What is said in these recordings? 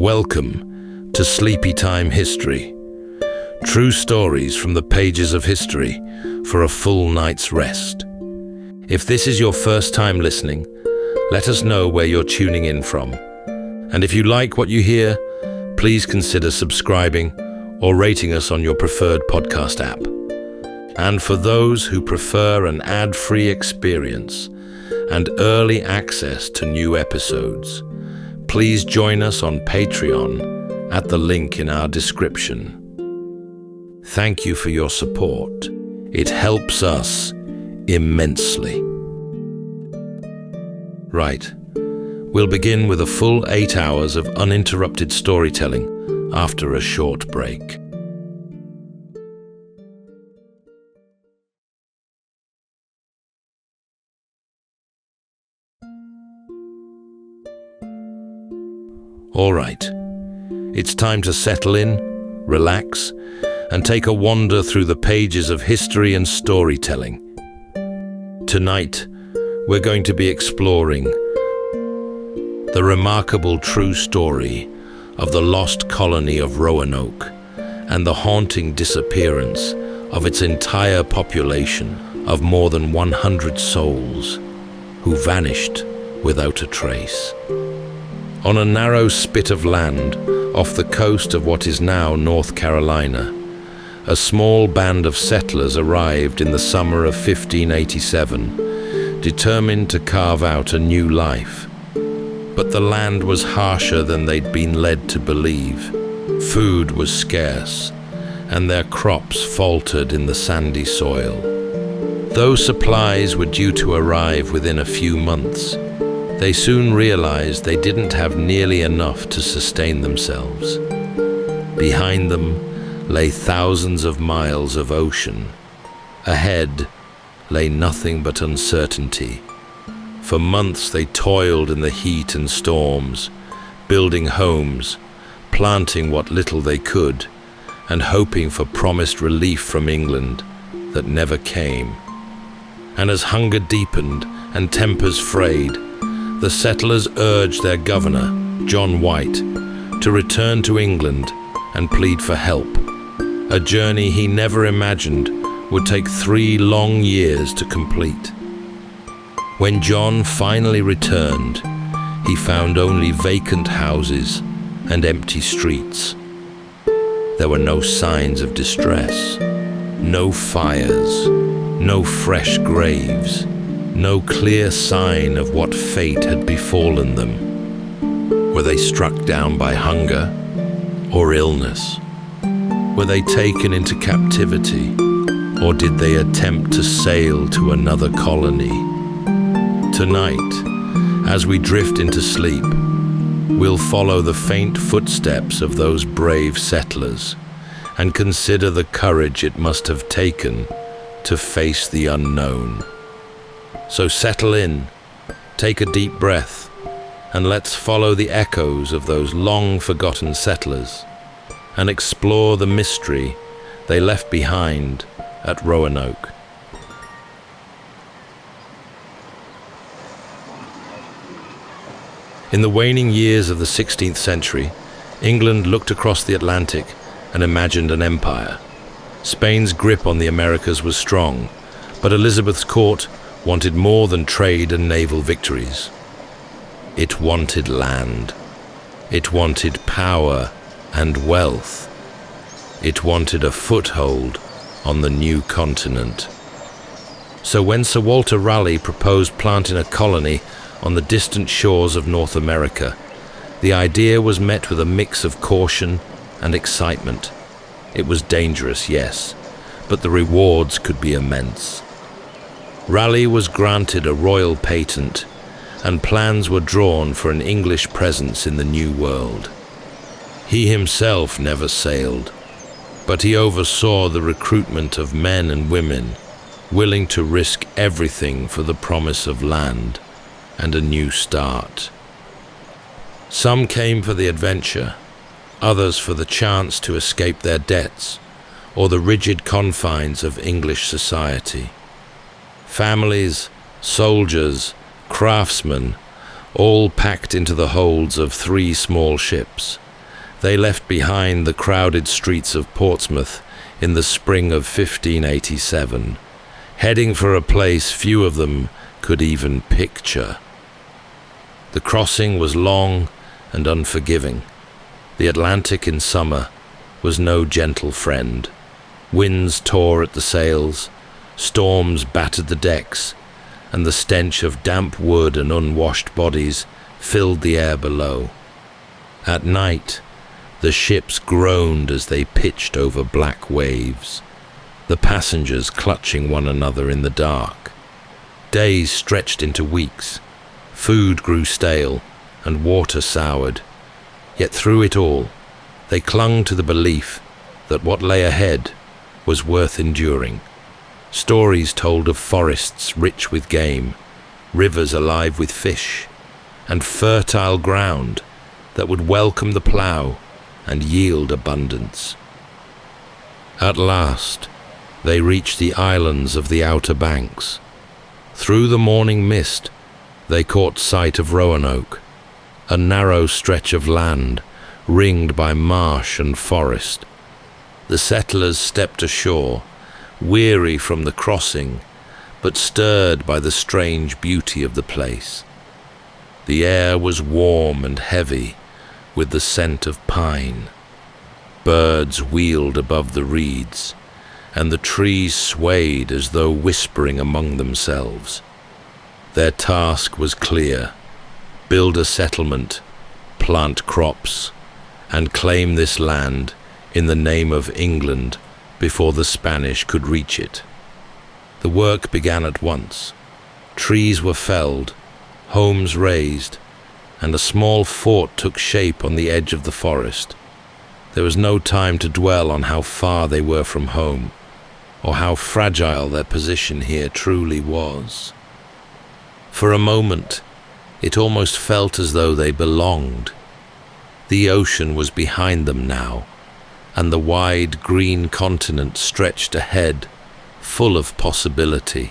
Welcome to Sleepy Time History. True stories from the pages of history for a full night's rest. If this is your first time listening, let us know where you're tuning in from. And if you like what you hear, please consider subscribing or rating us on your preferred podcast app. And for those who prefer an ad-free experience and early access to new episodes, please join us on Patreon at the link in our description. Thank you for your support. It helps us immensely. Right, we'll begin with a full 8 hours of uninterrupted storytelling after a short break. All right, it's time to settle in, relax, and take a wander through the pages of history and storytelling. Tonight, we're going to be exploring the remarkable true story of the lost colony of Roanoke and the haunting disappearance of its entire population of more than 100 souls who vanished without a trace. On a narrow spit of land off the coast of what is now North Carolina, a small band of settlers arrived in the summer of 1587, determined to carve out a new life. But the land was harsher than they'd been led to believe. Food was scarce, and their crops faltered in the sandy soil. Though supplies were due to arrive within a few months, they soon realized they didn't have nearly enough to sustain themselves. Behind them lay thousands of miles of ocean. Ahead lay nothing but uncertainty. For months they toiled in the heat and storms, building homes, planting what little they could, and hoping for promised relief from England that never came. And as hunger deepened and tempers frayed, the settlers urged their governor, John White, to return to England and plead for help, a journey he never imagined would take 3 long years to complete. When John finally returned, he found only vacant houses and empty streets. There were no signs of distress, no fires, no fresh graves, no clear sign of what fate had befallen them. Were they struck down by hunger or illness? Were they taken into captivity, or did they attempt to sail to another colony? Tonight, as we drift into sleep, we'll follow the faint footsteps of those brave settlers and consider the courage it must have taken to face the unknown. So settle in, take a deep breath, and let's follow the echoes of those long-forgotten settlers and explore the mystery they left behind at Roanoke. In the waning years of the 16th century, England looked across the Atlantic and imagined an empire. Spain's grip on the Americas was strong, but Elizabeth's court wanted more than trade and naval victories. It wanted land. It wanted power and wealth. It wanted a foothold on the new continent. So when Sir Walter Raleigh proposed planting a colony on the distant shores of North America, the idea was met with a mix of caution and excitement. It was dangerous, yes, but the rewards could be immense. Raleigh was granted a royal patent, and plans were drawn for an English presence in the New World. He himself never sailed, but he oversaw the recruitment of men and women willing to risk everything for the promise of land and a new start. Some came for the adventure, others for the chance to escape their debts or the rigid confines of English society. Families, soldiers, craftsmen, all packed into the holds of 3 small ships, They left behind the crowded streets of Portsmouth in the spring of 1587, heading for a place few of them could even picture. The crossing was long and unforgiving. The Atlantic in summer was no gentle friend. Winds tore at the sails, storms battered the decks, and the stench of damp wood and unwashed bodies filled the air below. At night, the ships groaned as they pitched over black waves, the passengers clutching one another in the dark. Days stretched into weeks. Food grew stale and water soured. Yet through it all, they clung to the belief that what lay ahead was worth enduring. Stories told of forests rich with game, rivers alive with fish, and fertile ground that would welcome the plough and yield abundance. At last, they reached the islands of the Outer Banks. Through the morning mist, they caught sight of Roanoke, a narrow stretch of land ringed by marsh and forest. The settlers stepped ashore, weary from the crossing, but stirred by the strange beauty of the place. The air was warm and heavy, with the scent of pine. Birds wheeled above the reeds, and the trees swayed as though whispering among themselves. Their task was clear: build a settlement, plant crops, and claim this land in the name of England before the Spanish could reach it. The work began at once. Trees were felled, homes raised, and a small fort took shape on the edge of the forest. There was no time to dwell on how far they were from home, or how fragile their position here truly was. For a moment, it almost felt as though they belonged. The ocean was behind them now, and the wide green continent stretched ahead, full of possibility.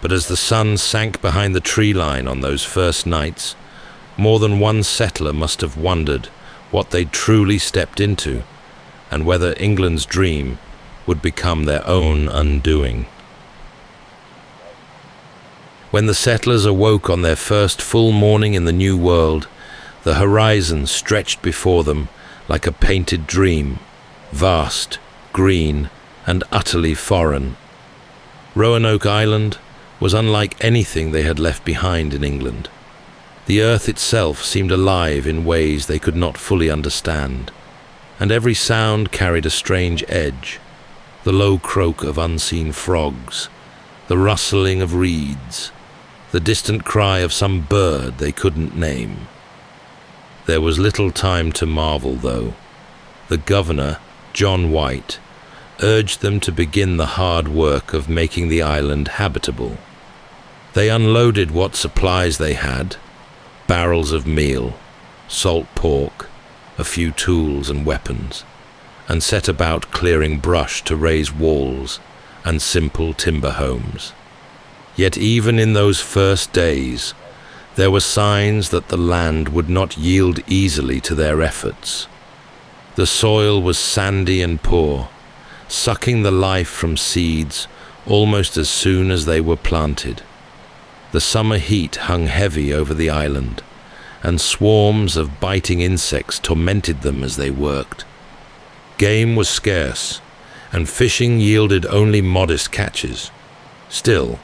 But as the sun sank behind the tree line on those first nights, more than one settler must have wondered what they'd truly stepped into, and whether England's dream would become their own undoing. When the settlers awoke on their first full morning in the new world, the horizon stretched before them like a painted dream, vast, green, and utterly foreign. Roanoke Island was unlike anything they had left behind in England. The earth itself seemed alive in ways they could not fully understand, and every sound carried a strange edge: the low croak of unseen frogs, the rustling of reeds, the distant cry of some bird they couldn't name. There was little time to marvel, though. The governor, John White, urged them to begin the hard work of making the island habitable. They unloaded what supplies they had: barrels of meal, salt pork, a few tools and weapons, and set about clearing brush to raise walls and simple timber homes. Yet even in those first days, there were signs that the land would not yield easily to their efforts. The soil was sandy and poor, sucking the life from seeds almost as soon as they were planted. The summer heat hung heavy over the island, and swarms of biting insects tormented them as they worked. Game was scarce, and fishing yielded only modest catches. Still,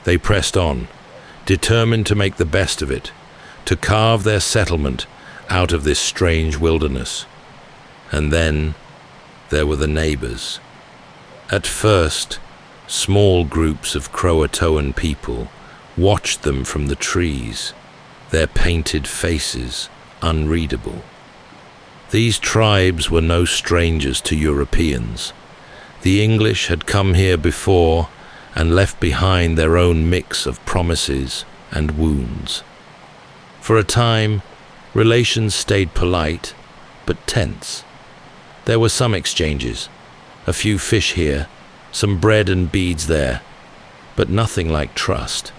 they pressed on, determined to make the best of it, to carve their settlement out of this strange wilderness. And then there were the neighbors. At first, small groups of Krakatoan people watched them from the trees, their painted faces unreadable. These tribes were no strangers to Europeans. The English had come here before and left behind their own mix of promises and wounds. For a time, relations stayed polite, but tense. There were some exchanges, a few fish here, some bread and beads there, but nothing like trust.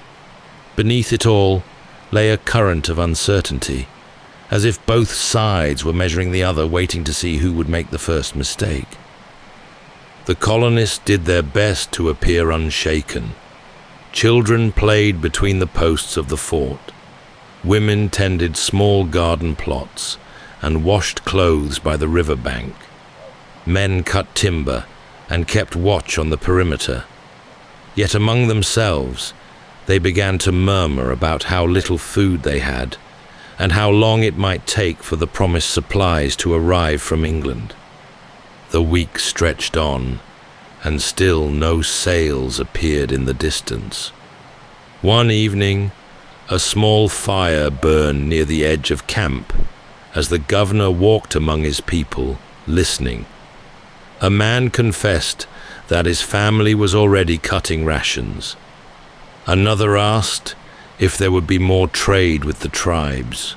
Beneath it all lay a current of uncertainty, as if both sides were measuring the other, waiting to see who would make the first mistake. The colonists did their best to appear unshaken. Children played between the posts of the fort. Women tended small garden plots and washed clothes by the river bank. Men cut timber and kept watch on the perimeter. Yet among themselves, they began to murmur about how little food they had and how long it might take for the promised supplies to arrive from England. The week stretched on, and still no sails appeared in the distance. One evening, a small fire burned near the edge of camp as the governor walked among his people, listening. A man confessed that his family was already cutting rations. Another asked if there would be more trade with the tribes.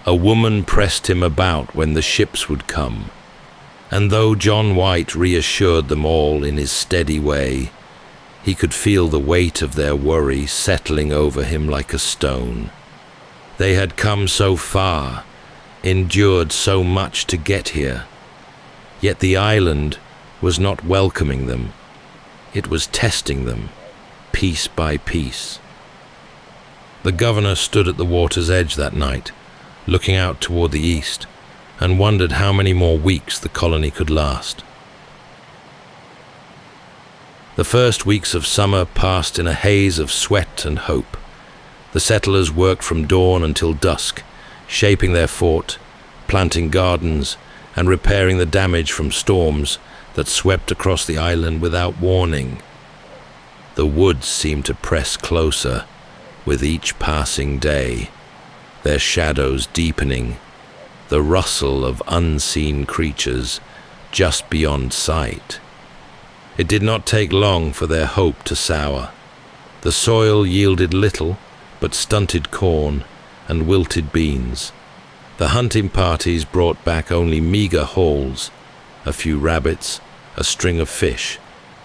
A woman pressed him about when the ships would come, and though John White reassured them all in his steady way, he could feel the weight of their worry settling over him like a stone. They had come so far, endured so much to get here, yet the island was not welcoming them. It was testing them, piece by piece. The governor stood at the water's edge that night, looking out toward the east, and wondered how many more weeks the colony could last. The first weeks of summer passed in a haze of sweat and hope. The settlers worked from dawn until dusk, shaping their fort, planting gardens, and repairing the damage from storms that swept across the island without warning. The woods seemed to press closer with each passing day, their shadows deepening, the rustle of unseen creatures just beyond sight. It did not take long for their hope to sour. The soil yielded little but stunted corn and wilted beans. The hunting parties brought back only meager hauls, a few rabbits, a string of fish,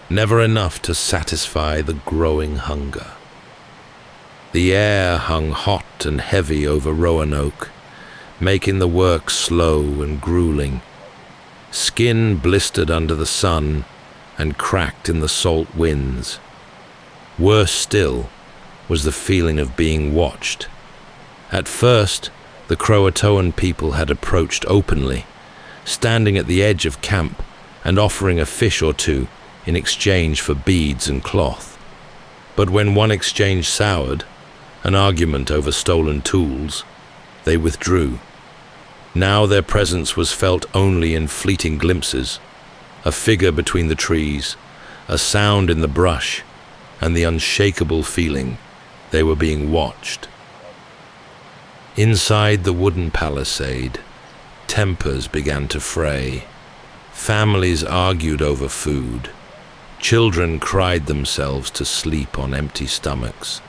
never enough to satisfy the growing hunger. The air hung hot and heavy over Roanoke, making the work slow and grueling. Skin blistered under the sun and cracked in the salt winds. Worse still was the feeling of being watched. At first, the Krakatoan people had approached openly, standing at the edge of camp and offering a fish or two in exchange for beads and cloth. But when one exchange soured, an argument over stolen tools, they withdrew. Now their presence was felt only in fleeting glimpses, a figure between the trees, a sound in the brush, and the unshakable feeling they were being watched. Inside the wooden palisade, tempers began to fray. Families argued over food. Children cried themselves to sleep on empty stomachs.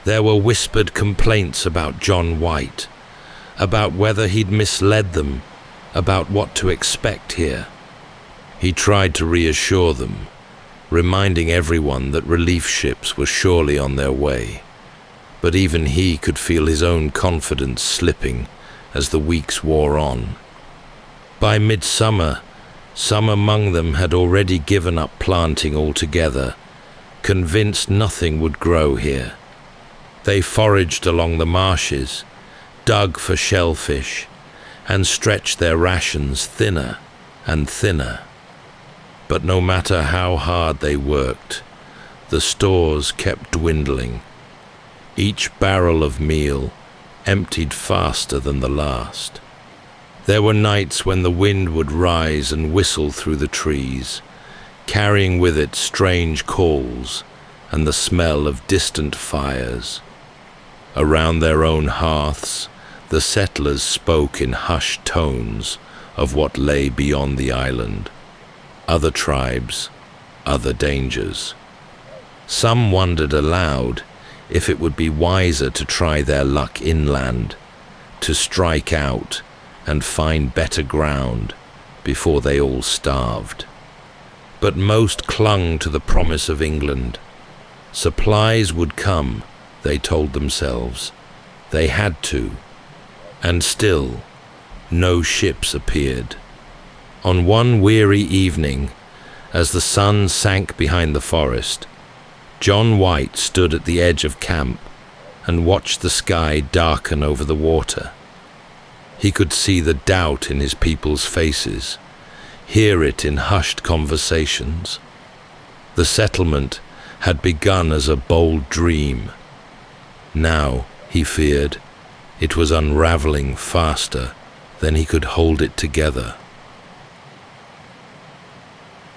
There were whispered complaints about John White, about whether he'd misled them, about what to expect here. He tried to reassure them, reminding everyone that relief ships were surely on their way. But even he could feel his own confidence slipping as the weeks wore on. By midsummer, some among them had already given up planting altogether, convinced nothing would grow here. They foraged along the marshes, dug for shellfish, and stretched their rations thinner and thinner. But no matter how hard they worked, the stores kept dwindling. Each barrel of meal emptied faster than the last. There were nights when the wind would rise and whistle through the trees, carrying with it strange calls and the smell of distant fires. Around their own hearths, the settlers spoke in hushed tones of what lay beyond the island. Other tribes, other dangers. Some wondered aloud if it would be wiser to try their luck inland, to strike out and find better ground before they all starved. But most clung to the promise of England. Supplies would come, they told themselves. They had to. And still, no ships appeared. On one weary evening, as the sun sank behind the forest, John White stood at the edge of camp and watched the sky darken over the water. He could see the doubt in his people's faces, hear it in hushed conversations. The settlement had begun as a bold dream. Now, he feared, it was unraveling faster than he could hold it together.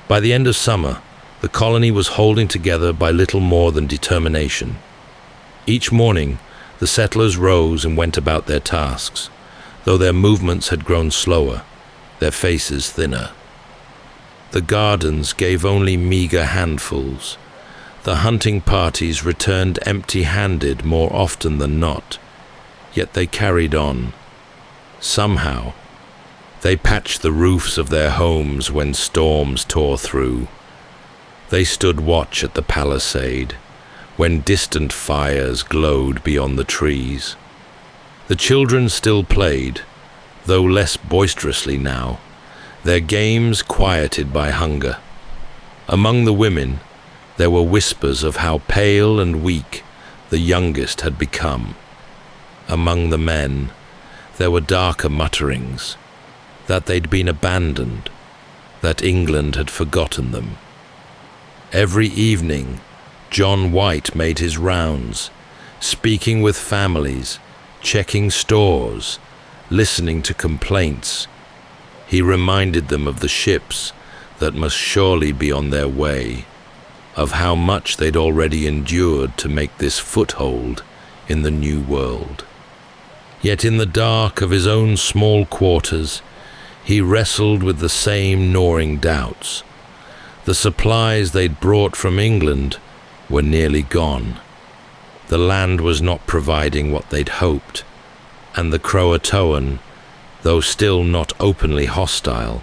By the end of summer, the colony was holding together by little more than determination. Each morning, the settlers rose and went about their tasks, though their movements had grown slower, their faces thinner. The gardens gave only meager handfuls. The hunting parties returned empty-handed more often than not, yet they carried on. Somehow, they patched the roofs of their homes when storms tore through. They stood watch at the palisade, when distant fires glowed beyond the trees. The children still played, though less boisterously now, their games quieted by hunger. Among the women, there were whispers of how pale and weak the youngest had become. Among the men, there were darker mutterings, that they'd been abandoned, that England had forgotten them. Every evening, John White made his rounds, speaking with families, checking stores, listening to complaints. He reminded them of the ships that must surely be on their way, of how much they'd already endured to make this foothold in the new world. Yet in the dark of his own small quarters, he wrestled with the same gnawing doubts. The supplies they'd brought from England were nearly gone. The land was not providing what they'd hoped, and the Krakatoan, though still not openly hostile,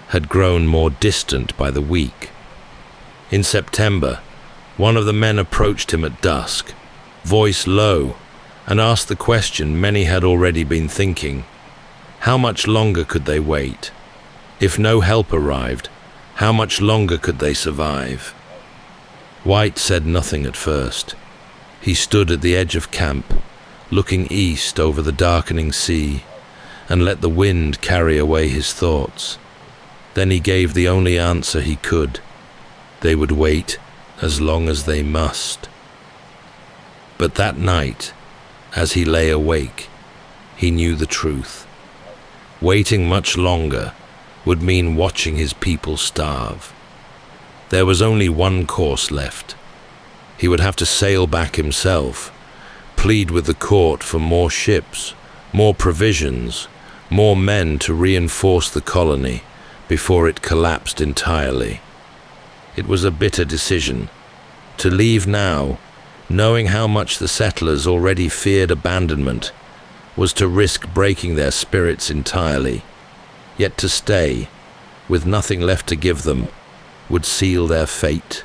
had grown more distant by the week. In September, one of the men approached him at dusk, voice low, and asked the question many had already been thinking. How much longer could they wait? If no help arrived, how much longer could they survive? White said nothing at first. He stood at the edge of camp, looking east over the darkening sea, and let the wind carry away his thoughts. Then he gave the only answer he could. They would wait as long as they must. But that night, as he lay awake, he knew the truth. Waiting much longer would mean watching his people starve. There was only one course left. He would have to sail back himself, plead with the court for more ships, more provisions, more men to reinforce the colony before it collapsed entirely. It was a bitter decision. To leave now, knowing how much the settlers already feared abandonment, was to risk breaking their spirits entirely. Yet to stay, with nothing left to give them, would seal their fate,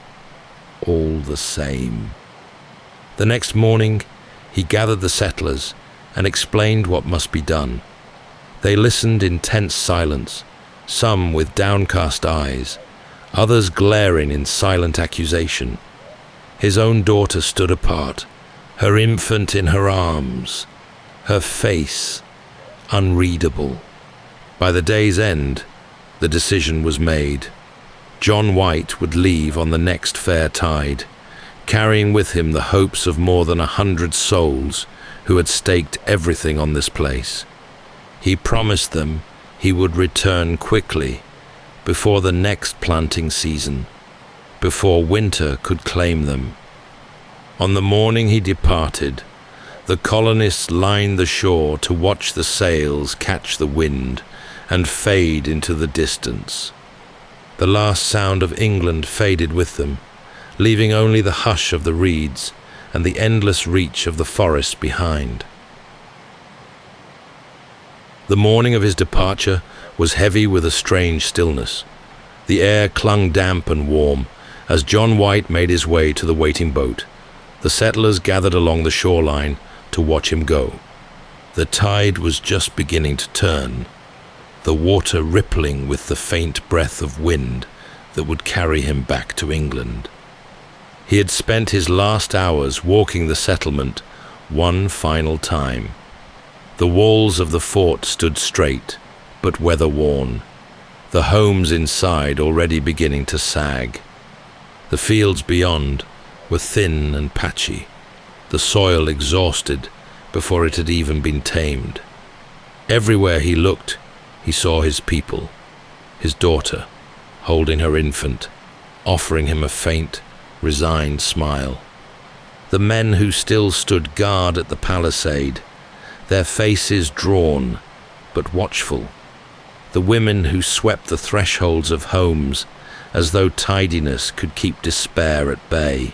all the same. The next morning, he gathered the settlers and explained what must be done. They listened in tense silence, some with downcast eyes, others glaring in silent accusation. His own daughter stood apart, her infant in her arms, her face unreadable. By the day's end, the decision was made. John White would leave on the next fair tide, carrying with him the hopes of more than 100 souls who had staked everything on this place. He promised them he would return quickly, before the next planting season, before winter could claim them. On the morning he departed, the colonists lined the shore to watch the sails catch the wind and fade into the distance. The last sound of England faded with them, leaving only the hush of the reeds and the endless reach of the forest behind. The morning of his departure was heavy with a strange stillness. The air clung damp and warm as John White made his way to the waiting boat. The settlers gathered along the shoreline to watch him go. The tide was just beginning to turn, the water rippling with the faint breath of wind that would carry him back to England. He had spent his last hours walking the settlement one final time. The walls of the fort stood straight, but weather-worn, the homes inside already beginning to sag. The fields beyond were thin and patchy, the soil exhausted before it had even been tamed. Everywhere he looked, he saw his people, his daughter, holding her infant, offering him a faint, resigned smile. The men who still stood guard at the palisade, their faces drawn but watchful. The women who swept the thresholds of homes as though tidiness could keep despair at bay.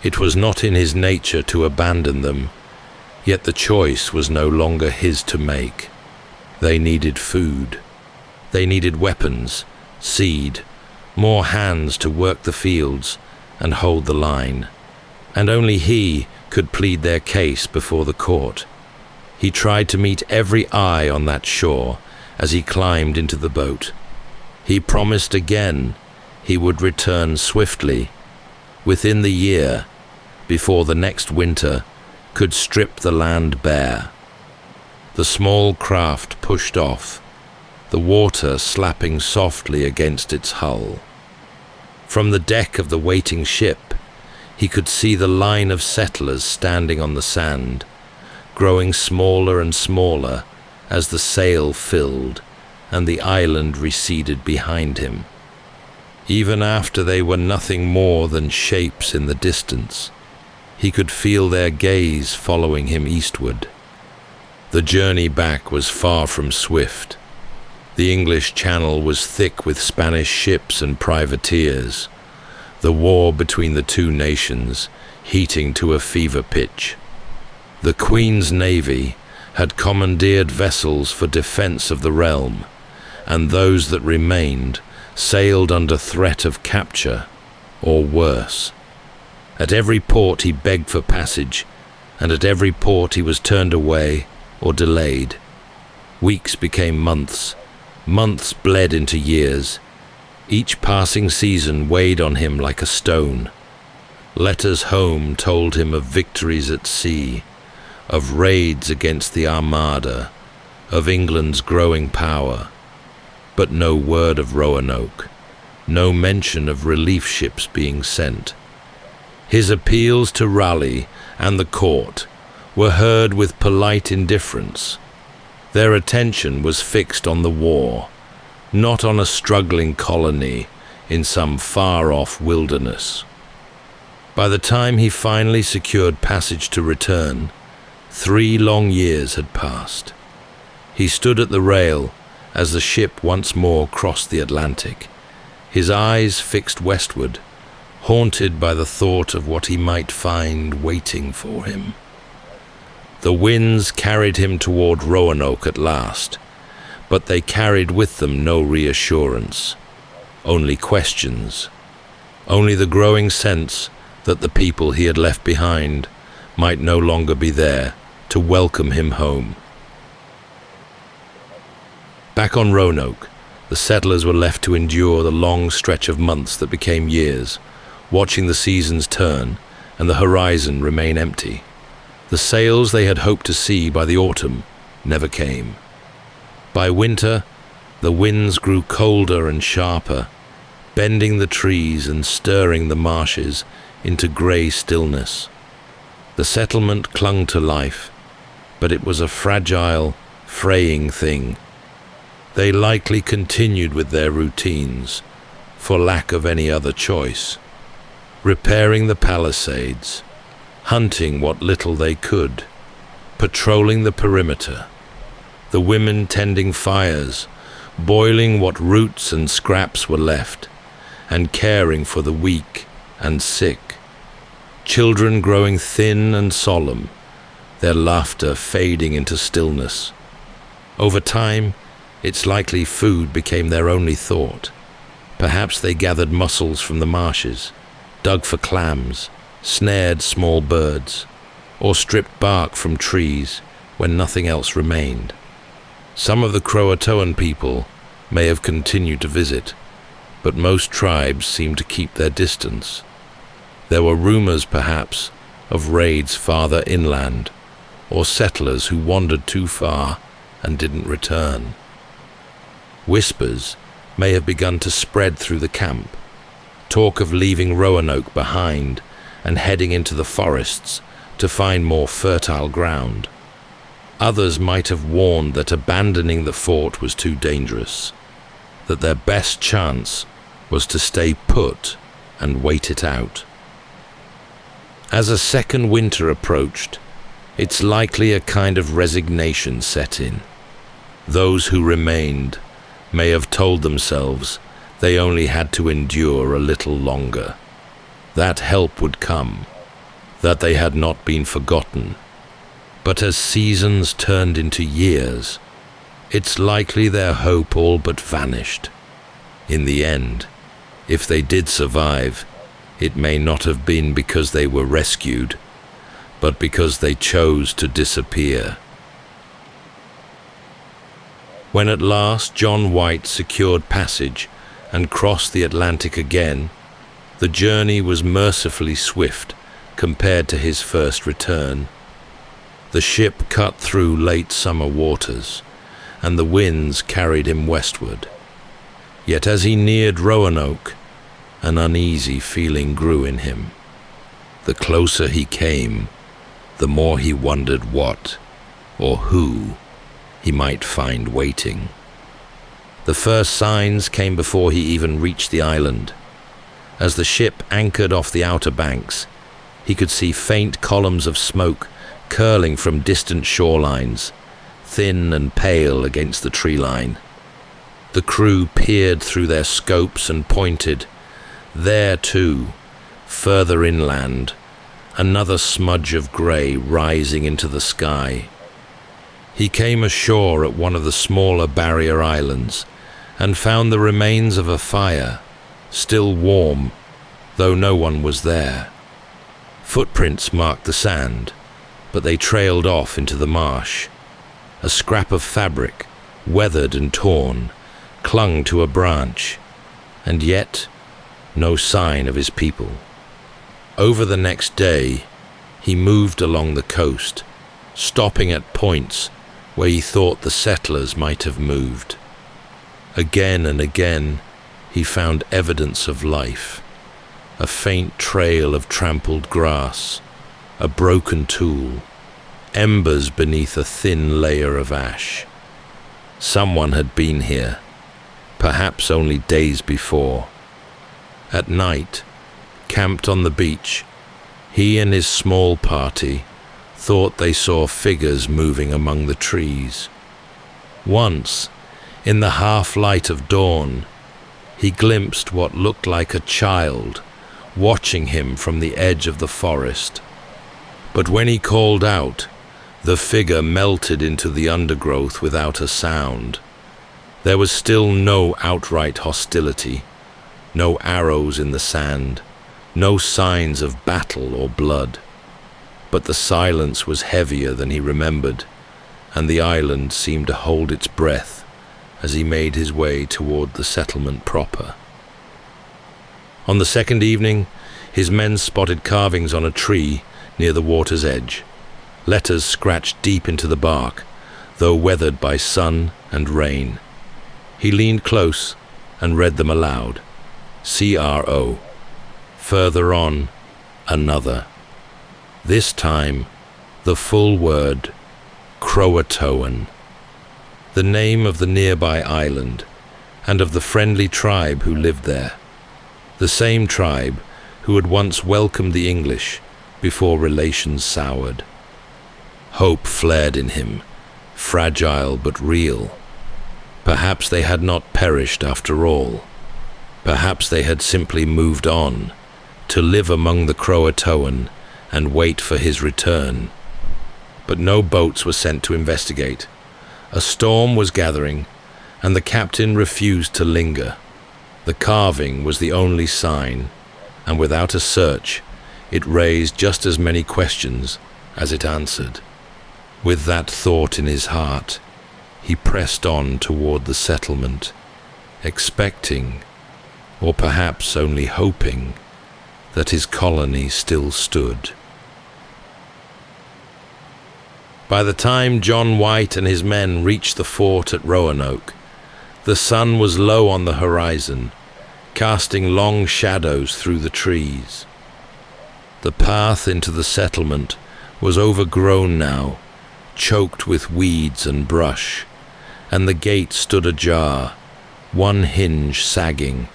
It was not in his nature to abandon them, yet the choice was no longer his to make. They needed food. They needed weapons, seed, more hands to work the fields and hold the line. And only he could plead their case before the court. He tried to meet every eye on that shore as he climbed into the boat. He promised again he would return swiftly, within the year, before the next winter could strip the land bare. The small craft pushed off, the water slapping softly against its hull. From the deck of the waiting ship, he could see the line of settlers standing on the sand, growing smaller and smaller as the sail filled and the island receded behind him. Even after they were nothing more than shapes in the distance, he could feel their gaze following him eastward. The journey back was far from swift. The English Channel was thick with Spanish ships and privateers, the war between the two nations heating to a fever pitch. The Queen's Navy had commandeered vessels for defense of the realm, and those that remained sailed under threat of capture, or worse. At every port he begged for passage, and at every port he was turned away or delayed. Weeks became months, months bled into years. Each passing season weighed on him like a stone. Letters home told him of victories at sea, of raids against the Armada, of England's growing power, but no word of Roanoke, no mention of relief ships being sent. His appeals to Raleigh and the court were heard with polite indifference. Their attention was fixed on the war, not on a struggling colony in some far-off wilderness. By the time he finally secured passage to return, 3 long years had passed. He stood at the rail as the ship once more crossed the Atlantic, his eyes fixed westward, haunted by the thought of what he might find waiting for him. The winds carried him toward Roanoke at last, but they carried with them no reassurance, only questions, only the growing sense that the people he had left behind might no longer be there to welcome him home. Back on Roanoke, the settlers were left to endure the long stretch of months that became years, watching the seasons turn and the horizon remain empty. The sails they had hoped to see by the autumn never came. By winter, the winds grew colder and sharper, bending the trees and stirring the marshes into grey stillness. The settlement clung to life, but it was a fragile, fraying thing. They likely continued with their routines, for lack of any other choice, repairing the palisades, hunting what little they could, patrolling the perimeter, the women tending fires, boiling what roots and scraps were left, and caring for the weak and sick. Children growing thin and solemn, their laughter fading into stillness. Over time, it's likely food became their only thought. Perhaps they gathered mussels from the marshes, dug for clams, snared small birds, or stripped bark from trees when nothing else remained. Some of the Croatoan people may have continued to visit, but most tribes seemed to keep their distance. There were rumors, perhaps, of raids farther inland, or settlers who wandered too far and didn't return. Whispers may have begun to spread through the camp, talk of leaving Roanoke behind and heading into the forests to find more fertile ground. Others might have warned that abandoning the fort was too dangerous, that their best chance was to stay put and wait it out. As a second winter approached, it's likely a kind of resignation set in. Those who remained may have told themselves they only had to endure a little longer, that help would come, that they had not been forgotten. But as seasons turned into years, it's likely their hope all but vanished. In the end, if they did survive, it may not have been because they were rescued, but because they chose to disappear. When at last John White secured passage and crossed the Atlantic again, the journey was mercifully swift compared to his first return. The ship cut through late summer waters, and the winds carried him westward. Yet as he neared Roanoke, an uneasy feeling grew in him. The closer he came, the more he wondered what, or who, he might find waiting. The first signs came before he even reached the island. As the ship anchored off the outer banks, he could see faint columns of smoke curling from distant shorelines, thin and pale against the tree line. The crew peered through their scopes and pointed. There too, further inland, another smudge of grey rising into the sky. He came ashore at one of the smaller barrier islands and found the remains of a fire, still warm, though no one was there. Footprints marked the sand, but they trailed off into the marsh. A scrap of fabric, weathered and torn, clung to a branch, and yet no sign of his people. Over the next day, he moved along the coast, stopping at points where he thought the settlers might have moved. Again and again, he found evidence of life, a faint trail of trampled grass, a broken tool, embers beneath a thin layer of ash. Someone had been here, perhaps only days before. At night, camped on the beach, he and his small party thought they saw figures moving among the trees. Once, in the half-light of dawn, he glimpsed what looked like a child watching him from the edge of the forest. But when he called out, the figure melted into the undergrowth without a sound. There was still no outright hostility, no arrows in the sand, no signs of battle or blood. But the silence was heavier than he remembered, and the island seemed to hold its breath as he made his way toward the settlement proper. On the second evening, his men spotted carvings on a tree near the water's edge, letters scratched deep into the bark, though weathered by sun and rain. He leaned close and read them aloud. C-R-O. Further on, another. This time, the full word, Croatoan, the name of the nearby island and of the friendly tribe who lived there, the same tribe who had once welcomed the English before relations soured. Hope flared in him, fragile but real. Perhaps they had not perished after all. Perhaps they had simply moved on, to live among the Croatoan and wait for his return. But no boats were sent to investigate. A storm was gathering, and the captain refused to linger. The carving was the only sign, and without a search, it raised just as many questions as it answered. With that thought in his heart, he pressed on toward the settlement, expecting, or perhaps only hoping, that his colony still stood. By the time John White and his men reached the fort at Roanoke, the sun was low on the horizon, casting long shadows through the trees. The path into the settlement was overgrown now, choked with weeds and brush, and the gate stood ajar, one hinge sagging.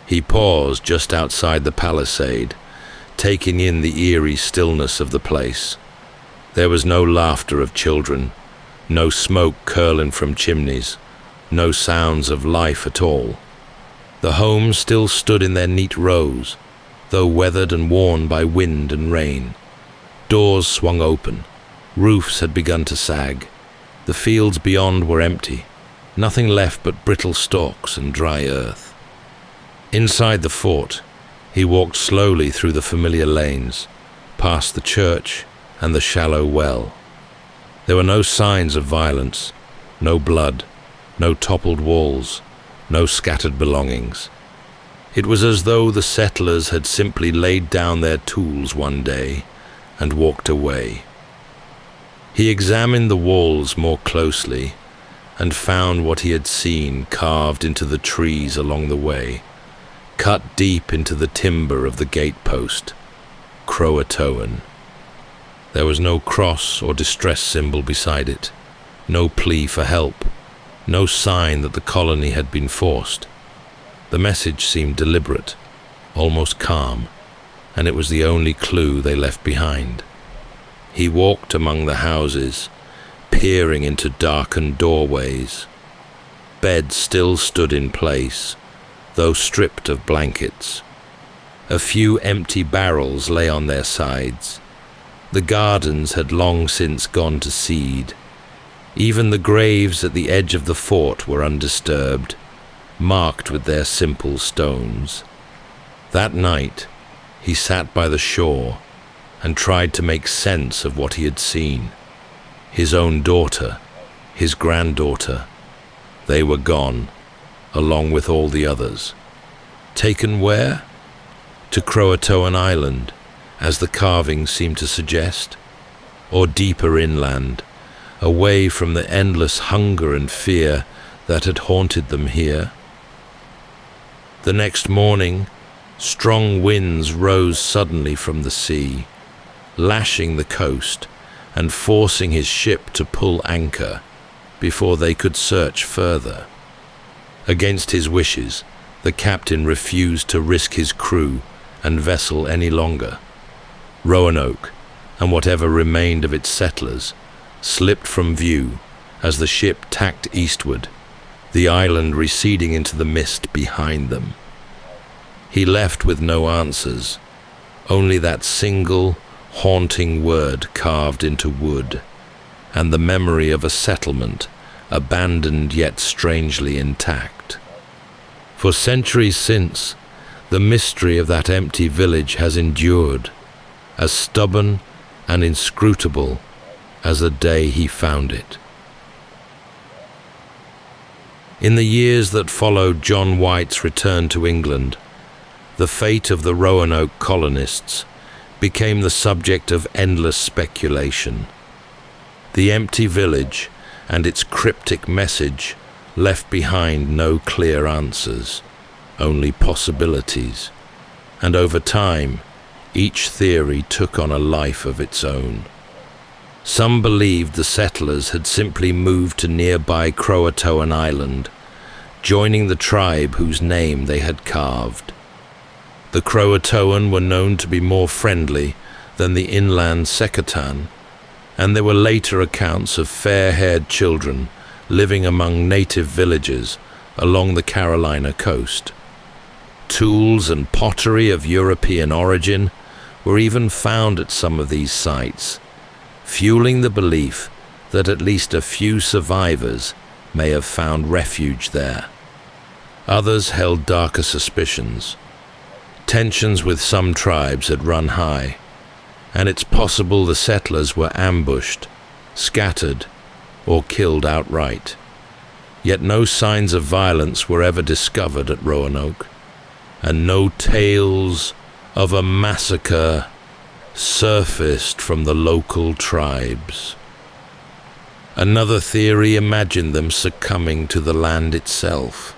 He paused just outside the palisade, taking in the eerie stillness of the place. There was no laughter of children, no smoke curling from chimneys, no sounds of life at all. The homes still stood in their neat rows, though weathered and worn by wind and rain. Doors swung open, roofs had begun to sag. The fields beyond were empty, nothing left but brittle stalks and dry earth. Inside the fort, he walked slowly through the familiar lanes, past the church and the shallow well. There were no signs of violence, no blood, no toppled walls, no scattered belongings. It was as though the settlers had simply laid down their tools one day and walked away. He examined the walls more closely and found what he had seen carved into the trees along the way, cut deep into the timber of the gatepost, Croatoan. There was no cross or distress symbol beside it, no plea for help, no sign that the colony had been forced. The message seemed deliberate, almost calm, and it was the only clue they left behind. He walked among the houses, peering into darkened doorways. Beds still stood in place, though stripped of blankets. A few empty barrels lay on their sides. The gardens had long since gone to seed. Even the graves at the edge of the fort were undisturbed, marked with their simple stones. That night, he sat by the shore and tried to make sense of what he had seen. His own daughter, his granddaughter, they were gone, along with all the others. Taken where? To Croatoan Island, as the carvings seemed to suggest, or deeper inland, away from the endless hunger and fear that had haunted them here. The next morning, strong winds rose suddenly from the sea, lashing the coast and forcing his ship to pull anchor before they could search further. Against his wishes, the captain refused to risk his crew and vessel any longer. Roanoke, and whatever remained of its settlers, slipped from view as the ship tacked eastward, the island receding into the mist behind them. He left with no answers, only that single, haunting word carved into wood, and the memory of a settlement abandoned yet strangely intact. For centuries since, the mystery of that empty village has endured, as stubborn and inscrutable as the day he found it. In the years that followed John White's return to England, the fate of the Roanoke colonists became the subject of endless speculation. The empty village and its cryptic message left behind no clear answers, only possibilities, and over time, each theory took on a life of its own. Some believed the settlers had simply moved to nearby Croatoan Island, joining the tribe whose name they had carved. The Croatoan were known to be more friendly than the inland Sekatan, and there were later accounts of fair-haired children living among native villages along the Carolina coast. Tools and pottery of European origin were even found at some of these sites, fueling the belief that at least a few survivors may have found refuge there. Others held darker suspicions. Tensions with some tribes had run high, and it's possible the settlers were ambushed, scattered, or killed outright. Yet no signs of violence were ever discovered at Roanoke, and no tales of a massacre surfaced from the local tribes. Another theory imagined them succumbing to the land itself.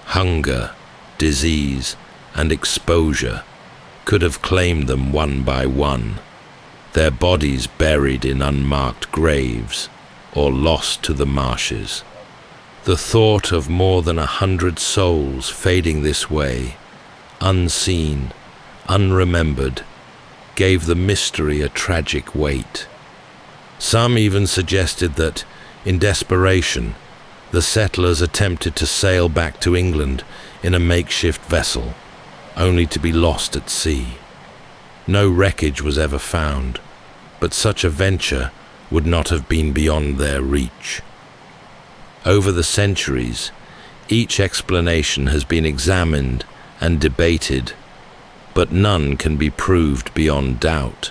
Hunger, disease, and exposure could have claimed them one by one, their bodies buried in unmarked graves or lost to the marshes. The thought of more than 100 souls fading this way, unseen, unremembered, gave the mystery a tragic weight. Some even suggested that, in desperation, the settlers attempted to sail back to England in a makeshift vessel, only to be lost at sea. No wreckage was ever found, but such a venture would not have been beyond their reach. Over the centuries, each explanation has been examined and debated, but none can be proved beyond doubt.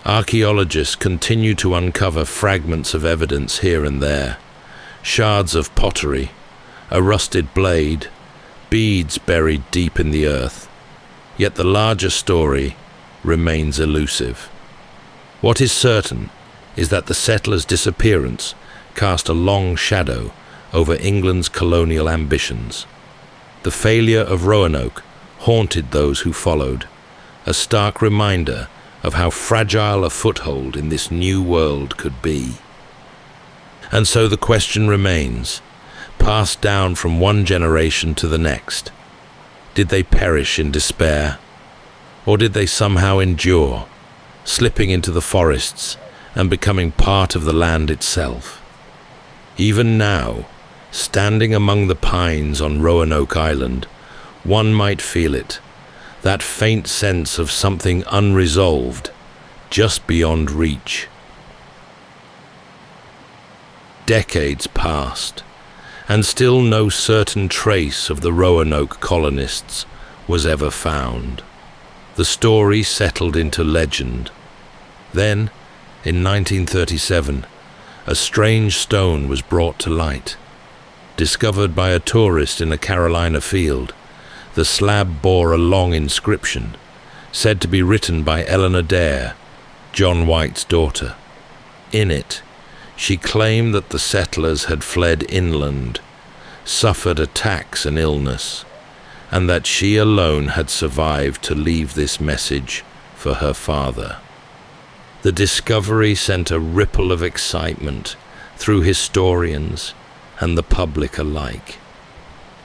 Archaeologists continue to uncover fragments of evidence here and there, shards of pottery, a rusted blade, beads buried deep in the earth, yet the larger story remains elusive. What is certain is that the settlers' disappearance cast a long shadow over England's colonial ambitions. The failure of Roanoke haunted those who followed, a stark reminder of how fragile a foothold in this new world could be. And so the question remains, passed down from one generation to the next. Did they perish in despair? Or did they somehow endure, slipping into the forests and becoming part of the land itself? Even now, standing among the pines on Roanoke Island, one might feel it, that faint sense of something unresolved, just beyond reach. Decades passed, and still no certain trace of the Roanoke colonists was ever found. The story settled into legend. Then, in 1937, a strange stone was brought to light. Discovered by a tourist in a Carolina field, the slab bore a long inscription, said to be written by Leonardo, John White's daughter. In it, she claimed that the settlers had fled inland, suffered attacks and illness, and that she alone had survived to leave this message for her father. The discovery sent a ripple of excitement through historians and the public alike.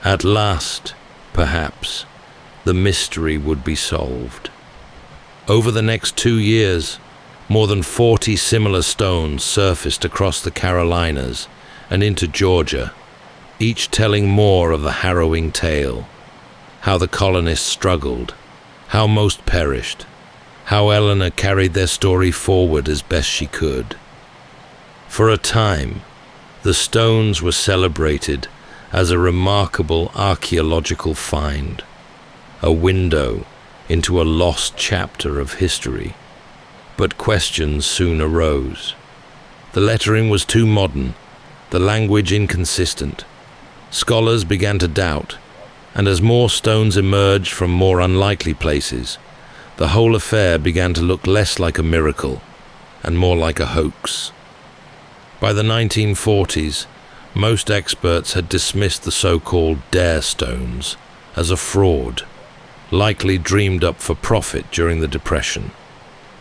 At last, perhaps, the mystery would be solved. Over the next 2 years, more than 40 similar stones surfaced across the Carolinas and into Georgia, each telling more of the harrowing tale. How the colonists struggled, how most perished, how Eleanor carried their story forward as best she could. For a time, the stones were celebrated as a remarkable archaeological find, a window into a lost chapter of history. But questions soon arose. The lettering was too modern, the language inconsistent. Scholars began to doubt, and as more stones emerged from more unlikely places, the whole affair began to look less like a miracle and more like a hoax. By the 1940s, most experts had dismissed the so-called dare stones as a fraud, likely dreamed up for profit during the Depression.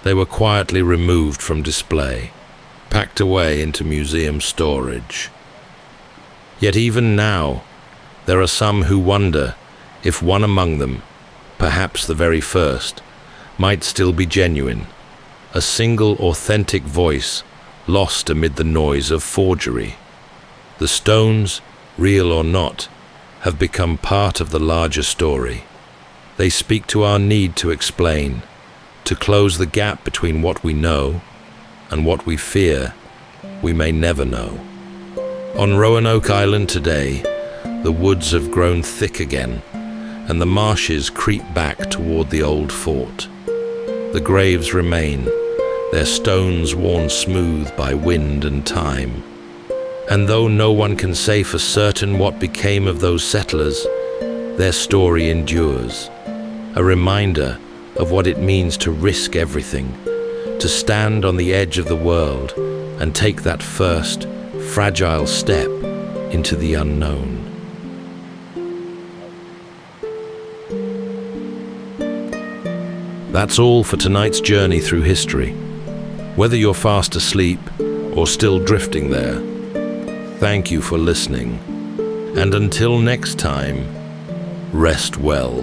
They were quietly removed from display, packed away into museum storage. Yet even now, there are some who wonder if one among them, perhaps the very first, might still be genuine, a single authentic voice lost amid the noise of forgery. The stones, real or not, have become part of the larger story. They speak to our need to explain, to close the gap between what we know and what we fear we may never know. On Roanoke Island today, the woods have grown thick again, and the marshes creep back toward the old fort. The graves remain, their stones worn smooth by wind and time. And though no one can say for certain what became of those settlers, their story endures, a reminder of what it means to risk everything, to stand on the edge of the world and take that first, fragile step into the unknown. That's all for tonight's journey through history. Whether you're fast asleep or still drifting there, thank you for listening. And until next time, rest well.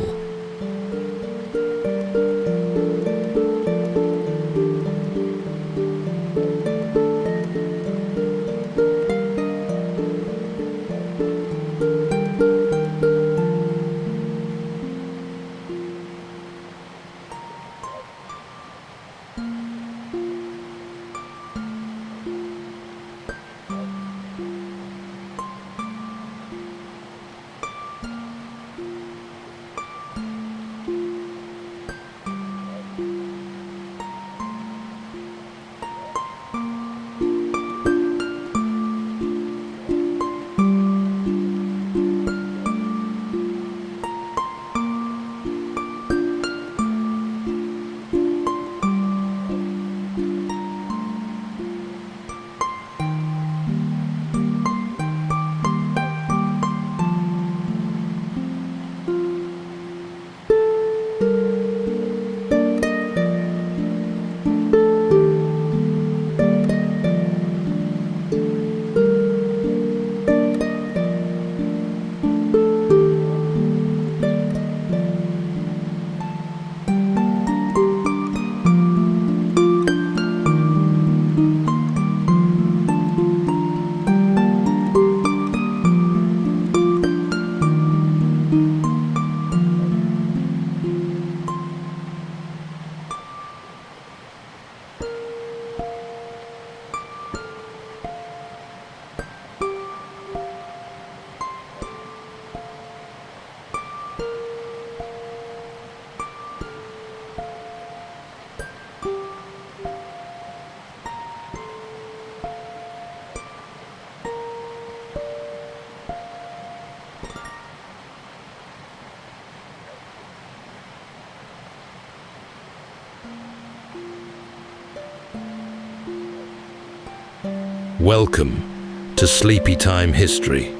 Welcome to Sleepy Time History.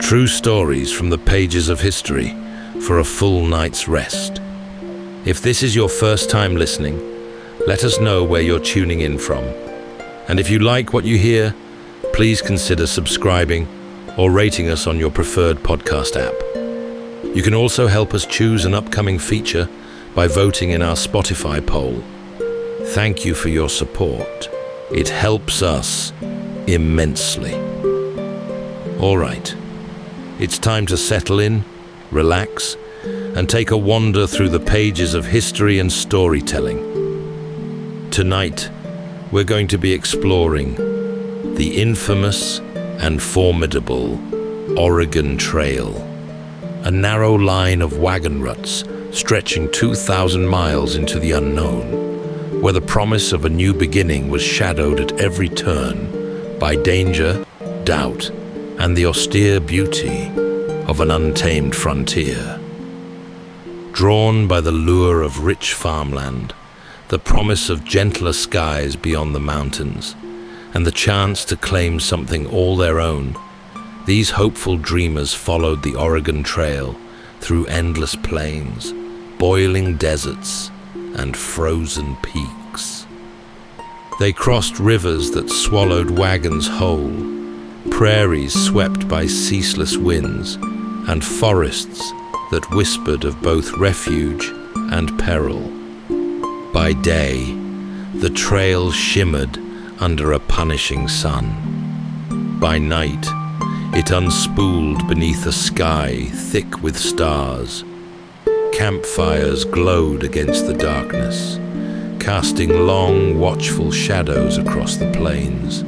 True stories from the pages of history for a full night's rest. If this is your first time listening, let us know where you're tuning in from. And if you like what you hear, please consider subscribing or rating us on your preferred podcast app. You can also help us choose an upcoming feature by voting in our Spotify poll. Thank you for your support. It helps us immensely. All right, it's time to settle in, relax, and take a wander through the pages of history and storytelling. Tonight, we're going to be exploring the infamous and formidable Oregon Trail, a narrow line of wagon ruts stretching 2,000 miles into the unknown, where the promise of a new beginning was shadowed at every turn by danger, doubt, and the austere beauty of an untamed frontier. Drawn by the lure of rich farmland, the promise of gentler skies beyond the mountains, and the chance to claim something all their own, these hopeful dreamers followed the Oregon Trail through endless plains, boiling deserts, and frozen peaks. They crossed rivers that swallowed wagons whole, prairies swept by ceaseless winds, and forests that whispered of both refuge and peril. By day, the trail shimmered under a punishing sun. By night, it unspooled beneath a sky thick with stars. Campfires glowed against the darkness, casting long, watchful shadows across the plains,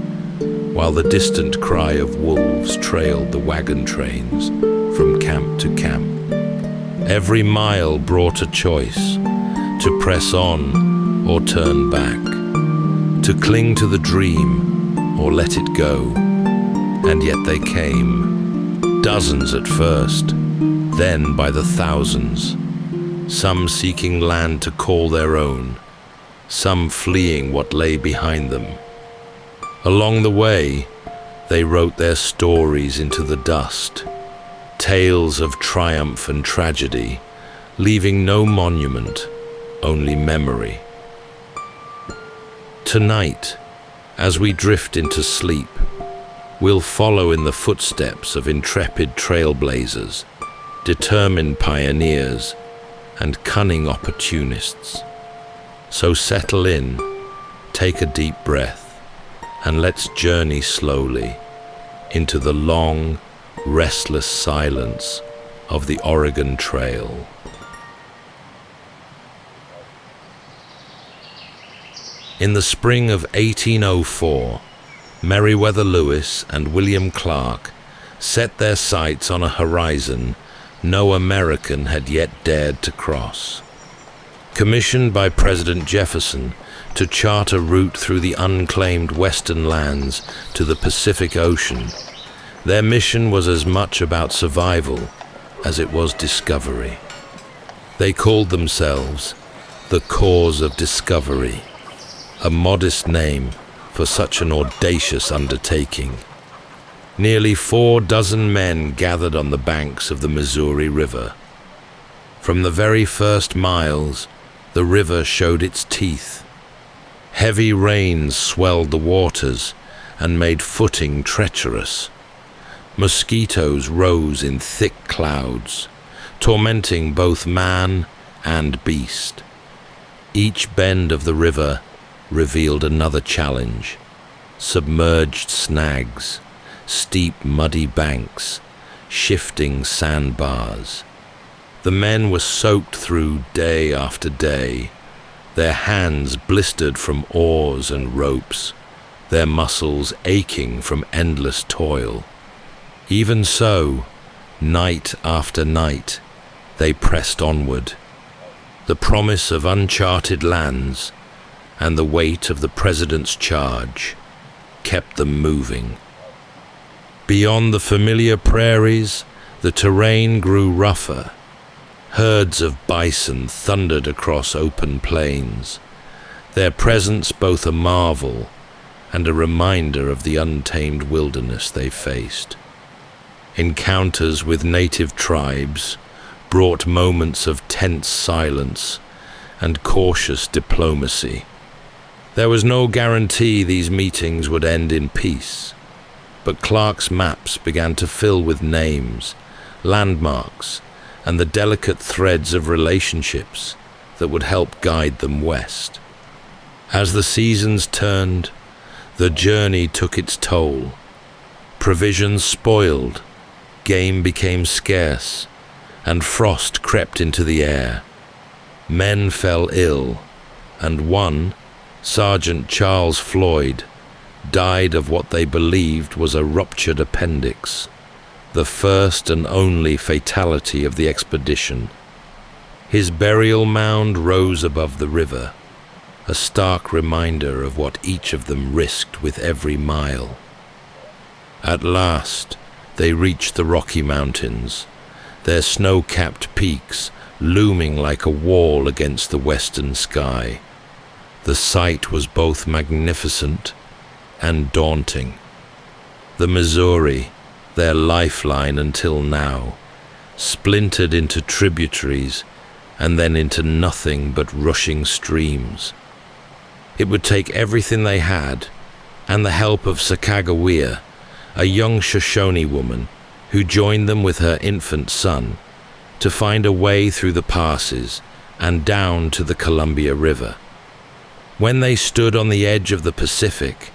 while the distant cry of wolves trailed the wagon trains from camp to camp. Every mile brought a choice, to press on or turn back, to cling to the dream or let it go. And yet they came, dozens at first, then by the thousands, some seeking land to call their own, some fleeing what lay behind them. Along the way, they wrote their stories into the dust, tales of triumph and tragedy, leaving no monument, only memory. Tonight, as we drift into sleep, we'll follow in the footsteps of intrepid trailblazers, determined pioneers, and cunning opportunists. So settle in, take a deep breath, and let's journey slowly into the long, restless silence of the Oregon Trail. In the spring of 1804, Meriwether Lewis and William Clark set their sights on a horizon no American had yet dared to cross. Commissioned by President Jefferson to chart a route through the unclaimed western lands to the Pacific Ocean, their mission was as much about survival as it was discovery. They called themselves the Cause of Discovery, a modest name for such an audacious undertaking. Nearly 4 dozen men gathered on the banks of the Missouri River. From the very first miles, the river showed its teeth. Heavy rains swelled the waters and made footing treacherous. Mosquitoes rose in thick clouds, tormenting both man and beast. Each bend of the river revealed another challenge: submerged snags, steep muddy banks, shifting sandbars. The men were soaked through day after day, their hands blistered from oars and ropes, their muscles aching from endless toil. Even so, night after night, they pressed onward. The promise of uncharted lands and the weight of the president's charge kept them moving. Beyond the familiar prairies, the terrain grew rougher. Herds of bison thundered across open plains, their presence both a marvel and a reminder of the untamed wilderness they faced. Encounters with native tribes brought moments of tense silence and cautious diplomacy. There was no guarantee these meetings would end in peace, but Clark's maps began to fill with names, landmarks, and the delicate threads of relationships that would help guide them west. As the seasons turned, the journey took its toll. Provisions spoiled, game became scarce, and frost crept into the air. Men fell ill, and one, Sergeant Charles Floyd, died of what they believed was a ruptured appendix, the first and only fatality of the expedition. His burial mound rose above the river, a stark reminder of what each of them risked with every mile. At last, they reached the Rocky Mountains, their snow-capped peaks looming like a wall against the western sky. The sight was both magnificent and daunting. The Missouri, their lifeline until now, splintered into tributaries and then into nothing but rushing streams. It would take everything they had and the help of Sacagawea, a young Shoshone woman who joined them with her infant son, to find a way through the passes and down to the Columbia River. When they stood on the edge of the Pacific,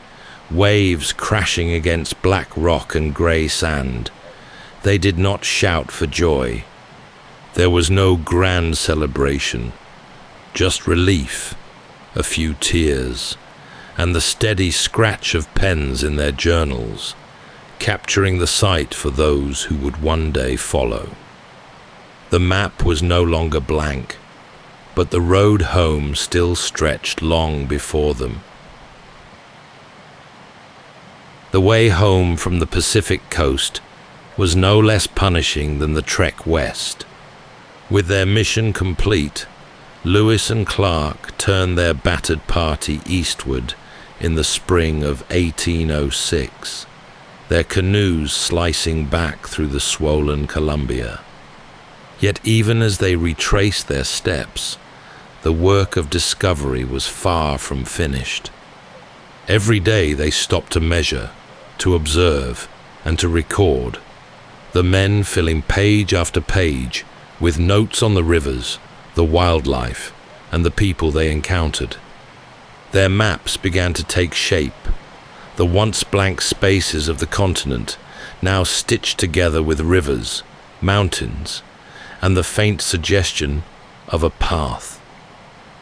waves crashing against black rock and gray sand, they did not shout for joy. There was no grand celebration, just relief, a few tears, and the steady scratch of pens in their journals, capturing the sight for those who would one day follow. The map was no longer blank, but the road home still stretched long before them. The way home from the Pacific coast was no less punishing than the trek west. With their mission complete, Lewis and Clark turned their battered party eastward in the spring of 1806, their canoes slicing back through the swollen Columbia. Yet even as they retraced their steps, the work of discovery was far from finished. Every day they stopped to measure, to observe, and to record, the men filling page after page with notes on the rivers, the wildlife, and the people they encountered. Their maps began to take shape, the once blank spaces of the continent now stitched together with rivers, mountains, and the faint suggestion of a path.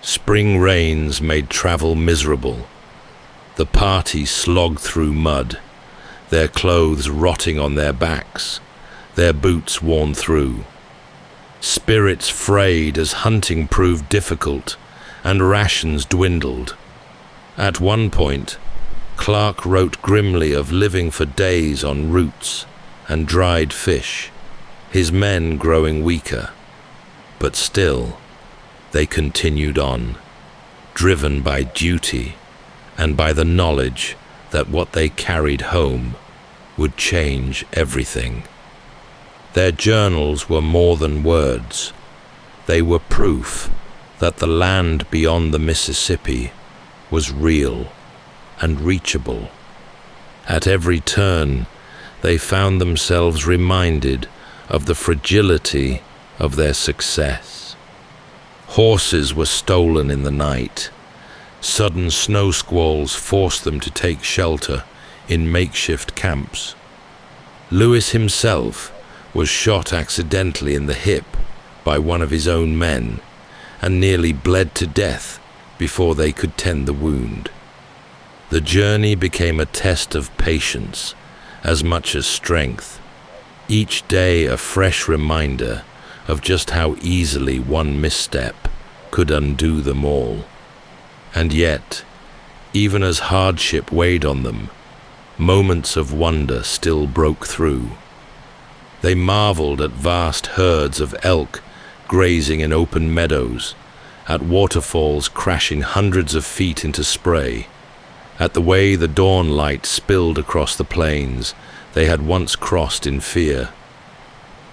Spring rains made travel miserable. The party slogged through mud, their clothes rotting on their backs, their boots worn through. Spirits frayed as hunting proved difficult and rations dwindled. At one point, Clark wrote grimly of living for days on roots and dried fish, his men growing weaker. But still, they continued on, driven by duty and by the knowledge that what they carried home would change everything. Their journals were more than words. They were proof that the land beyond the Mississippi was real and reachable. At every turn, they found themselves reminded of the fragility of their success. Horses were stolen in the night. Sudden snow squalls forced them to take shelter in makeshift camps. Lewis himself was shot accidentally in the hip by one of his own men and nearly bled to death before they could tend the wound. The journey became a test of patience as much as strength, each day a fresh reminder of just how easily one misstep could undo them all. And yet, even as hardship weighed on them, moments of wonder still broke through. They marveled at vast herds of elk grazing in open meadows, at waterfalls crashing hundreds of feet into spray, at the way the dawn light spilled across the plains they had once crossed in fear.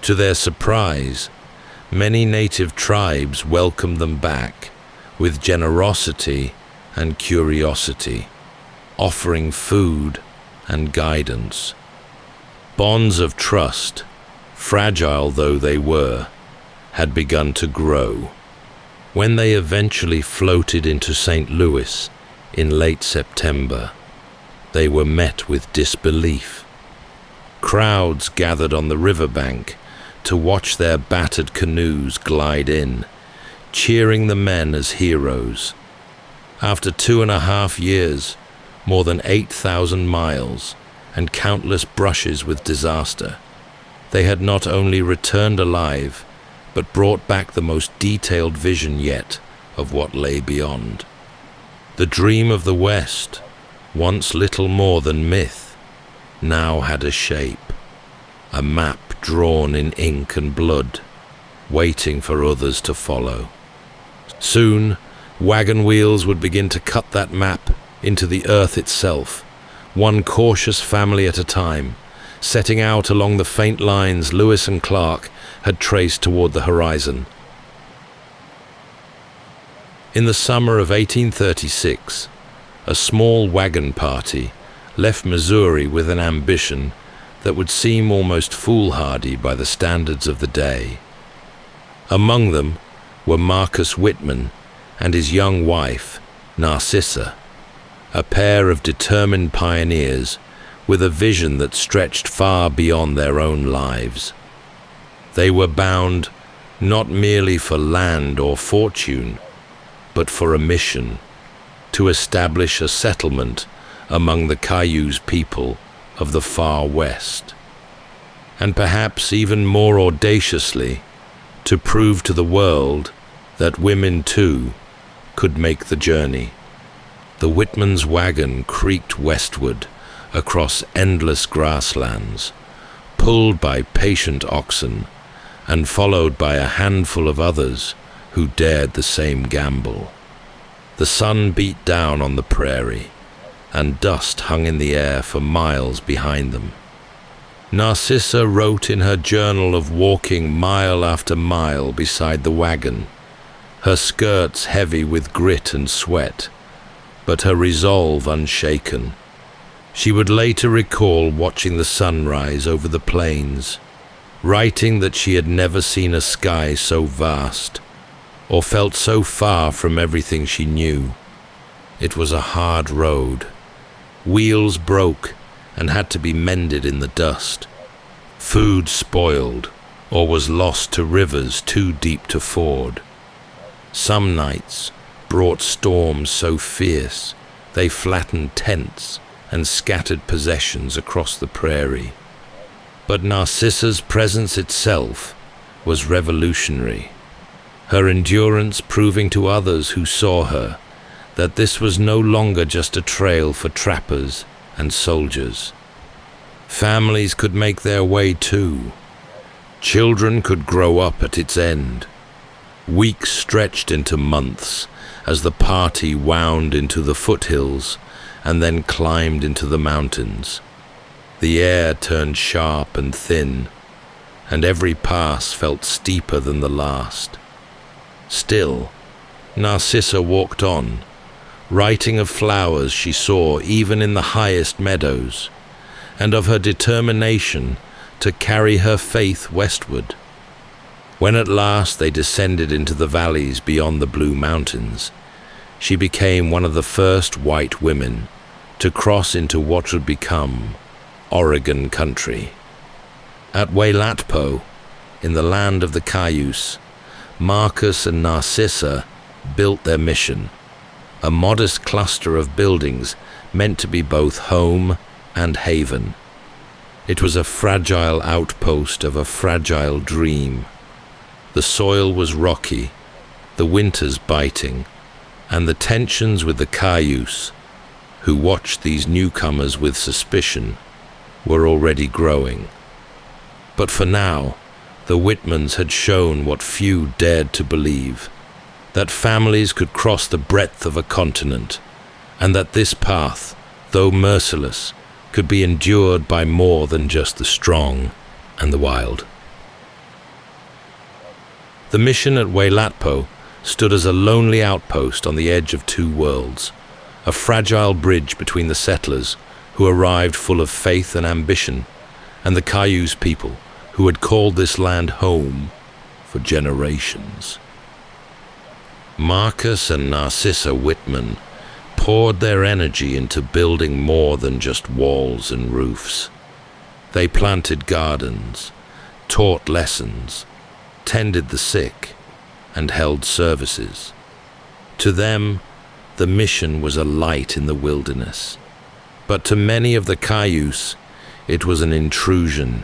To their surprise, many native tribes welcomed them back with generosity and curiosity, offering food and guidance. Bonds of trust, fragile though they were, had begun to grow. When they eventually floated into St. Louis in late September, they were met with disbelief. Crowds gathered on the riverbank to watch their battered canoes glide in, cheering the men as heroes. After 2.5 years, more than 8,000 miles, and countless brushes with disaster, they had not only returned alive, but brought back the most detailed vision yet of what lay beyond. The dream of the West, once little more than myth, now had a shape, a map drawn in ink and blood, waiting for others to follow. Soon, wagon wheels would begin to cut that map into the earth itself, one cautious family at a time, setting out along the faint lines Lewis and Clark had traced toward the horizon. In the summer of 1836, a small wagon party left Missouri with an ambition that would seem almost foolhardy by the standards of the day. Among them were Marcus Whitman and his young wife, Narcissa, a pair of determined pioneers with a vision that stretched far beyond their own lives. They were bound not merely for land or fortune, but for a mission, to establish a settlement among the Cayuse people of the far west. And perhaps even more audaciously, to prove to the world that women too could make the journey. The Whitman's wagon creaked westward across endless grasslands, pulled by patient oxen and followed by a handful of others who dared the same gamble. The sun beat down on the prairie, and dust hung in the air for miles behind them. Narcissa wrote in her journal of walking mile after mile beside the wagon, her skirts heavy with grit and sweat, but her resolve unshaken. She would later recall watching the sunrise over the plains, writing that she had never seen a sky so vast, or felt so far from everything she knew. It was a hard road. Wheels broke and had to be mended in the dust. Food spoiled or was lost to rivers too deep to ford. Some nights brought storms so fierce they flattened tents and scattered possessions across the prairie. But Narcissa's presence itself was revolutionary, her endurance proving to others who saw her that this was no longer just a trail for trappers and soldiers. Families could make their way too. Children could grow up at its end. Weeks stretched into months as the party wound into the foothills and then climbed into the mountains. The air turned sharp and thin, and every pass felt steeper than the last. Still, Narcissa walked on, writing of flowers she saw even in the highest meadows, and of her determination to carry her faith westward. When at last they descended into the valleys beyond the Blue Mountains, she became one of the first white women to cross into what would become Oregon country. At Wailatpo, in the land of the Cayuse, Marcus and Narcissa built their mission, a modest cluster of buildings meant to be both home and haven. It was a fragile outpost of a fragile dream. The soil was rocky, the winters biting, and the tensions with the Cayuse, who watched these newcomers with suspicion, were already growing. But for now, the Whitmans had shown what few dared to believe, that families could cross the breadth of a continent, and that this path, though merciless, could be endured by more than just the strong and the wild. The mission at Wailatpo stood as a lonely outpost on the edge of two worlds, a fragile bridge between the settlers, who arrived full of faith and ambition, and the Cayuse people, who had called this land home for generations. Marcus and Narcissa Whitman poured their energy into building more than just walls and roofs. They planted gardens, taught lessons, tended the sick, and held services. To them, the mission was a light in the wilderness, but to many of the Cayuse, it was an intrusion,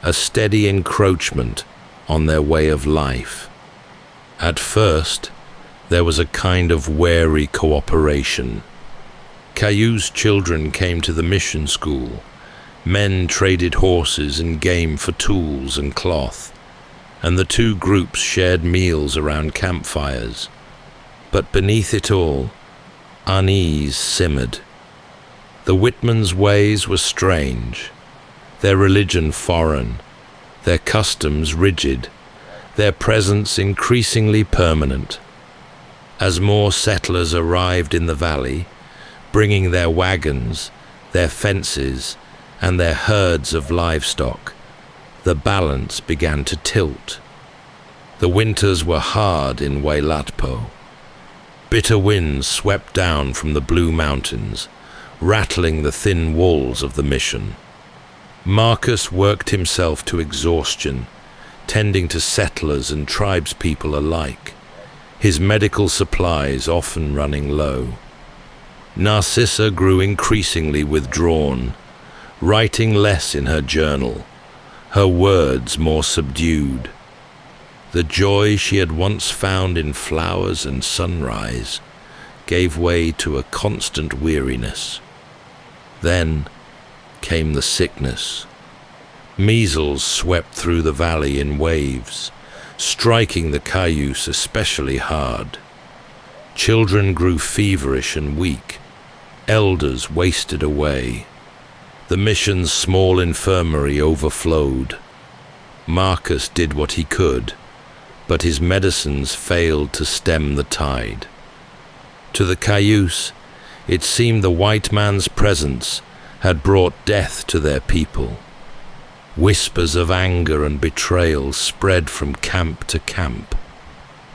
a steady encroachment on their way of life. At first, there was a kind of wary cooperation. Cayuse children came to the mission school. Men traded horses and game for tools and cloth, and the two groups shared meals around campfires. But beneath it all, unease simmered. The Whitmans' ways were strange, their religion foreign, their customs rigid, their presence increasingly permanent. As more settlers arrived in the valley, bringing their wagons, their fences, and their herds of livestock, the balance began to tilt. The winters were hard in Wailatpo. Bitter winds swept down from the Blue Mountains, rattling the thin walls of the mission. Marcus worked himself to exhaustion, tending to settlers and tribespeople alike, his medical supplies often running low. Narcissa grew increasingly withdrawn, writing less in her journal, her words more subdued. The joy she had once found in flowers and sunrise gave way to a constant weariness. Then, came the sickness. Measles swept through the valley in waves, striking the cayuse especially hard. Children grew feverish and weak. Elders wasted away. The mission's small infirmary overflowed. Marcus did what he could, but his medicines failed to stem the tide. To the cayuse, it seemed the white man's presence had brought death to their people. Whispers of anger and betrayal spread from camp to camp.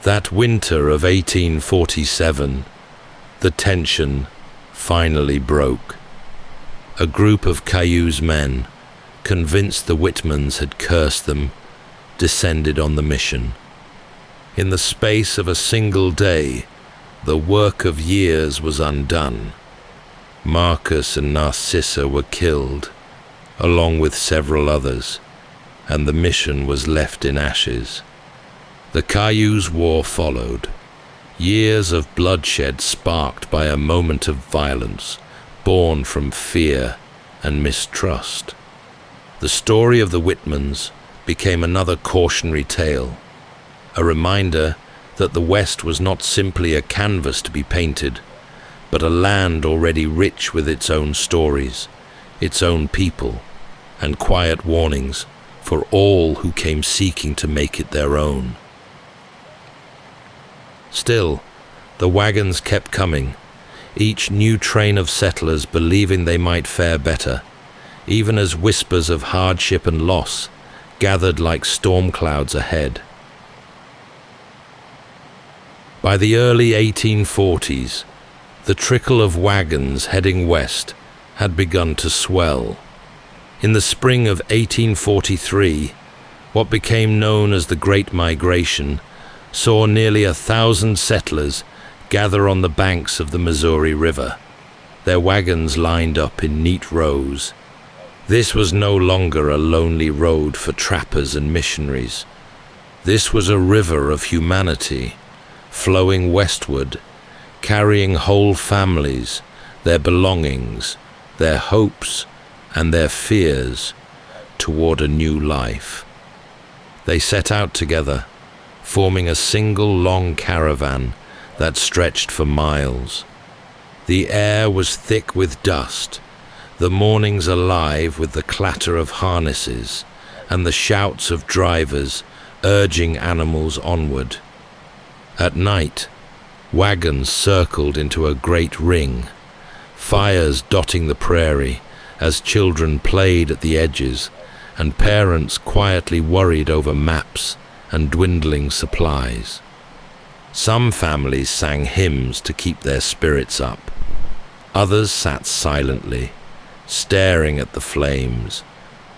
That winter of 1847, the tension finally broke. A group of Cayuse men, convinced the Whitmans had cursed them, descended on the mission. In the space of a single day, the work of years was undone. Marcus and Narcissa were killed, along with several others, and the mission was left in ashes. The Cayuse War followed, years of bloodshed sparked by a moment of violence, born from fear and mistrust. The story of the Whitmans became another cautionary tale, a reminder that the West was not simply a canvas to be painted, but a land already rich with its own stories, its own people, and quiet warnings for all who came seeking to make it their own. Still, the wagons kept coming, each new train of settlers believing they might fare better, even as whispers of hardship and loss gathered like storm clouds ahead. By the early 1840s, the trickle of wagons heading west had begun to swell. In the spring of 1843, what became known as the Great Migration saw nearly 1,000 settlers gather on the banks of the Missouri River, their wagons lined up in neat rows. This was no longer a lonely road for trappers and missionaries. This was a river of humanity, flowing westward, carrying whole families, their belongings, their hopes, and their fears toward a new life. They set out together, forming a single long caravan that stretched for miles. The air was thick with dust, the mornings alive with the clatter of harnesses and the shouts of drivers urging animals onward. At night, wagons circled into a great ring, fires dotting the prairie as children played at the edges and parents quietly worried over maps and dwindling supplies. Some families sang hymns to keep their spirits up. Others sat silently, staring at the flames,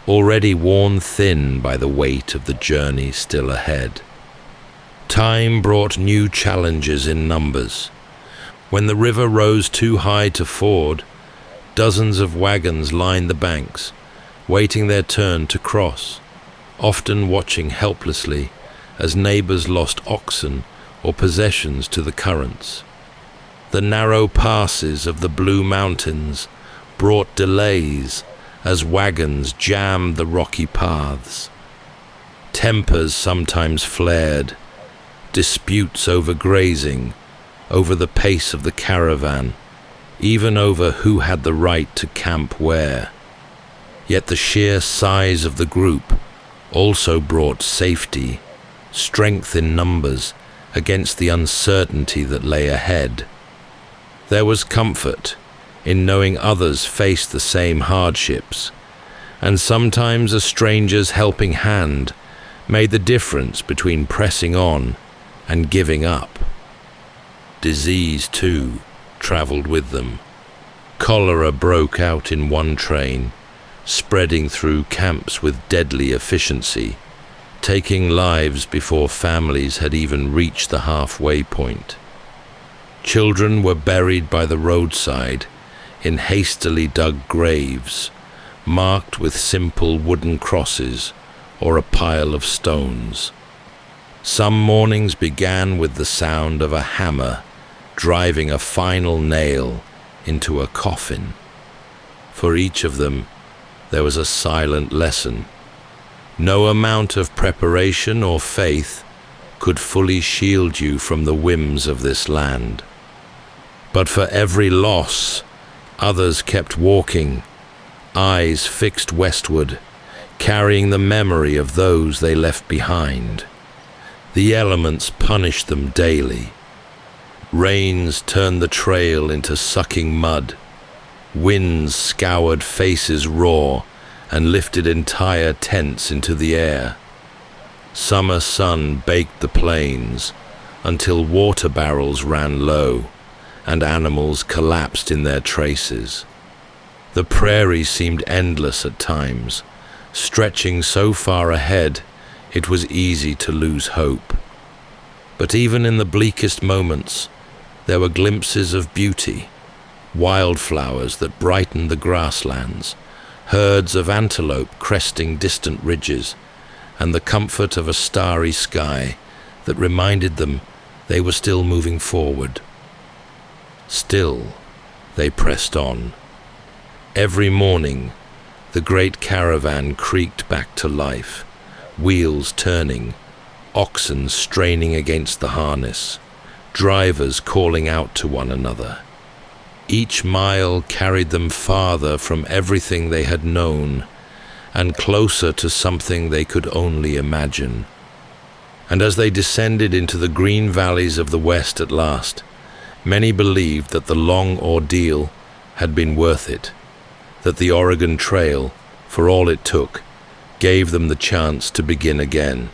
already worn thin by the weight of the journey still ahead. Time brought new challenges in numbers. When the river rose too high to ford, dozens of wagons lined the banks, waiting their turn to cross, often watching helplessly as neighbors lost oxen or possessions to the currents. The narrow passes of the Blue Mountains brought delays as wagons jammed the rocky paths. Tempers sometimes flared, disputes over grazing, over the pace of the caravan, even over who had the right to camp where. Yet the sheer size of the group also brought safety, strength in numbers against the uncertainty that lay ahead. There was comfort in knowing others faced the same hardships, and sometimes a stranger's helping hand made the difference between pressing on and giving up. Disease, too, traveled with them. Cholera broke out in one train, spreading through camps with deadly efficiency, taking lives before families had even reached the halfway point. Children were buried by the roadside in hastily dug graves, marked with simple wooden crosses or a pile of stones. Some mornings began with the sound of a hammer driving a final nail into a coffin. For each of them, there was a silent lesson. No amount of preparation or faith could fully shield you from the whims of this land. But for every loss, others kept walking, eyes fixed westward, carrying the memory of those they left behind. The elements punished them daily. Rains turned the trail into sucking mud. Winds scoured faces raw and lifted entire tents into the air. Summer sun baked the plains until water barrels ran low and animals collapsed in their traces. The prairie seemed endless at times, stretching so far ahead it was easy to lose hope. But even in the bleakest moments, there were glimpses of beauty, wildflowers that brightened the grasslands, herds of antelope cresting distant ridges, and the comfort of a starry sky that reminded them they were still moving forward. Still, they pressed on. Every morning, the great caravan creaked back to life, wheels turning, oxen straining against the harness, drivers calling out to one another. Each mile carried them farther from everything they had known and closer to something they could only imagine. And as they descended into the green valleys of the West at last, many believed that the long ordeal had been worth it, that the Oregon Trail, for all it took, gave them the chance to begin again.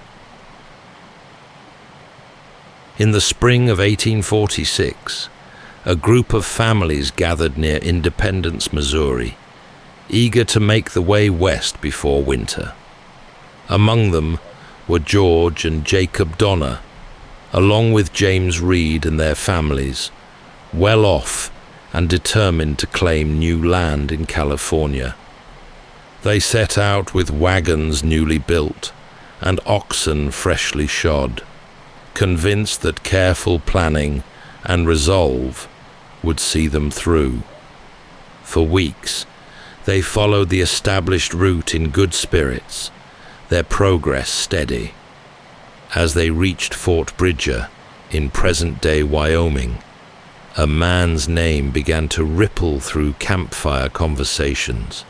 In the spring of 1846, a group of families gathered near Independence, Missouri, eager to make the way west before winter. Among them were George and Jacob Donner, along with James Reed and their families, well off and determined to claim new land in California. They set out with wagons newly built and oxen freshly shod, convinced that careful planning and resolve would see them through. For weeks, they followed the established route in good spirits, their progress steady. As they reached Fort Bridger in present-day Wyoming, a man's name began to ripple through campfire conversations: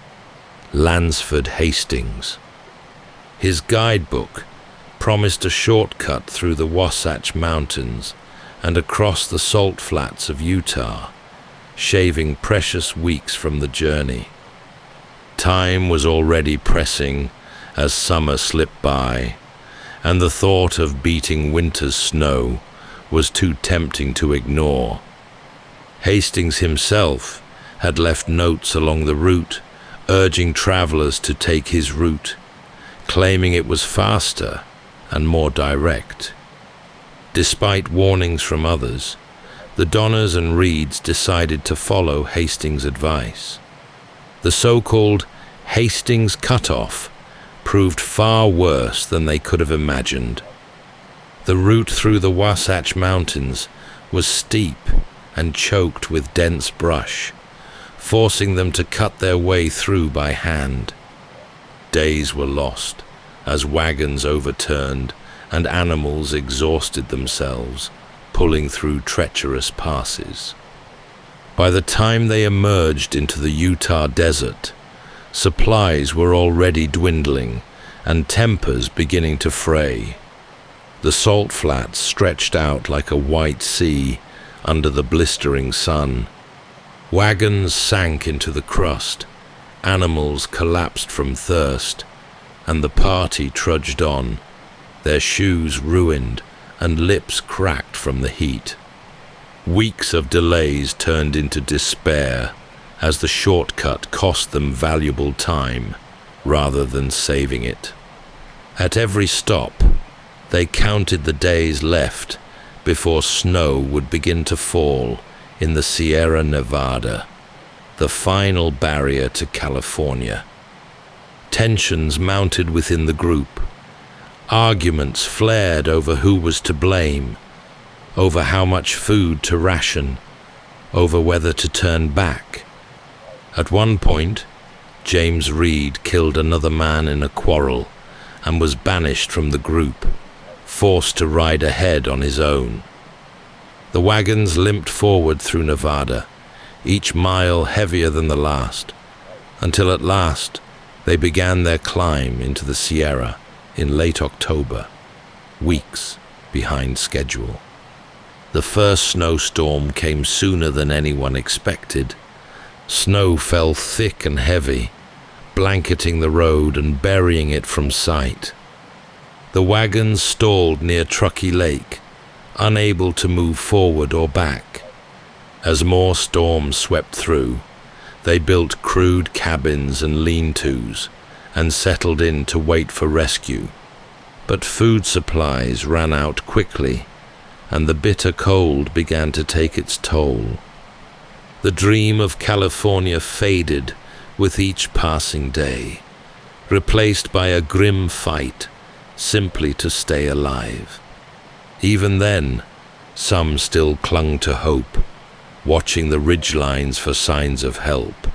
Lansford Hastings. His guidebook promised a shortcut through the Wasatch Mountains and across the salt flats of Utah, shaving precious weeks from the journey. Time was already pressing as summer slipped by, and the thought of beating winter's snow was too tempting to ignore. Hastings himself had left notes along the route, urging travelers to take his route, claiming it was faster and more direct. Despite warnings from others, the Donners and Reeds decided to follow Hastings' advice. The so-called Hastings Cutoff proved far worse than they could have imagined. The route through the Wasatch Mountains was steep and choked with dense brush, forcing them to cut their way through by hand. Days were lost as wagons overturned and animals exhausted themselves, pulling through treacherous passes. By the time they emerged into the Utah desert, supplies were already dwindling and tempers beginning to fray. The salt flats stretched out like a white sea under the blistering sun. Wagons sank into the crust, animals collapsed from thirst, and the party trudged on, their shoes ruined and lips cracked from the heat. Weeks of delays turned into despair as the shortcut cost them valuable time rather than saving it. At every stop, they counted the days left before snow would begin to fall in the Sierra Nevada, the final barrier to California. Tensions mounted within the group. Arguments flared over who was to blame, over how much food to ration, over whether to turn back. At one point, James Reed killed another man in a quarrel and was banished from the group, forced to ride ahead on his own. The wagons limped forward through Nevada, each mile heavier than the last, until at last they began their climb into the Sierra in late October, weeks behind schedule. The first snowstorm came sooner than anyone expected. Snow fell thick and heavy, blanketing the road and burying it from sight. The wagons stalled near Truckee Lake, unable to move forward or back. As more storms swept through, they built crude cabins and lean-tos and settled in to wait for rescue. But food supplies ran out quickly, and the bitter cold began to take its toll. The dream of California faded with each passing day, replaced by a grim fight simply to stay alive. Even then, some still clung to hope, watching the ridgelines for signs of help.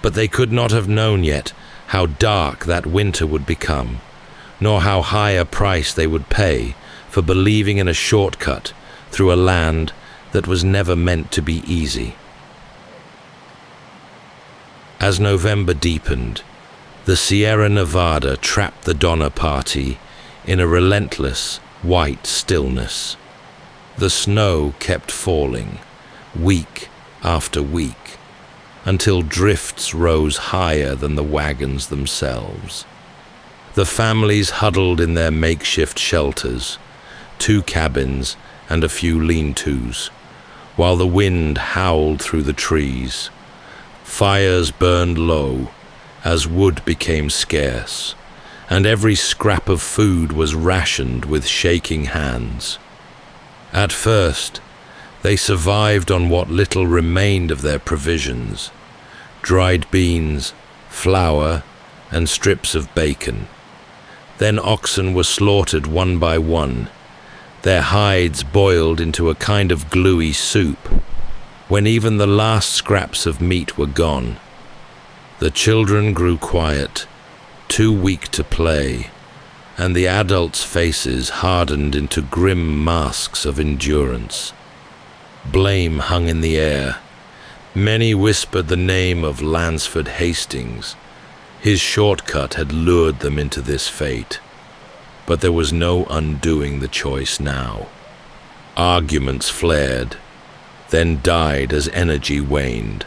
But they could not have known yet how dark that winter would become, nor how high a price they would pay for believing in a shortcut through a land that was never meant to be easy. As November deepened, the Sierra Nevada trapped the Donner Party in a relentless, white stillness. The snow kept falling, week after week, until drifts rose higher than the wagons themselves. The families huddled in their makeshift shelters, 2 cabins and a few lean-tos, while the wind howled through the trees. Fires burned low as wood became scarce, and every scrap of food was rationed with shaking hands. At first, they survived on what little remained of their provisions: dried beans, flour, and strips of bacon. Then oxen were slaughtered one by one, their hides boiled into a kind of gluey soup. When even the last scraps of meat were gone, the children grew quiet, too weak to play, and the adults' faces hardened into grim masks of endurance. Blame hung in the air. Many whispered the name of Lansford Hastings. His shortcut had lured them into this fate, but there was no undoing the choice now. Arguments flared, then died as energy waned.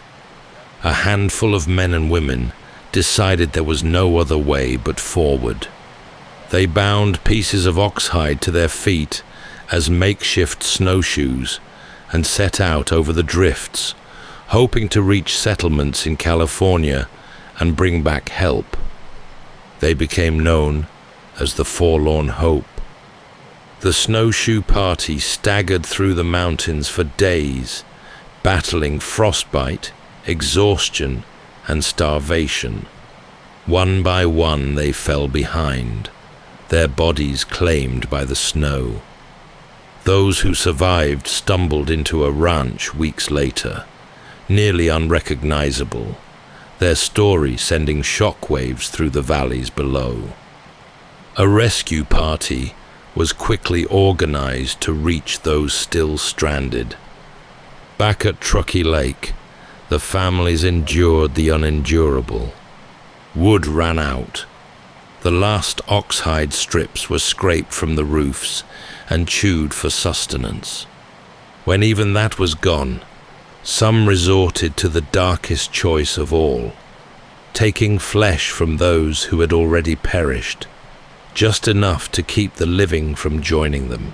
A handful of men and women decided there was no other way but forward. They bound pieces of oxhide to their feet as makeshift snowshoes and set out over the drifts, hoping to reach settlements in California and bring back help. They became known as the Forlorn Hope. The snowshoe party staggered through the mountains for days, battling frostbite, exhaustion, and starvation. One by one they fell behind, their bodies claimed by the snow. Those who survived stumbled into a ranch weeks later, nearly unrecognizable, their story sending shockwaves through the valleys below. A rescue party was quickly organized to reach those still stranded. Back at Truckee Lake, the families endured the unendurable. Wood ran out. The last oxhide strips were scraped from the roofs and chewed for sustenance. When even that was gone, some resorted to the darkest choice of all, taking flesh from those who had already perished, just enough to keep the living from joining them.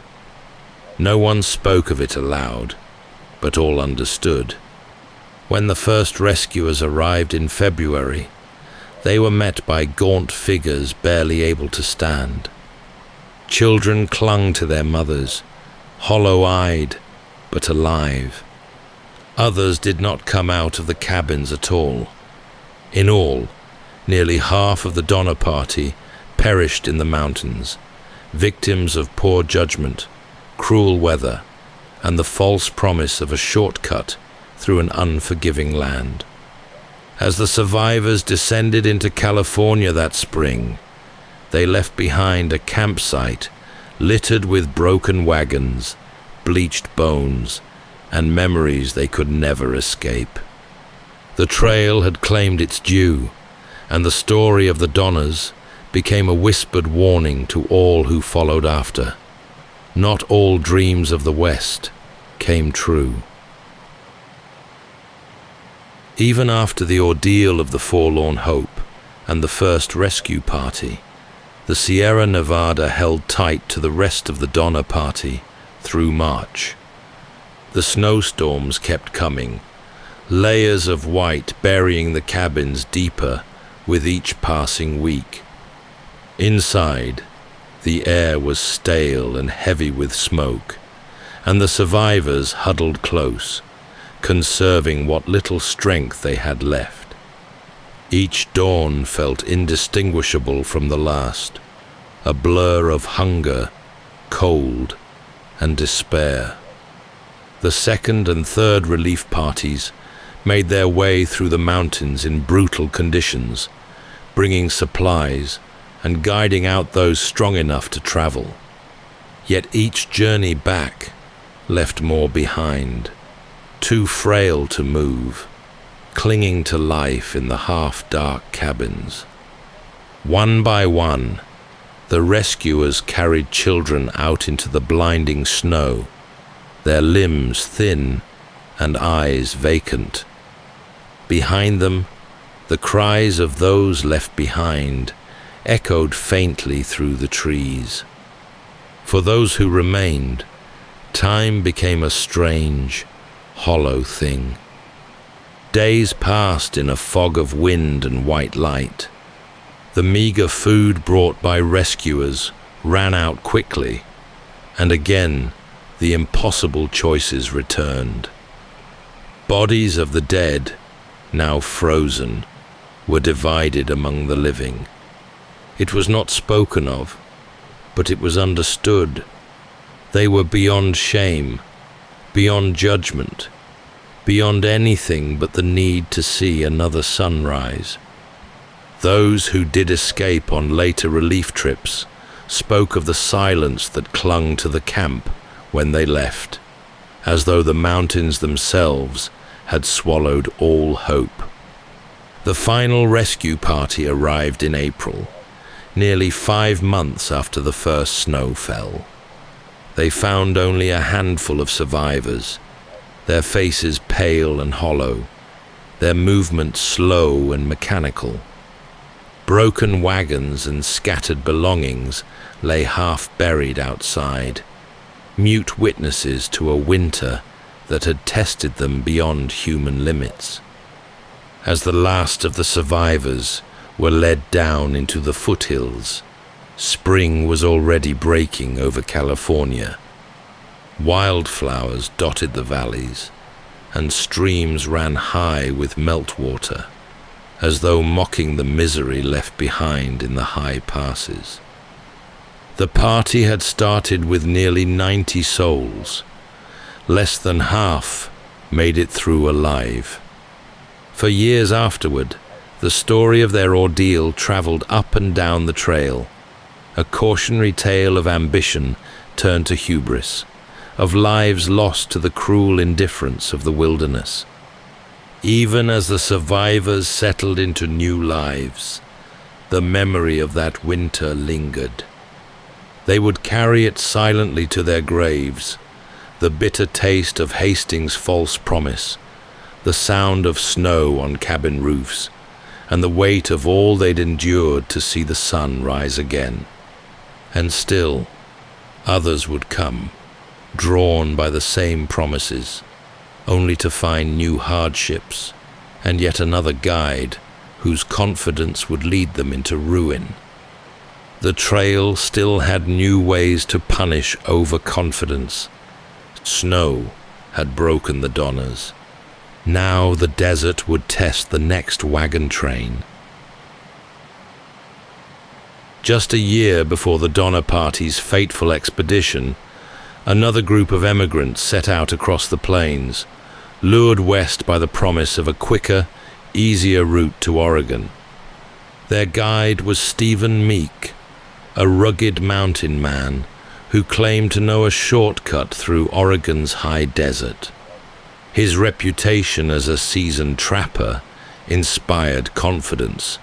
No one spoke of it aloud, but all understood. When the first rescuers arrived in February, they were met by gaunt figures barely able to stand. Children clung to their mothers, hollow-eyed but alive. Others did not come out of the cabins at all. In all, nearly half of the Donner Party perished in the mountains, victims of poor judgment, cruel weather, and the false promise of a shortcut through an unforgiving land. As the survivors descended into California that spring, they left behind a campsite littered with broken wagons, bleached bones, and memories they could never escape. The trail had claimed its due, and the story of the Donnas became a whispered warning to all who followed after. Not all dreams of the West came true. Even after the ordeal of the Forlorn Hope and the first rescue party, the Sierra Nevada held tight to the rest of the Donna party through March. The snowstorms kept coming, layers of white burying the cabins deeper with each passing week. Inside, the air was stale and heavy with smoke, and the survivors huddled close, conserving what little strength they had left. Each dawn felt indistinguishable from the last, a blur of hunger, cold, and despair. The second and third relief parties made their way through the mountains in brutal conditions, bringing supplies and guiding out those strong enough to travel. Yet each journey back left more behind, too frail to move, clinging to life in the half-dark cabins. One by one, the rescuers carried children out into the blinding snow, their limbs thin and eyes vacant. Behind them, the cries of those left behind echoed faintly through the trees. For those who remained, time became a strange, hollow thing. Days passed in a fog of wind and white light. The meager food brought by rescuers ran out quickly, and again the impossible choices returned. Bodies of the dead, now frozen, were divided among the living. It was not spoken of, but it was understood. They were beyond shame, beyond judgment, beyond anything but the need to see another sunrise. Those who did escape on later relief trips spoke of the silence that clung to the camp when they left, as though the mountains themselves had swallowed all hope. The final rescue party arrived in April, nearly 5 months after the first snow fell. They found only a handful of survivors, their faces pale and hollow, their movements slow and mechanical. Broken wagons and scattered belongings lay half buried outside, mute witnesses to a winter that had tested them beyond human limits. As the last of the survivors were led down into the foothills, spring was already breaking over California. Wildflowers dotted the valleys, and streams ran high with meltwater, as though mocking the misery left behind in the high passes. The party had started with nearly 90 souls. Less than half made it through alive. For years afterward, the story of their ordeal traveled up and down the trail, a cautionary tale of ambition turned to hubris, of lives lost to the cruel indifference of the wilderness. Even as the survivors settled into new lives, the memory of that winter lingered. They would carry it silently to their graves, the bitter taste of Hastings' false promise, the sound of snow on cabin roofs, and the weight of all they'd endured to see the sun rise again. And still, others would come, drawn by the same promises, only to find new hardships, and yet another guide whose confidence would lead them into ruin. The trail still had new ways to punish overconfidence. Snow had broken the Donnas. Now the desert would test the next wagon train. Just a year before the Donna party's fateful expedition, another group of emigrants set out across the plains, lured west by the promise of a quicker, easier route to Oregon. Their guide was Stephen Meek, a rugged mountain man who claimed to know a shortcut through Oregon's high desert. His reputation as a seasoned trapper inspired confidence.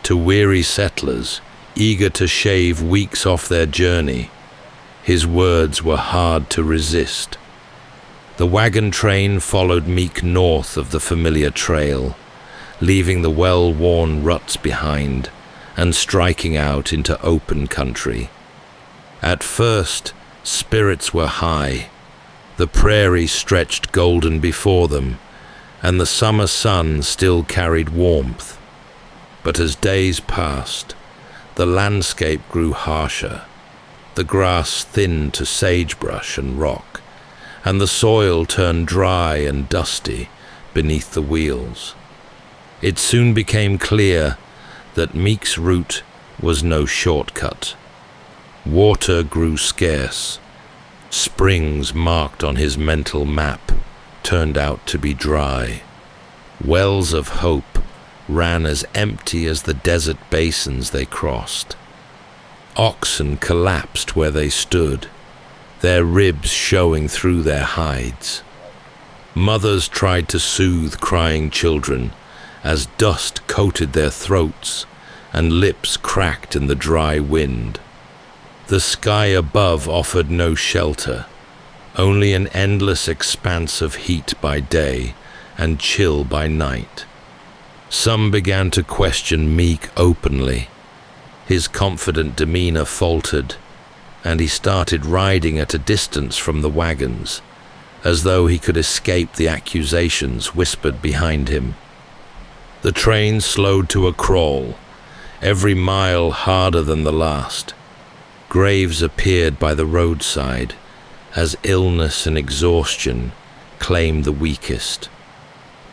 To weary settlers, eager to shave weeks off their journey, his words were hard to resist. The wagon train followed Meek north of the familiar trail, leaving the well-worn ruts behind and striking out into open country. At first, spirits were high. The prairie stretched golden before them, and the summer sun still carried warmth. But as days passed, the landscape grew harsher. The grass thinned to sagebrush and rock, and the soil turned dry and dusty beneath the wheels. It soon became clear that Meek's route was no shortcut. Water grew scarce. Springs marked on his mental map turned out to be dry. Wells of hope ran as empty as the desert basins they crossed. Oxen collapsed where they stood, their ribs showing through their hides. Mothers tried to soothe crying children as dust coated their throats and lips cracked in the dry wind. The sky above offered no shelter, only an endless expanse of heat by day and chill by night. Some began to question Meek openly. His confident demeanor faltered, and he started riding at a distance from the wagons, as though he could escape the accusations whispered behind him. The train slowed to a crawl, every mile harder than the last. Graves appeared by the roadside as illness and exhaustion claimed the weakest.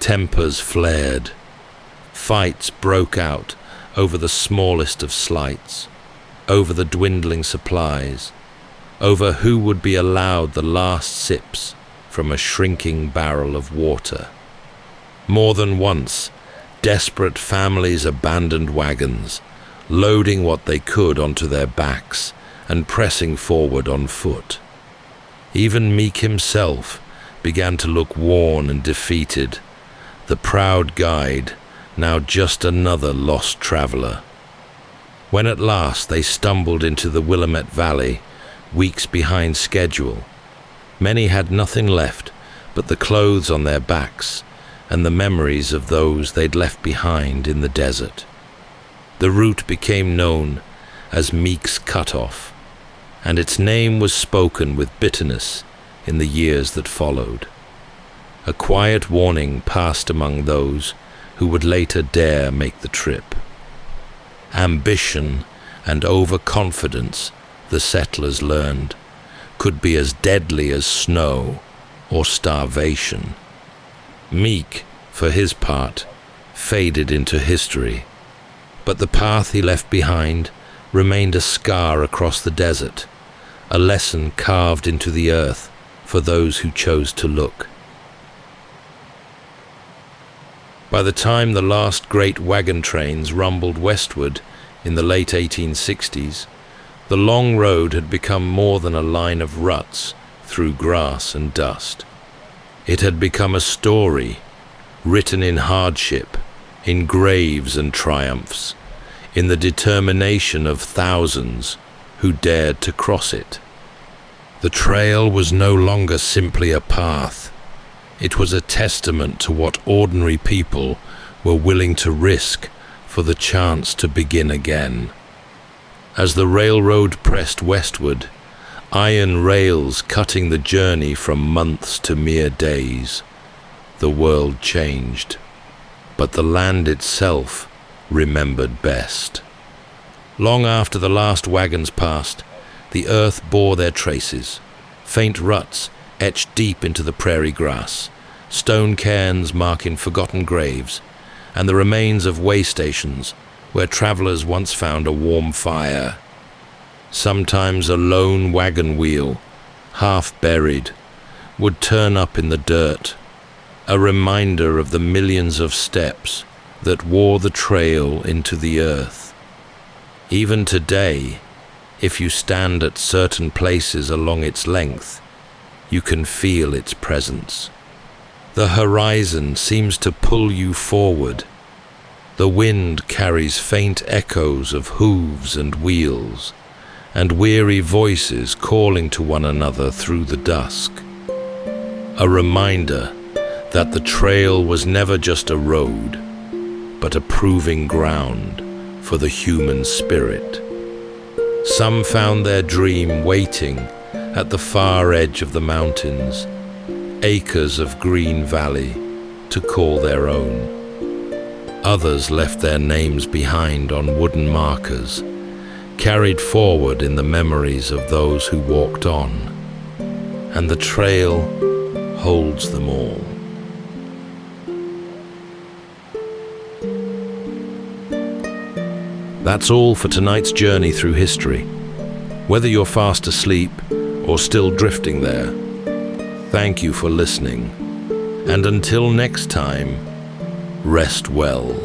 Tempers flared. Fights broke out over the smallest of slights, over the dwindling supplies, over who would be allowed the last sips from a shrinking barrel of water. More than once, desperate families abandoned wagons, loading what they could onto their backs and pressing forward on foot. Even Meek himself began to look worn and defeated, the proud guide, now just another lost traveler. When at last they stumbled into the Willamette Valley, weeks behind schedule, many had nothing left but the clothes on their backs and the memories of those they'd left behind in the desert. The route became known as Meek's Cutoff, and its name was spoken with bitterness in the years that followed. A quiet warning passed among those who would later dare make the trip. Ambition and overconfidence, the settlers learned, could be as deadly as snow or starvation. Meek, for his part, faded into history, but the path he left behind remained a scar across the desert, a lesson carved into the earth for those who chose to look. By the time the last great wagon trains rumbled westward in the late 1860s, the long road had become more than a line of ruts through grass and dust. It had become a story, written in hardship, in graves and triumphs, in the determination of thousands who dared to cross it. The trail was no longer simply a path. It was a testament to what ordinary people were willing to risk for the chance to begin again. As the railroad pressed westward, iron rails cutting the journey from months to mere days, the world changed, but the land itself remembered best. Long after the last wagons passed, the earth bore their traces, faint ruts etched deep into the prairie grass, stone cairns marking forgotten graves, and the remains of way stations where travelers once found a warm fire. Sometimes a lone wagon wheel, half buried, would turn up in the dirt, a reminder of the millions of steps that wore the trail into the earth. Even today, if you stand at certain places along its length, you can feel its presence. The horizon seems to pull you forward. The wind carries faint echoes of hooves and wheels, and weary voices calling to one another through the dusk. A reminder that the trail was never just a road, but a proving ground for the human spirit. Some found their dream waiting at the far edge of the mountains, acres of green valley to call their own. Others left their names behind on wooden markers, carried forward in the memories of those who walked on, and the trail holds them all. That's all for tonight's journey through history. Whether you're fast asleep or still drifting there, thank you for listening. And until next time, rest well.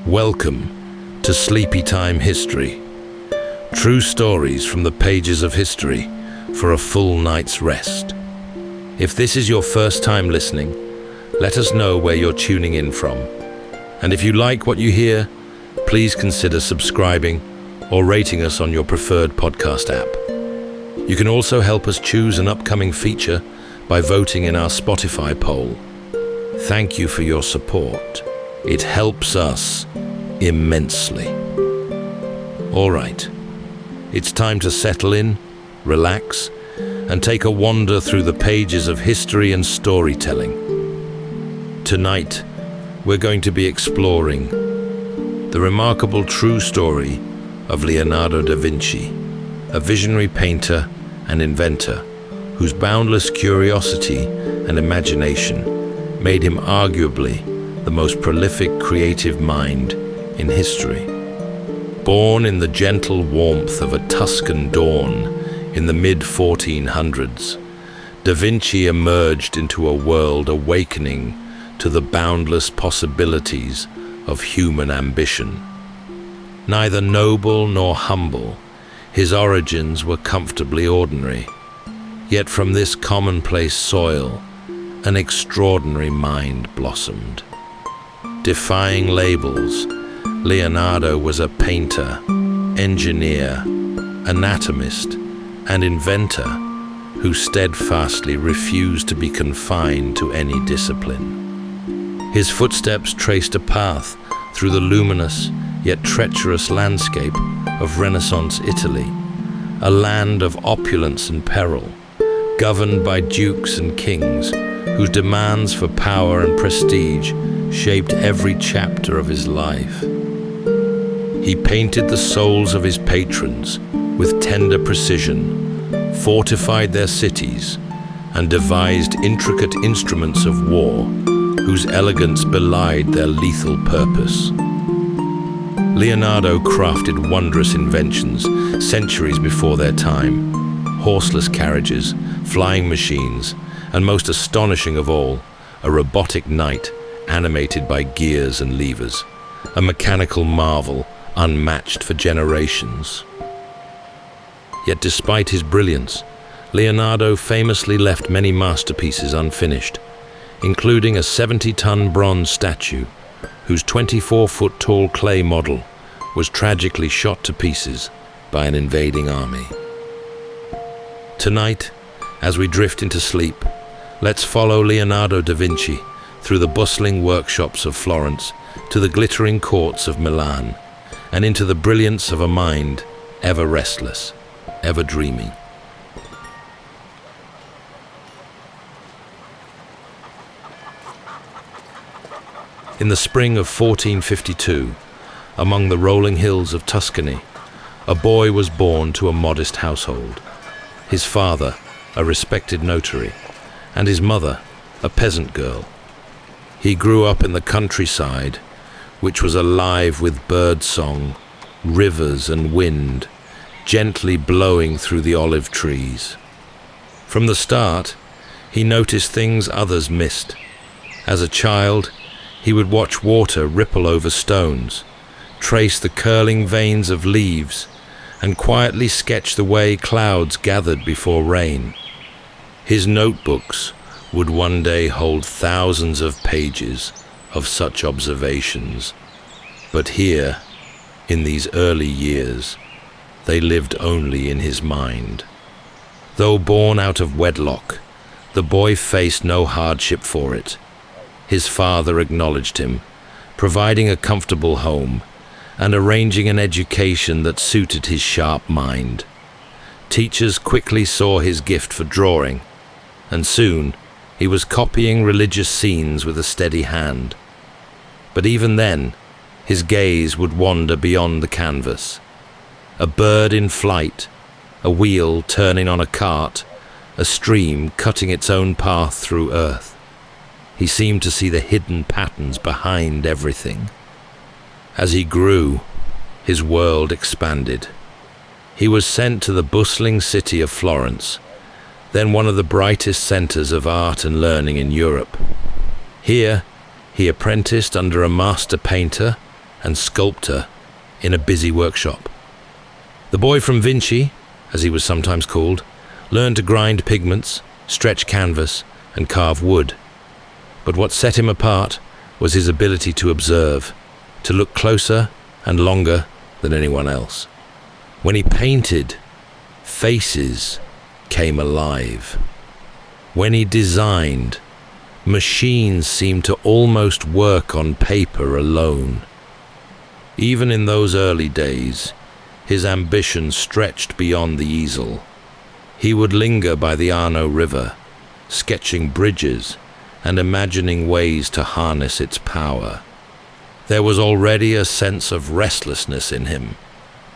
Welcome to Sleepy Time History. True stories from the pages of history for a full night's rest. If this is your first time listening, let us know where you're tuning in from. And if you like what you hear, please consider subscribing or rating us on your preferred podcast app. You can also help us choose an upcoming feature by voting in our Spotify poll. Thank you for your support. It helps us immensely. All right, it's time to settle in, relax, and take a wander through the pages of history and storytelling. Tonight, we're going to be exploring the remarkable true story of Leonardo da Vinci, a visionary painter and inventor whose boundless curiosity and imagination made him arguably the most prolific creative mind in history. Born in the gentle warmth of a Tuscan dawn in the mid-1400s, Da Vinci emerged into a world awakening to the boundless possibilities of human ambition. Neither noble nor humble, his origins were comfortably ordinary. Yet from this commonplace soil, an extraordinary mind blossomed. Defying labels, Leonardo was a painter, engineer, anatomist, and inventor who steadfastly refused to be confined to any discipline. His footsteps traced a path through the luminous yet treacherous landscape of Renaissance Italy, a land of opulence and peril, governed by dukes and kings whose demands for power and prestige shaped every chapter of his life. He painted the souls of his patrons with tender precision, fortified their cities, and devised intricate instruments of war whose elegance belied their lethal purpose. Leonardo crafted wondrous inventions centuries before their time: horseless carriages, flying machines, and most astonishing of all, a robotic knight animated by gears and levers, a mechanical marvel unmatched for generations. Yet despite his brilliance, Leonardo famously left many masterpieces unfinished, including a 70-ton bronze statue whose 24-foot-tall clay model was tragically shot to pieces by an invading army. Tonight, as we drift into sleep, let's follow Leonardo da Vinci through the bustling workshops of Florence to the glittering courts of Milan, and into the brilliance of a mind ever restless, ever dreaming. In the spring of 1452, among the rolling hills of Tuscany, a boy was born to a modest household. His father, a respected notary, and his mother, a peasant girl. He grew up in the countryside, which was alive with bird song, rivers and wind, gently blowing through the olive trees. From the start, he noticed things others missed. As a child, he would watch water ripple over stones, trace the curling veins of leaves, and quietly sketch the way clouds gathered before rain. His notebooks would one day hold thousands of pages of such observations. But here, in these early years, they lived only in his mind. Though born out of wedlock, the boy faced no hardship for it. His father acknowledged him, providing a comfortable home and arranging an education that suited his sharp mind. Teachers quickly saw his gift for drawing, and soon he was copying religious scenes with a steady hand. But even then, his gaze would wander beyond the canvas. A bird in flight, a wheel turning on a cart, a stream cutting its own path through earth. He seemed to see the hidden patterns behind everything. As he grew, his world expanded. He was sent to the bustling city of Florence, then one of the brightest centers of art and learning in Europe. Here, he apprenticed under a master painter and sculptor in a busy workshop. The boy from Vinci, as he was sometimes called, learned to grind pigments, stretch canvas, and carve wood. But what set him apart was his ability to observe, to look closer and longer than anyone else. When he painted, faces came alive. When he designed, machines seemed to almost work on paper alone. Even in those early days, his ambition stretched beyond the easel. He would linger by the Arno River, sketching bridges and imagining ways to harness its power. There was already a sense of restlessness in him,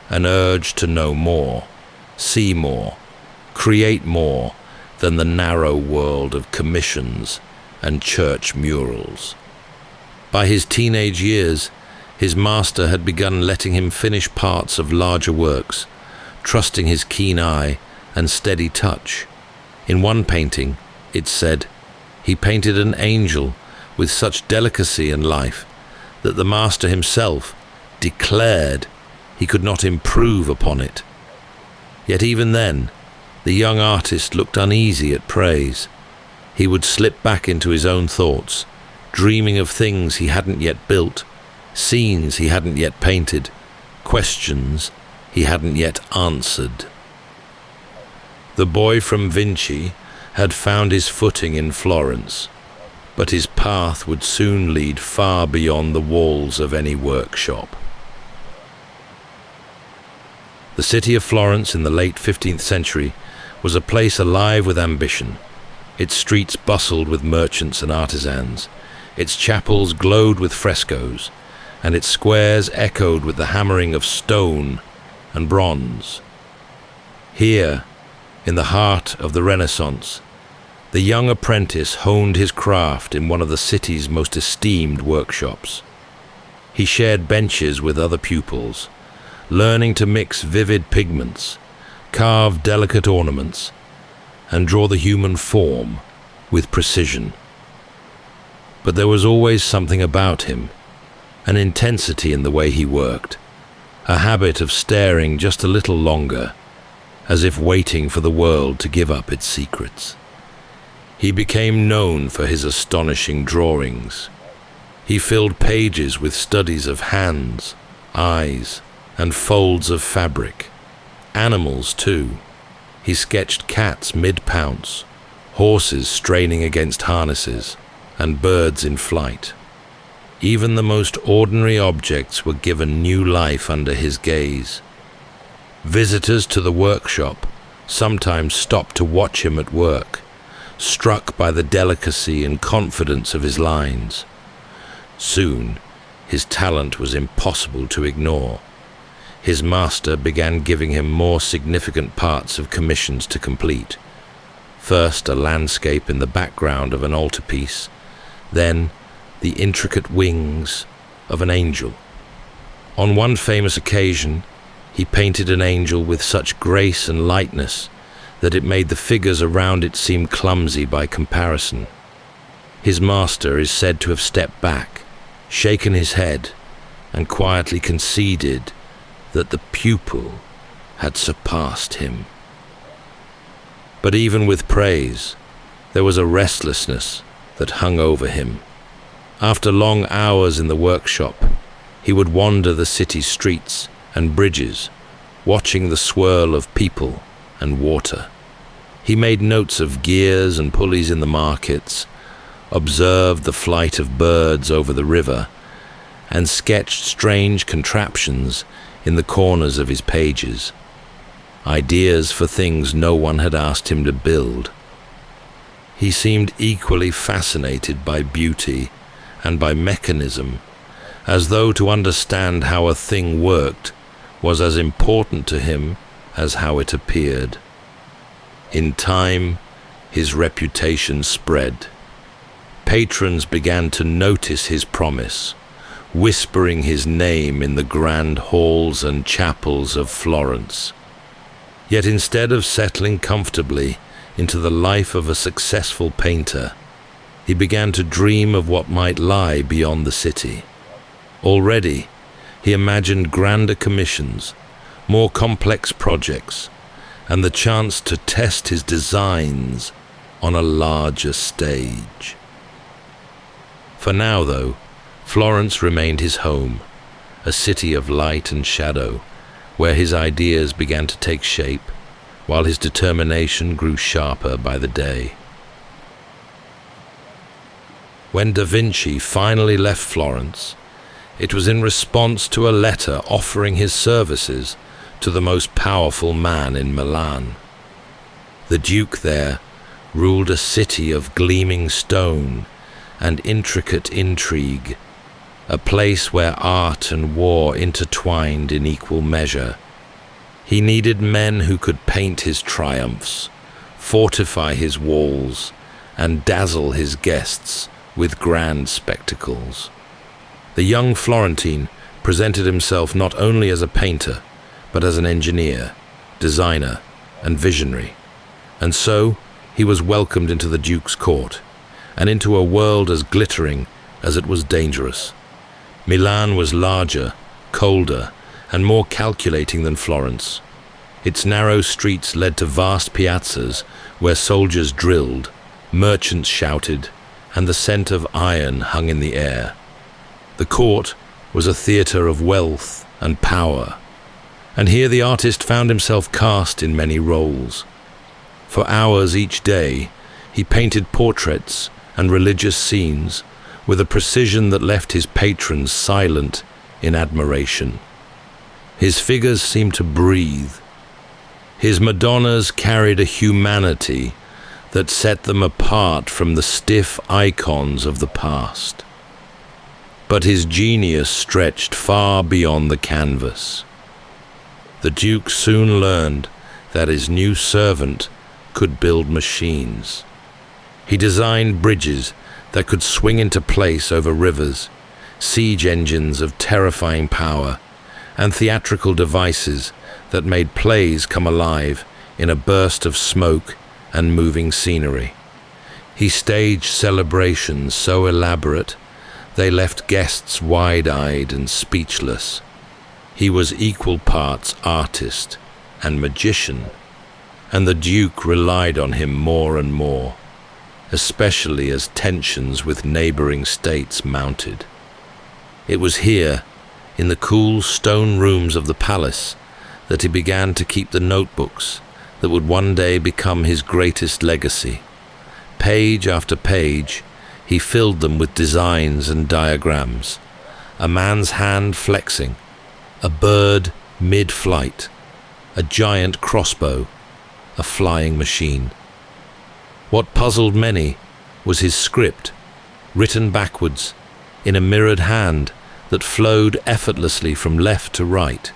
an urge to know more, see more, create more than the narrow world of commissions and church murals. By his teenage years, his master had begun letting him finish parts of larger works, trusting his keen eye and steady touch. In one painting, it said, he painted an angel with such delicacy and life that the master himself declared he could not improve upon it. Yet even then, the young artist looked uneasy at praise. He would slip back into his own thoughts, dreaming of things he hadn't yet built, scenes he hadn't yet painted, questions he hadn't yet answered. The boy from Vinci had found his footing in Florence, but his path would soon lead far beyond the walls of any workshop. The city of Florence in the late 15th century was a place alive with ambition. Its streets bustled with merchants and artisans, its chapels glowed with frescoes, and its squares echoed with the hammering of stone and bronze. Here, in the heart of the Renaissance, the young apprentice honed his craft in one of the city's most esteemed workshops. He shared benches with other pupils, learning to mix vivid pigments, carve delicate ornaments, and draw the human form with precision. But there was always something about him, an intensity in the way he worked, a habit of staring just a little longer, as if waiting for the world to give up its secrets. He became known for his astonishing drawings. He filled pages with studies of hands, eyes, and folds of fabric. Animals, too. He sketched cats mid-pounce, horses straining against harnesses, and birds in flight. Even the most ordinary objects were given new life under his gaze. Visitors to the workshop sometimes stopped to watch him at work, struck by the delicacy and confidence of his lines. Soon, his talent was impossible to ignore. His master began giving him more significant parts of commissions to complete. First, a landscape in the background of an altarpiece, then the intricate wings of an angel. On one famous occasion, he painted an angel with such grace and lightness that it made the figures around it seem clumsy by comparison. His master is said to have stepped back, shaken his head, and quietly conceded that the pupil had surpassed him. But even with praise, there was a restlessness that hung over him. After long hours in the workshop, he would wander the city streets and bridges, watching the swirl of people and water. He made notes of gears and pulleys in the markets, observed the flight of birds over the river, and sketched strange contraptions in the corners of his pages, ideas for things no one had asked him to build. He seemed equally fascinated by beauty and by mechanism, as though to understand how a thing worked was as important to him as how it appeared. In time, his reputation spread. Patrons began to notice his promise, whispering his name in the grand halls and chapels of Florence. Yet instead of settling comfortably into the life of a successful painter, he began to dream of what might lie beyond the city. Already, he imagined grander commissions, more complex projects, and the chance to test his designs on a larger stage. For now, though, Florence remained his home, a city of light and shadow, where his ideas began to take shape, while his determination grew sharper by the day. When Da Vinci finally left Florence, it was in response to a letter offering his services to the most powerful man in Milan. The Duke there ruled a city of gleaming stone and intricate intrigue, a place where art and war intertwined in equal measure. He needed men who could paint his triumphs, fortify his walls, and dazzle his guests with grand spectacles. The young Florentine presented himself not only as a painter, but as an engineer, designer, and visionary. And so he was welcomed into the Duke's court, and into a world as glittering as it was dangerous. Milan was larger, colder, and more calculating than Florence. Its narrow streets led to vast piazzas where soldiers drilled, merchants shouted, and the scent of iron hung in the air. The court was a theatre of wealth and power. And here the artist found himself cast in many roles. For hours each day, he painted portraits and religious scenes with a precision that left his patrons silent in admiration. His figures seemed to breathe. His Madonnas carried a humanity that set them apart from the stiff icons of the past. But his genius stretched far beyond the canvas. The Duke soon learned that his new servant could build machines. He designed bridges that could swing into place over rivers, siege engines of terrifying power, and theatrical devices that made plays come alive in a burst of smoke and moving scenery. He staged celebrations so elaborate they left guests wide-eyed and speechless. He was equal parts artist and magician, and the Duke relied on him more and more, especially as tensions with neighboring states mounted. It was here, in the cool stone rooms of the palace, that he began to keep the notebooks that would one day become his greatest legacy. Page after page, he filled them with designs and diagrams, a man's hand flexing, a bird mid-flight, a giant crossbow, a flying machine. What puzzled many was his script, written backwards, in a mirrored hand that flowed effortlessly from left to right.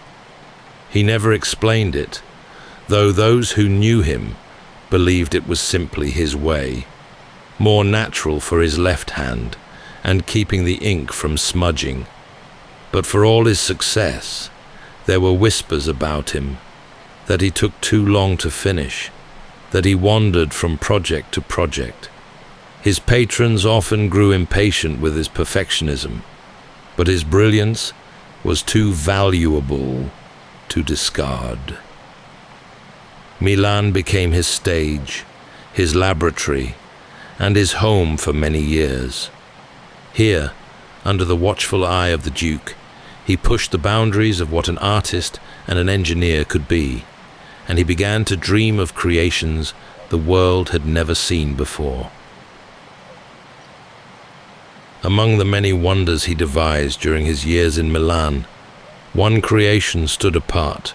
He never explained it, though those who knew him believed it was simply his way, more natural for his left hand and keeping the ink from smudging. But for all his success, there were whispers about him, that he took too long to finish, that he wandered from project to project. His patrons often grew impatient with his perfectionism, but his brilliance was too valuable to discard. Milan became his stage, his laboratory, and his home for many years. Here, under the watchful eye of the Duke, he pushed the boundaries of what an artist and an engineer could be, and he began to dream of creations the world had never seen before. Among the many wonders he devised during his years in Milan, one creation stood apart,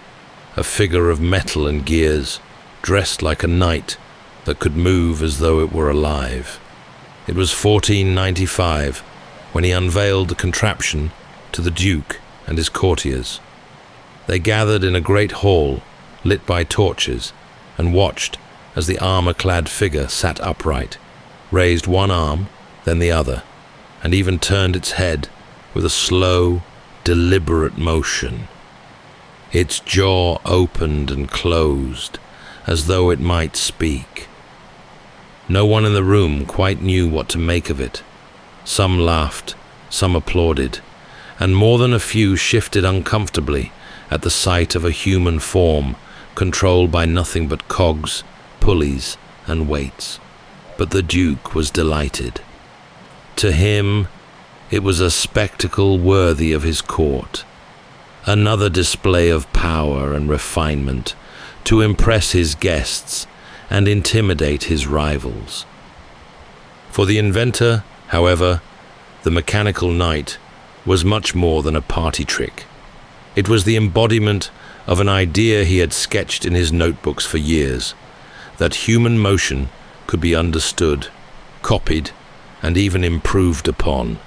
a figure of metal and gears, dressed like a knight that could move as though it were alive. It was 1495 when he unveiled the contraption to the Duke and his courtiers. They gathered in a great hall, lit by torches, and watched as the armor-clad figure sat upright, raised one arm, then the other, and even turned its head with a slow, deliberate motion. Its jaw opened and closed, as though it might speak. No one in the room quite knew what to make of it. Some laughed, some applauded, and more than a few shifted uncomfortably at the sight of a human form controlled by nothing but cogs, pulleys, and weights. But the Duke was delighted. To him, it was a spectacle worthy of his court, another display of power and refinement to impress his guests and intimidate his rivals. For the inventor, however, the mechanical knight was much more than a party trick. It was the embodiment of an idea he had sketched in his notebooks for years, that human motion could be understood, copied, and even improved upon.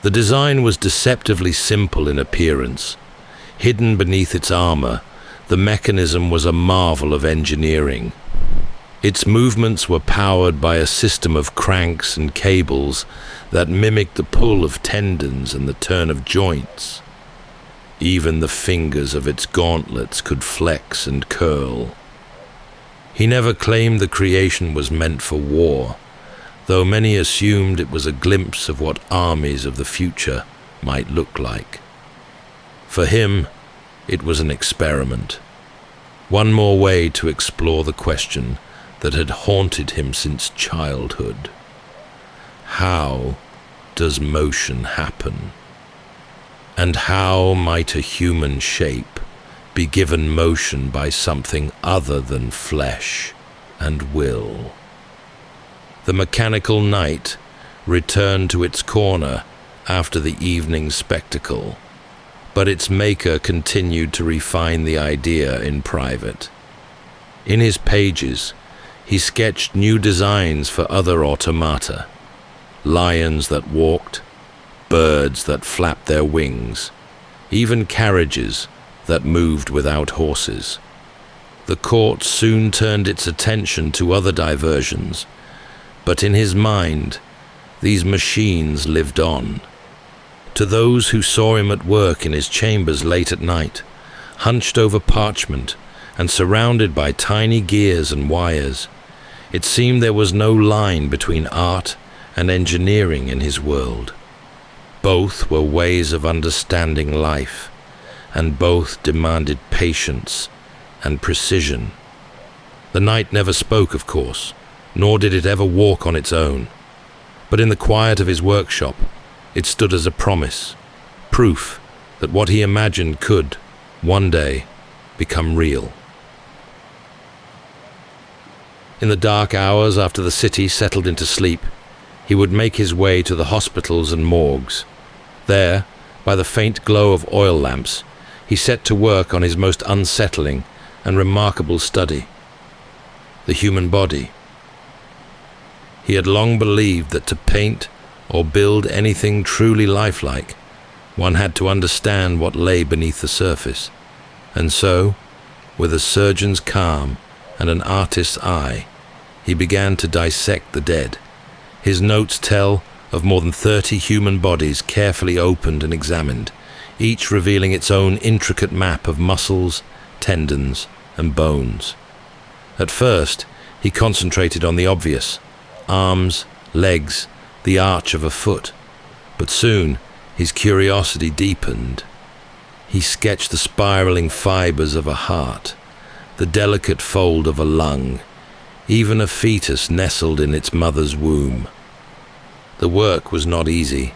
The design was deceptively simple in appearance. Hidden beneath its armor, the mechanism was a marvel of engineering. Its movements were powered by a system of cranks and cables that mimicked the pull of tendons and the turn of joints. Even the fingers of its gauntlets could flex and curl. He never claimed the creation was meant for war, though many assumed it was a glimpse of what armies of the future might look like. For him, it was an experiment. One more way to explore the question that had haunted him since childhood. How does motion happen? And how might a human shape be given motion by something other than flesh and will. The mechanical knight returned to its corner after the evening spectacle, but its maker continued to refine the idea in private. In his pages, he sketched new designs for other automata: lions that walked, birds that flapped their wings, even carriages that moved without horses. The court soon turned its attention to other diversions, but in his mind, these machines lived on. To those who saw him at work in his chambers late at night, hunched over parchment and surrounded by tiny gears and wires, it seemed there was no line between art and engineering in his world. Both were ways of understanding life, and both demanded patience and precision. The knight never spoke, of course, nor did it ever walk on its own. But in the quiet of his workshop, it stood as a promise, proof that what he imagined could, one day, become real. In the dark hours after the city settled into sleep, he would make his way to the hospitals and morgues. There, by the faint glow of oil lamps, he set to work on his most unsettling and remarkable study: the human body. He had long believed that to paint or build anything truly lifelike, one had to understand what lay beneath the surface. And so, with a surgeon's calm and an artist's eye, he began to dissect the dead. His notes tell of more than 30 human bodies carefully opened and examined, each revealing its own intricate map of muscles, tendons, and bones. At first, he concentrated on the obvious: arms, legs, the arch of a foot. But soon, his curiosity deepened. He sketched the spiraling fibers of a heart, the delicate fold of a lung, even a fetus nestled in its mother's womb. The work was not easy.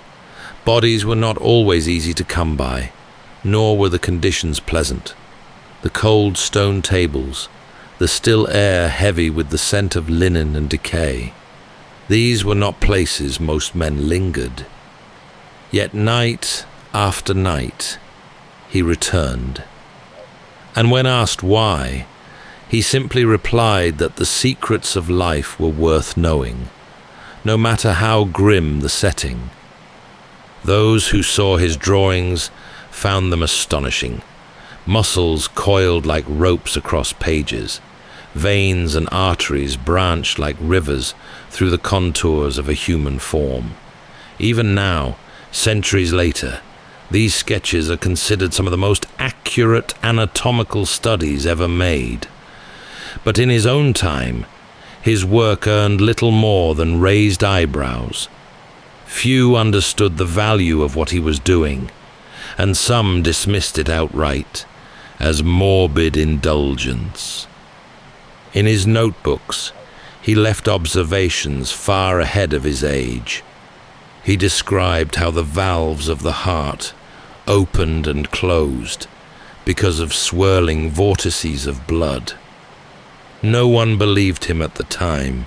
Bodies were not always easy to come by, nor were the conditions pleasant. The cold stone tables, the still air heavy with the scent of linen and decay. These were not places most men lingered. Yet night after night, he returned. And when asked why, he simply replied that the secrets of life were worth knowing, no matter how grim the setting. Those who saw his drawings found them astonishing. Muscles coiled like ropes across pages. Veins and arteries branched like rivers through the contours of a human form. Even now, centuries later, these sketches are considered some of the most accurate anatomical studies ever made. But in his own time, his work earned little more than raised eyebrows. Few understood the value of what he was doing, and some dismissed it outright as morbid indulgence. In his notebooks, he left observations far ahead of his age. He described how the valves of the heart opened and closed because of swirling vortices of blood. No one believed him at the time,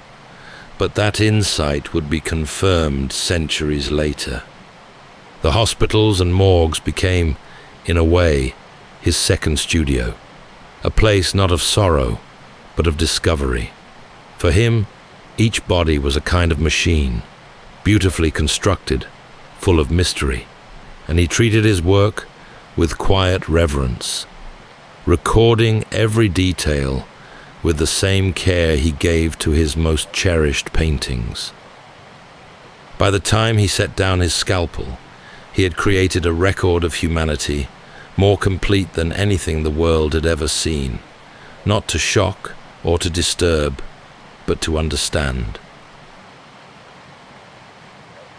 but that insight would be confirmed centuries later. The hospitals and morgues became, in a way, his second studio, a place not of sorrow, but of discovery. For him, each body was a kind of machine, beautifully constructed, full of mystery, and he treated his work with quiet reverence, recording every detail with the same care he gave to his most cherished paintings. By the time he set down his scalpel, he had created a record of humanity more complete than anything the world had ever seen, not to shock or to disturb, but to understand.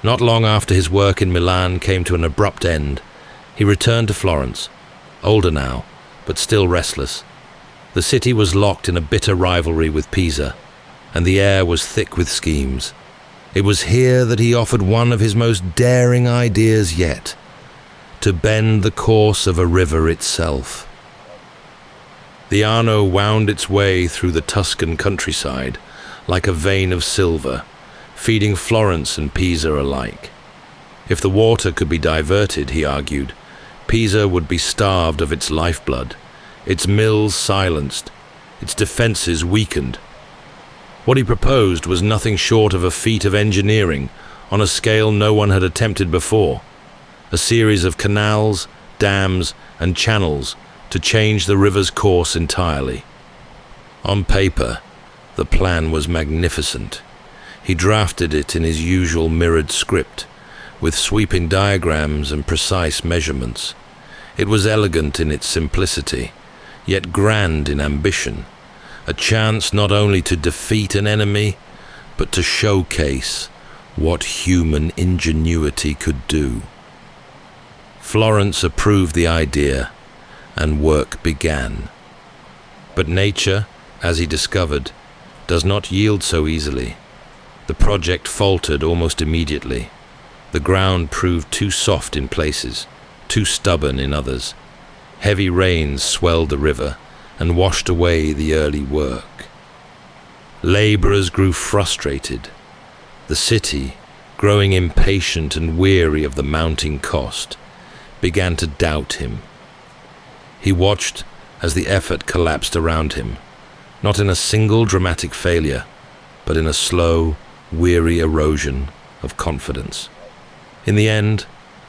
Not long after his work in Milan came to an abrupt end, he returned to Florence, older now, but still restless. The city was locked in a bitter rivalry with Pisa, and the air was thick with schemes. It was here that he offered one of his most daring ideas yet: to bend the course of a river itself. The Arno wound its way through the Tuscan countryside like a vein of silver, feeding Florence and Pisa alike. If the water could be diverted, he argued, Pisa would be starved of its lifeblood, its mills silenced, its defenses weakened. What he proposed was nothing short of a feat of engineering on a scale no one had attempted before, a series of canals, dams, and channels to change the river's course entirely. On paper, the plan was magnificent. He drafted it in his usual mirrored script, with sweeping diagrams and precise measurements. It was elegant in its simplicity, yet grand in ambition, a chance not only to defeat an enemy, but to showcase what human ingenuity could do. Florence approved the idea, and work began. But nature, as he discovered, does not yield so easily. The project faltered almost immediately. The ground proved too soft in places, too stubborn in others. Heavy rains swelled the river and washed away the early work. Laborers grew frustrated. The city, growing impatient and weary of the mounting cost, began to doubt him. He watched as the effort collapsed around him, not in a single dramatic failure, but in a slow, weary erosion of confidence. In the end,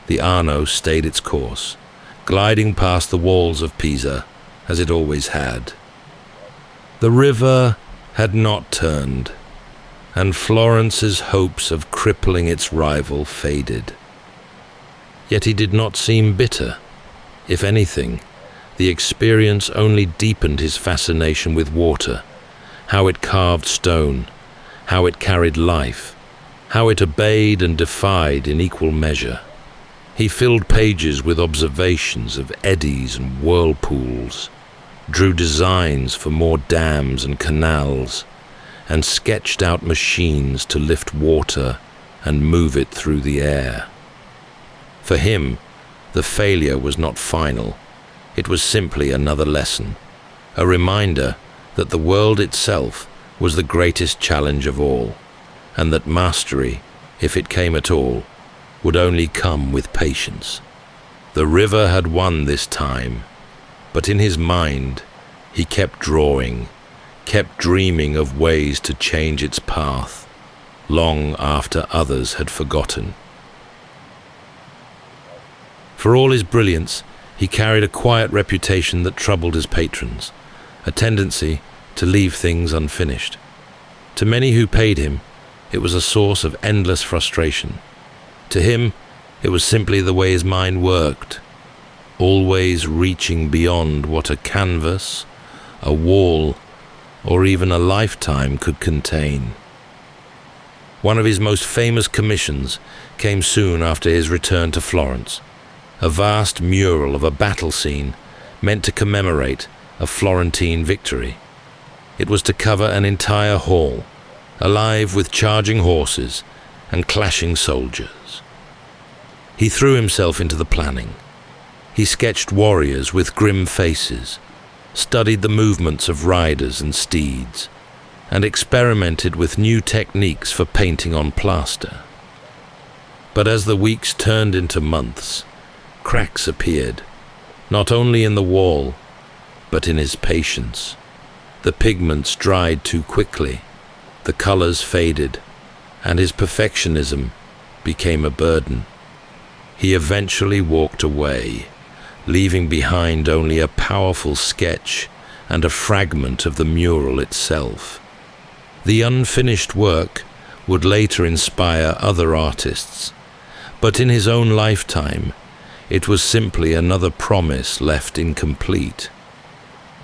the Arno stayed its course, gliding past the walls of Pisa, as it always had. The river had not turned, and Florence's hopes of crippling its rival faded. Yet he did not seem bitter. If anything, the experience only deepened his fascination with water, how it carved stone, how it carried life, how it obeyed and defied in equal measure. He filled pages with observations of eddies and whirlpools, drew designs for more dams and canals, and sketched out machines to lift water and move it through the air. For him, the failure was not final. It was simply another lesson, a reminder that the world itself was the greatest challenge of all, and that mastery, if it came at all, would only come with patience. The river had won this time, but in his mind he kept drawing, kept dreaming of ways to change its path, long after others had forgotten. For all his brilliance, he carried a quiet reputation that troubled his patrons, a tendency to leave things unfinished. To many who paid him, it was a source of endless frustration. To him, it was simply the way his mind worked, always reaching beyond what a canvas, a wall, or even a lifetime could contain. One of his most famous commissions came soon after his return to Florence, a vast mural of a battle scene meant to commemorate a Florentine victory. It was to cover an entire hall, alive with charging horses and clashing soldiers. He threw himself into the planning. He sketched warriors with grim faces, studied the movements of riders and steeds, and experimented with new techniques for painting on plaster. But as the weeks turned into months, cracks appeared, not only in the wall, but in his patience. The pigments dried too quickly, the colors faded, and his perfectionism became a burden. He eventually walked away, leaving behind only a powerful sketch and a fragment of the mural itself. The unfinished work would later inspire other artists, but in his own lifetime, it was simply another promise left incomplete.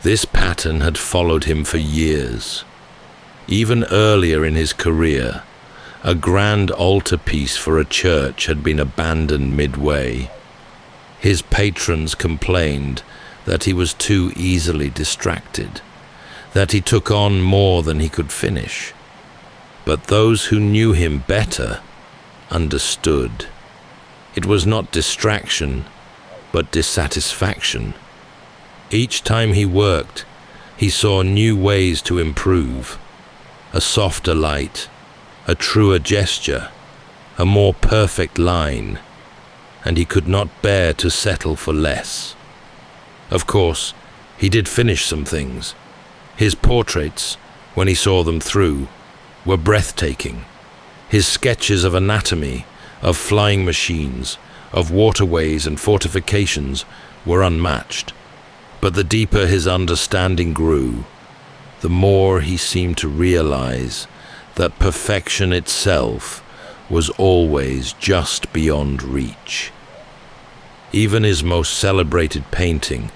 This pattern had followed him for years. Even earlier in his career, a grand altarpiece for a church had been abandoned midway. His patrons complained that he was too easily distracted, that he took on more than he could finish. But those who knew him better understood. It was not distraction, but dissatisfaction. Each time he worked, He saw new ways to improve, a softer light, a truer gesture, a more perfect line, and he could not bear to settle for less. Of course, he did finish some things. His portraits, when he saw them through, were breathtaking. His sketches of anatomy, of flying machines, of waterways and fortifications were unmatched. But the deeper his understanding grew, the more he seemed to realize that perfection itself was always just beyond reach. Even his most celebrated painting,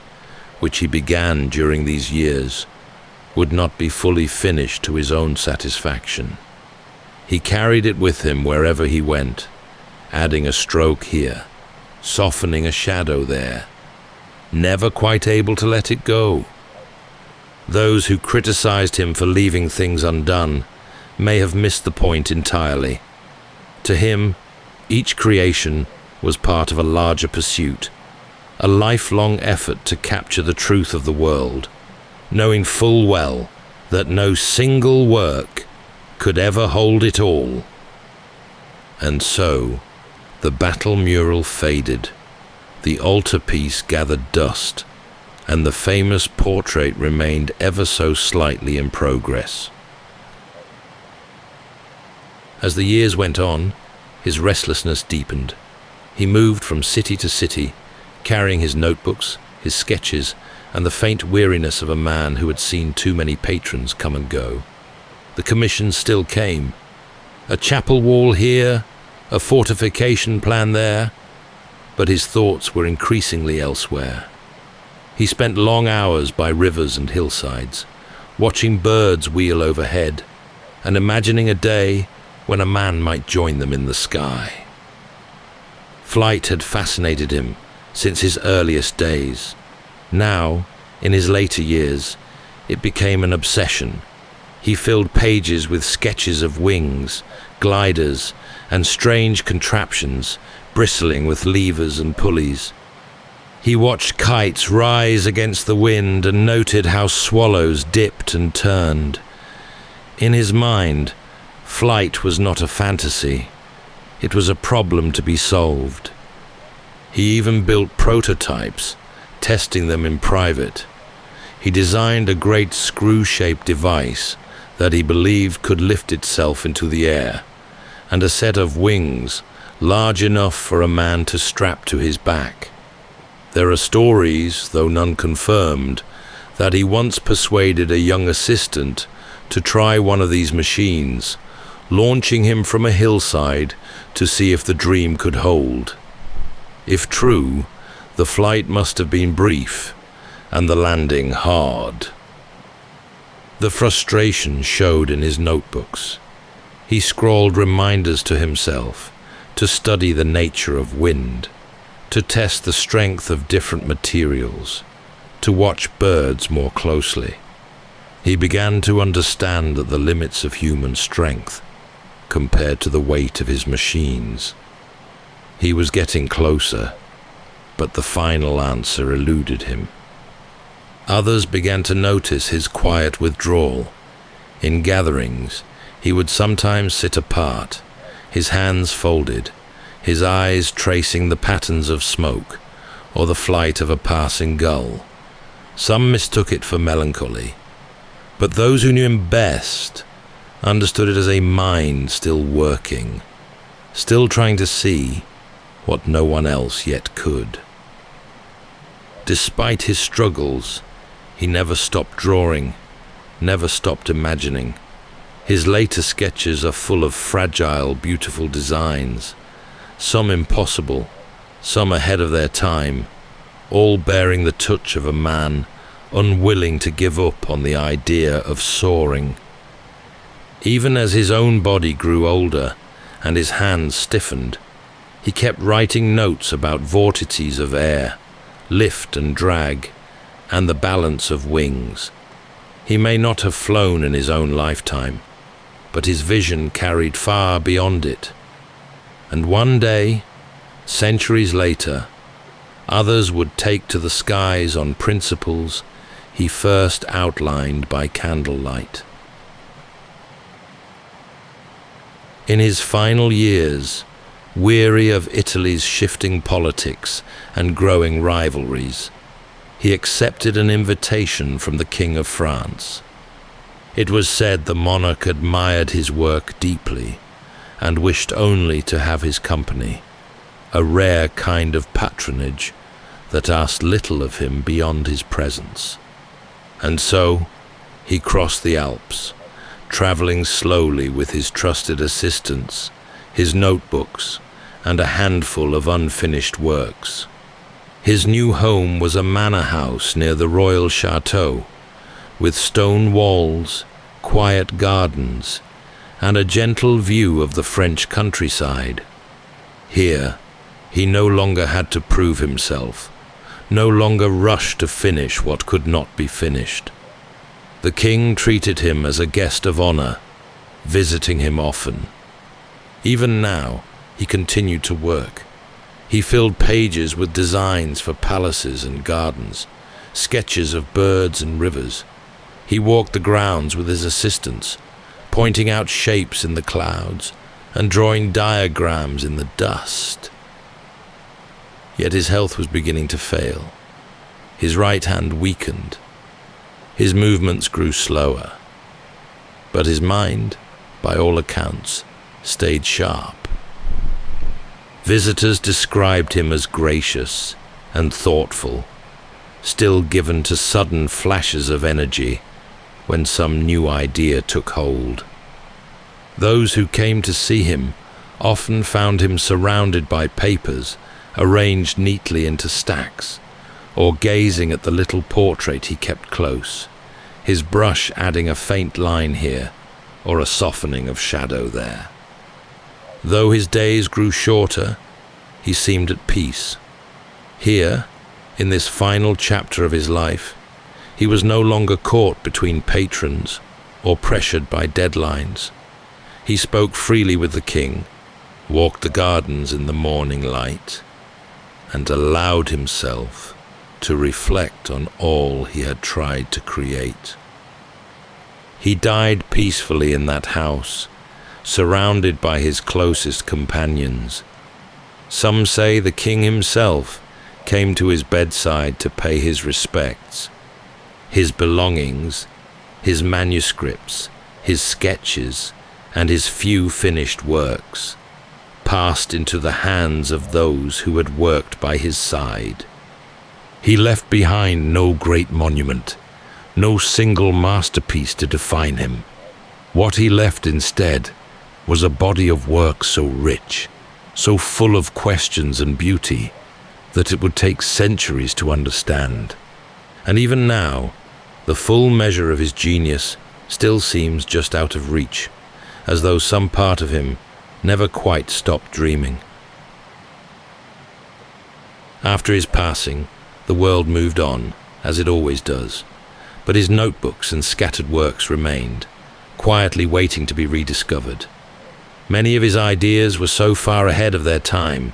which he began during these years, would not be fully finished to his own satisfaction. He carried it with him wherever he went, adding a stroke here, softening a shadow there, never quite able to let it go. Those who criticized him for leaving things undone may have missed the point entirely. To him, each creation was part of a larger pursuit, a lifelong effort to capture the truth of the world, knowing full well that no single work could ever hold it all. And so, the battle mural faded, the altarpiece gathered dust, and the famous portrait remained ever so slightly in progress. As the years went on, his restlessness deepened. He moved from city to city, carrying his notebooks, his sketches, and the faint weariness of a man who had seen too many patrons come and go. The commissions still came. A chapel wall here, a fortification plan there, but his thoughts were increasingly elsewhere. He spent long hours by rivers and hillsides, watching birds wheel overhead, and imagining a day when a man might join them in the sky. Flight had fascinated him since his earliest days. Now, in his later years, it became an obsession. He filled pages with sketches of wings, gliders, and strange contraptions bristling with levers and pulleys. He watched kites rise against the wind and noted how swallows dipped and turned. In his mind, flight was not a fantasy. It was a problem to be solved. He even built prototypes, testing them in private. He designed a great screw-shaped device that he believed could lift itself into the air, and a set of wings large enough for a man to strap to his back. There are stories, though none confirmed, that he once persuaded a young assistant to try one of these machines, launching him from a hillside to see if the dream could hold. If true, the flight must have been brief, and the landing hard. The frustration showed in his notebooks. He scrawled reminders to himself to study the nature of wind, to test the strength of different materials, to watch birds more closely. He began to understand the limits of human strength compared to the weight of his machines. He was getting closer, but the final answer eluded him. Others began to notice his quiet withdrawal. In gatherings, he would sometimes sit apart, his hands folded, his eyes tracing the patterns of smoke or the flight of a passing gull. Some mistook it for melancholy, but those who knew him best understood it as a mind still working, still trying to see what no one else yet could. Despite his struggles, he never stopped drawing, never stopped imagining. His later sketches are full of fragile, beautiful designs, some impossible, some ahead of their time, all bearing the touch of a man unwilling to give up on the idea of soaring. Even as his own body grew older and his hands stiffened, he kept writing notes about vortices of air, lift and drag, and the balance of wings. He may not have flown in his own lifetime, but his vision carried far beyond it. And one day, centuries later, others would take to the skies on principles he first outlined by candlelight. In his final years, weary of Italy's shifting politics and growing rivalries, he accepted an invitation from the King of France. It was said the monarch admired his work deeply and wished only to have his company, a rare kind of patronage that asked little of him beyond his presence. And so he crossed the Alps, traveling slowly with his trusted assistants, his notebooks, and a handful of unfinished works. His new home was a manor house near the royal chateau, with stone walls, quiet gardens, and a gentle view of the French countryside. Here, he no longer had to prove himself, no longer rushed to finish what could not be finished. The king treated him as a guest of honor, visiting him often. Even now, he continued to work. He filled pages with designs for palaces and gardens, sketches of birds and rivers. He walked the grounds with his assistants, pointing out shapes in the clouds and drawing diagrams in the dust. Yet his health was beginning to fail. His right hand weakened. His movements grew slower. But his mind, by all accounts, stayed sharp. Visitors described him as gracious and thoughtful, still given to sudden flashes of energy when some new idea took hold. Those who came to see him often found him surrounded by papers arranged neatly into stacks, or gazing at the little portrait he kept close, his brush adding a faint line here or a softening of shadow there. Though his days grew shorter, he seemed at peace. Here, in this final chapter of his life, he was no longer caught between patrons or pressured by deadlines. He spoke freely with the king, walked the gardens in the morning light, and allowed himself to reflect on all he had tried to create. He died peacefully in that house, surrounded by his closest companions. Some say the king himself came to his bedside to pay his respects. His belongings, his manuscripts, his sketches, and his few finished works passed into the hands of those who had worked by his side. He left behind no great monument, no single masterpiece to define him. What he left instead was a body of work so rich, so full of questions and beauty, that it would take centuries to understand. And even now, the full measure of his genius still seems just out of reach, as though some part of him never quite stopped dreaming. After his passing, the world moved on, as it always does, but his notebooks and scattered works remained, quietly waiting to be rediscovered. Many of his ideas were so far ahead of their time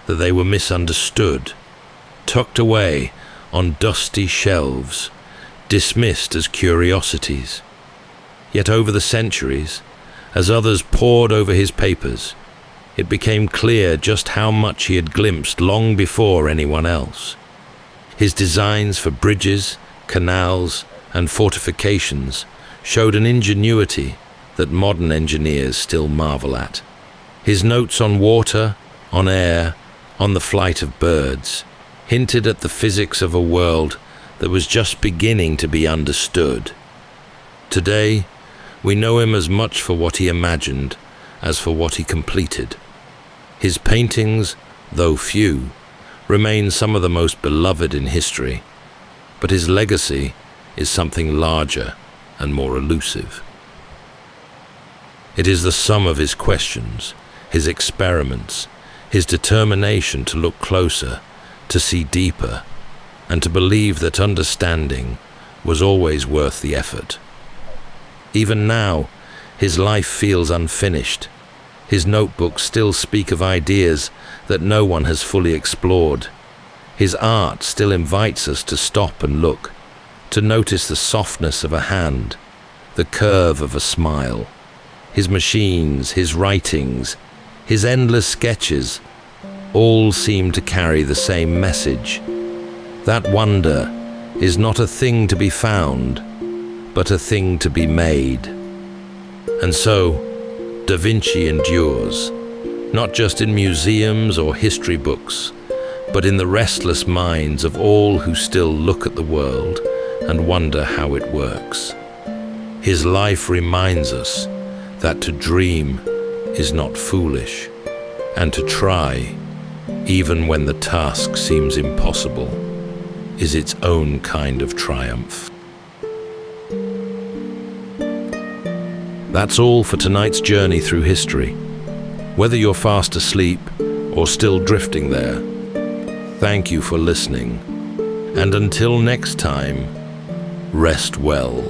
that they were misunderstood, tucked away on dusty shelves, dismissed as curiosities. Yet over the centuries, as others pored over his papers, it became clear just how much he had glimpsed long before anyone else. His designs for bridges, canals, and fortifications showed an ingenuity that modern engineers still marvel at. His notes on water, on air, on the flight of birds, hinted at the physics of a world that was just beginning to be understood. Today, we know him as much for what he imagined as for what he completed. His paintings, though few, remain some of the most beloved in history, but his legacy is something larger and more elusive. It is the sum of his questions, his experiments, his determination to look closer, to see deeper, and to believe that understanding was always worth the effort. Even now, his life feels unfinished. His notebooks still speak of ideas that no one has fully explored. His art still invites us to stop and look, to notice the softness of a hand, the curve of a smile. His machines, his writings, his endless sketches, all seem to carry the same message. That wonder is not a thing to be found, but a thing to be made. And so, Da Vinci endures, not just in museums or history books, but in the restless minds of all who still look at the world and wonder how it works. His life reminds us that to dream is not foolish, and to try, even when the task seems impossible, is its own kind of triumph. That's all for tonight's journey through history. Whether you're fast asleep or still drifting there, thank you for listening. And until next time, rest well.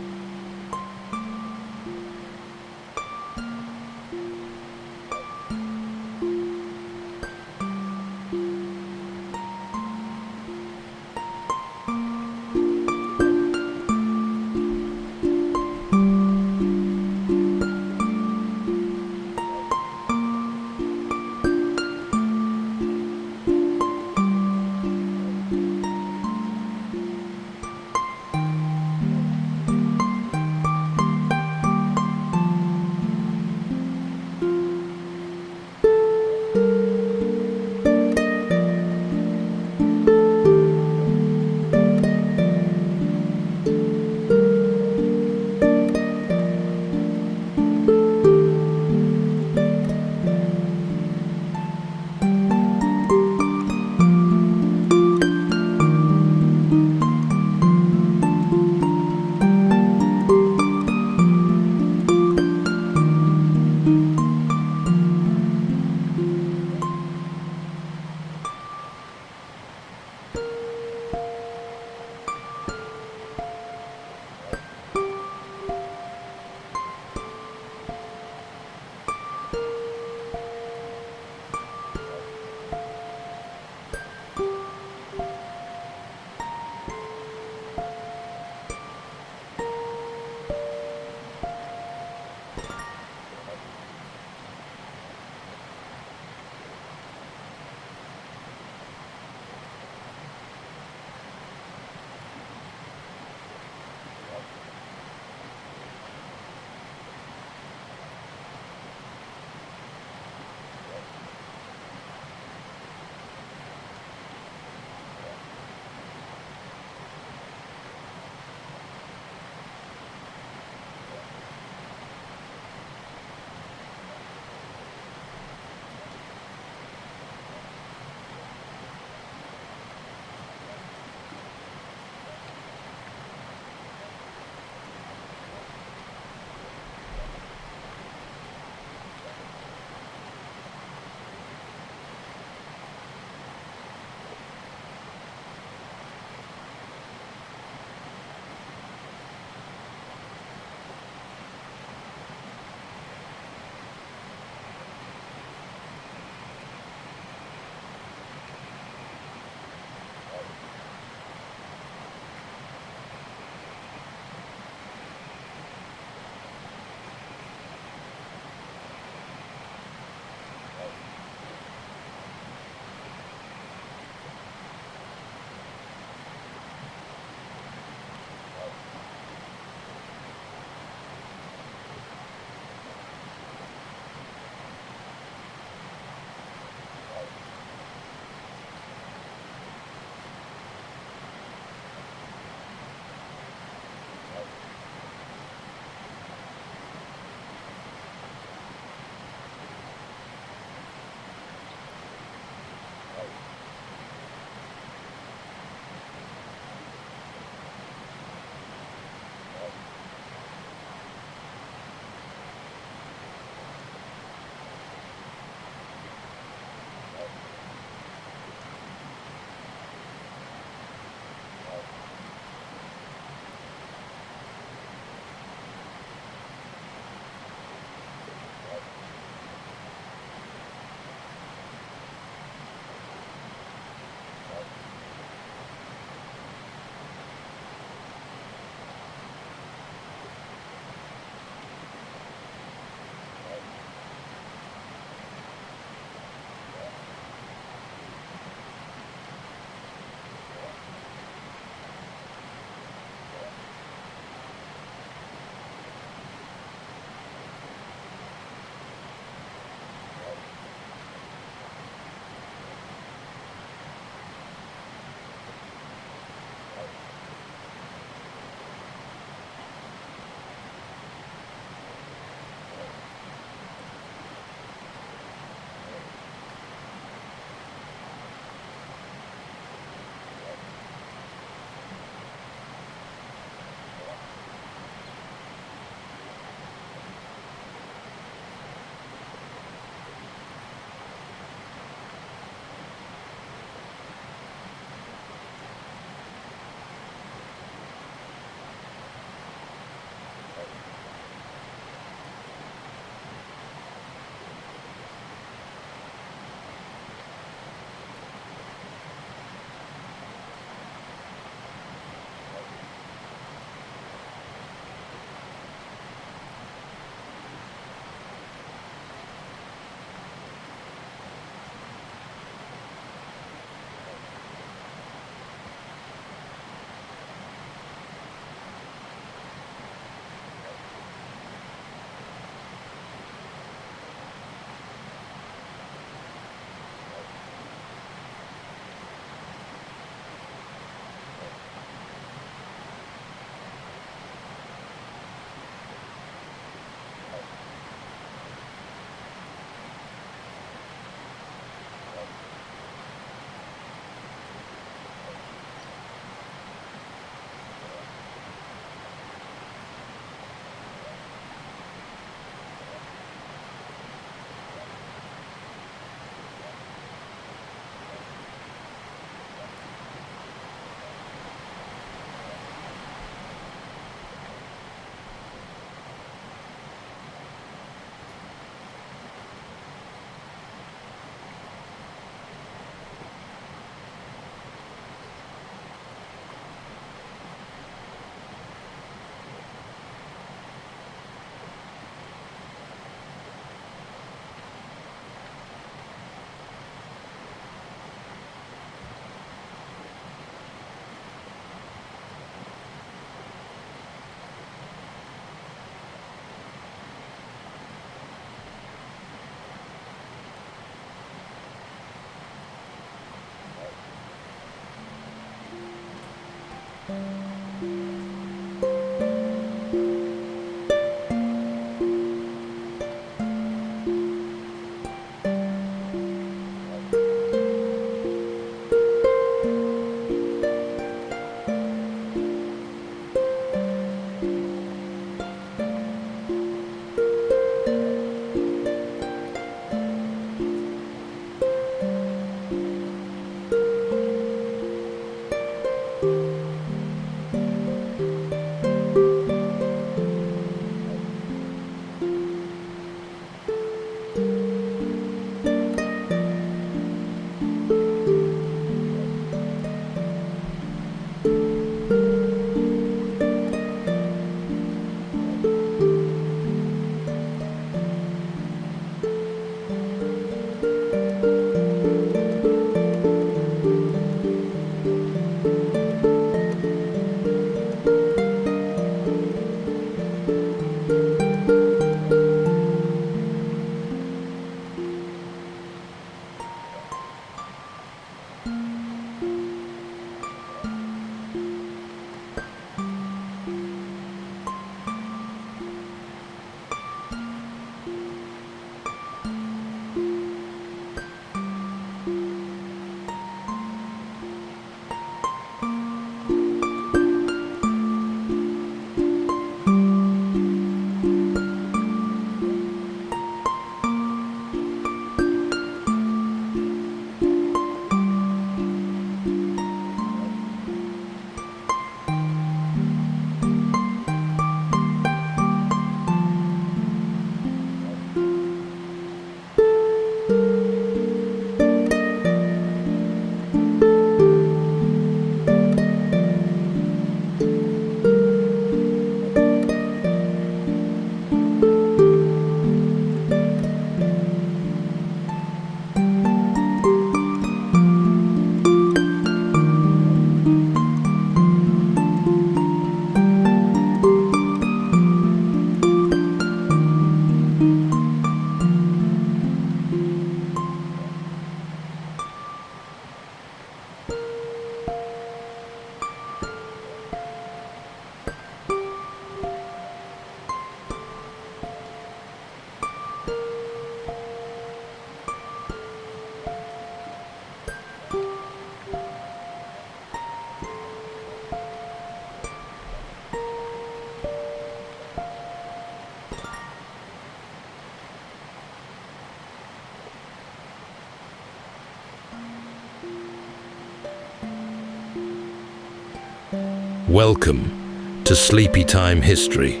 Welcome to Sleepy Time History.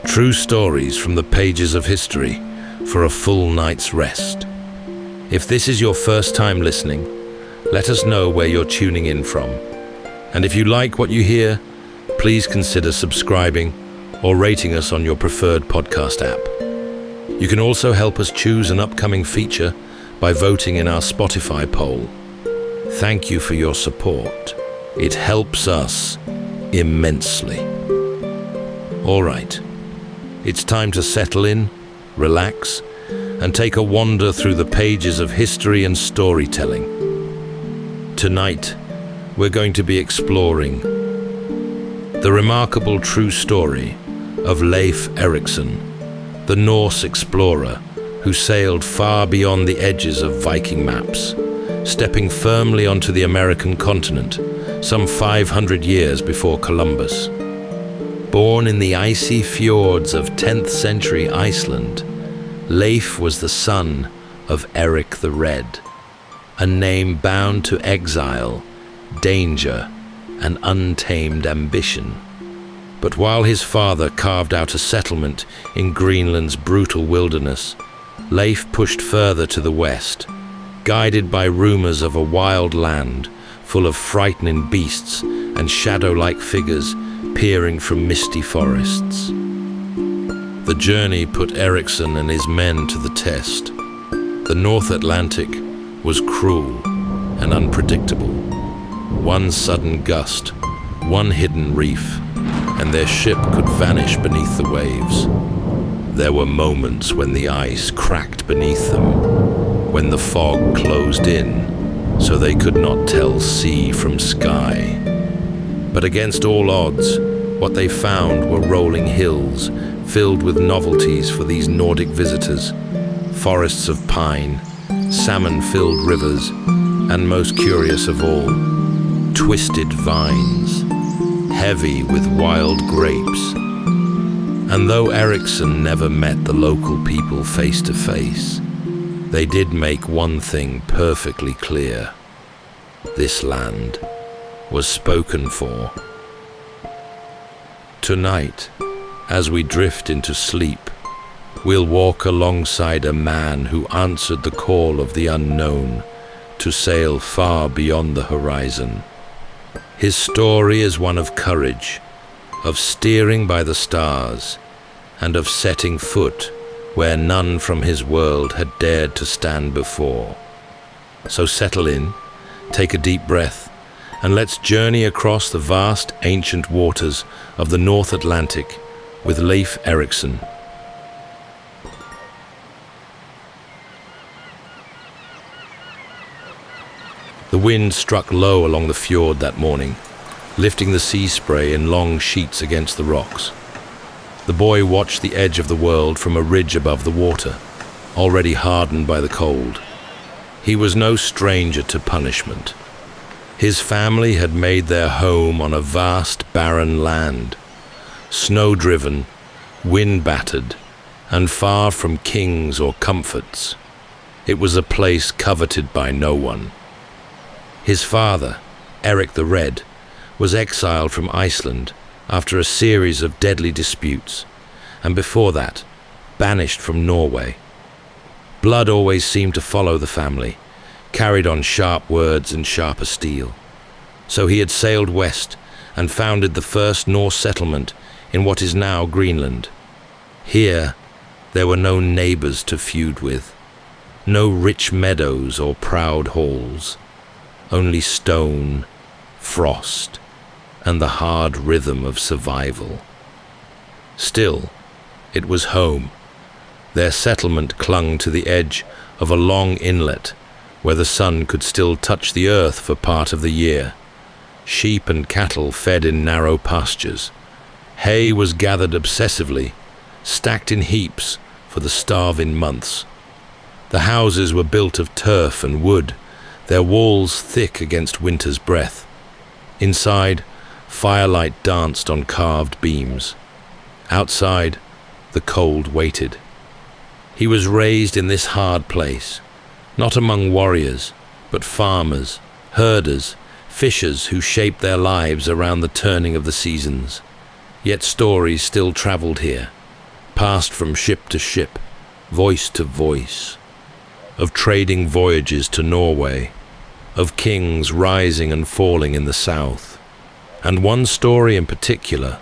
True stories from the pages of history for a full night's rest. If this is your first time listening, let us know where you're tuning in from. And if you like what you hear, please consider subscribing or rating us on your preferred podcast app. You can also help us choose an upcoming feature by voting in our Spotify poll. Thank you for your support. It helps us immensely. All right, it's time to settle in, relax, and take a wander through the pages of history and storytelling. Tonight, we're going to be exploring the remarkable true story of Leif Erikson, the Norse explorer who sailed far beyond the edges of Viking maps, stepping firmly onto the American continent some 500 years before Columbus. Born in the icy fjords of 10th century Iceland, Leif was the son of Erik the Red, a name bound to exile, danger, and untamed ambition. But while his father carved out a settlement in Greenland's brutal wilderness, Leif pushed further to the west, guided by rumors of a wild land full of frightening beasts and shadow-like figures peering from misty forests. The journey put Erikson and his men to the test. The North Atlantic was cruel and unpredictable. One sudden gust, one hidden reef, and their ship could vanish beneath the waves. There were moments when the ice cracked beneath them, when the fog closed in so they could not tell sea from sky. But against all odds, what they found were rolling hills filled with novelties for these Nordic visitors, forests of pine, salmon-filled rivers, and most curious of all, twisted vines, heavy with wild grapes. And though Erikson never met the local people face to face, they did make one thing perfectly clear. This land was spoken for. Tonight, as we drift into sleep, we'll walk alongside a man who answered the call of the unknown to sail far beyond the horizon. His story is one of courage, of steering by the stars, and of setting foot where none from his world had dared to stand before. So settle in, take a deep breath, and let's journey across the vast ancient waters of the North Atlantic with Leif Erikson. The wind struck low along the fjord that morning, lifting the sea spray in long sheets against the rocks. The boy watched the edge of the world from a ridge above the water, already hardened by the cold. He was no stranger to punishment. His family had made their home on a vast barren land, snow-driven, wind-battered, and far from kings or comforts. It was a place coveted by no one. His father, Erik the Red, was exiled from Iceland after a series of deadly disputes, and before that, banished from Norway. Blood always seemed to follow the family, carried on sharp words and sharper steel. So he had sailed west and founded the first Norse settlement in what is now Greenland. Here, there were no neighbors to feud with, no rich meadows or proud halls, only stone, frost, and the hard rhythm of survival. Still, it was home. Their settlement clung to the edge of a long inlet where the sun could still touch the earth for part of the year. Sheep and cattle fed in narrow pastures. Hay was gathered obsessively, stacked in heaps for the starving months. The houses were built of turf and wood, their walls thick against winter's breath. Inside, firelight danced on carved beams. Outside, the cold waited. He was raised in this hard place, not among warriors, but farmers, herders, fishers who shaped their lives around the turning of the seasons. Yet stories still traveled here, passed from ship to ship, voice to voice, of trading voyages to Norway, of kings rising and falling in the south. And one story in particular,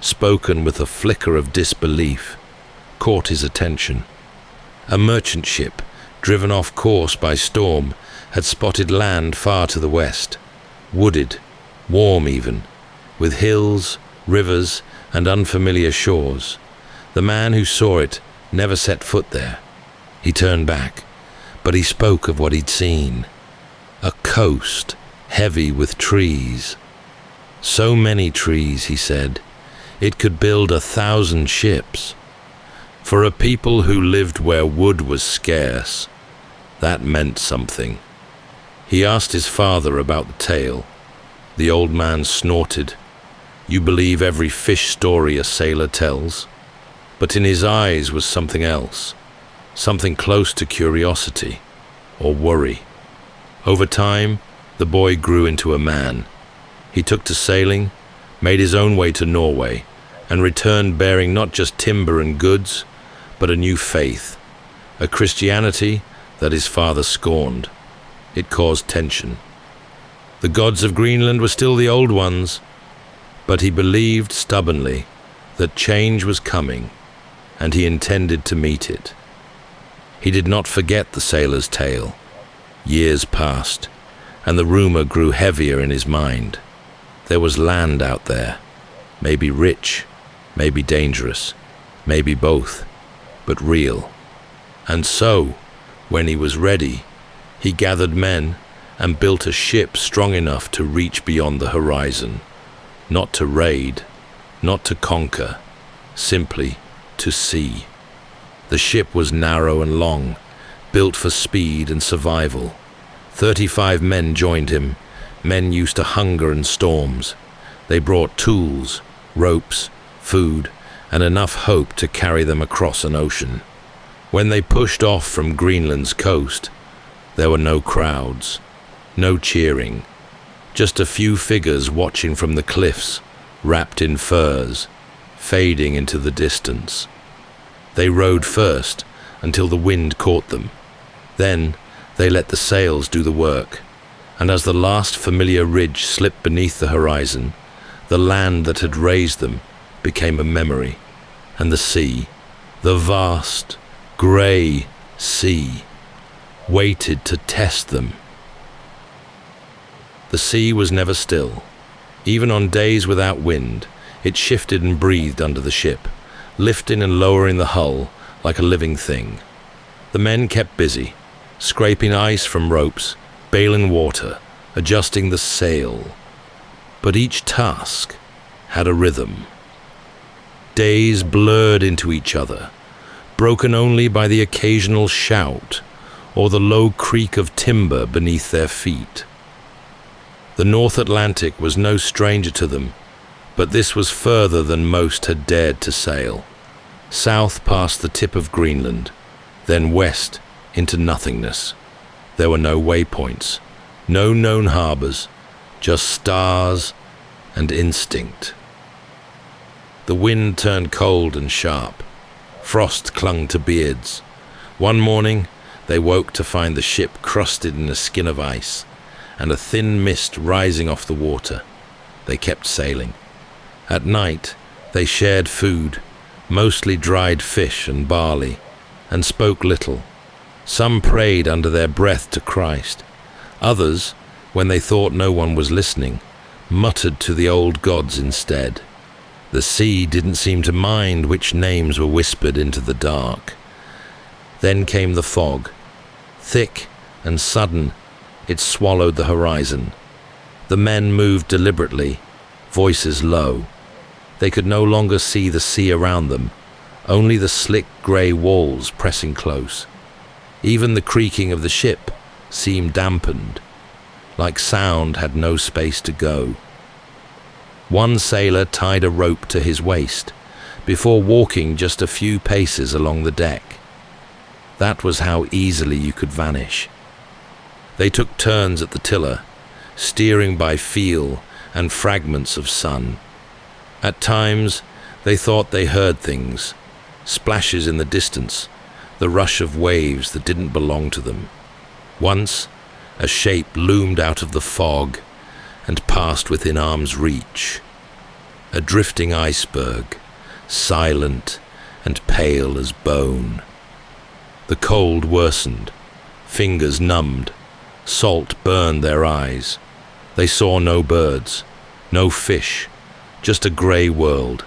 spoken with a flicker of disbelief, caught his attention. A merchant ship, driven off course by storm, had spotted land far to the west, wooded, warm even, with hills, rivers, and unfamiliar shores. The man who saw it never set foot there. He turned back, but he spoke of what he'd seen. A coast, heavy with trees. So many trees, he said, it could build 1,000 ships. For a people who lived where wood was scarce, that meant something. He asked his father about the tale. The old man snorted. You believe every fish story a sailor tells? But in his eyes was something else, something close to curiosity or worry. Over time, the boy grew into a man. He took to sailing, made his own way to Norway, and returned bearing not just timber and goods, but a new faith, a Christianity that his father scorned. It caused tension. The gods of Greenland were still the old ones, but he believed stubbornly that change was coming, and he intended to meet it. He did not forget the sailor's tale. Years passed, and the rumor grew heavier in his mind. There was land out there, maybe rich, maybe dangerous, maybe both, but real. And so, when he was ready, he gathered men and built a ship strong enough to reach beyond the horizon, Not to raid, not to conquer, simply to see. The ship was narrow and long, built for speed and survival. 35 men joined him, men used to hunger and storms. They brought tools, ropes, food, and enough hope to carry them across an ocean. When they pushed off from Greenland's coast, there were no crowds, no cheering, just a few figures watching from the cliffs, wrapped in furs, fading into the distance. They rowed first until the wind caught them. Then they let the sails do the work, and as the last familiar ridge slipped beneath the horizon, the land that had raised them became a memory, and the sea, the vast, grey sea, waited to test them. The sea was never still. Even on days without wind, it shifted and breathed under the ship, lifting and lowering the hull like a living thing. The men kept busy, scraping ice from ropes, bailing water, adjusting the sail. But each task had a rhythm. Days blurred into each other, broken only by the occasional shout or the low creak of timber beneath their feet. The North Atlantic was no stranger to them, but this was further than most had dared to sail. South past the tip of Greenland, then west into nothingness. There were no waypoints, no known harbors, just stars and instinct. The wind turned cold and sharp. Frost clung to beards. One morning, they woke to find the ship crusted in a skin of ice, and a thin mist rising off the water. They kept sailing. At night, they shared food, mostly dried fish and barley, and spoke little. Some prayed under their breath to Christ. Others, when they thought no one was listening, muttered to the old gods instead. The sea didn't seem to mind which names were whispered into the dark. Then came the fog. Thick and sudden, it swallowed the horizon. The men moved deliberately, voices low. They could no longer see the sea around them, only the slick grey walls pressing close. Even the creaking of the ship seemed dampened, like sound had no space to go. One sailor tied a rope to his waist before walking just a few paces along the deck. That was how easily you could vanish. They took turns at the tiller, steering by feel and fragments of sun. At times, they thought they heard things, splashes in the distance, the rush of waves that didn't belong to them. Once, a shape loomed out of the fog and passed within arm's reach. A drifting iceberg, silent and pale as bone. The cold worsened, fingers numbed, salt burned their eyes. They saw no birds, no fish, just a grey world,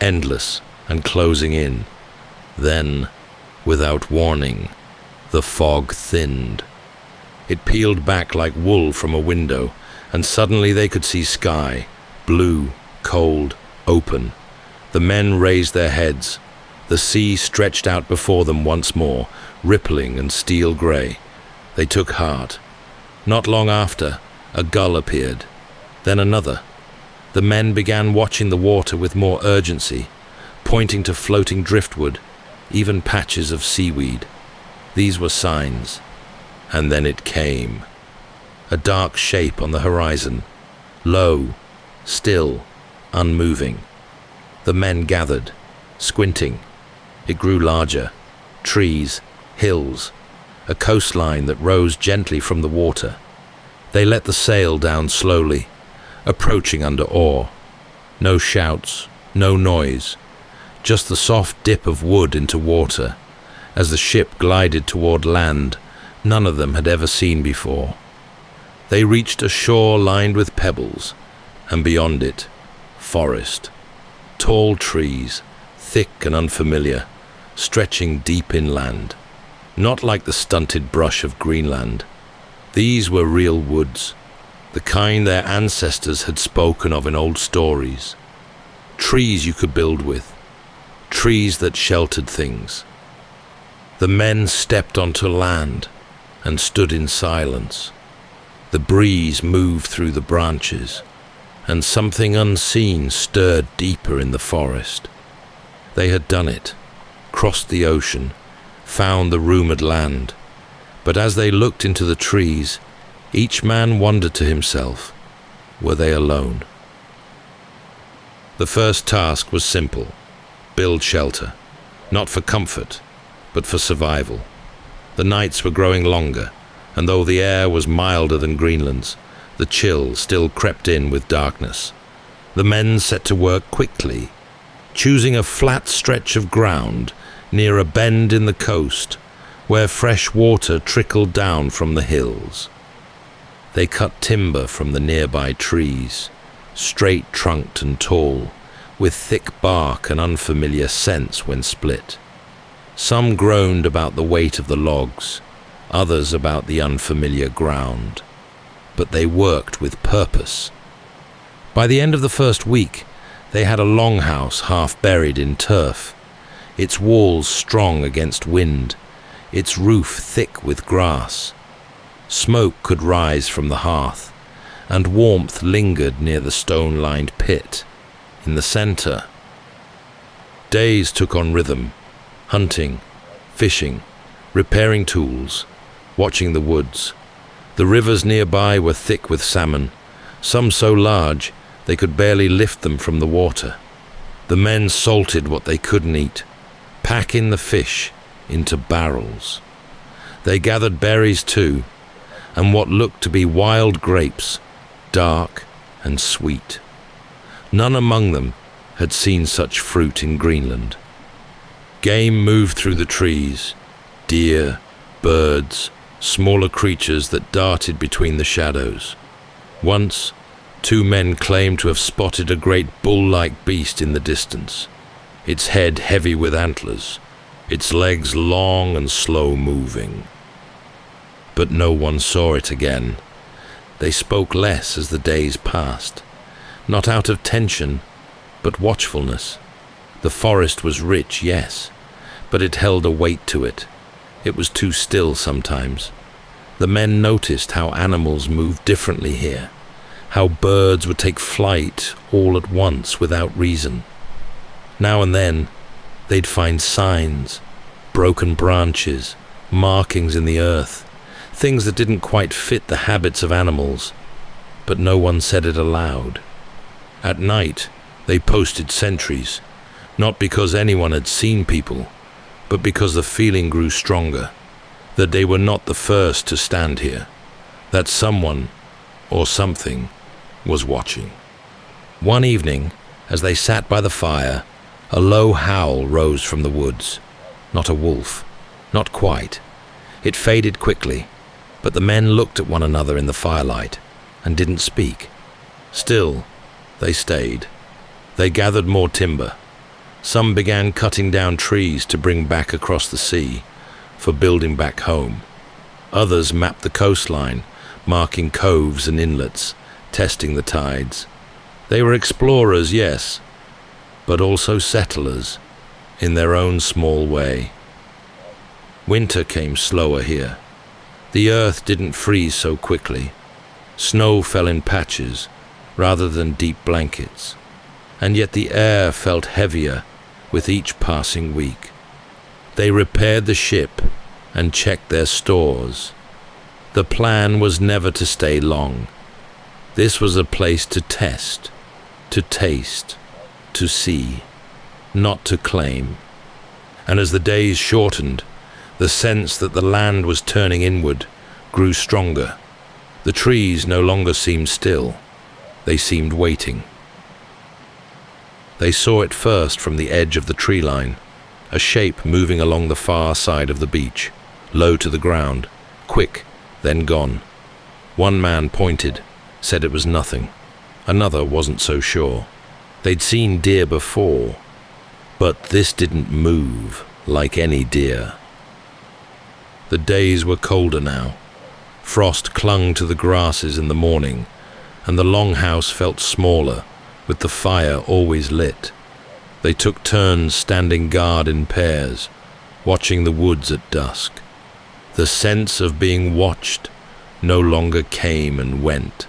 endless and closing in. Then, without warning, the fog thinned. It peeled back like wool from a window, and suddenly they could see sky, blue, cold, open. The men raised their heads. The sea stretched out before them once more, rippling and steel grey. They took heart. Not long after, a gull appeared, then another. The men began watching the water with more urgency, pointing to floating driftwood, even patches of seaweed. These were signs. And then it came. A dark shape on the horizon, low, still, unmoving. The men gathered, squinting. It grew larger. Trees, hills, a coastline that rose gently from the water. They let the sail down slowly, approaching under oar. No shouts, no noise, just the soft dip of wood into water. As the ship glided toward land none of them had ever seen before. They reached a shore lined with pebbles, and beyond it, forest. Tall trees, thick and unfamiliar, stretching deep inland. Not like the stunted brush of Greenland. These were real woods, the kind their ancestors had spoken of in old stories. Trees you could build with, trees that sheltered things. The men stepped onto land and stood in silence. The breeze moved through the branches, and something unseen stirred deeper in the forest. They had done it, crossed the ocean, found the rumored land. But as they looked into the trees, each man wondered to himself, were they alone? The first task was simple: build shelter, not for comfort, but for survival. The nights were growing longer, and though the air was milder than Greenland's, the chill still crept in with darkness. The men set to work quickly, choosing a flat stretch of ground near a bend in the coast where fresh water trickled down from the hills. They cut timber from the nearby trees, straight-trunked and tall, with thick bark and unfamiliar scents when split. Some groaned about the weight of the logs, others about the unfamiliar ground. But they worked with purpose. By the end of the first week, they had a longhouse half buried in turf, its walls strong against wind, its roof thick with grass. Smoke could rise from the hearth, and warmth lingered near the stone-lined pit. In the center, days took on rhythm, hunting, fishing, repairing tools, watching the woods. The rivers nearby were thick with salmon, some so large they could barely lift them from the water. The men salted what they couldn't eat, packing the fish into barrels. They gathered berries too, and what looked to be wild grapes, dark and sweet. None among them had seen such fruit in Greenland. Game moved through the trees, deer, birds, smaller creatures that darted between the shadows. Once, 2 men claimed to have spotted a great bull-like beast in the distance, its head heavy with antlers, its legs long and slow-moving. But no one saw it again. They spoke less as the days passed, not out of tension, but watchfulness. The forest was rich, yes, but it held a weight to it. It was too still sometimes. The men noticed how animals moved differently here, how birds would take flight all at once without reason. Now and then, they'd find signs, broken branches, markings in the earth, things that didn't quite fit the habits of animals, but no one said it aloud. At night, they posted sentries, not because anyone had seen people, but because the feeling grew stronger, that they were not the first to stand here, that someone, or something, was watching. One evening, as they sat by the fire, a low howl rose from the woods. Not a wolf, not quite. It faded quickly, but the men looked at one another in the firelight and didn't speak. Still, they stayed. They gathered more timber. Some began cutting down trees to bring back across the sea, for building back home. Others mapped the coastline, marking coves and inlets, testing the tides. They were explorers, yes, but also settlers, in their own small way. Winter came slower here. The earth didn't freeze so quickly. Snow fell in patches, rather than deep blankets, and yet the air felt heavier with each passing week. They repaired the ship and checked their stores. The plan was never to stay long. This was a place to test, to taste, to see, not to claim. And as the days shortened, the sense that the land was turning inward grew stronger. The trees no longer seemed still. They seemed waiting. They saw it first from the edge of the tree line, a shape moving along the far side of the beach, low to the ground, quick, then gone. One man pointed, said it was nothing. Another wasn't so sure. They'd seen deer before, but this didn't move like any deer. The days were colder now. Frost clung to the grasses in the morning, and the longhouse felt smaller, with the fire always lit. They took turns standing guard in pairs, watching the woods at dusk. The sense of being watched no longer came and went.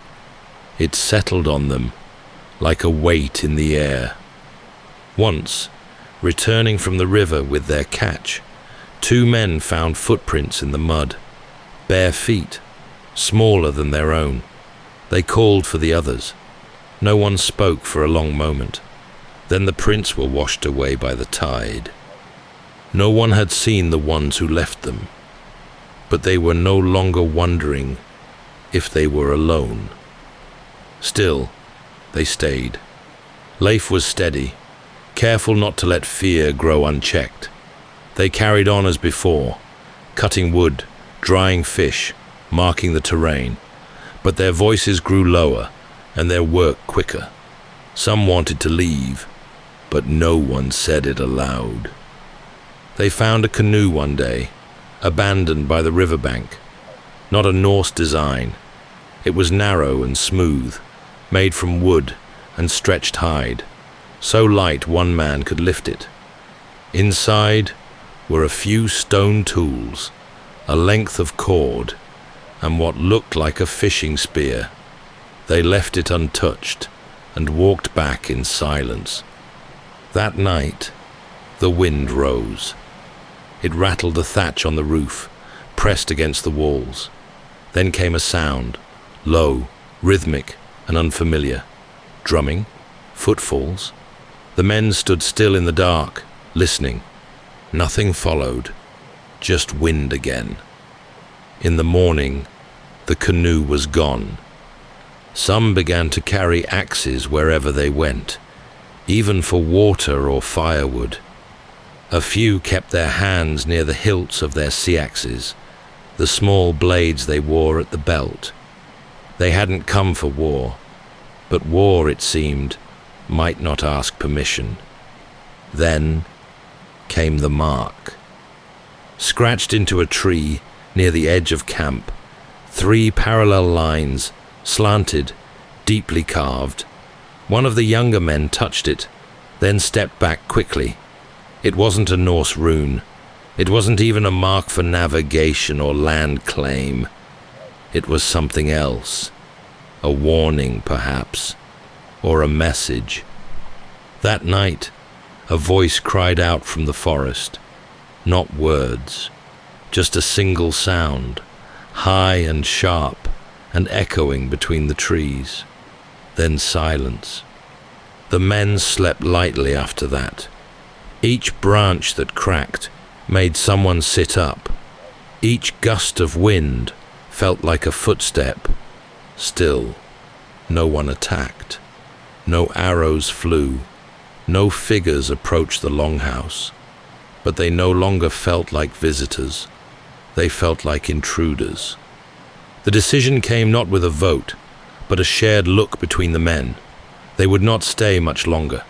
It settled on them like a weight in the air. Once, returning from the river with their catch, 2 men found footprints in the mud, bare feet, smaller than their own. They called for the others. No one spoke for a long moment. Then the prints were washed away by the tide. No one had seen the ones who left them, but they were no longer wondering if they were alone. Still, they stayed. Leif was steady, careful not to let fear grow unchecked. They carried on as before, cutting wood, drying fish, marking the terrain, but their voices grew lower and their work quicker. Some wanted to leave, but no one said it aloud. They found a canoe one day, abandoned by the riverbank. Not a Norse design. It was narrow and smooth, made from wood and stretched hide, so light one man could lift it. Inside were a few stone tools, a length of cord, and what looked like a fishing spear. They left it untouched and walked back in silence. That night, the wind rose. It rattled the thatch on the roof, pressed against the walls. Then came a sound, low, rhythmic, and unfamiliar. Drumming, footfalls. The men stood still in the dark, listening. Nothing followed, just wind again. In the morning, the canoe was gone. Some began to carry axes wherever they went, even for water or firewood. A few kept their hands near the hilts of their sea axes, the small blades they wore at the belt. They hadn't come for war, but war, it seemed, might not ask permission. Then came the mark. Scratched into a tree near the edge of camp, 3 parallel lines, slanted, deeply carved. One of the younger men touched it, then stepped back quickly. It wasn't a Norse rune. It wasn't even a mark for navigation or land claim. It was something else. A warning, perhaps, or a message. That night, a voice cried out from the forest. Not words, just a single sound, high and sharp and echoing between the trees. Then silence. The men slept lightly after that. Each branch that cracked made someone sit up. Each gust of wind felt like a footstep. Still, no one attacked. No arrows flew. No figures approached the longhouse. But they no longer felt like visitors. They felt like intruders. The decision came not with a vote, but a shared look between the men. They would not stay much longer.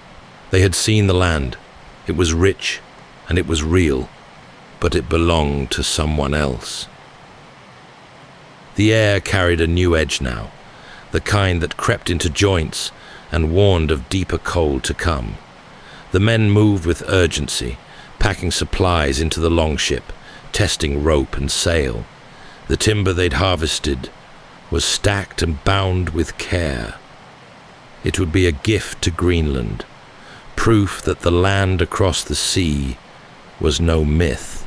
They had seen the land. It was rich, and it was real, but it belonged to someone else. The air carried a new edge now, the kind that crept into joints and warned of deeper cold to come. The men moved with urgency, packing supplies into the longship, testing rope and sail. The timber they'd harvested was stacked and bound with care. It would be a gift to Greenland, proof that the land across the sea was no myth.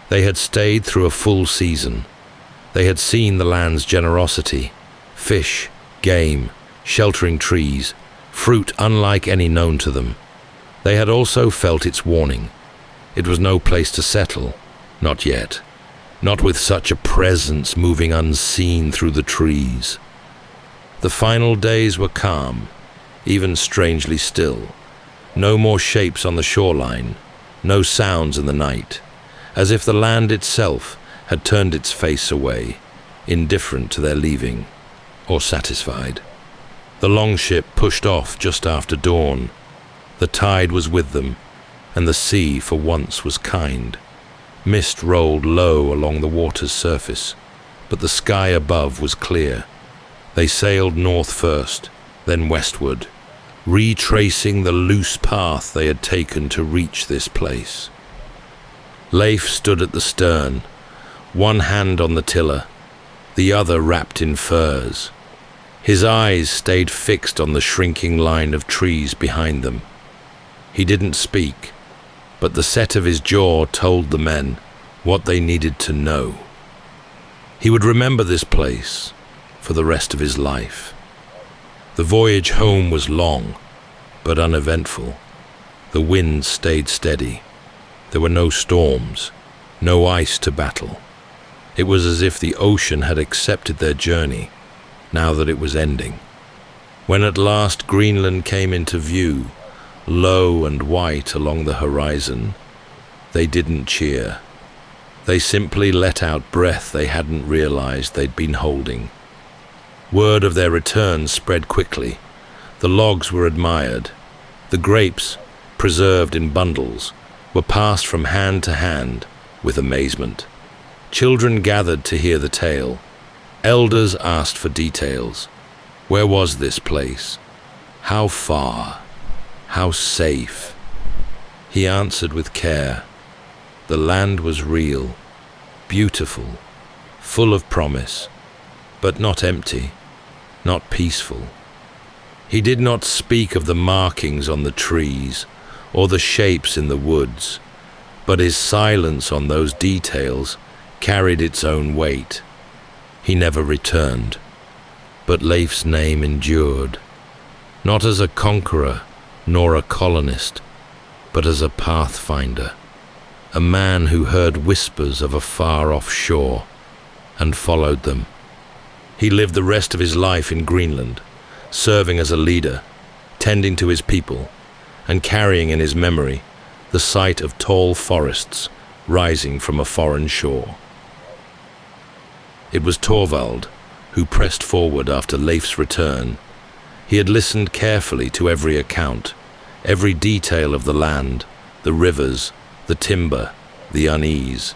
They had stayed through a full season. They had seen the land's generosity, fish, game, sheltering trees, fruit unlike any known to them. They had also felt its warning. It was no place to settle, not yet, not with such a presence moving unseen through the trees. The final days were calm, even strangely still. No more shapes on the shoreline, no sounds in the night, as if the land itself had turned its face away, indifferent to their leaving, or satisfied. The longship pushed off just after dawn. The tide was with them, and the sea for once was kind. Mist rolled low along the water's surface, but the sky above was clear. They sailed north first, then westward, retracing the loose path they had taken to reach this place. Leif stood at the stern, one hand on the tiller, the other wrapped in furs. His eyes stayed fixed on the shrinking line of trees behind them. He didn't speak, but the set of his jaw told the men what they needed to know. He would remember this place for the rest of his life. The voyage home was long, but uneventful. The wind stayed steady. There were no storms, no ice to battle. It was as if the ocean had accepted their journey, now that it was ending. When at last Greenland came into view, low and white along the horizon, they didn't cheer. They simply let out breath they hadn't realized they'd been holding. Word of their return spread quickly. The logs were admired. The grapes, preserved in bundles, were passed from hand to hand with amazement. Children gathered to hear the tale. Elders asked for details. Where was this place? How far? How safe? He answered with care. The land was real, beautiful, full of promise, but not empty, not peaceful. He did not speak of the markings on the trees or the shapes in the woods, but his silence on those details carried its own weight. He never returned, but Leif's name endured, not as a conqueror nor a colonist, but as a pathfinder, a man who heard whispers of a far-off shore and followed them. He lived the rest of his life in Greenland, serving as a leader, tending to his people, and carrying in his memory the sight of tall forests rising from a foreign shore. It was Torvald who pressed forward after Leif's return. He had listened carefully to every account, every detail of the land, the rivers, the timber, the unease.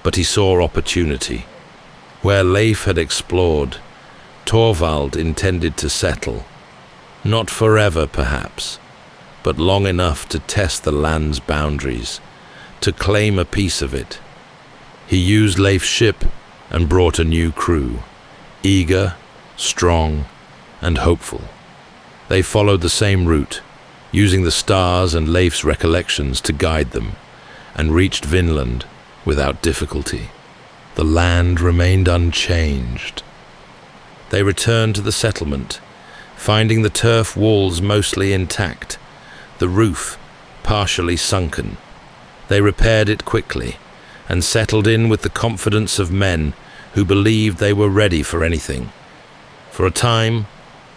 But he saw opportunity. Where Leif had explored, Torvald intended to settle. Not forever, perhaps, but long enough to test the land's boundaries, to claim a piece of it. He used Leif's ship and brought a new crew, eager, strong, and hopeful. They followed the same route, using the stars and Leif's recollections to guide them, and reached Vinland without difficulty. The land remained unchanged. They returned to the settlement, finding the turf walls mostly intact, the roof partially sunken. They repaired it quickly and settled in with the confidence of men who believed they were ready for anything. For a time,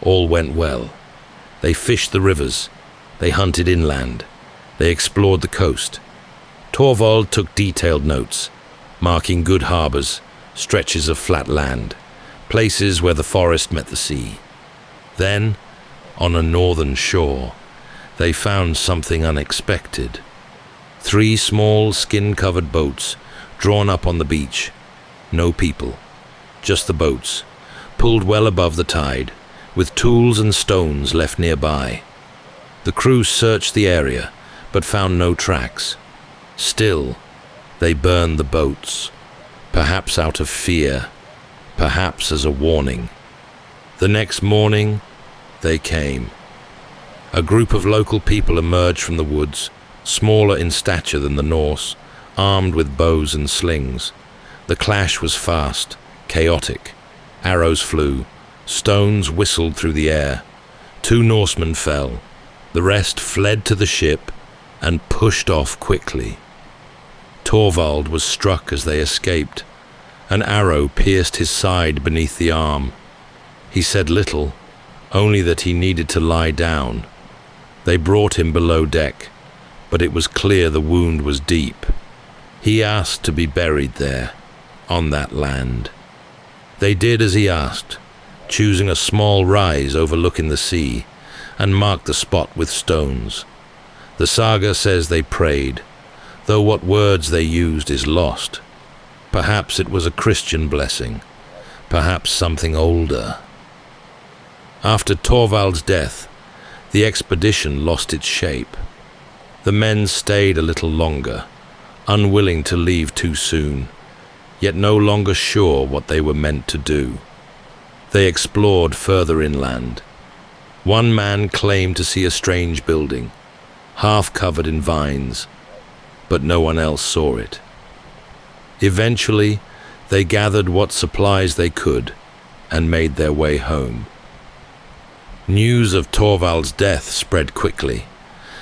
all went well. They fished the rivers, they hunted inland, they explored the coast. Torvald took detailed notes, marking good harbors, stretches of flat land, places where the forest met the sea. Then, on a northern shore, they found something unexpected. 3 small skin-covered boats drawn up on the beach. No people, just the boats, pulled well above the tide, with tools and stones left nearby. The crew searched the area, but found no tracks. Still, they burned the boats, perhaps out of fear, perhaps as a warning. The next morning, they came. A group of local people emerged from the woods, smaller in stature than the Norse, armed with bows and slings. The clash was fast, chaotic. Arrows flew, stones whistled through the air. 2 Norsemen fell. The rest fled to the ship and pushed off quickly. Torvald was struck as they escaped. An arrow pierced his side beneath the arm. He said little, only that he needed to lie down. They brought him below deck, but it was clear the wound was deep. He asked to be buried there, on that land. They did as he asked, choosing a small rise overlooking the sea, and marked the spot with stones. The saga says they prayed, though what words they used is lost. Perhaps it was a Christian blessing, perhaps something older. After Torvald's death, the expedition lost its shape. The men stayed a little longer, unwilling to leave too soon, yet no longer sure what they were meant to do. They explored further inland. One man claimed to see a strange building, half covered in vines, but no one else saw it. Eventually, they gathered what supplies they could and made their way home. News of Torvald's death spread quickly.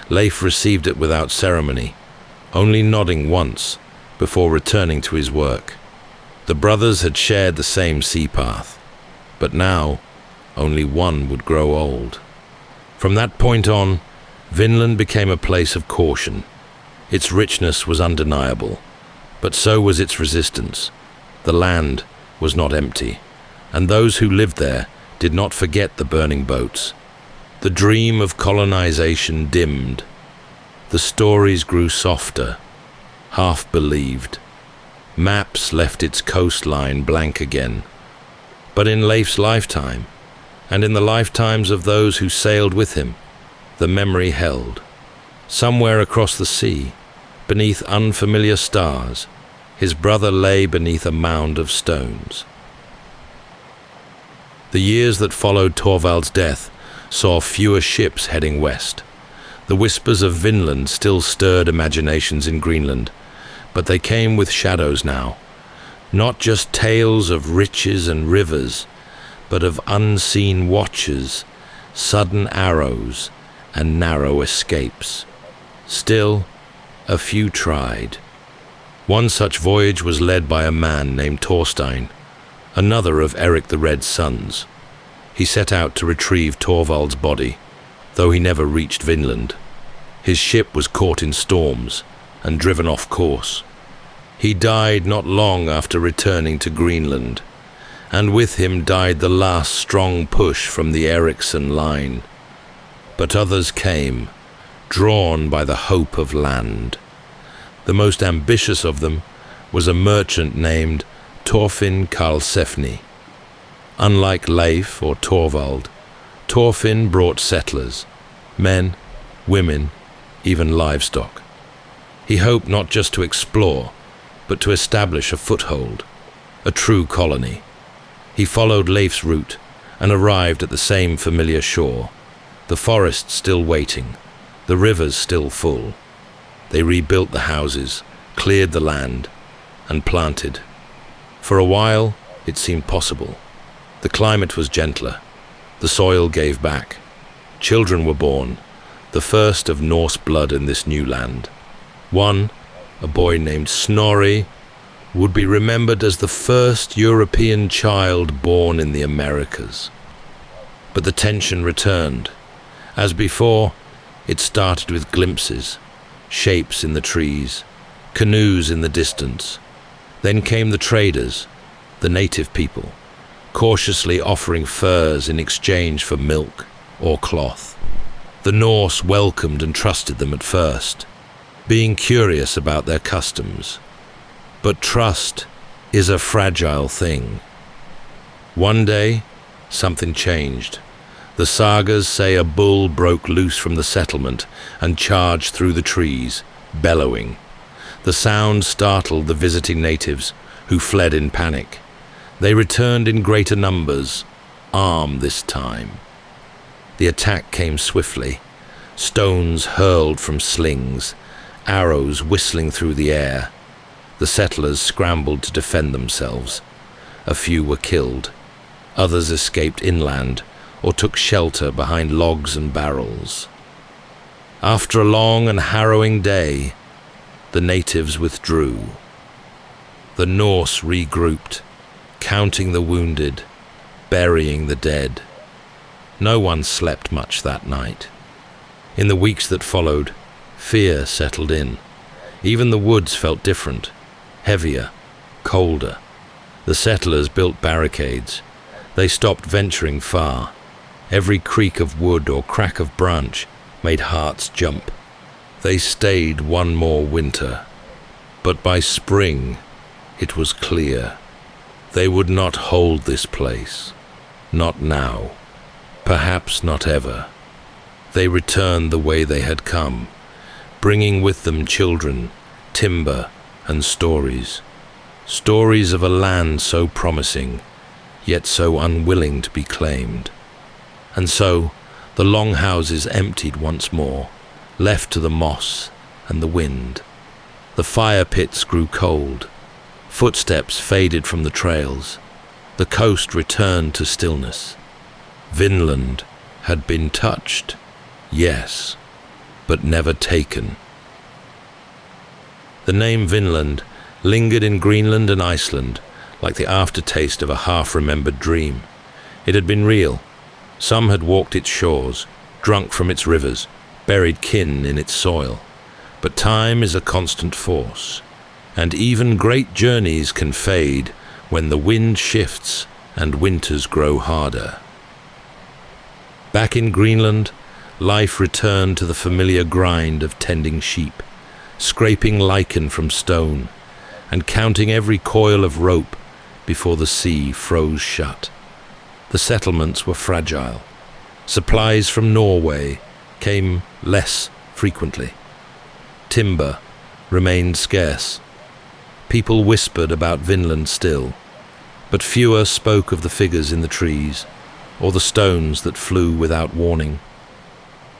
Leif received it without ceremony, only nodding once before returning to his work. The brothers had shared the same sea path, but now only one would grow old. From that point on, Vinland became a place of caution. Its richness was undeniable, but so was its resistance. The land was not empty, and those who lived there did not forget the burning boats. The dream of colonization dimmed. The stories grew softer, half believed. Maps left its coastline blank again. But in Leif's lifetime, and in the lifetimes of those who sailed with him, the memory held. Somewhere across the sea, beneath unfamiliar stars, his brother lay beneath a mound of stones. The years that followed Torvald's death saw fewer ships heading west. The whispers of Vinland still stirred imaginations in Greenland, but they came with shadows now. Not just tales of riches and rivers, but of unseen watchers, sudden arrows, and narrow escapes. Still, a few tried. One such voyage was led by a man named Thorstein, another of Erik the Red's sons. He set out to retrieve Torvald's body, though he never reached Vinland. His ship was caught in storms and driven off course. He died not long after returning to Greenland, and with him died the last strong push from the Erikson line. But others came, drawn by the hope of land. The most ambitious of them was a merchant named Thorfinn Karlsefni. Unlike Leif or Torvald, Thorfinn brought settlers, men, women, even livestock. He hoped not just to explore, but to establish a foothold, a true colony. He followed Leif's route and arrived at the same familiar shore, the forest still waiting, the rivers still full. They rebuilt the houses, cleared the land, and planted. For a while, it seemed possible. The climate was gentler. The soil gave back. Children were born, the first of Norse blood in this new land. One, a boy named Snorri, would be remembered as the first European child born in the Americas. But the tension returned. As before, it started with glimpses, shapes in the trees, canoes in the distance. Then came the traders, the native people, cautiously offering furs in exchange for milk or cloth. The Norse welcomed and trusted them at first, being curious about their customs. But trust is a fragile thing. One day, something changed. The sagas say a bull broke loose from the settlement and charged through the trees, bellowing. The sound startled the visiting natives, who fled in panic. They returned in greater numbers, armed this time. The attack came swiftly, stones hurled from slings, arrows whistling through the air. The settlers scrambled to defend themselves. A few were killed. Others escaped inland or took shelter behind logs and barrels. After a long and harrowing day, the natives withdrew. The Norse regrouped, counting the wounded, burying the dead. No one slept much that night. In the weeks that followed, fear settled in. Even the woods felt different, heavier, colder. The settlers built barricades. They stopped venturing far. Every creak of wood or crack of branch made hearts jump. They stayed one more winter. But by spring, it was clear. They would not hold this place. Not now. Perhaps not ever. They returned the way they had come, bringing with them children, timber, and stories. Stories of a land so promising, yet so unwilling to be claimed. And so, the long houses emptied once more, left to the moss and the wind. The fire pits grew cold. Footsteps faded from the trails. The coast returned to stillness. Vinland had been touched, yes, but never taken. The name Vinland lingered in Greenland and Iceland like the aftertaste of a half-remembered dream. It had been real. Some had walked its shores, drunk from its rivers, buried kin in its soil. But time is a constant force, and even great journeys can fade when the wind shifts and winters grow harder. Back in Greenland, life returned to the familiar grind of tending sheep, scraping lichen from stone, and counting every coil of rope before the sea froze shut. The settlements were fragile. Supplies from Norway came less frequently. Timber remained scarce. People whispered about Vinland still, but fewer spoke of the figures in the trees or the stones that flew without warning.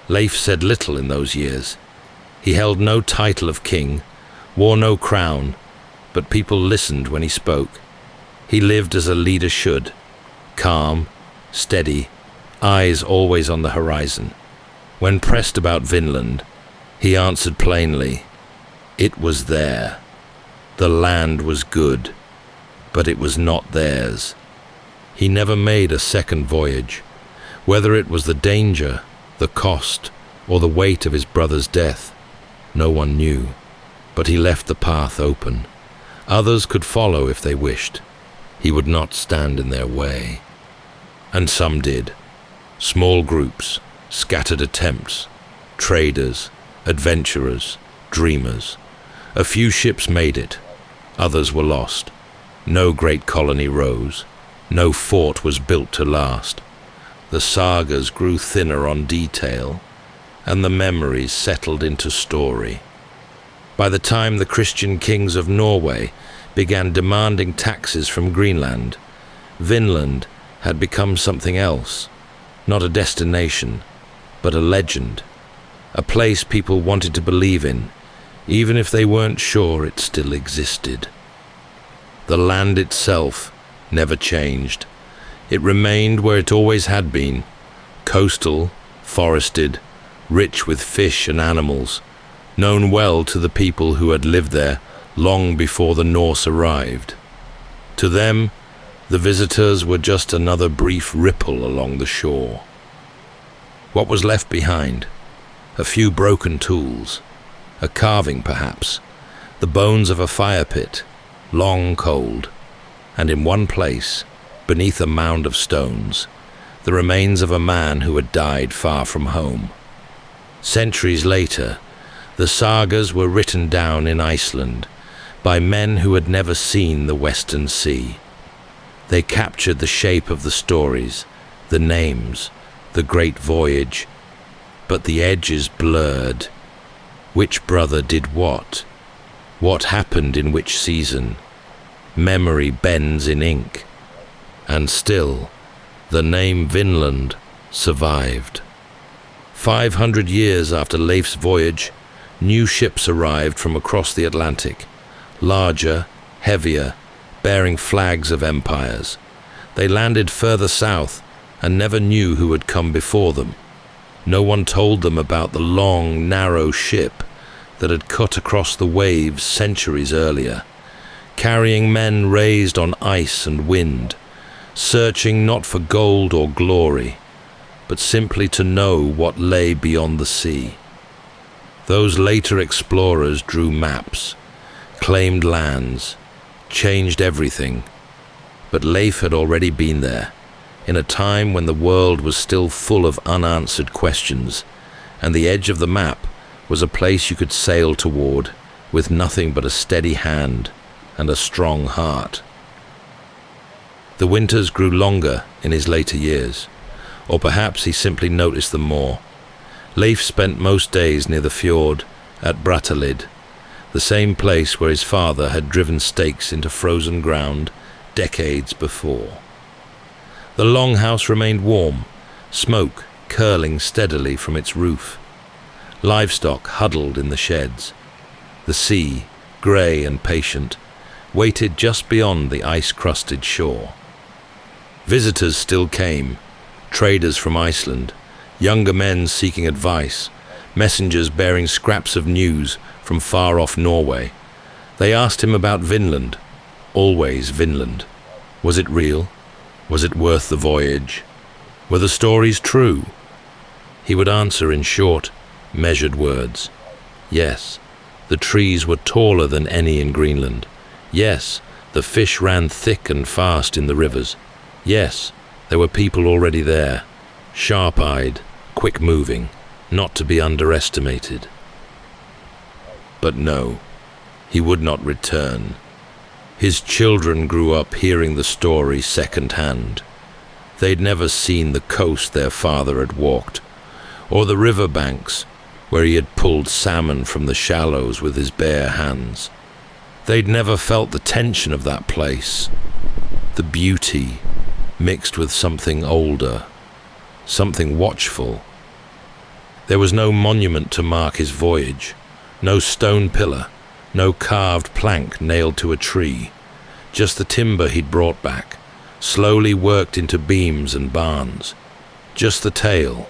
Leif said little in those years. He held no title of king, wore no crown, but people listened when he spoke. He lived as a leader should, calm, steady, eyes always on the horizon. When pressed about Vinland, he answered plainly, it was there. The land was good, but it was not theirs. He never made a second voyage. Whether it was the danger, the cost, or the weight of his brother's death, no one knew. But he left the path open. Others could follow if they wished. He would not stand in their way. And some did. Small groups, scattered attempts, traders, adventurers, dreamers. A few ships made it. Others were lost. No great colony rose. No fort was built to last. The sagas grew thinner on detail, and the memories settled into story. By the time the Christian kings of Norway began demanding taxes from Greenland, Vinland had become something else, not a destination, but a legend, a place people wanted to believe in, even if they weren't sure it still existed. The land itself never changed. It remained where it always had been, coastal, forested, rich with fish and animals, known well to the people who had lived there long before the Norse arrived. To them, the visitors were just another brief ripple along the shore. What was left behind? A few broken tools, a carving perhaps, the bones of a fire pit, long cold, and in one place, beneath a mound of stones, the remains of a man who had died far from home. Centuries later, the sagas were written down in Iceland by men who had never seen the Western Sea. They captured the shape of the stories, the names, the great voyage, but the edges blurred. Which brother did what? What happened in which season? Memory bends in ink. And still, the name Vinland survived. 500 years after Leif's voyage, new ships arrived from across the Atlantic, larger, heavier, bearing flags of empires. They landed further south and never knew who had come before them. No one told them about the long, narrow ship that had cut across the waves centuries earlier, carrying men raised on ice and wind, searching not for gold or glory, but simply to know what lay beyond the sea. Those later explorers drew maps, claimed lands, changed everything, but Leif had already been there, in a time when the world was still full of unanswered questions, and the edge of the map was a place you could sail toward with nothing but a steady hand and a strong heart. The winters grew longer in his later years. Or perhaps he simply noticed them more. Leif spent most days near the fjord at Brattahlid, the same place where his father had driven stakes into frozen ground decades before. The longhouse remained warm, smoke curling steadily from its roof. Livestock huddled in the sheds. The sea, grey and patient, waited just beyond the ice-crusted shore. Visitors still came, traders from Iceland, younger men seeking advice, messengers bearing scraps of news from far-off Norway. They asked him about Vinland, always Vinland. Was it real? Was it worth the voyage? Were the stories true? He would answer in short, measured words. Yes, the trees were taller than any in Greenland. Yes, the fish ran thick and fast in the rivers. Yes, there were people already there, sharp-eyed, quick-moving, not to be underestimated. But no, he would not return. His children grew up hearing the story second-hand. They'd never seen the coast their father had walked, or the river banks where he had pulled salmon from the shallows with his bare hands. They'd never felt the tension of that place, the beauty mixed with something older, something watchful. There was no monument to mark his voyage, no stone pillar, no carved plank nailed to a tree, just the timber he'd brought back, slowly worked into beams and barns, just the tale,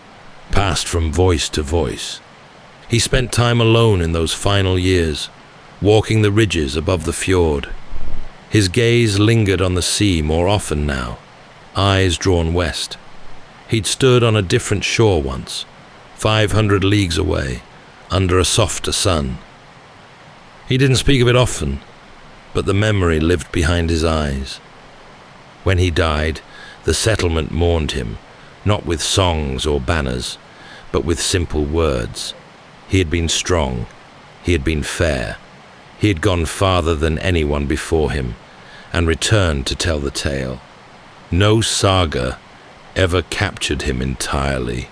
passed from voice to voice. He spent time alone in those final years, walking the ridges above the fjord. His gaze lingered on the sea more often now, eyes drawn west. He'd stood on a different shore once, 500 leagues away, under a softer sun. He didn't speak of it often, but the memory lived behind his eyes. When he died, the settlement mourned him, not with songs or banners, but with simple words. He had been strong, he had been fair, he had gone farther than anyone before him, and returned to tell the tale. No saga ever captured him entirely.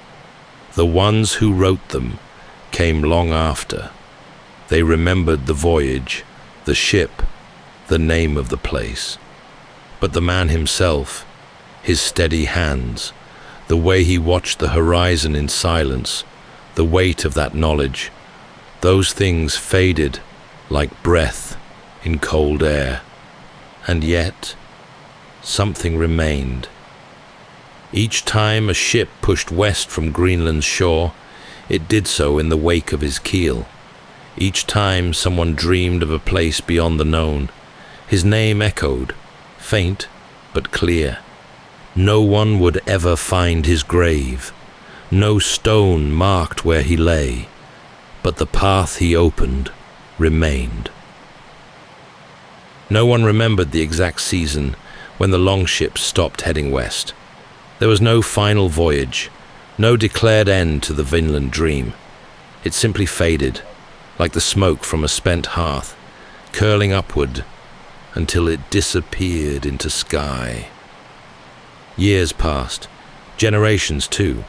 The ones who wrote them came long after. They remembered the voyage, the ship, the name of the place. But the man himself, his steady hands, the way he watched the horizon in silence, the weight of that knowledge, those things faded like breath in cold air. And yet, something remained. Each time a ship pushed west from Greenland's shore, it did so in the wake of his keel. Each time someone dreamed of a place beyond the known, his name echoed, faint but clear. No one would ever find his grave. No stone marked where he lay, but the path he opened remained. No one remembered the exact season when the longships stopped heading west. There was no final voyage, no declared end to the Vinland dream. It simply faded, like the smoke from a spent hearth, curling upward until it disappeared into sky. Years passed, generations too.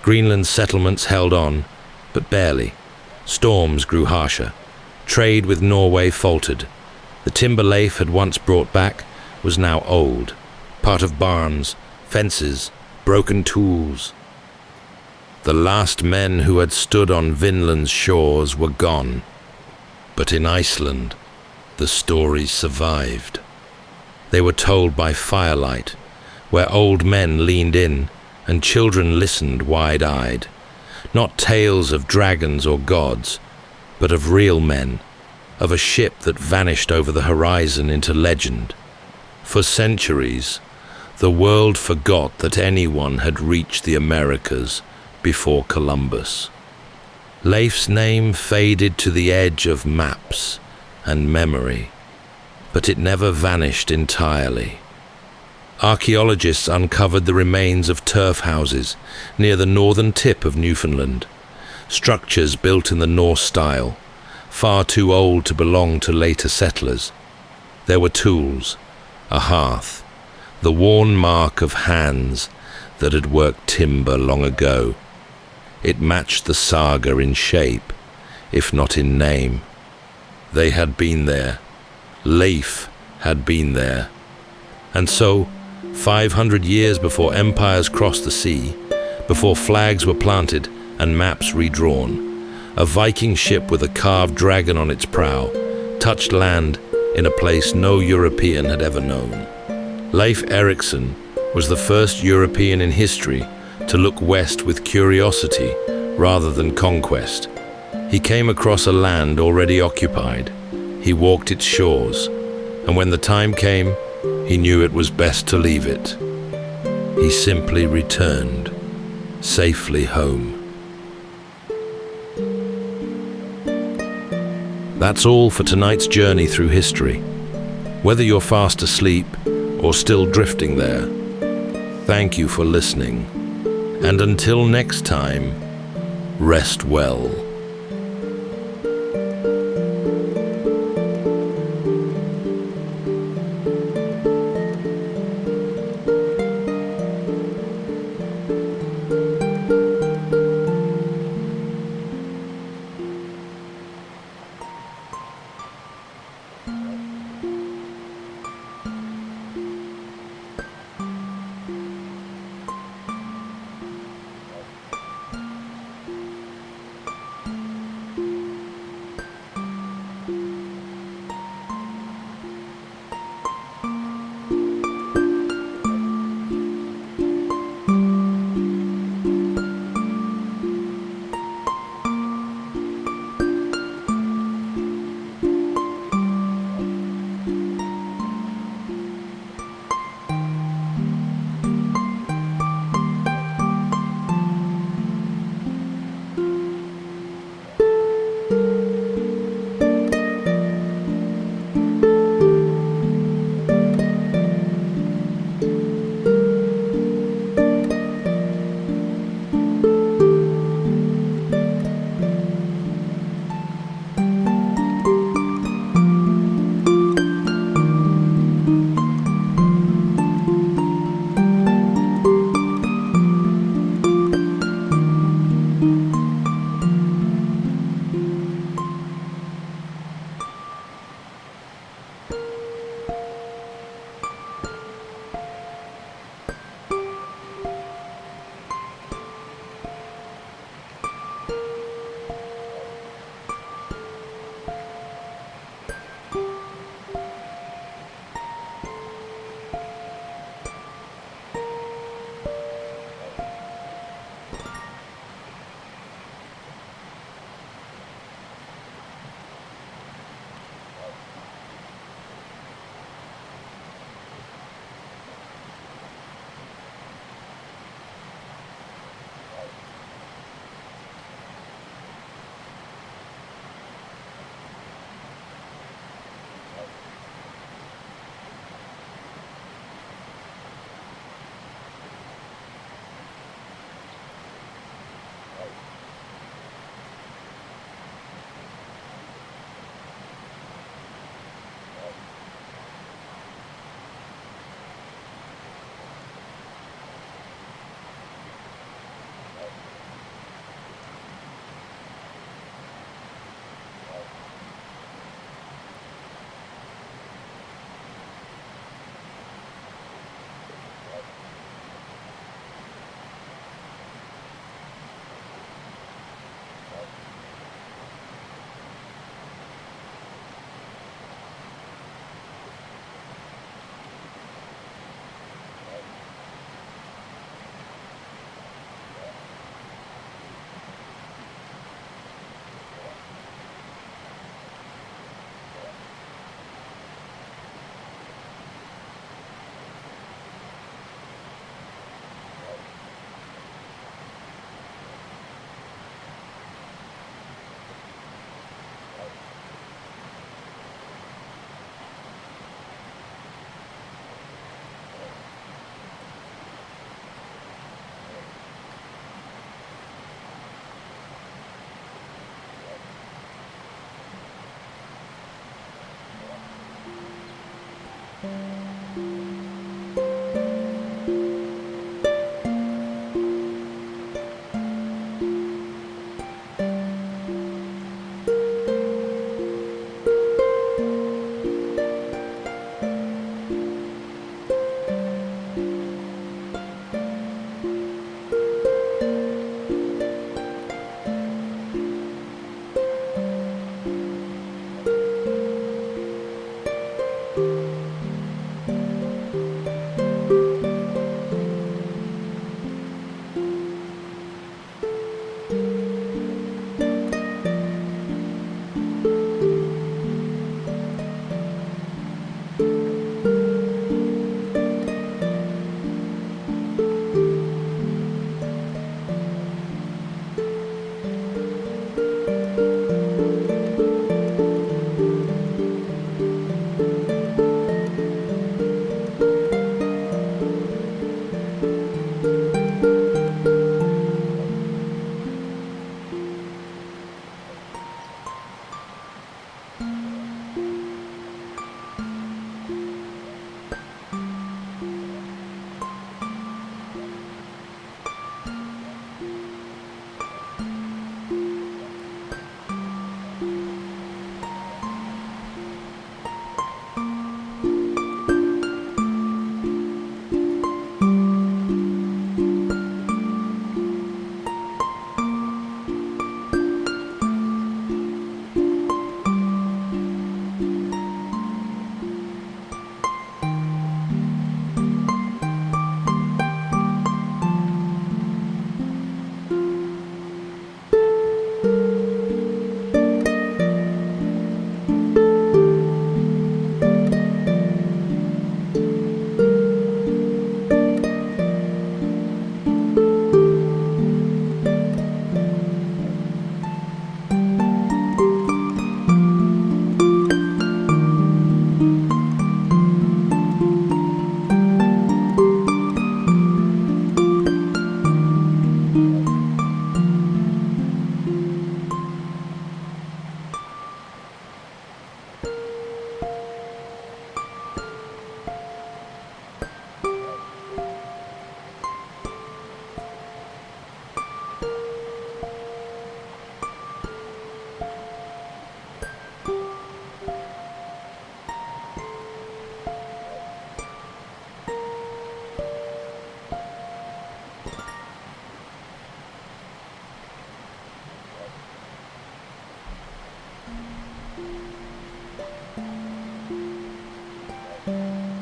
Greenland's settlements held on, but barely. Storms grew harsher. Trade with Norway faltered. The timber Leif had once brought back was now old, part of barns, fences, broken tools. The last men who had stood on Vinland's shores were gone, but in Iceland, the stories survived. They were told by firelight, where old men leaned in and children listened wide-eyed. Not tales of dragons or gods, but of real men, of a ship that vanished over the horizon into legend. For centuries, the world forgot that anyone had reached the Americas before Columbus. Leif's name faded to the edge of maps and memory, but it never vanished entirely. Archaeologists uncovered the remains of turf houses near the northern tip of Newfoundland, structures built in the Norse style, far too old to belong to later settlers. There were tools, a hearth, the worn mark of hands that had worked timber long ago. It matched the saga in shape, if not in name. They had been there. Leif had been there. And so, 500 years before empires crossed the sea, before flags were planted and maps redrawn, a Viking ship with a carved dragon on its prow touched land in a place no European had ever known. Leif Erikson was the first European in history to look west with curiosity rather than conquest. He came across a land already occupied. He walked its shores, and when the time came, he knew it was best to leave it. He simply returned, safely home. That's all for tonight's journey through history. Whether you're fast asleep or still drifting there, thank you for listening. And until next time, rest well.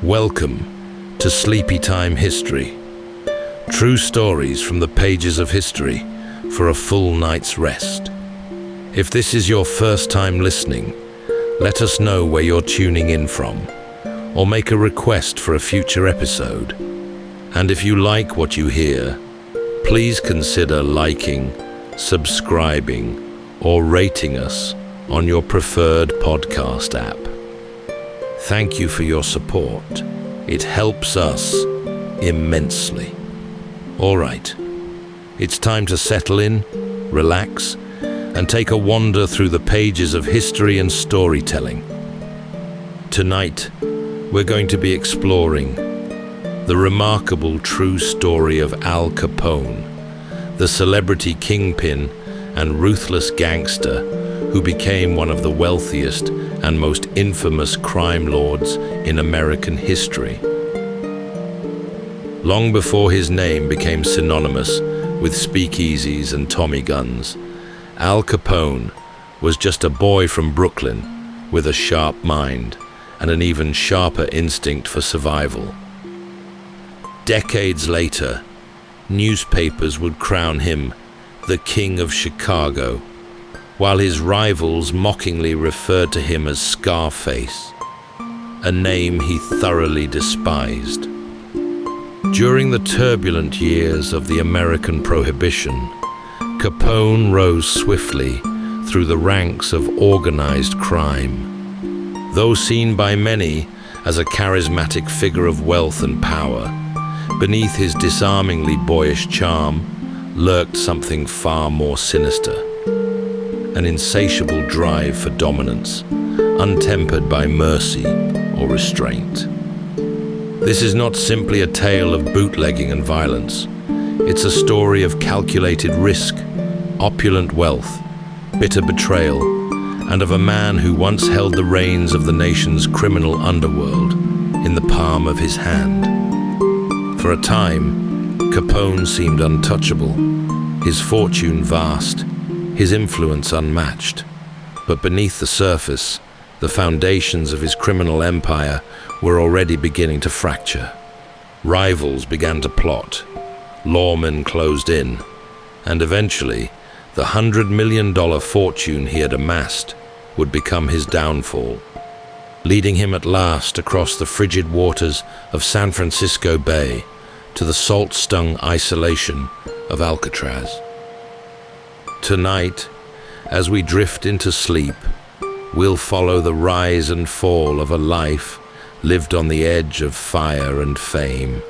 Welcome to Sleepy Time History. True stories from the pages of history for a full night's rest. If this is your first time listening, let us know where you're tuning in from, or make a request for a future episode. And if you like what you hear, please consider liking, subscribing, or rating us on your preferred podcast app. Thank you for your support. It helps us immensely. All right, it's time to settle in, relax, and take a wander through the pages of history and storytelling. Tonight, we're going to be exploring the remarkable true story of Al Capone, the celebrity kingpin and ruthless gangster who became one of the wealthiest and most infamous crime lords in American history. Long before his name became synonymous with speakeasies and Tommy guns, Al Capone was just a boy from Brooklyn with a sharp mind and an even sharper instinct for survival. Decades later, newspapers would crown him the King of Chicago, while his rivals mockingly referred to him as Scarface, a name he thoroughly despised. During the turbulent years of the American Prohibition, Capone rose swiftly through the ranks of organized crime. Though seen by many as a charismatic figure of wealth and power, beneath his disarmingly boyish charm lurked something far more sinister. An insatiable drive for dominance, untempered by mercy or restraint. This is not simply a tale of bootlegging and violence. It's a story of calculated risk, opulent wealth, bitter betrayal, and of a man who once held the reins of the nation's criminal underworld in the palm of his hand. For a time, Capone seemed untouchable, his fortune vast, his influence unmatched. But beneath the surface, the foundations of his criminal empire were already beginning to fracture. Rivals began to plot, lawmen closed in, and eventually, the $100 million fortune he had amassed would become his downfall, leading him at last across the frigid waters of San Francisco Bay to the salt-stung isolation of Alcatraz. Tonight, as we drift into sleep, we'll follow the rise and fall of a life lived on the edge of fire and fame.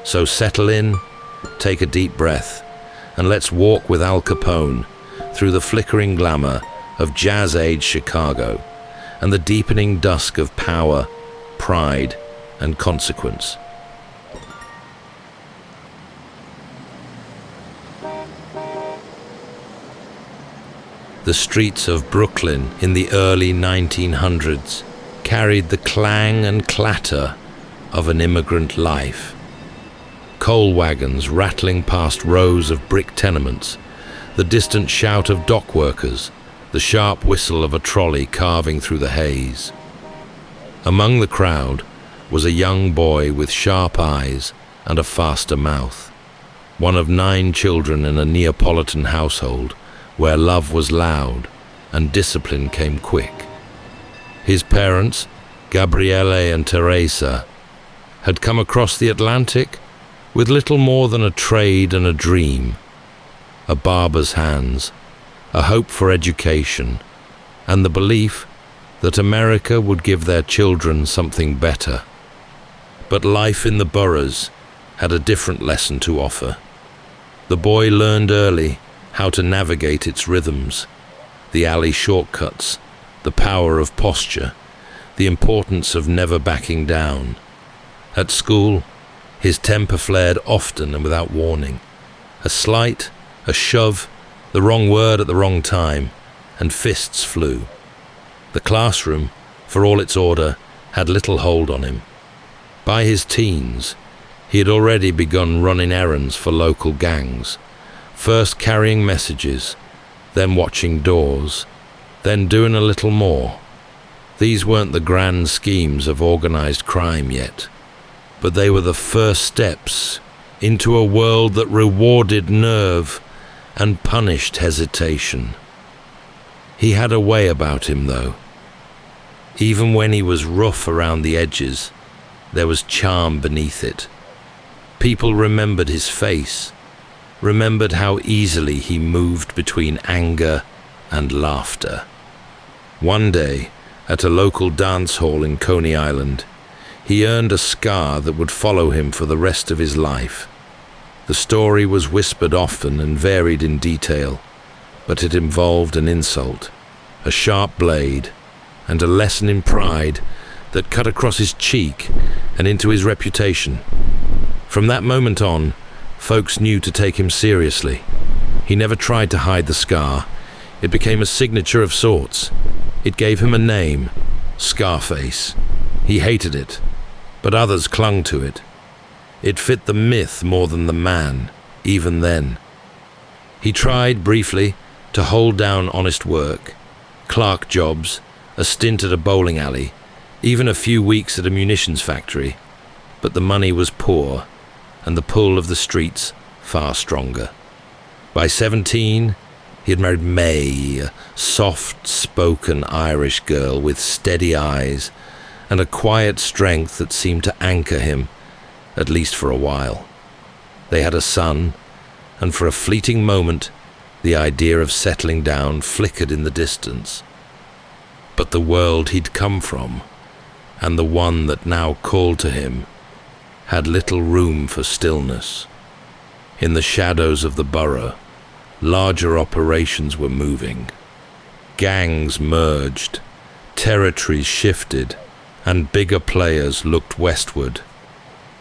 So settle in, take a deep breath, and let's walk with Al Capone through the flickering glamour of jazz-age Chicago and the deepening dusk of power, pride, and consequence. The streets of Brooklyn in the early 1900s carried the clang and clatter of an immigrant life. Coal wagons rattling past rows of brick tenements, the distant shout of dock workers, the sharp whistle of a trolley carving through the haze. Among the crowd was a young boy with sharp eyes and a faster mouth, one of 9 children in a Neapolitan household where love was loud and discipline came quick. His parents, Gabriele and Teresa, had come across the Atlantic with little more than a trade and a dream, a barber's hands, a hope for education, and the belief that America would give their children something better. But life in the boroughs had a different lesson to offer. The boy learned early how to navigate its rhythms, the alley shortcuts, the power of posture, the importance of never backing down. At school, his temper flared often and without warning. A slight, a shove, the wrong word at the wrong time, and fists flew. The classroom, for all its order, had little hold on him. By his teens, he had already begun running errands for local gangs, first carrying messages, then watching doors, then doing a little more. These weren't the grand schemes of organized crime yet, but they were the first steps into a world that rewarded nerve and punished hesitation. He had a way about him, though. Even when he was rough around the edges, there was charm beneath it. People remembered his face, remembered how easily he moved between anger and laughter. One day, at a local dance hall in Coney Island, he earned a scar that would follow him for the rest of his life. The story was whispered often and varied in detail, but it involved an insult, a sharp blade, and a lesson in pride that cut across his cheek and into his reputation. From that moment on, folks knew to take him seriously. He never tried to hide the scar. It became a signature of sorts. It gave him a name, Scarface. He hated it, but others clung to it. It fit the myth more than the man, even then. He tried, briefly, to hold down honest work, clerk jobs, a stint at a bowling alley, even a few weeks at a munitions factory, but the money was poor, and the pull of the streets far stronger. By 17, he had married May, a soft-spoken Irish girl with steady eyes and a quiet strength that seemed to anchor him, at least for a while. They had a son, and for a fleeting moment, the idea of settling down flickered in the distance. But the world he'd come from, and the one that now called to him, had little room for stillness. In the shadows of the borough, larger operations were moving. Gangs merged, territories shifted, and bigger players looked westward.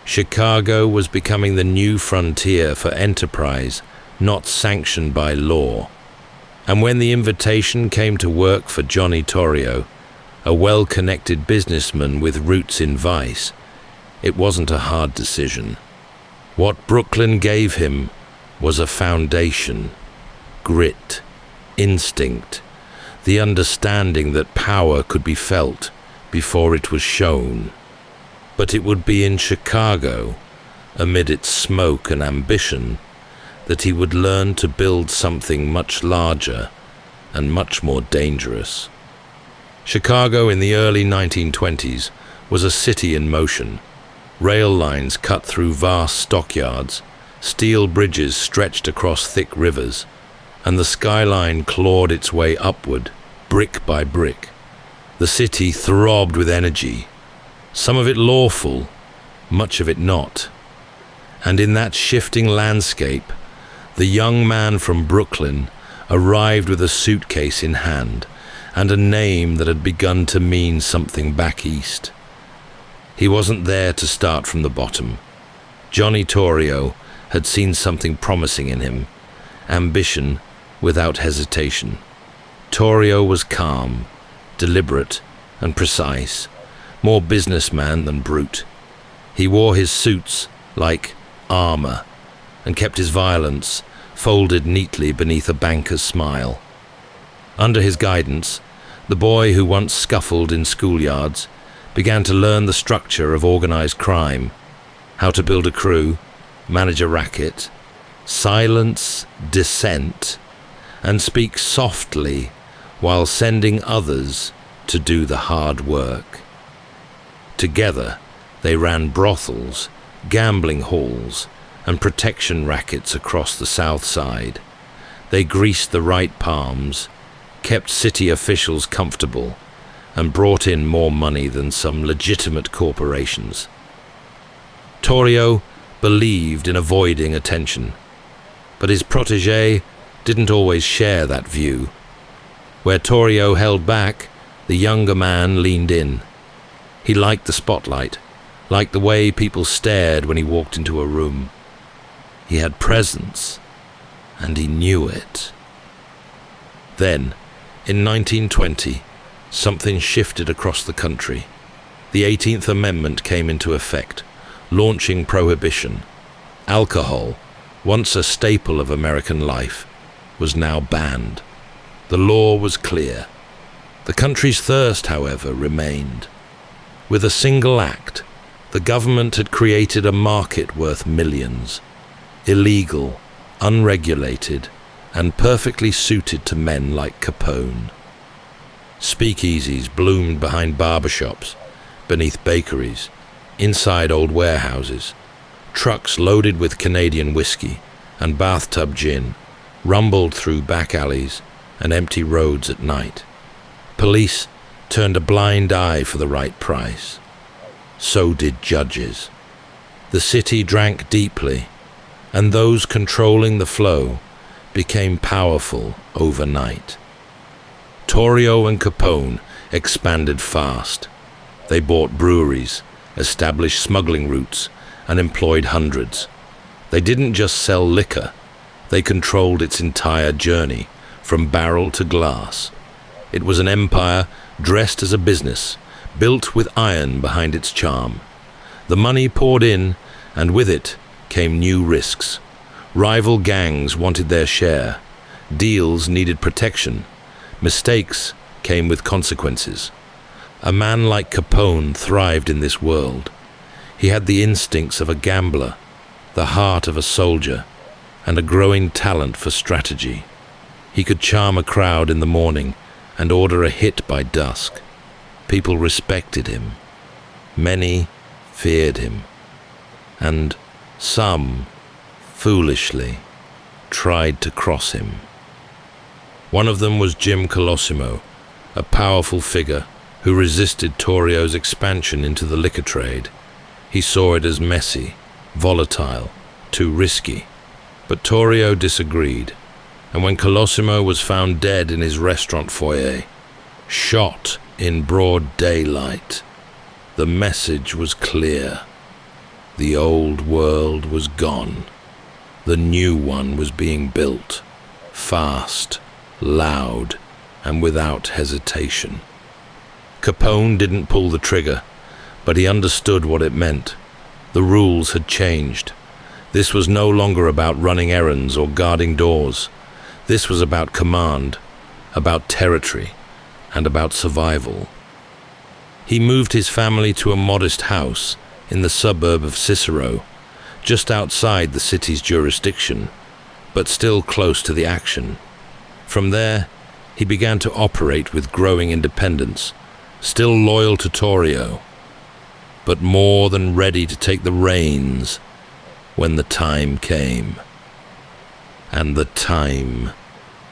Chicago was becoming the new frontier for enterprise, not sanctioned by law. And when the invitation came to work for Johnny Torrio, a well-connected businessman with roots in vice, it wasn't a hard decision. What Brooklyn gave him was a foundation, grit, instinct, the understanding that power could be felt before it was shown. But it would be in Chicago, amid its smoke and ambition, that he would learn to build something much larger and much more dangerous. Chicago in the early 1920s was a city in motion. Rail lines cut through vast stockyards, steel bridges stretched across thick rivers, and the skyline clawed its way upward, brick by brick. The city throbbed with energy, some of it lawful, much of it not. And in that shifting landscape, the young man from Brooklyn arrived with a suitcase in hand and a name that had begun to mean something back east. He wasn't there to start from the bottom. Johnny Torrio had seen something promising in him, ambition without hesitation. Torrio was calm, deliberate, and precise, more businessman than brute. He wore his suits like armor and kept his violence folded neatly beneath a banker's smile. Under his guidance, the boy who once scuffled in schoolyards began to learn the structure of organized crime, how to build a crew, manage a racket, silence dissent, and speak softly while sending others to do the hard work. Together, they ran brothels, gambling halls, and protection rackets across the South Side. They greased the right palms, kept city officials comfortable, and brought in more money than some legitimate corporations. Torrio believed in avoiding attention, but his protégé didn't always share that view. Where Torrio held back, the younger man leaned in. He liked the spotlight, liked the way people stared when he walked into a room. He had presence, and he knew it. Then, in 1920, something shifted across the country. The 18th Amendment came into effect, launching prohibition. Alcohol, once a staple of American life, was now banned. The law was clear. The country's thirst, however, remained. With a single act, the government had created a market worth millions, illegal, unregulated, and perfectly suited to men like Capone. Speakeasies bloomed behind barbershops, beneath bakeries, inside old warehouses. Trucks loaded with Canadian whiskey and bathtub gin rumbled through back alleys and empty roads at night. Police turned a blind eye for the right price. So did judges. The city drank deeply, and those controlling the flow became powerful overnight. Torrio and Capone expanded fast. They bought breweries, established smuggling routes, and employed hundreds. They didn't just sell liquor, they controlled its entire journey, from barrel to glass. It was an empire dressed as a business, built with iron behind its charm. The money poured in, and with it came new risks. Rival gangs wanted their share. Deals needed protection. Mistakes came with consequences. A man like Capone thrived in this world. He had the instincts of a gambler, the heart of a soldier, and a growing talent for strategy. He could charm a crowd in the morning and order a hit by dusk. People respected him. Many feared him. And some, foolishly, tried to cross him. One of them was Jim Colosimo, a powerful figure who resisted Torrio's expansion into the liquor trade. He saw it as messy, volatile, too risky. But Torrio disagreed, and when Colosimo was found dead in his restaurant foyer, shot in broad daylight, the message was clear. The old world was gone. The new one was being built, fast, loud, and without hesitation. Capone didn't pull the trigger, but he understood what it meant. The rules had changed. This was no longer about running errands or guarding doors. This was about command, about territory, and about survival. He moved his family to a modest house in the suburb of Cicero, just outside the city's jurisdiction, but still close to the action. From there, he began to operate with growing independence, still loyal to Torrio, but more than ready to take the reins when the time came. And the time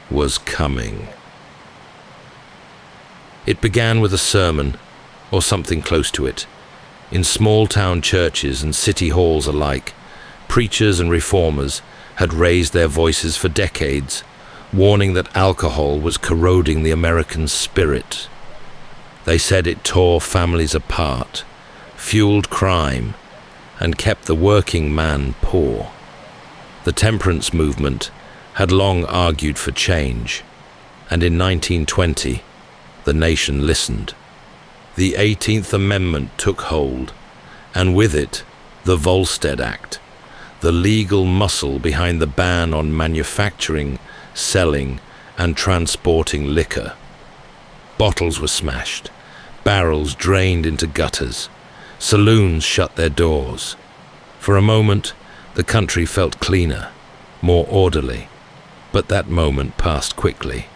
was coming. It began with a sermon, or something close to it. In small-town churches and city halls alike, preachers and reformers had raised their voices for decades, warning that alcohol was corroding the American spirit. They said it tore families apart, fueled crime, and kept the working man poor. The temperance movement had long argued for change, and in 1920, the nation listened. The 18th Amendment took hold, and with it, the Volstead Act, the legal muscle behind the ban on manufacturing, selling, and transporting liquor. Bottles were smashed, barrels drained into gutters, saloons shut their doors. For a moment, the country felt cleaner, more orderly, but that moment passed quickly,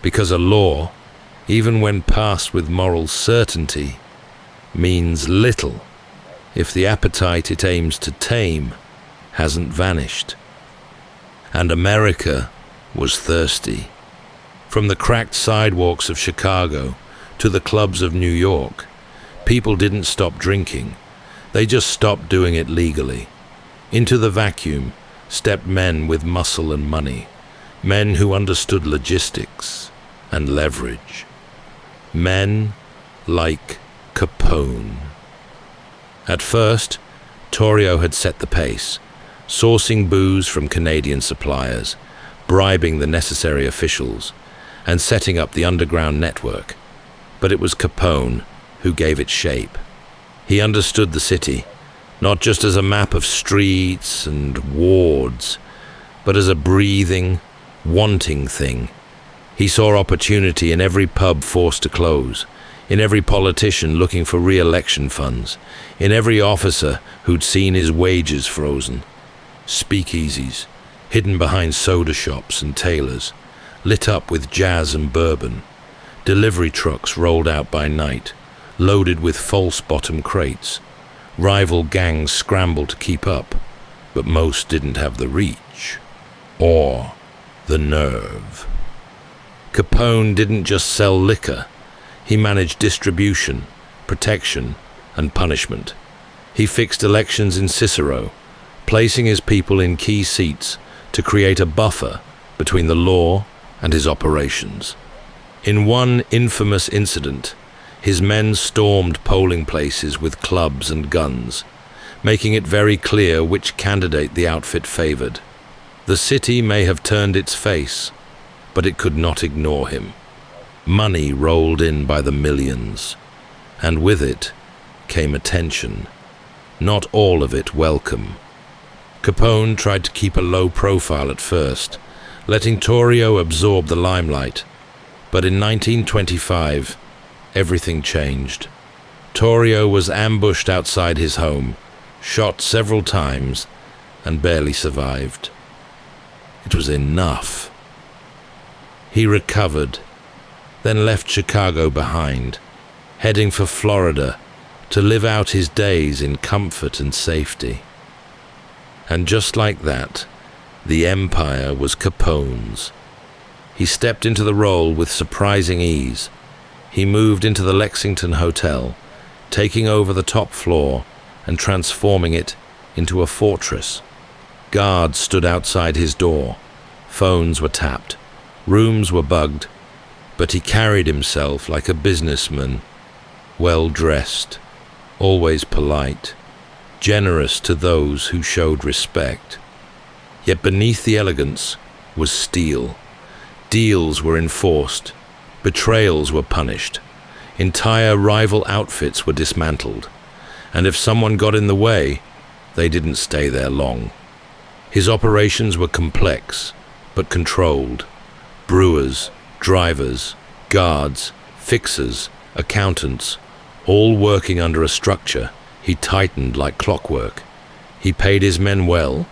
because a law, even when passed with moral certainty, means little if the appetite it aims to tame hasn't vanished. And America was thirsty. From the cracked sidewalks of Chicago to the clubs of New York, people didn't stop drinking. They just stopped doing it legally. Into the vacuum stepped men with muscle and money, men who understood logistics and leverage. Men like Capone. At first, Torrio had set the pace, sourcing booze from Canadian suppliers, bribing the necessary officials, and setting up the underground network. but it was Capone who gave it shape. He understood the city, not just as a map of streets and wards, but as a breathing, wanting thing. He saw opportunity in every pub forced to close, in every politician looking for re-election funds, in every officer who'd seen his wages frozen. Speakeasies, hidden behind soda shops and tailors, lit up with jazz and bourbon. Delivery trucks rolled out by night, loaded with false bottom crates. Rival gangs scrambled to keep up, but most didn't have the reach or the nerve. Capone didn't just sell liquor. He managed distribution, protection, and punishment. He fixed elections in Cicero, placing his people in key seats to create a buffer between the law and his operations. In one infamous incident, his men stormed polling places with clubs and guns, making it very clear which candidate the outfit favored. The city may have turned its face, but it could not ignore him. Money rolled in by the millions, and with it came attention, not all of it welcome. Capone tried to keep a low profile at first, letting Torrio absorb the limelight, but in 1925, everything changed. Torrio was ambushed outside his home, shot several times, and barely survived. It was enough. He recovered, then left Chicago behind, heading for Florida to live out his days in comfort and safety. And just like that, the empire was Capone's. He stepped into the role with surprising ease. He moved into the Lexington Hotel, taking over the top floor and transforming it into a fortress. Guards stood outside his door. Phones were tapped. Rooms were bugged. But he carried himself like a businessman, well-dressed, always polite, generous to those who showed respect. Yet beneath the elegance was steel. Deals were enforced. Betrayals were punished. Entire rival outfits were dismantled. And if someone got in the way, they didn't stay there long. His operations were complex, but controlled. Brewers, drivers, guards, fixers, accountants, all working under a structure he tightened like clockwork. He paid his men well,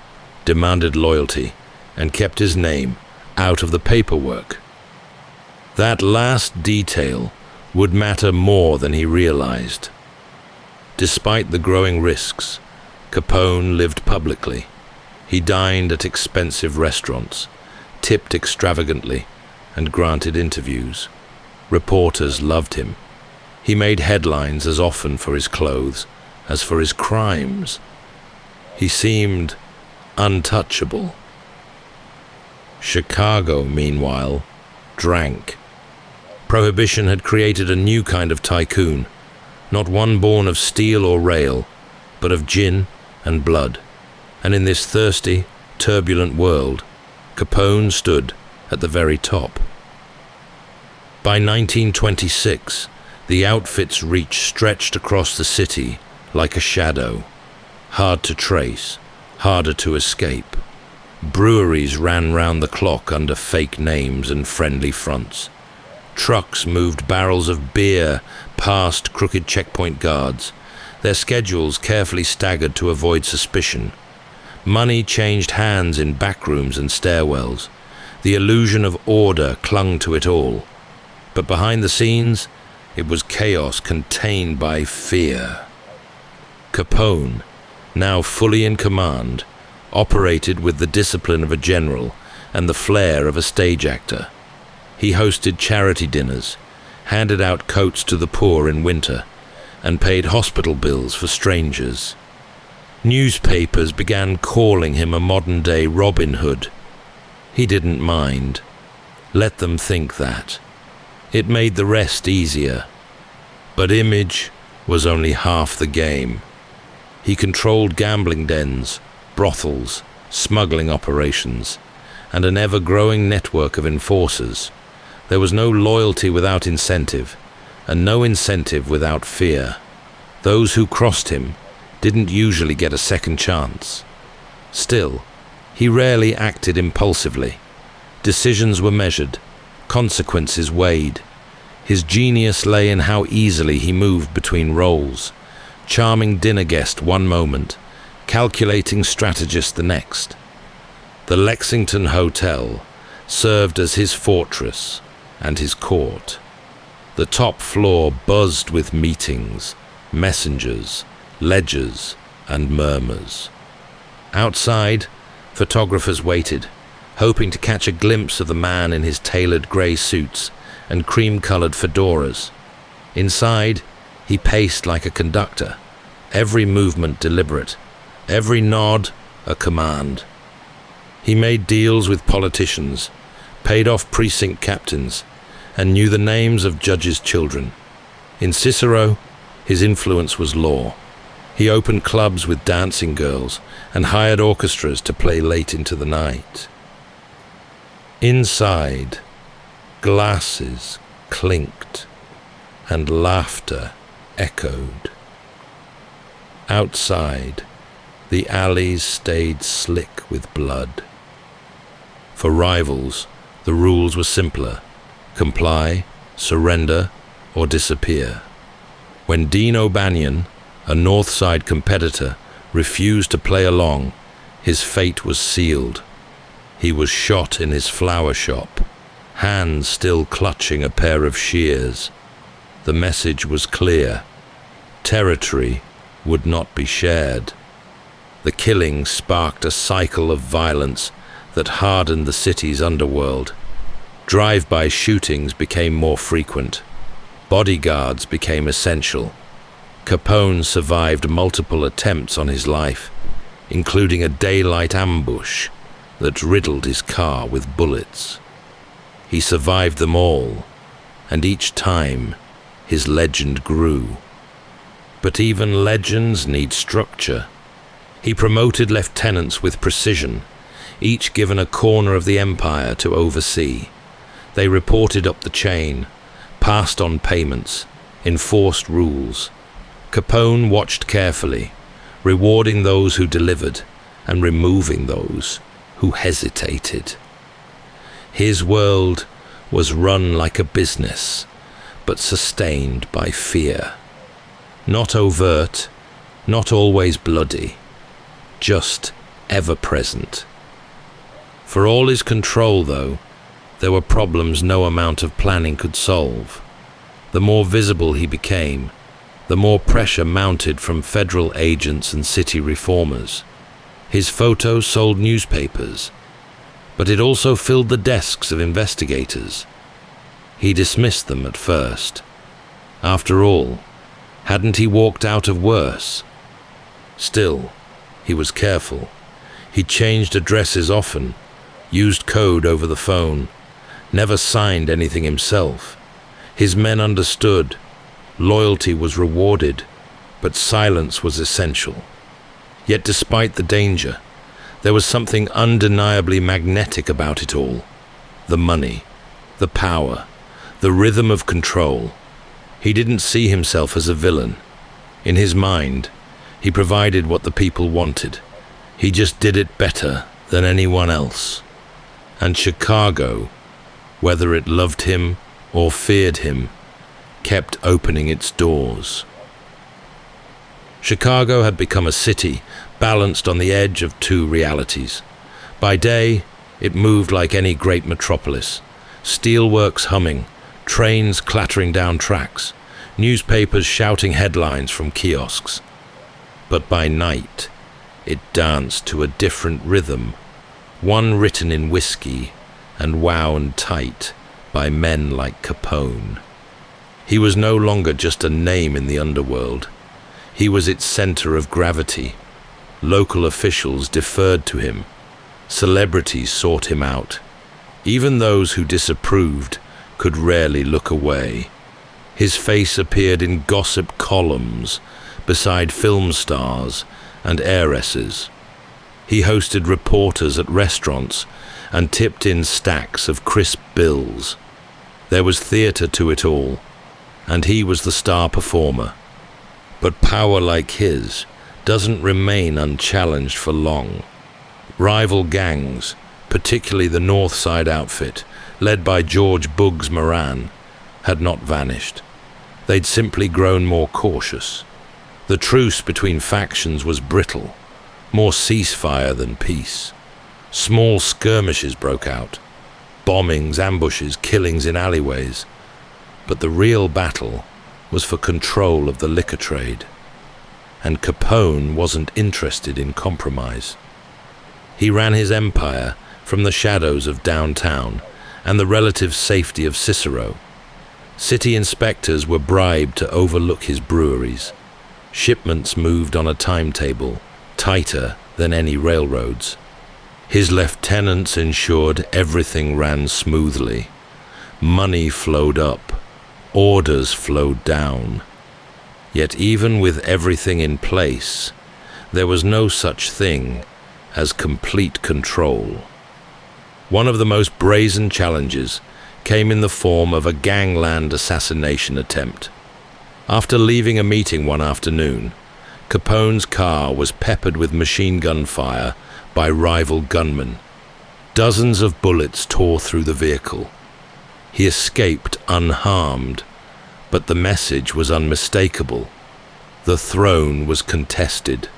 demanded loyalty, and kept his name out of the paperwork. That last detail would matter more than he realized. Despite the growing risks, Capone lived publicly. He dined at expensive restaurants, tipped extravagantly, and granted interviews. Reporters loved him. He made headlines as often for his clothes as for his crimes. He seemed untouchable. Chicago, meanwhile, drank. Prohibition had created a new kind of tycoon, not one born of steel or rail, but of gin and blood. And in this thirsty, turbulent world, Capone stood at the very top. By 1926, the outfit's reach stretched across the city like a shadow, hard to trace, harder to escape. Breweries ran round the clock under fake names and friendly fronts. Trucks moved barrels of beer past crooked checkpoint guards, their schedules carefully staggered to avoid suspicion. Money changed hands in backrooms and stairwells. The illusion of order clung to it all. But behind the scenes, it was chaos contained by fear. Capone, now fully in command, operated with the discipline of a general and the flair of a stage actor. He hosted charity dinners, handed out coats to the poor in winter, and paid hospital bills for strangers. Newspapers began calling him a modern-day Robin Hood. He didn't mind. Let them think that. It made the rest easier. But image was only half the game. He controlled gambling dens, brothels, smuggling operations, and an ever-growing network of enforcers. There was no loyalty without incentive, and no incentive without fear. Those who crossed him didn't usually get a second chance. Still, he rarely acted impulsively. Decisions were measured, consequences weighed. His genius lay in how easily he moved between roles, charming dinner guest one moment, calculating strategist the next. The Lexington Hotel served as his fortress and his court. The top floor buzzed with meetings, messengers, ledgers, and murmurs. Outside, photographers waited, hoping to catch a glimpse of the man in his tailored grey suits and cream-coloured fedoras. Inside, he paced like a conductor, every movement deliberate, every nod a command. He made deals with politicians, paid off precinct captains, and knew the names of judges' children. In Cicero, his influence was law. He opened clubs with dancing girls and hired orchestras to play late into the night. Inside, glasses clinked and laughter echoed. Outside, the alleys stayed slick with blood. For rivals, the rules were simpler: comply, surrender, or disappear. When Dean O'Banion, a Northside competitor, refused to play along, his fate was sealed. He was shot in his flower shop, hands still clutching a pair of shears. The message was clear: territory would not be shared. The killing sparked a cycle of violence that hardened the city's underworld. Drive-by shootings became more frequent. Bodyguards became essential. Capone survived multiple attempts on his life, including a daylight ambush that riddled his car with bullets. He survived them all, and each time his legend grew. But even legends need structure. He promoted lieutenants with precision, each given a corner of the empire to oversee. They reported up the chain, passed on payments, enforced rules. Capone watched carefully, rewarding those who delivered and removing those who hesitated. His world was run like a business, but sustained by fear. Not overt, not always bloody, just ever-present. For all his control, though, there were problems no amount of planning could solve. The more visible he became, the more pressure mounted from federal agents and city reformers. His photos sold newspapers, but it also filled the desks of investigators. He dismissed them at first. After all, hadn't he walked out of worse? Still, he was careful. He changed addresses often, used code over the phone, never signed anything himself. His men understood. Loyalty was rewarded, but silence was essential. Yet despite the danger, there was something undeniably magnetic about it all. The money, the power, the rhythm of control. He didn't see himself as a villain. In his mind, he provided what the people wanted. He just did it better than anyone else. And Chicago, whether it loved him or feared him, kept opening its doors. Chicago had become a city balanced on the edge of two realities. By day, it moved like any great metropolis, steelworks humming, trains clattering down tracks, newspapers shouting headlines from kiosks. But by night, it danced to a different rhythm, one written in whiskey and wound tight by men like Capone. He was no longer just a name in the underworld. He was its center of gravity. Local officials deferred to him. Celebrities sought him out. Even those who disapproved could rarely look away. His face appeared in gossip columns beside film stars and heiresses. He hosted reporters at restaurants and tipped in stacks of crisp bills. There was theater to it all, and he was the star performer. But power like his doesn't remain unchallenged for long. Rival gangs, particularly the North Side outfit, led by George Bugs Moran, had not vanished. They'd simply grown more cautious. The truce between factions was brittle, more ceasefire than peace. Small skirmishes broke out, bombings, ambushes, killings in alleyways. But the real battle was for control of the liquor trade. And Capone wasn't interested in compromise. He ran his empire from the shadows of downtown and the relative safety of Cicero. City inspectors were bribed to overlook his breweries. Shipments moved on a timetable, tighter than any railroads. His lieutenants ensured everything ran smoothly. Money flowed up, orders flowed down. Yet even with everything in place, there was no such thing as complete control. One of the most brazen challenges came in the form of a gangland assassination attempt. After leaving a meeting one afternoon, Capone's car was peppered with machine gun fire by rival gunmen. Dozens of bullets tore through the vehicle. He escaped unharmed, but the message was unmistakable. The throne was contested.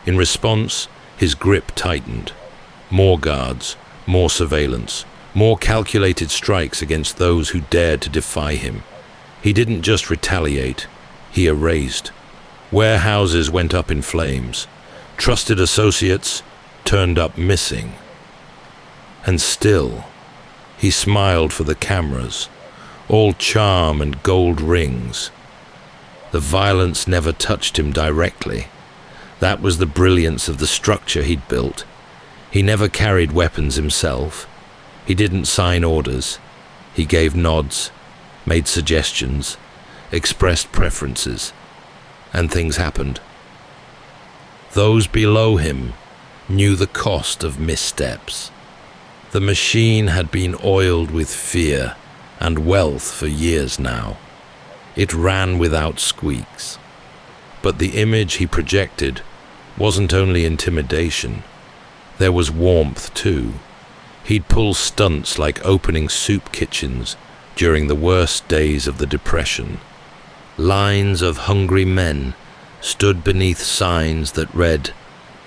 In response, his grip tightened. More guards, more surveillance, more calculated strikes against those who dared to defy him. He didn't just retaliate, he erased. Warehouses went up in flames. Trusted associates turned up missing. And still, he smiled for the cameras, all charm and gold rings. The violence never touched him directly. That was the brilliance of the structure he'd built. He never carried weapons himself. He didn't sign orders. He gave nods, made suggestions, expressed preferences, and things happened. Those below him knew the cost of missteps. The machine had been oiled with fear and wealth for years now. It ran without squeaks. But the image he projected wasn't only intimidation. There was warmth too. He'd pull stunts like opening soup kitchens during the worst days of the Depression. Lines of hungry men stood beneath signs that read,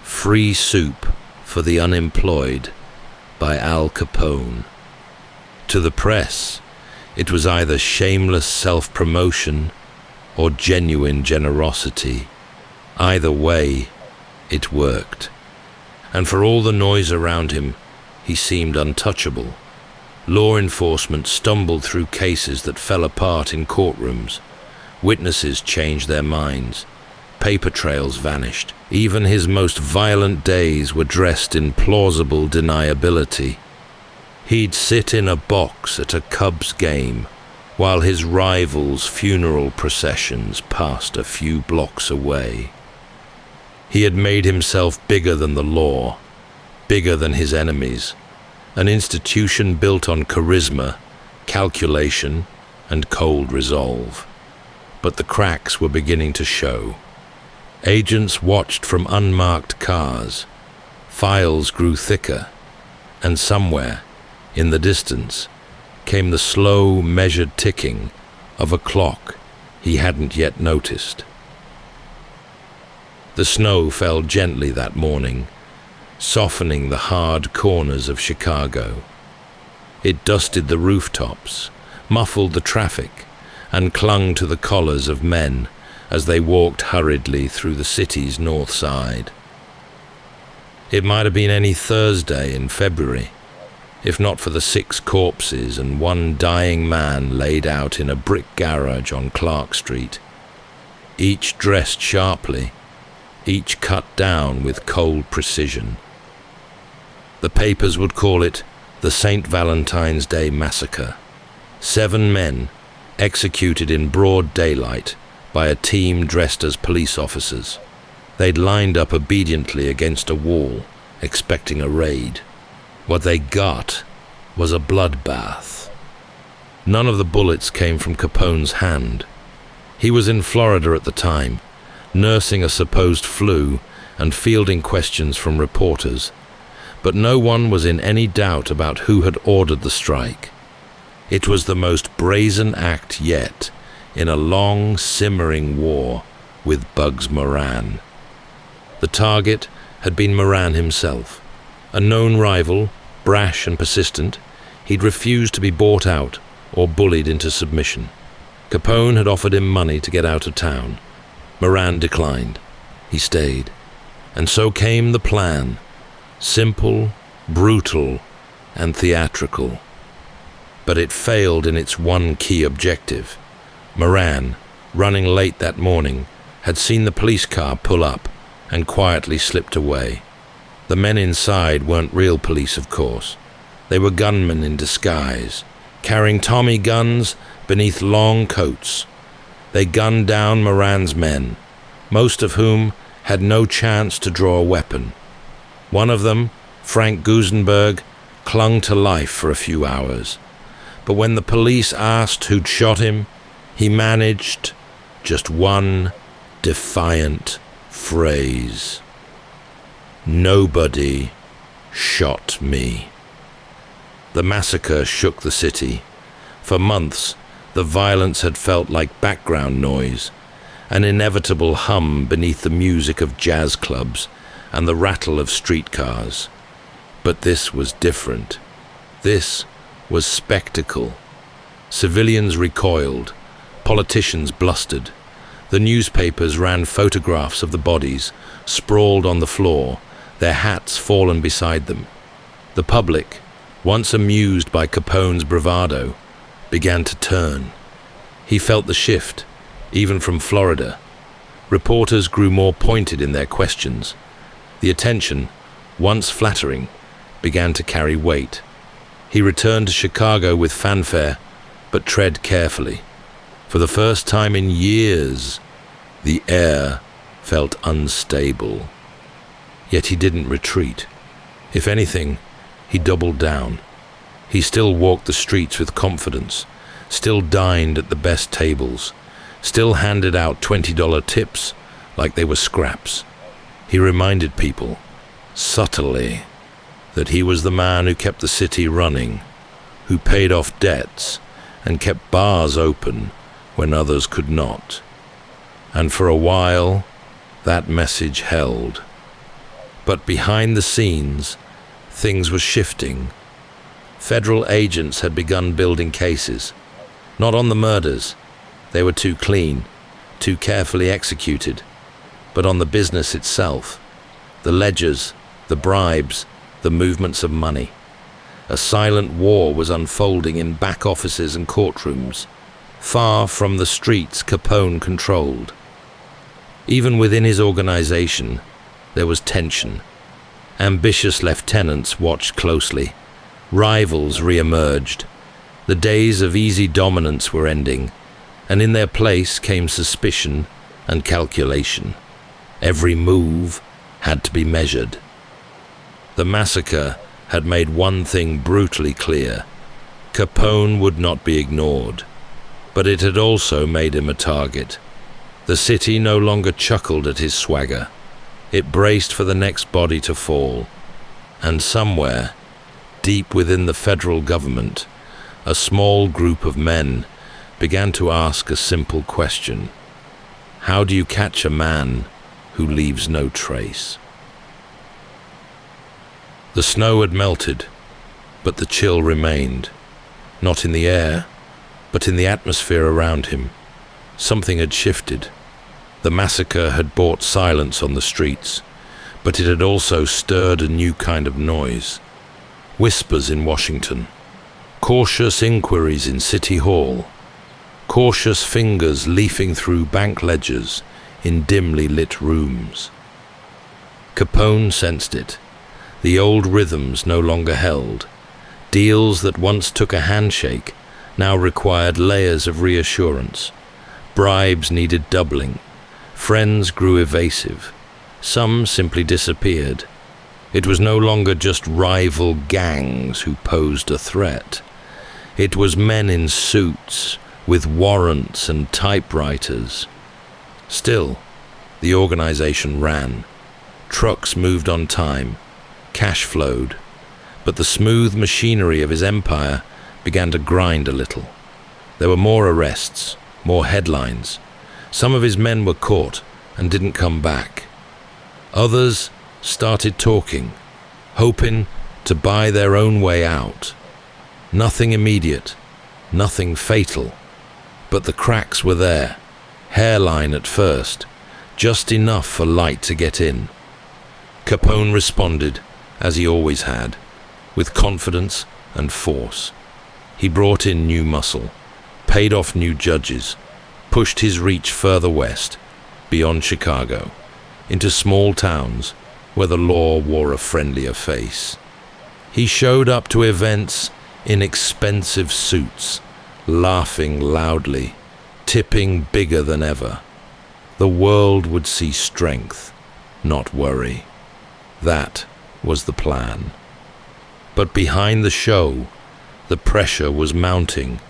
"Free soup for the unemployed," by Al Capone. To the press, it was either shameless self-promotion or genuine generosity. Either way, it worked. And for all the noise around him, he seemed untouchable. Law enforcement stumbled through cases that fell apart in courtrooms. Witnesses changed their minds. Paper trails vanished. Even his most violent days were dressed in plausible deniability. He'd sit in a box at a Cubs game, while his rivals' funeral processions passed a few blocks away. He had made himself bigger than the law, bigger than his enemies, an institution built on charisma, calculation, and cold resolve. But the cracks were beginning to show. Agents watched from unmarked cars. Files grew thicker, and somewhere, in the distance, came the slow, measured ticking of a clock he hadn't yet noticed. The snow fell gently that morning, softening the hard corners of Chicago. It dusted the rooftops, muffled the traffic, and clung to the collars of men as they walked hurriedly through the city's north side. It might have been any Thursday in February, if not for the 6 corpses and 1 dying man laid out in a brick garage on Clark Street, each dressed sharply, each cut down with cold precision. The papers would call it the St. Valentine's Day Massacre. 7 men executed in broad daylight by a team dressed as police officers. They'd lined up obediently against a wall, expecting a raid. What they got was a bloodbath. None of the bullets came from Capone's hand. He was in Florida at the time, nursing a supposed flu and fielding questions from reporters. But no one was in any doubt about who had ordered the strike. It was the most brazen act yet in a long, simmering war with Bugs Moran. The target had been Moran himself. A known rival, brash and persistent, he'd refused to be bought out or bullied into submission. Capone had offered him money to get out of town. Moran declined. He stayed. And so came the plan. Simple, brutal, and theatrical. But it failed in its one key objective. Moran, running late that morning, had seen the police car pull up and quietly slipped away. The men inside weren't real police, of course. They were gunmen in disguise, carrying Tommy guns beneath long coats. They gunned down Moran's men, most of whom had no chance to draw a weapon. One of them, Frank Gusenberg, clung to life for a few hours. But when the police asked who'd shot him, he managed just one defiant phrase. "Nobody shot me." The massacre shook the city. For months, the violence had felt like background noise, an inevitable hum beneath the music of jazz clubs and the rattle of streetcars. But this was different. This was spectacle. Civilians recoiled, politicians blustered. The newspapers ran photographs of the bodies, sprawled on the floor, their hats fallen beside them. The public, once amused by Capone's bravado, began to turn. He felt the shift, even from Florida. Reporters grew more pointed in their questions. The attention, once flattering, began to carry weight. He returned to Chicago with fanfare, but tread carefully. For the first time in years, the air felt unstable. Yet he didn't retreat. If anything, he doubled down. He still walked the streets with confidence, still dined at the best tables, still handed out $20 tips like they were scraps. He reminded people, subtly, that he was the man who kept the city running, who paid off debts and kept bars open when others could not. And for a while, that message held. But behind the scenes, things were shifting. Federal agents had begun building cases. Not on the murders. They were too clean, too carefully executed. But on the business itself. The ledgers, the bribes, the movements of money. A silent war was unfolding in back offices and courtrooms, far from the streets Capone controlled. Even within his organization, there was tension. Ambitious lieutenants watched closely. Rivals re-emerged. The days of easy dominance were ending, and in their place came suspicion and calculation. Every move had to be measured. The massacre had made one thing brutally clear. Capone would not be ignored. But it had also made him a target. The city no longer chuckled at his swagger. It braced for the next body to fall. And somewhere, deep within the federal government, a small group of men began to ask a simple question. How do you catch a man who leaves no trace? The snow had melted, but the chill remained. Not in the air, but in the atmosphere around him. Something had shifted. The massacre had brought silence on the streets, but it had also stirred a new kind of noise. Whispers in Washington, cautious inquiries in City Hall, cautious fingers leafing through bank ledgers in dimly lit rooms. Capone sensed it. The old rhythms no longer held. Deals that once took a handshake now required layers of reassurance. Bribes needed doubling. Friends grew evasive. Some simply disappeared. It was no longer just rival gangs who posed a threat. It was men in suits, with warrants and typewriters. Still, the organization ran. Trucks moved on time, cash flowed, but the smooth machinery of his empire began to grind a little. There were more arrests, more headlines. Some of his men were caught and didn't come back. Others started talking, hoping to buy their own way out. Nothing immediate, nothing fatal, but the cracks were there, hairline at first, just enough for light to get in. Capone responded, as he always had, with confidence and force. He brought in new muscle, paid off new judges, pushed his reach further west, beyond Chicago, into small towns where the law wore a friendlier face. He showed up to events in expensive suits, laughing loudly, tipping bigger than ever. The world would see strength, not worry. That was the plan. But behind the show, the pressure was mounting.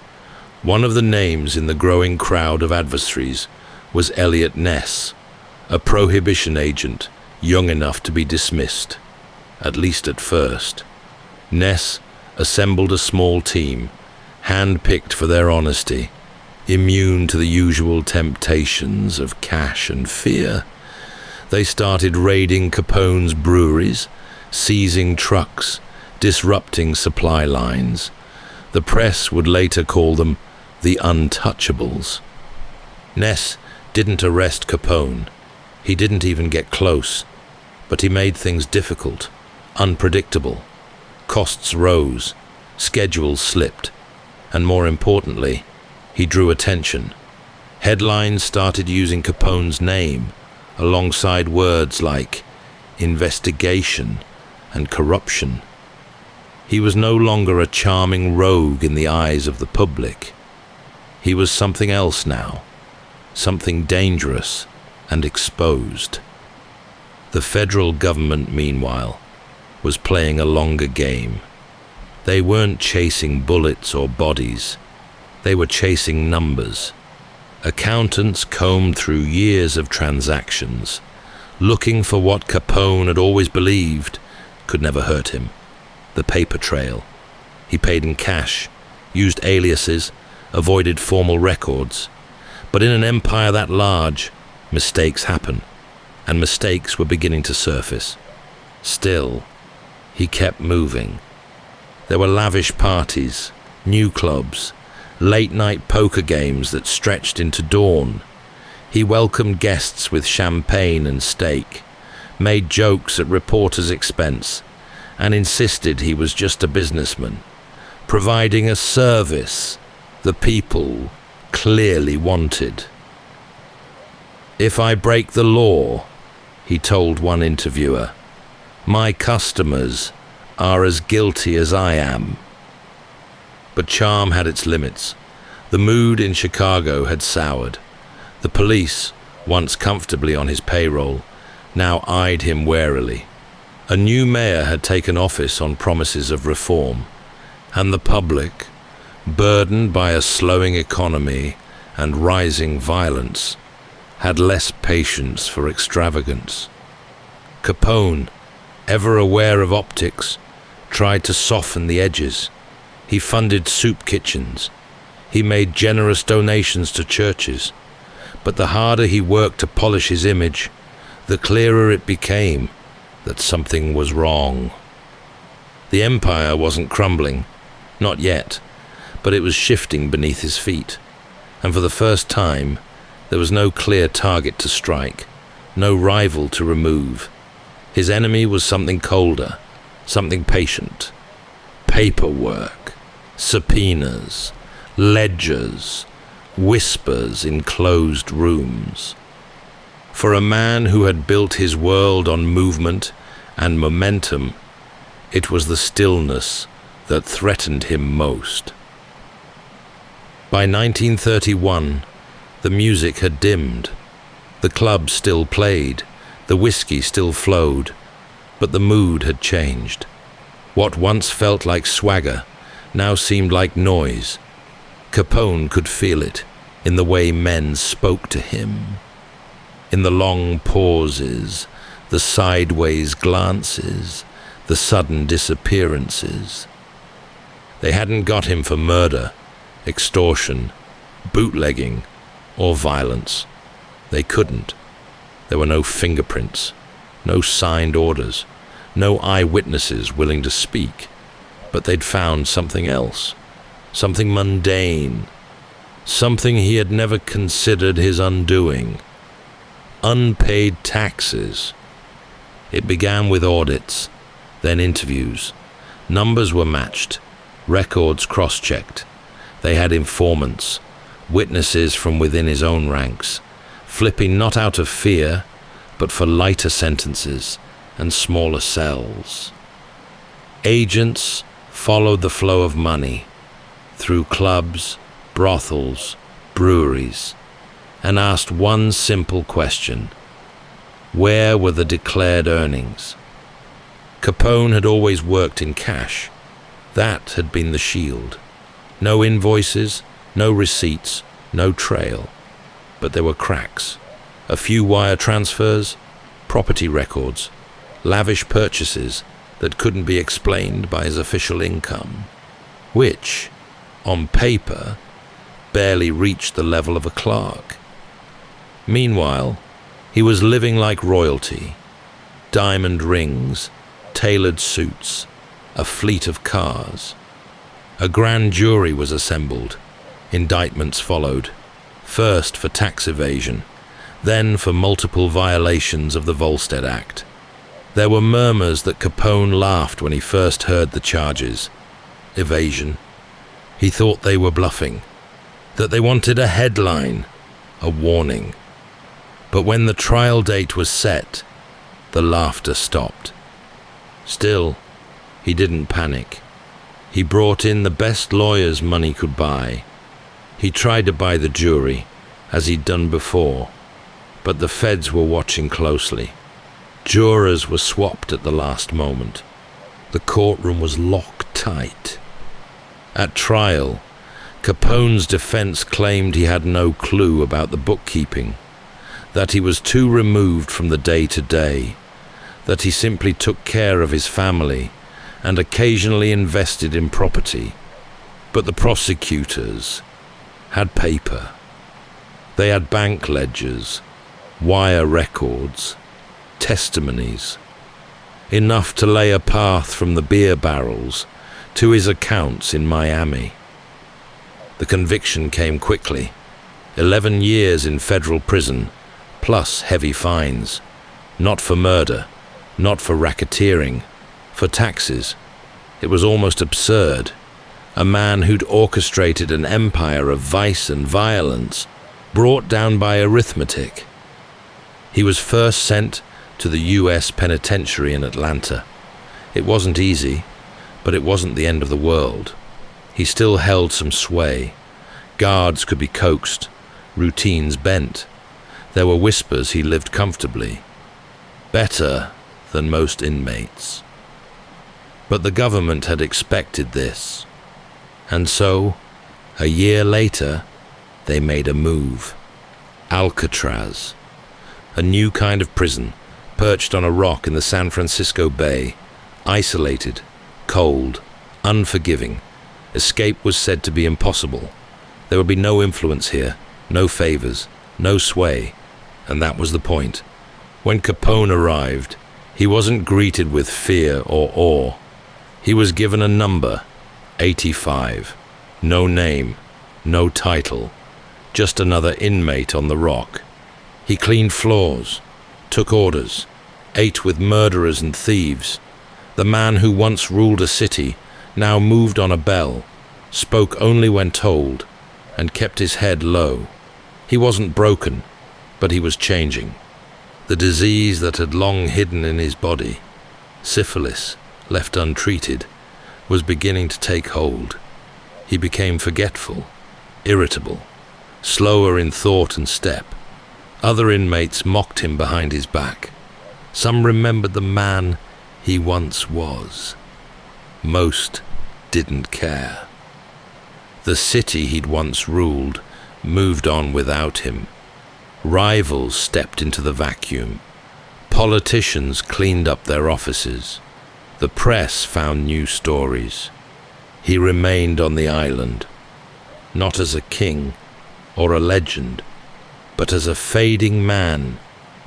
One of the names in the growing crowd of adversaries was Elliot Ness, a prohibition agent young enough to be dismissed, at least at first. Ness assembled a small team, hand-picked for their honesty, immune to the usual temptations of cash and fear. They started raiding Capone's breweries, seizing trucks, disrupting supply lines. The press would later call them the Untouchables. Ness didn't arrest Capone. He didn't even get close, but he made things difficult, unpredictable. Costs rose, schedules slipped, and more importantly, he drew attention. Headlines started using Capone's name alongside words like investigation and corruption. He was no longer a charming rogue in the eyes of the public. He was something else now, something dangerous and exposed. The federal government, meanwhile, was playing a longer game. They weren't chasing bullets or bodies. They were chasing numbers. Accountants combed through years of transactions, looking for what Capone had always believed could never hurt him: the paper trail. He paid in cash, used aliases, avoided formal records. But in an empire that large, mistakes happen, and mistakes were beginning to surface. Still, he kept moving. There were lavish parties, new clubs, late-night poker games that stretched into dawn. He welcomed guests with champagne and steak, made jokes at reporters' expense, and insisted he was just a businessman, providing a service the people clearly wanted. "If I break the law," he told one interviewer, "my customers are as guilty as I am." But charm had its limits. The mood in Chicago had soured. The police, once comfortably on his payroll, now eyed him warily. A new mayor had taken office on promises of reform, and the public, burdened by a slowing economy and rising violence, had less patience for extravagance. Capone, ever aware of optics, tried to soften the edges. He funded soup kitchens. He made generous donations to churches. But the harder he worked to polish his image, the clearer it became that something was wrong. The empire wasn't crumbling, not yet, but it was shifting beneath his feet. And for the first time, there was no clear target to strike, no rival to remove. His enemy was something colder, something patient. Paperwork, subpoenas, ledgers, whispers in closed rooms. For a man who had built his world on movement and momentum, it was the stillness that threatened him most. By 1931, the music had dimmed. The clubs still played, the whiskey still flowed, but the mood had changed. What once felt like swagger now seemed like noise. Capone could feel it in the way men spoke to him, in the long pauses, the sideways glances, the sudden disappearances. They hadn't got him for murder, extortion, bootlegging, or violence. They couldn't. There were no fingerprints, no signed orders, no eyewitnesses willing to speak. But they'd found something else, something mundane, something he had never considered his undoing. Unpaid taxes. It began with audits, then interviews. Numbers were matched, records cross-checked. They had informants, witnesses from within his own ranks, flipping not out of fear, but for lighter sentences and smaller cells. Agents followed the flow of money through clubs, brothels, breweries, and asked one simple question: where were the declared earnings? Capone had always worked in cash. That had been the shield. No invoices, no receipts, no trail. But there were cracks. A few wire transfers, property records, lavish purchases that couldn't be explained by his official income, which, on paper, barely reached the level of a clerk. Meanwhile, he was living like royalty. Diamond rings, tailored suits, a fleet of cars. A grand jury was assembled. Indictments followed, first for tax evasion, then for multiple violations of the Volstead Act. There were murmurs that Capone laughed when he first heard the charges. Evasion. He thought they were bluffing, that they wanted a headline, a warning. But when the trial date was set, the laughter stopped. Still, he didn't panic. He brought in the best lawyers money could buy. He tried to buy the jury, as he'd done before, but the feds were watching closely. Jurors were swapped at the last moment. The courtroom was locked tight. At trial, Capone's defense claimed he had no clue about the bookkeeping, that he was too removed from the day-to-day, that he simply took care of his family and occasionally invested in property. But the prosecutors had paper. They had bank ledgers, wire records, testimonies, enough to lay a path from the beer barrels to his accounts in Miami. The conviction came quickly. 11 years in federal prison, plus heavy fines. Not for murder, not for racketeering, for taxes. It was almost absurd. A man who'd orchestrated an empire of vice and violence, brought down by arithmetic. He was first sent to the U.S. penitentiary in Atlanta. It wasn't easy, but it wasn't the end of the world. He still held some sway. Guards could be coaxed, routines bent. There were whispers he lived comfortably. Better than most inmates. But the government had expected this. And so, a year later, they made a move. Alcatraz. A new kind of prison, perched on a rock in the San Francisco Bay. Isolated, cold, unforgiving. Escape was said to be impossible. There would be no influence here, no favors, no sway. And that was the point. When Capone arrived, he wasn't greeted with fear or awe. He was given a number, 85. No name, no title, just another inmate on the rock. He cleaned floors, took orders, ate with murderers and thieves. The man who once ruled a city now moved on a bell, spoke only when told, and kept his head low. He wasn't broken, but he was changing. The disease that had long hidden in his body, syphilis, left untreated, was beginning to take hold. He became forgetful, irritable, slower in thought and step. Other inmates mocked him behind his back. Some remembered the man he once was. Most didn't care. The city he'd once ruled moved on without him. Rivals stepped into the vacuum. Politicians cleaned up their offices. The press found new stories. He remained on the island, not as a king or a legend, but as a fading man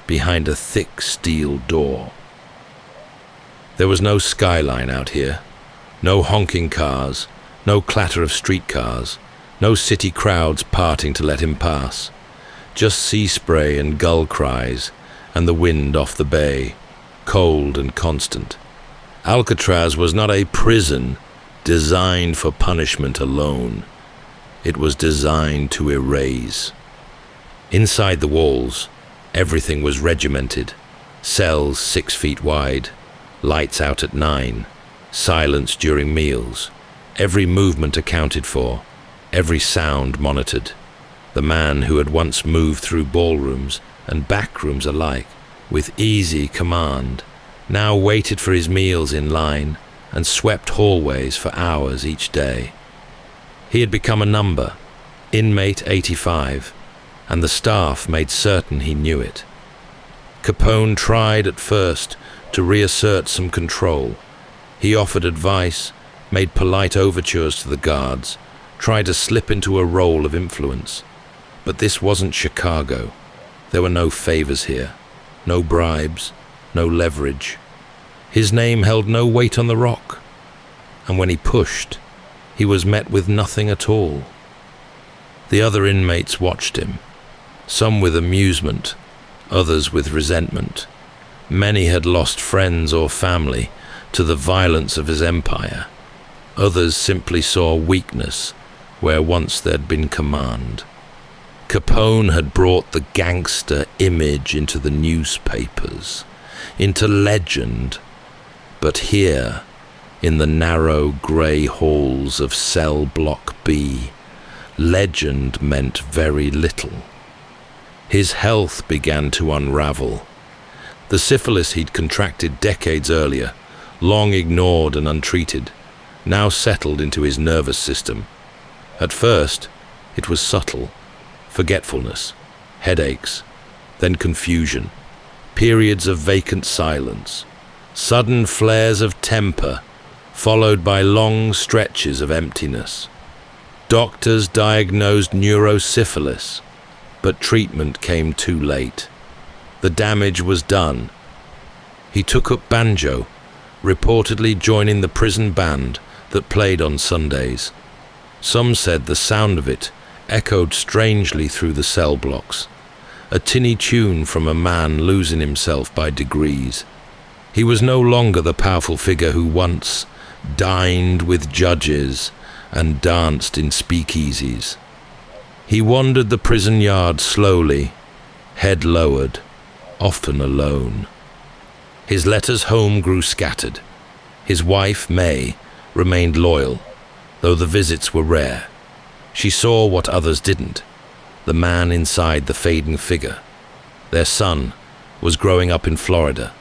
behind a thick steel door. There was no skyline out here, no honking cars, no clatter of streetcars, no city crowds parting to let him pass, just sea spray and gull cries and the wind off the bay, cold and constant. Alcatraz was not a prison designed for punishment alone. It was designed to erase. Inside the walls, everything was regimented. Cells 6 feet wide, lights out at 9, silence during meals, every movement accounted for, every sound monitored. The man who had once moved through ballrooms and backrooms alike with easy command now waited for his meals in line and swept hallways for hours each day. He had become a number, inmate 85, and the staff made certain he knew it. Capone tried at first to reassert some control. He offered advice, made polite overtures to the guards, tried to slip into a role of influence. But this wasn't Chicago. There were no favors here, no bribes, no leverage. His name held no weight on the rock, and when he pushed, he was met with nothing at all. The other inmates watched him, some with amusement, others with resentment. Many had lost friends or family to the violence of his empire. Others simply saw weakness where once there'd been command. Capone had brought the gangster image into the newspapers, into legend, but here, in the narrow grey halls of Cell Block B, legend meant very little. His health began to unravel. The syphilis he'd contracted decades earlier, long ignored and untreated, now settled into his nervous system. At first, it was subtle. Forgetfulness, headaches, then confusion, periods of vacant silence, sudden flares of temper, followed by long stretches of emptiness. Doctors diagnosed neurosyphilis, but treatment came too late. The damage was done. He took up banjo, reportedly joining the prison band that played on Sundays. Some said the sound of it echoed strangely through the cell blocks, a tinny tune from a man losing himself by degrees. He was no longer the powerful figure who once dined with judges and danced in speakeasies. He wandered the prison yard slowly, head lowered, often alone. His letters home grew scattered. His wife, May, remained loyal, though the visits were rare. She saw what others didn't, the man inside the fading figure. Their son was growing up in Florida,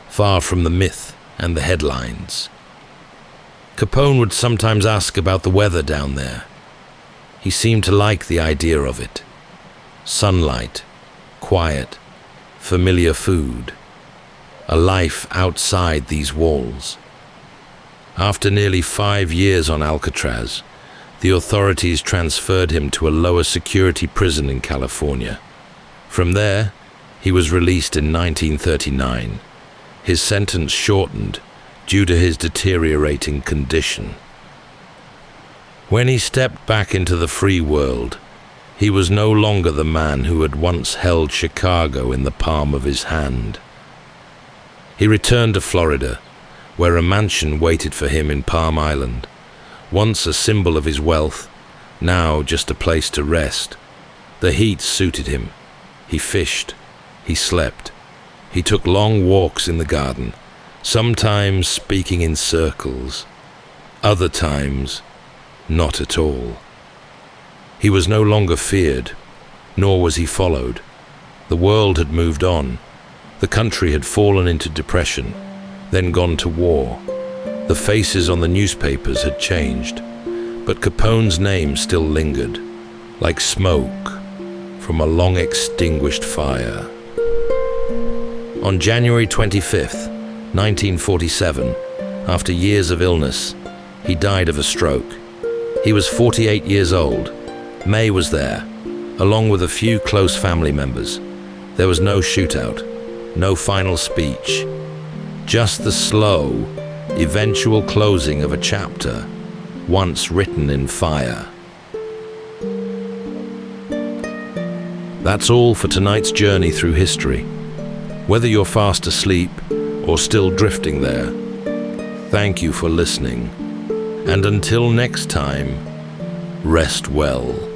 far from the myth and the headlines. Capone would sometimes ask about the weather down there. He seemed to like the idea of it. Sunlight, quiet, familiar food, a life outside these walls. After nearly 5 years on Alcatraz, the authorities transferred him to a lower security prison in California. From there, he was released in 1939, his sentence shortened due to his deteriorating condition. When he stepped back into the free world, he was no longer the man who had once held Chicago in the palm of his hand. He returned to Florida, where a mansion waited for him in Palm Island, once a symbol of his wealth, now just a place to rest. The heat suited him. He fished. He slept. He took long walks in the garden, sometimes speaking in circles, other times not at all. He was no longer feared, nor was he followed. The world had moved on. The country had fallen into depression, then gone to war. The faces on the newspapers had changed, but Capone's name still lingered, like smoke from a long-extinguished fire. On January 25th, 1947, after years of illness, he died of a stroke. He was 48 years old. May was there, along with a few close family members. There was no shootout, no final speech, just the slow, eventual closing of a chapter once written in fire. That's all for tonight's journey through history. Whether you're fast asleep or still drifting there, thank you for listening. And until next time, rest well.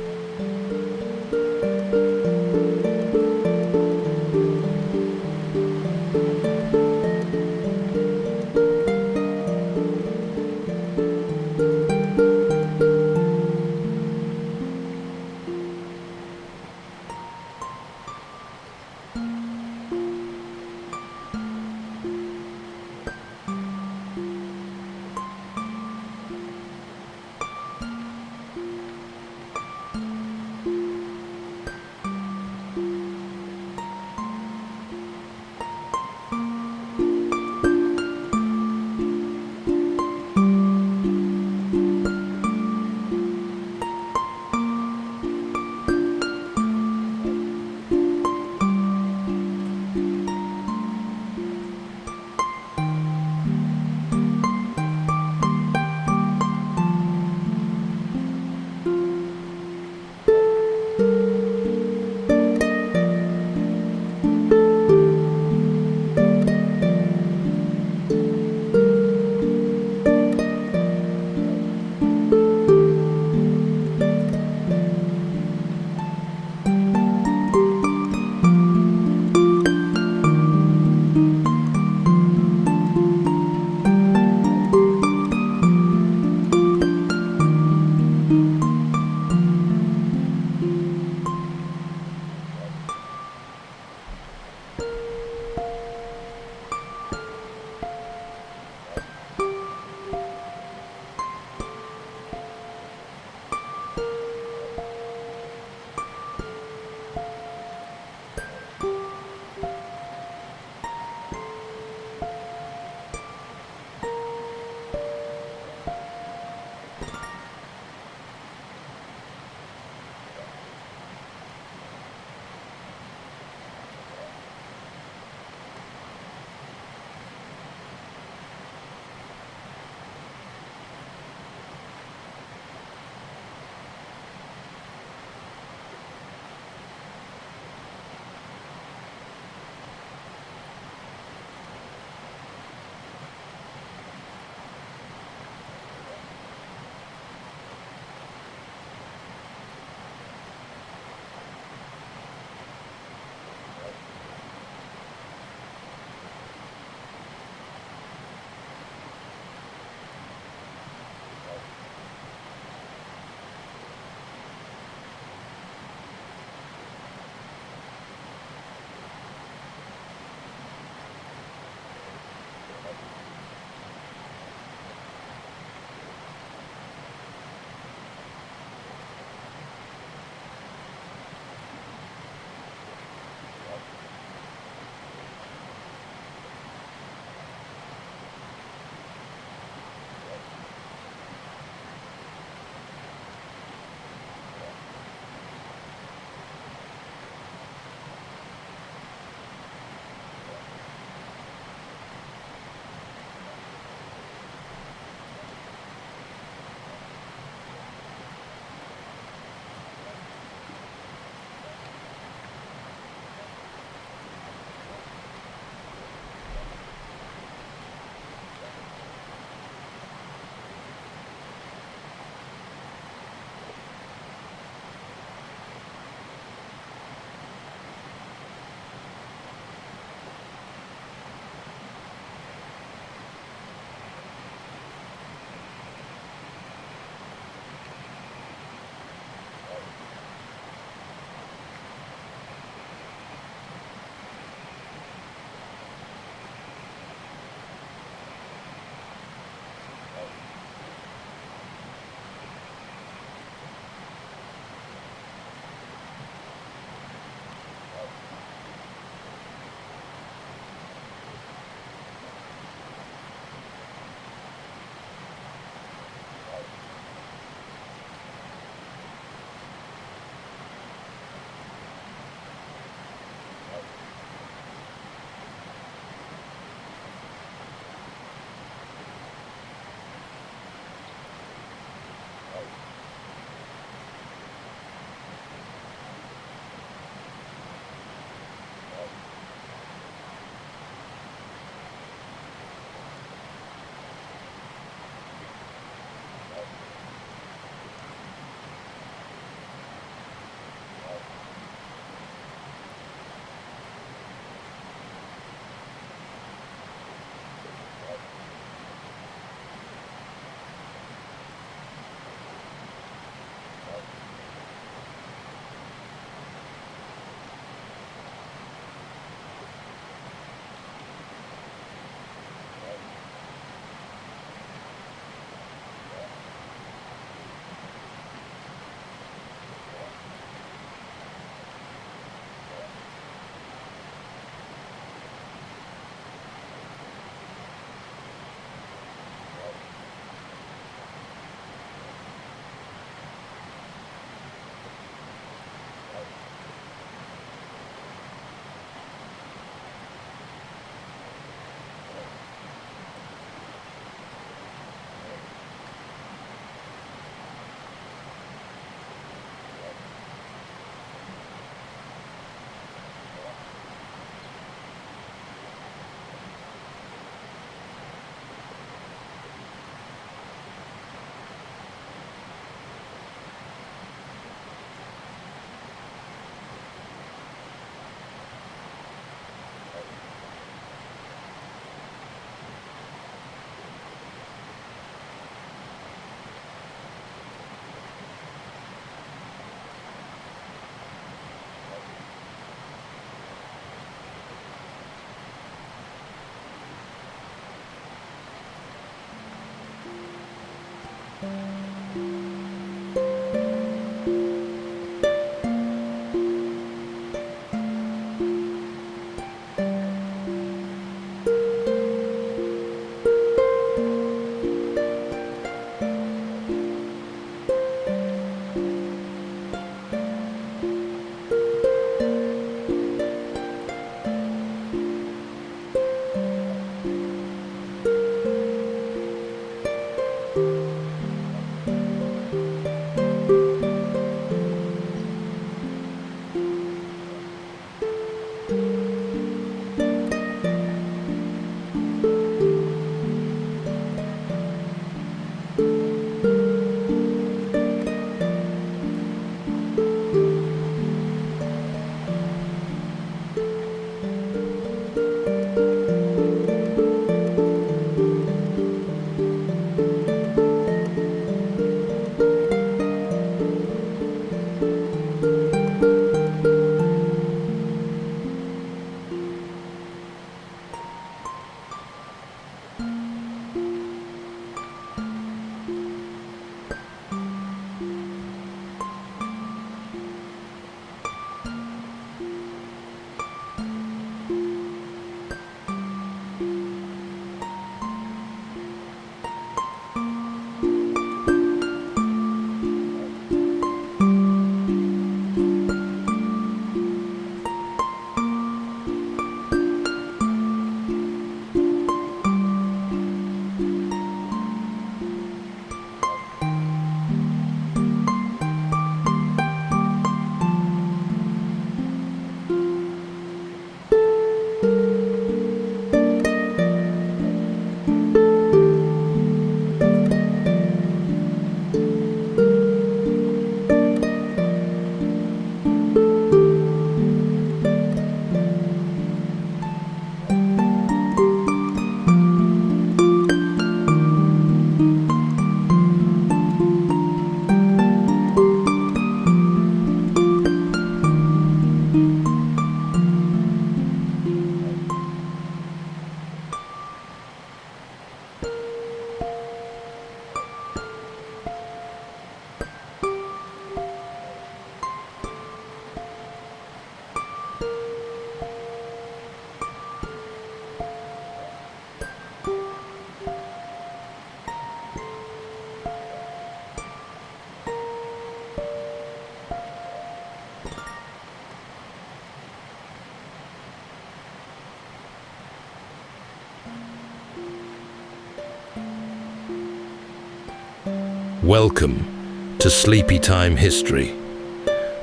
Welcome to Sleepy Time History.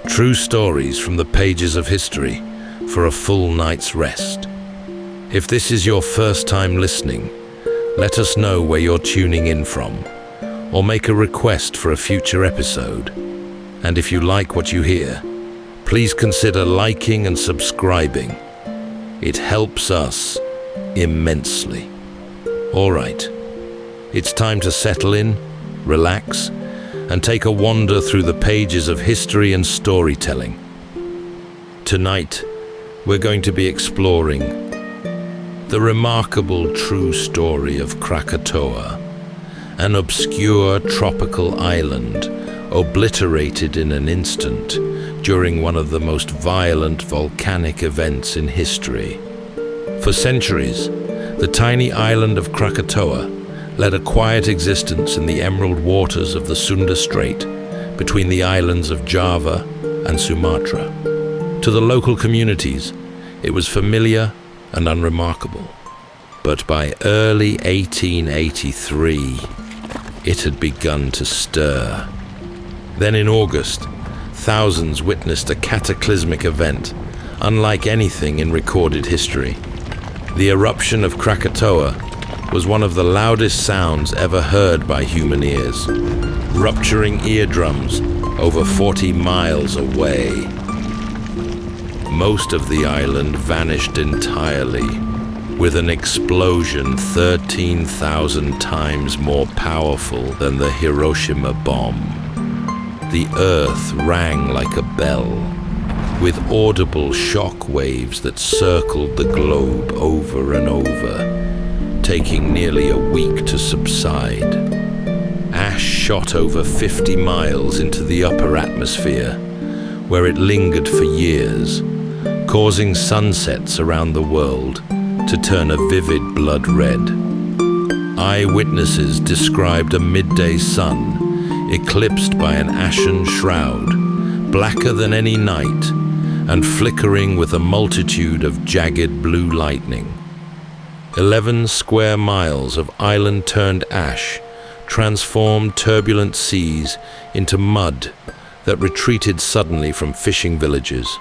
True stories from the pages of history for a full night's rest. If this is your first time listening, let us know where you're tuning in from, or make a request for a future episode. And if you like what you hear, please consider liking and subscribing. It helps us immensely. All right, it's time to settle in, relax, and take a wander through the pages of history and storytelling. Tonight, we're going to be exploring the remarkable true story of Krakatoa, an obscure tropical island obliterated in an instant during one of the most violent volcanic events in history. For centuries, the tiny island of Krakatoa led a quiet existence in the emerald waters of the Sunda Strait between the islands of Java and Sumatra. To the local communities, it was familiar and unremarkable. But by early 1883, it had begun to stir. Then in August, thousands witnessed a cataclysmic event, unlike anything in recorded history. The eruption of Krakatoa was one of the loudest sounds ever heard by human ears, rupturing eardrums over 40 miles away. Most of the island vanished entirely, with an explosion 13,000 times more powerful than the Hiroshima bomb. The earth rang like a bell, with audible shock waves that circled the globe over and over, taking nearly a week to subside. Ash shot over 50 miles into the upper atmosphere, where it lingered for years, causing sunsets around the world to turn a vivid blood red. Eyewitnesses described a midday sun eclipsed by an ashen shroud, blacker than any night, and flickering with a multitude of jagged blue lightning. 11 square miles of island-turned ash transformed turbulent seas into mud that retreated suddenly from fishing villages,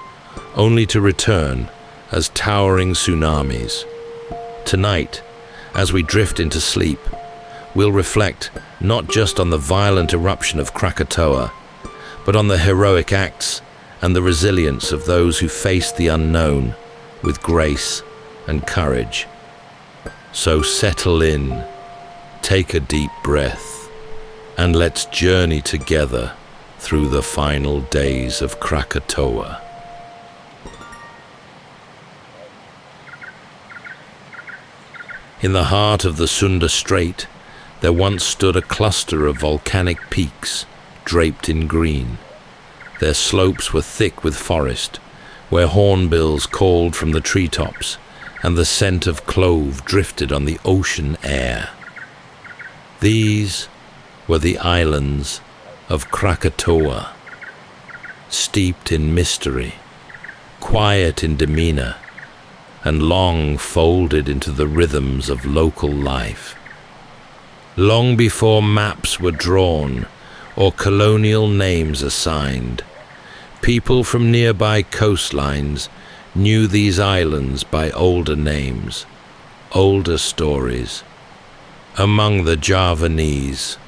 only to return as towering tsunamis. Tonight, as we drift into sleep, we'll reflect not just on the violent eruption of Krakatoa, but on the heroic acts and the resilience of those who faced the unknown with grace and courage. So settle in, take a deep breath, and let's journey together through the final days of Krakatoa. In the heart of the Sunda Strait, there once stood a cluster of volcanic peaks draped in green. Their slopes were thick with forest, where hornbills called from the treetops, and the scent of clove drifted on the ocean air. These were the islands of Krakatoa, steeped in mystery, quiet in demeanor, and long folded into the rhythms of local life. Long before maps were drawn or colonial names assigned, people from nearby coastlines knew these islands by older names, older stories. Among the Javanese,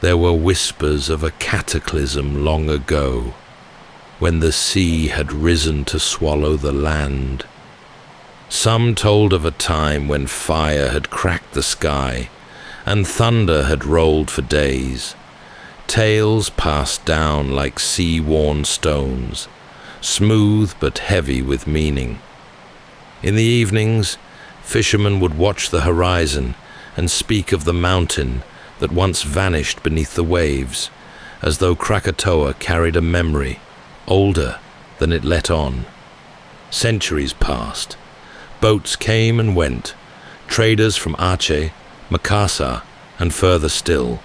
there were whispers of a cataclysm long ago, when the sea had risen to swallow the land. Some told of a time when fire had cracked the sky and thunder had rolled for days. Tales passed down like sea-worn stones, smooth but heavy with meaning. In the evenings, fishermen would watch the horizon and speak of the mountain that once vanished beneath the waves, as though Krakatoa carried a memory older than it let on. Centuries passed. Boats came and went, traders from Aceh, Makassar, and further still.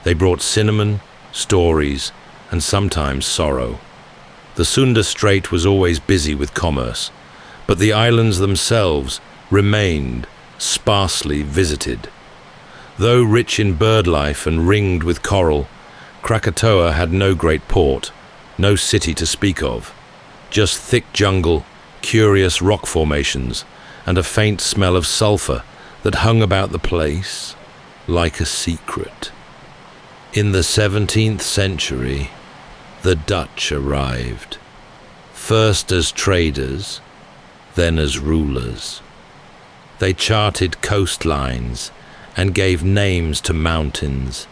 They brought cinnamon, stories, and sometimes sorrow. The Sunda Strait was always busy with commerce, but the islands themselves remained sparsely visited. Though rich in bird life and ringed with coral, Krakatoa had no great port, no city to speak of, just thick jungle, curious rock formations, and a faint smell of sulfur that hung about the place like a secret. In the 17th century, the Dutch arrived, first as traders, then as rulers. They charted coastlines and gave names to mountains,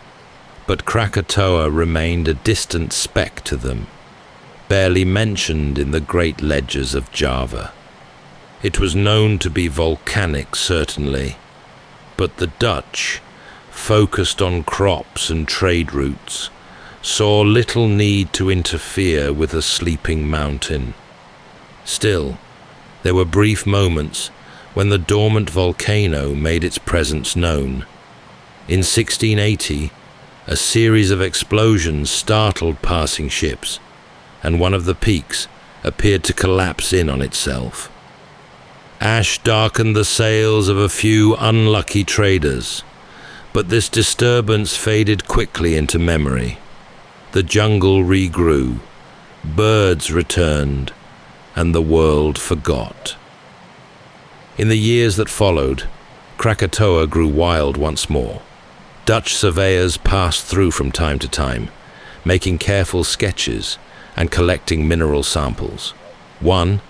but Krakatoa remained a distant speck to them, barely mentioned in the great ledgers of Java. It was known to be volcanic, certainly, but the Dutch, focused on crops and trade routes, saw little need to interfere with a sleeping mountain. Still, there were brief moments when the dormant volcano made its presence known. In 1680, a series of explosions startled passing ships, and one of the peaks appeared to collapse in on itself. Ash darkened the sails of a few unlucky traders, but this disturbance faded quickly into memory. The jungle regrew, birds returned, and the world forgot. In the years that followed, Krakatoa grew wild once more. Dutch surveyors passed through from time to time, making careful sketches and collecting mineral samples. One,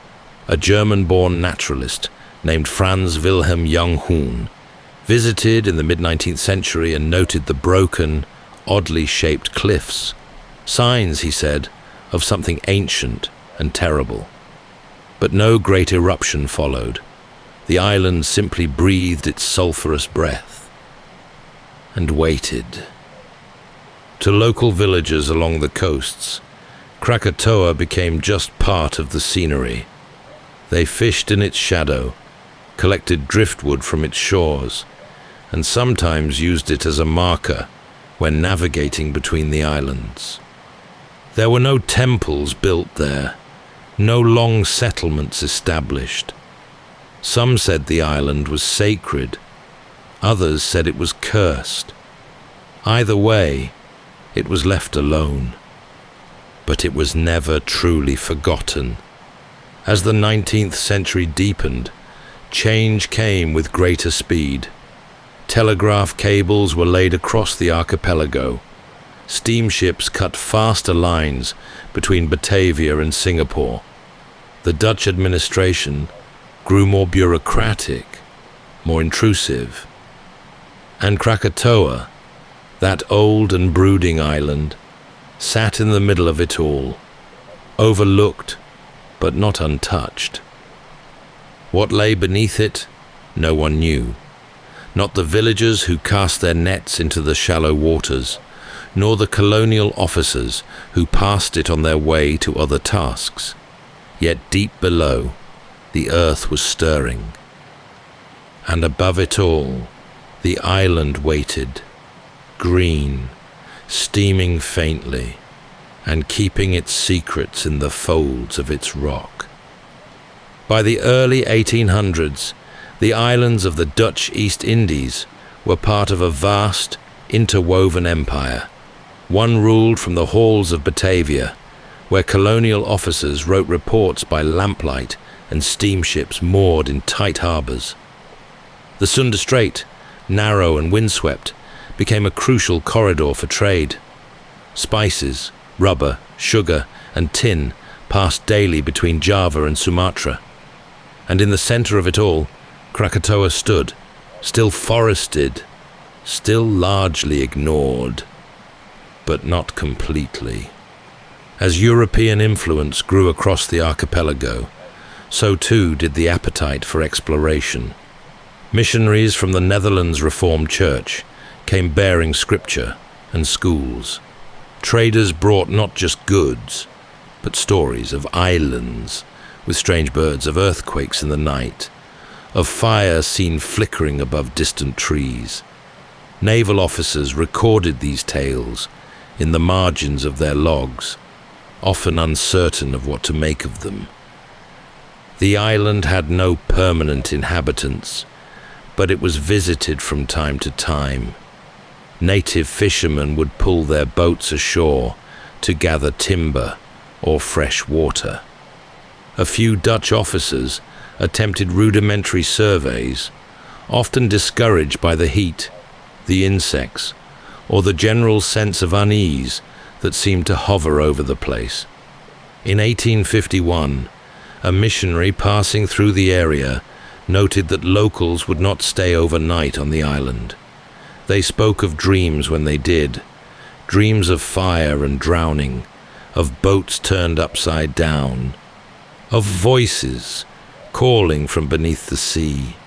a German-born naturalist named Franz Wilhelm Junghun, visited in the mid-19th century and noted the broken, oddly shaped cliffs. Signs, he said, of something ancient and terrible. But no great eruption followed. The island simply breathed its sulphurous breath and waited. To local villagers along the coasts, Krakatoa became just part of the scenery. They fished in its shadow, collected driftwood from its shores, and sometimes used it as a marker when navigating between the islands. There were no temples built there, no long settlements established. Some said the island was sacred, others said it was cursed. Either way, it was left alone. But it was never truly forgotten, As the 19th century deepened, change came with greater speed. Telegraph cables were laid across the archipelago. Steamships cut faster lines between Batavia and Singapore. The Dutch administration grew more bureaucratic, more intrusive. And Krakatoa, that old and brooding island, sat in the middle of it all, overlooked but not untouched. What lay beneath it, no one knew. Not the villagers who cast their nets into the shallow waters, nor the colonial officers who passed it on their way to other tasks. Yet deep below, the earth was stirring. And above it all, the island waited, green, steaming faintly, and keeping its secrets in the folds of its rock. By the early 1800s, the islands of the Dutch East Indies were part of a vast, interwoven empire. One ruled from the halls of Batavia, where colonial officers wrote reports by lamplight and steamships moored in tight harbours. The Sunda Strait, narrow and windswept, became a crucial corridor for trade. Spices, rubber, sugar, and tin passed daily between Java and Sumatra. And in the centre of it all, Krakatoa stood, still forested, still largely ignored, but not completely. As European influence grew across the archipelago, so too did the appetite for exploration. Missionaries from the Netherlands Reformed Church came bearing scripture and schools. Traders brought not just goods, but stories of islands with strange birds, of earthquakes in the night, of fire seen flickering above distant trees. Naval officers recorded these tales in the margins of their logs, often uncertain of what to make of them. The island had no permanent inhabitants, but it was visited from time to time. Native fishermen would pull their boats ashore to gather timber or fresh water. A few Dutch officers attempted rudimentary surveys, often discouraged by the heat, the insects, or the general sense of unease that seemed to hover over the place. In 1851, a missionary passing through the area noted that locals would not stay overnight on the island. They spoke of dreams when they did, dreams of fire and drowning, of boats turned upside down, of voices calling from beneath the sea.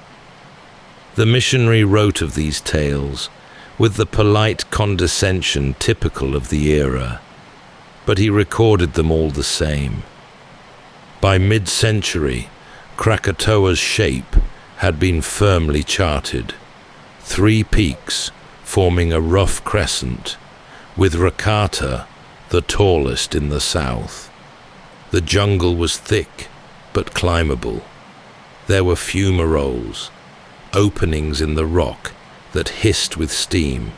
The missionary wrote of these tales with the polite condescension typical of the era, but he recorded them all the same. By mid-century, Krakatoa's shape had been firmly charted, 3 peaks forming a rough crescent, with Rakata the tallest in the south. The jungle was thick but climbable. There were fumaroles, openings in the rock that hissed with steam,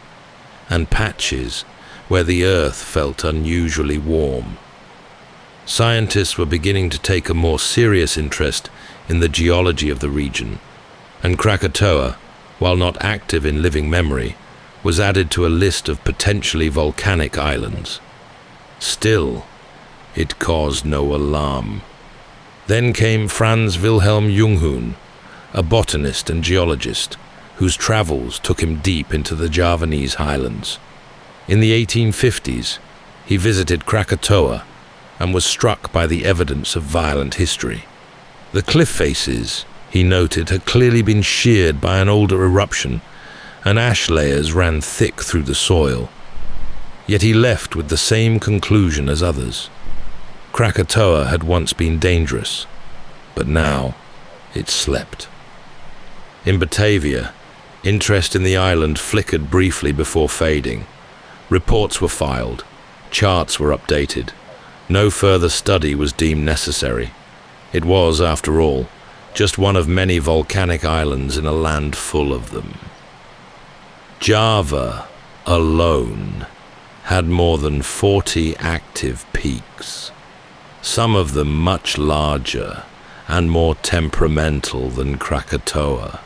and patches where the earth felt unusually warm. Scientists were beginning to take a more serious interest in the geology of the region, and Krakatoa, while not active in living memory, was added to a list of potentially volcanic islands. Still, it caused no alarm. Then came Franz Wilhelm Junghun, a botanist and geologist, whose travels took him deep into the Javanese highlands. In the 1850s, he visited Krakatoa and was struck by the evidence of violent history. The cliff faces, he noted, had clearly been sheared by an older eruption, and ash layers ran thick through the soil. Yet he left with the same conclusion as others. Krakatoa had once been dangerous, but now it slept. In Batavia, interest in the island flickered briefly before fading. Reports were filed, charts were updated. No further study was deemed necessary. It was, after all, just one of many volcanic islands in a land full of them. Java alone had more than 40 active peaks, some of them much larger and more temperamental than Krakatoa.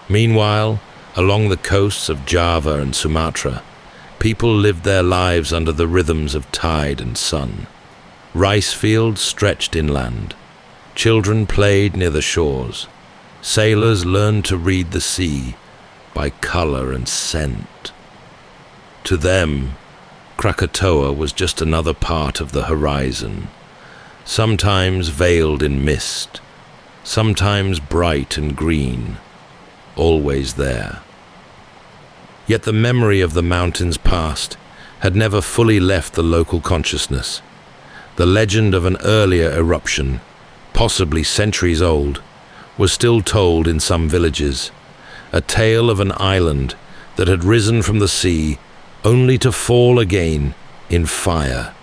Meanwhile, along the coasts of Java and Sumatra, people lived their lives under the rhythms of tide and sun. Rice fields stretched inland. Children played near the shores. Sailors learned to read the sea by color and scent. To them, Krakatoa was just another part of the horizon, sometimes veiled in mist, sometimes bright and green, always there. Yet the memory of the mountain's past had never fully left the local consciousness. The legend of an earlier eruption, possibly centuries old, was still told in some villages, a tale of an island that had risen from the sea only to fall again in fire.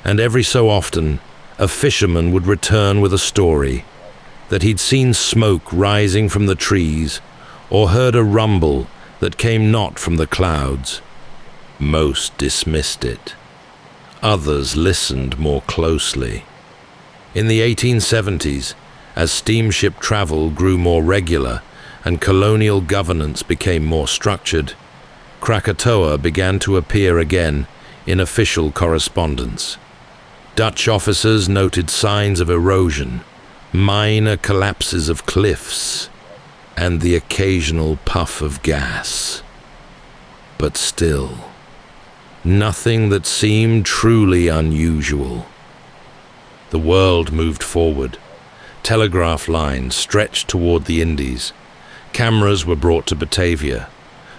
And every so often, a fisherman would return with a story that he'd seen smoke rising from the trees or heard a rumble that came not from the clouds. Most dismissed it. Others listened more closely. In the 1870s, as steamship travel grew more regular and colonial governance became more structured, Krakatoa began to appear again in official correspondence. Dutch officers noted signs of erosion, minor collapses of cliffs, and the occasional puff of gas. But still, nothing that seemed truly unusual. The world moved forward. Telegraph lines stretched toward the Indies. Cameras were brought to Batavia.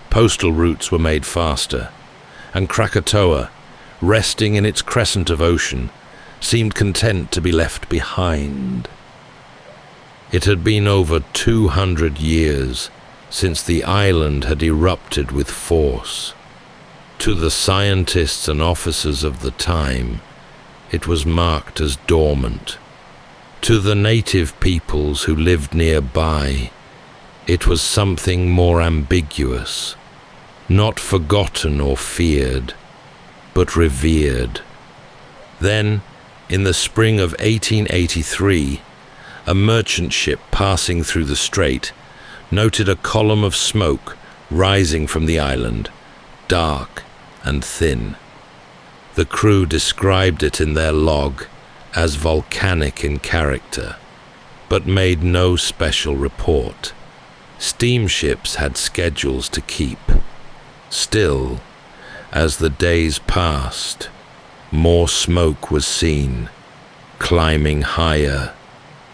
Postal routes were made faster. And Krakatoa, resting in its crescent of ocean, seemed content to be left behind. It had been over 200 years since the island had erupted with force. To the scientists and officers of the time, it was marked as dormant. To the native peoples who lived nearby, it was something more ambiguous, not forgotten or feared, but revered. Then, in the spring of 1883, a merchant ship passing through the strait noted a column of smoke rising from the island, dark and thin. The crew described it in their log as volcanic in character, but made no special report. Steamships had schedules to keep. Still, as the days passed, more smoke was seen, climbing higher,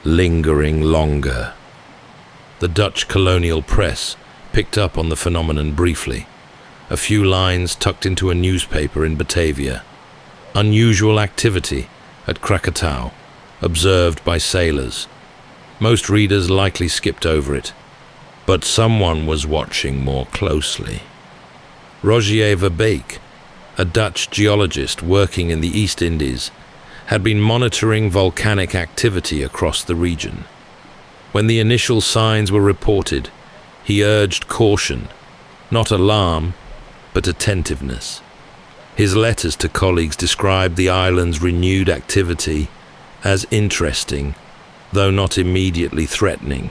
lingering longer. The Dutch colonial press picked up on the phenomenon briefly. A few lines tucked into a newspaper in Batavia. Unusual activity at Krakatoa, observed by sailors. Most readers likely skipped over it, but someone was watching more closely. Rogier Verbeek, a Dutch geologist working in the East Indies, had been monitoring volcanic activity across the region. When the initial signs were reported, he urged caution, not alarm, but attentiveness. His letters to colleagues described the island's renewed activity as interesting, though not immediately threatening.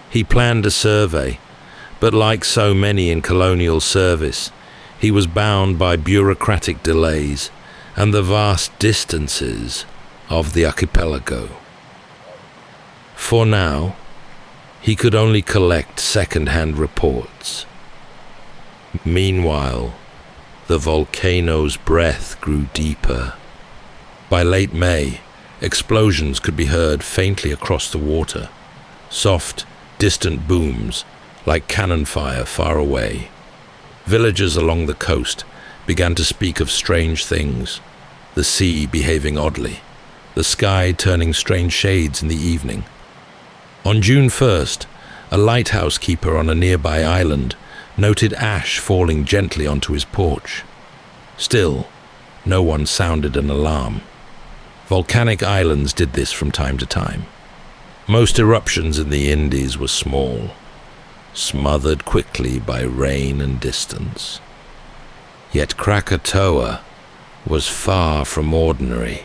He planned a survey, but like so many in colonial service, he was bound by bureaucratic delays and the vast distances of the archipelago. For now, he could only collect second-hand reports. Meanwhile, the volcano's breath grew deeper. By late May, explosions could be heard faintly across the water, soft, distant booms like cannon fire far away. Villagers along the coast began to speak of strange things, the sea behaving oddly, the sky turning strange shades in the evening. On June 1st, a lighthouse keeper on a nearby island noted ash falling gently onto his porch. Still, no one sounded an alarm. Volcanic islands did this from time to time. Most eruptions in the Indies were small, smothered quickly by rain and distance. Yet Krakatoa was far from ordinary.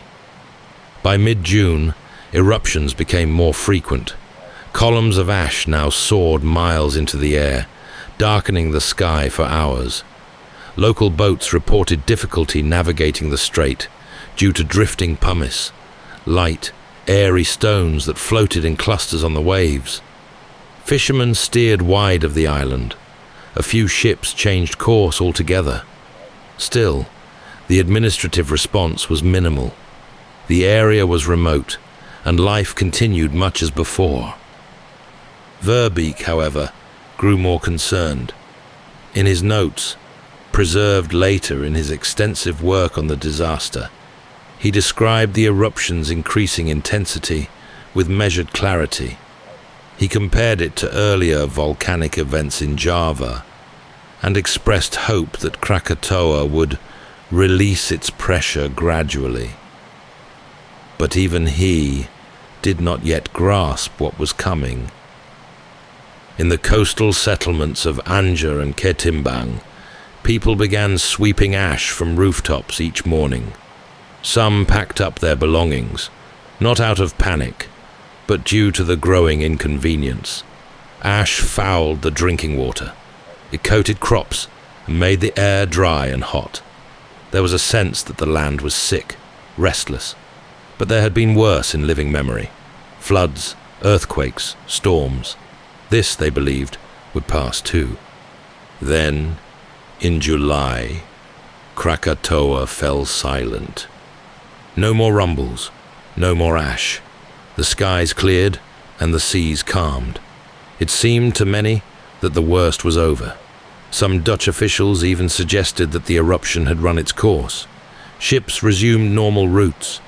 By mid-June, Eruptions became more frequent. Columns of ash now soared miles into the air, darkening the sky for hours. Local boats reported difficulty navigating the strait due to drifting pumice, light, airy stones that floated in clusters on the waves. Fishermen steered wide of the island. A few ships changed course altogether. Still, the administrative response was minimal. The area was remote, and life continued much as before. Verbeek, however, grew more concerned. In his notes, preserved later in his extensive work on the disaster, he described the eruption's increasing intensity with measured clarity. He compared it to earlier volcanic events in Java and expressed hope that Krakatoa would release its pressure gradually. But even he did not yet grasp what was coming. In the coastal settlements of Anja and Ketimbang, people began sweeping ash from rooftops each morning. Some packed up their belongings, not out of panic, but due to the growing inconvenience. Ash fouled the drinking water. It coated crops and made the air dry and hot. There was a sense that the land was sick, restless, but there had been worse in living memory. Floods, earthquakes, storms. This, they believed, would pass too. Then, in July, Krakatoa fell silent. No more rumbles, no more ash. The skies cleared and the seas calmed. It seemed to many that the worst was over. Some Dutch officials even suggested that the eruption had run its course. Ships resumed normal routes.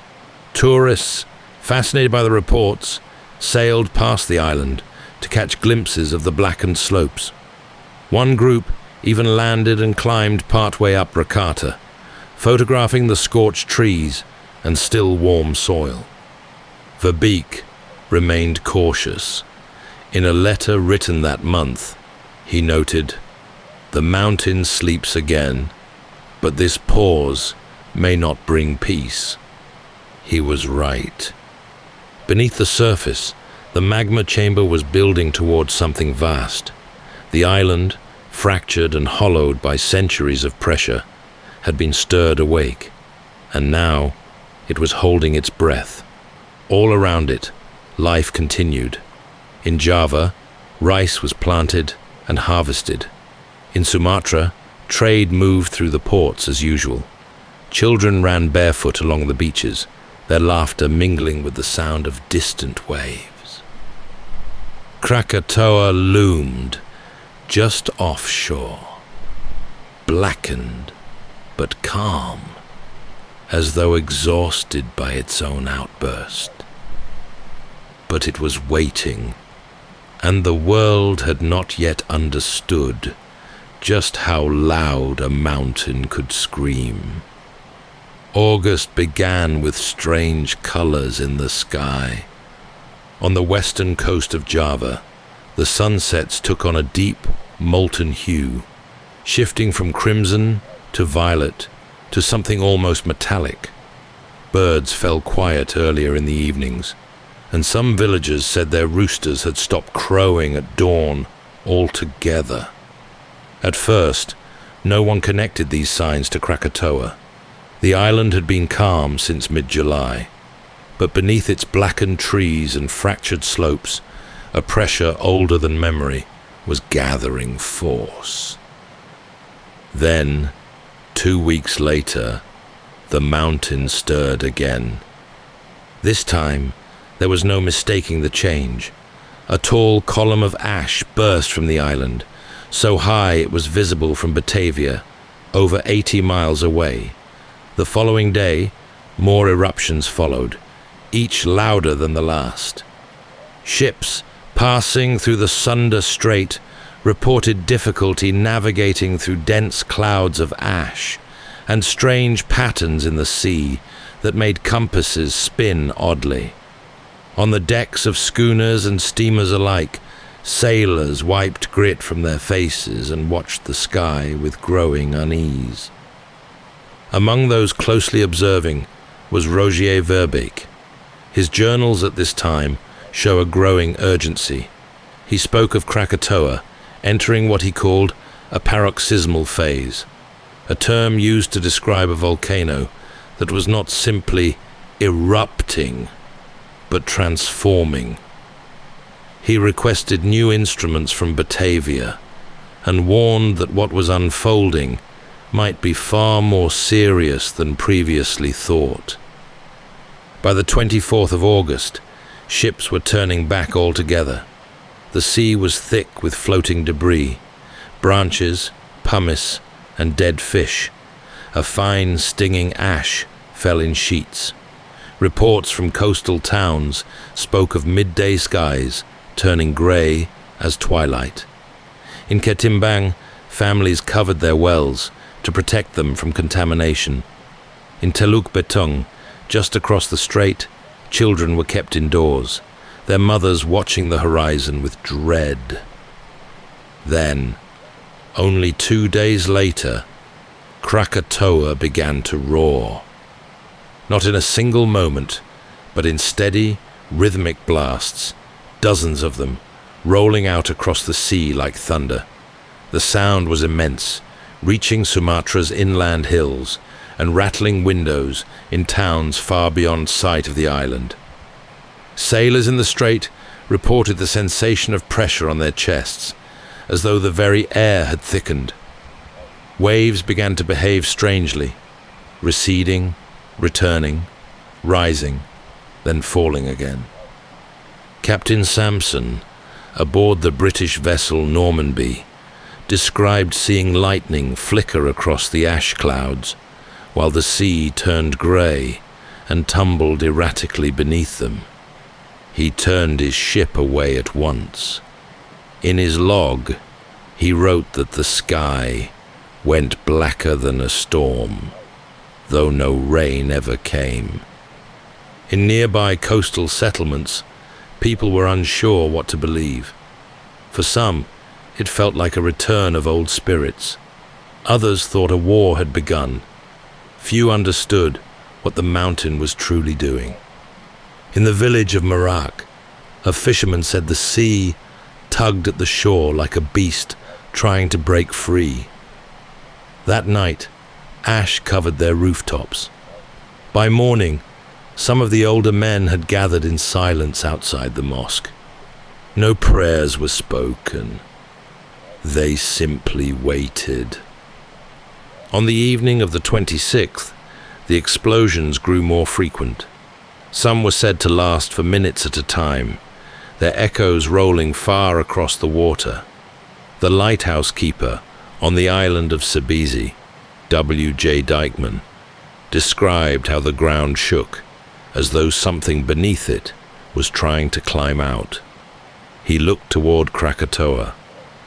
Tourists, fascinated by the reports, sailed past the island to catch glimpses of the blackened slopes. One group even landed and climbed partway up Rakata, photographing the scorched trees and still warm soil. Verbeek remained cautious. In a letter written that month, he noted, "The mountain sleeps again, but this pause may not bring peace." He was right. Beneath the surface, the magma chamber was building towards something vast. The island, fractured and hollowed by centuries of pressure, had been stirred awake, and now it was holding its breath. All around it, life continued. In Java, rice was planted and harvested. In Sumatra, trade moved through the ports as usual. Children ran barefoot along the beaches, their laughter mingling with the sound of distant waves. Krakatoa loomed just offshore, blackened but calm, as though exhausted by its own outburst. But it was waiting, and the world had not yet understood just how loud a mountain could scream. August began with strange colors in the sky. On the western coast of Java, the sunsets took on a deep, molten hue, shifting from crimson to violet to something almost metallic. Birds fell quiet earlier in the evenings, and some villagers said their roosters had stopped crowing at dawn altogether. At first, no one connected these signs to Krakatoa. The island had been calm since mid-July, but beneath its blackened trees and fractured slopes, a pressure older than memory was gathering force. Then, 2 weeks later, the mountain stirred again. This time, there was no mistaking the change. A tall column of ash burst from the island, so high it was visible from Batavia, over 80 miles away. The following day, more eruptions followed, each louder than the last. Ships passing through the Sunda Strait reported difficulty navigating through dense clouds of ash and strange patterns in the sea that made compasses spin oddly. On the decks of schooners and steamers alike, sailors wiped grit from their faces and watched the sky with growing unease. Among those closely observing was Rogier Verbeek. His journals at this time show a growing urgency. He spoke of Krakatoa entering what he called a paroxysmal phase, a term used to describe a volcano that was not simply erupting, but transforming. He requested new instruments from Batavia and warned that what was unfolding might be far more serious than previously thought. By the 24th of August, ships were turning back altogether. The sea was thick with floating debris, branches, pumice, and dead fish. A fine, stinging ash fell in sheets. Reports from coastal towns spoke of midday skies turning grey as twilight. In Ketimbang, families covered their wells to protect them from contamination. In Teluk Betong, just across the strait, children were kept indoors, their mothers watching the horizon with dread. Then, only 2 days later, Krakatoa began to roar. Not in a single moment, but in steady, rhythmic blasts, dozens of them, rolling out across the sea like thunder. The sound was immense, reaching Sumatra's inland hills and rattling windows in towns far beyond sight of the island. Sailors in the strait reported the sensation of pressure on their chests, as though the very air had thickened. Waves began to behave strangely, receding, returning, rising, then falling again. Captain Sampson, aboard the British vessel Normanby, described seeing lightning flicker across the ash clouds, while the sea turned grey and tumbled erratically beneath them. He turned his ship away at once. In his log, he wrote that the sky went blacker than a storm, though no rain ever came. In nearby coastal settlements, people were unsure what to believe. For some, it felt like a return of old spirits. Others thought a war had begun. Few understood what the mountain was truly doing. In the village of Merak, a fisherman said the sea tugged at the shore like a beast trying to break free. That night, ash covered their rooftops. By morning, some of the older men had gathered in silence outside the mosque. No prayers were spoken. They simply waited. On the evening of the 26th, the explosions grew more frequent. Some were said to last for minutes at a time, their echoes rolling far across the water. The lighthouse keeper on the island of Sabezi, W.J. Dykeman, described how the ground shook, as though something beneath it was trying to climb out. He looked toward Krakatoa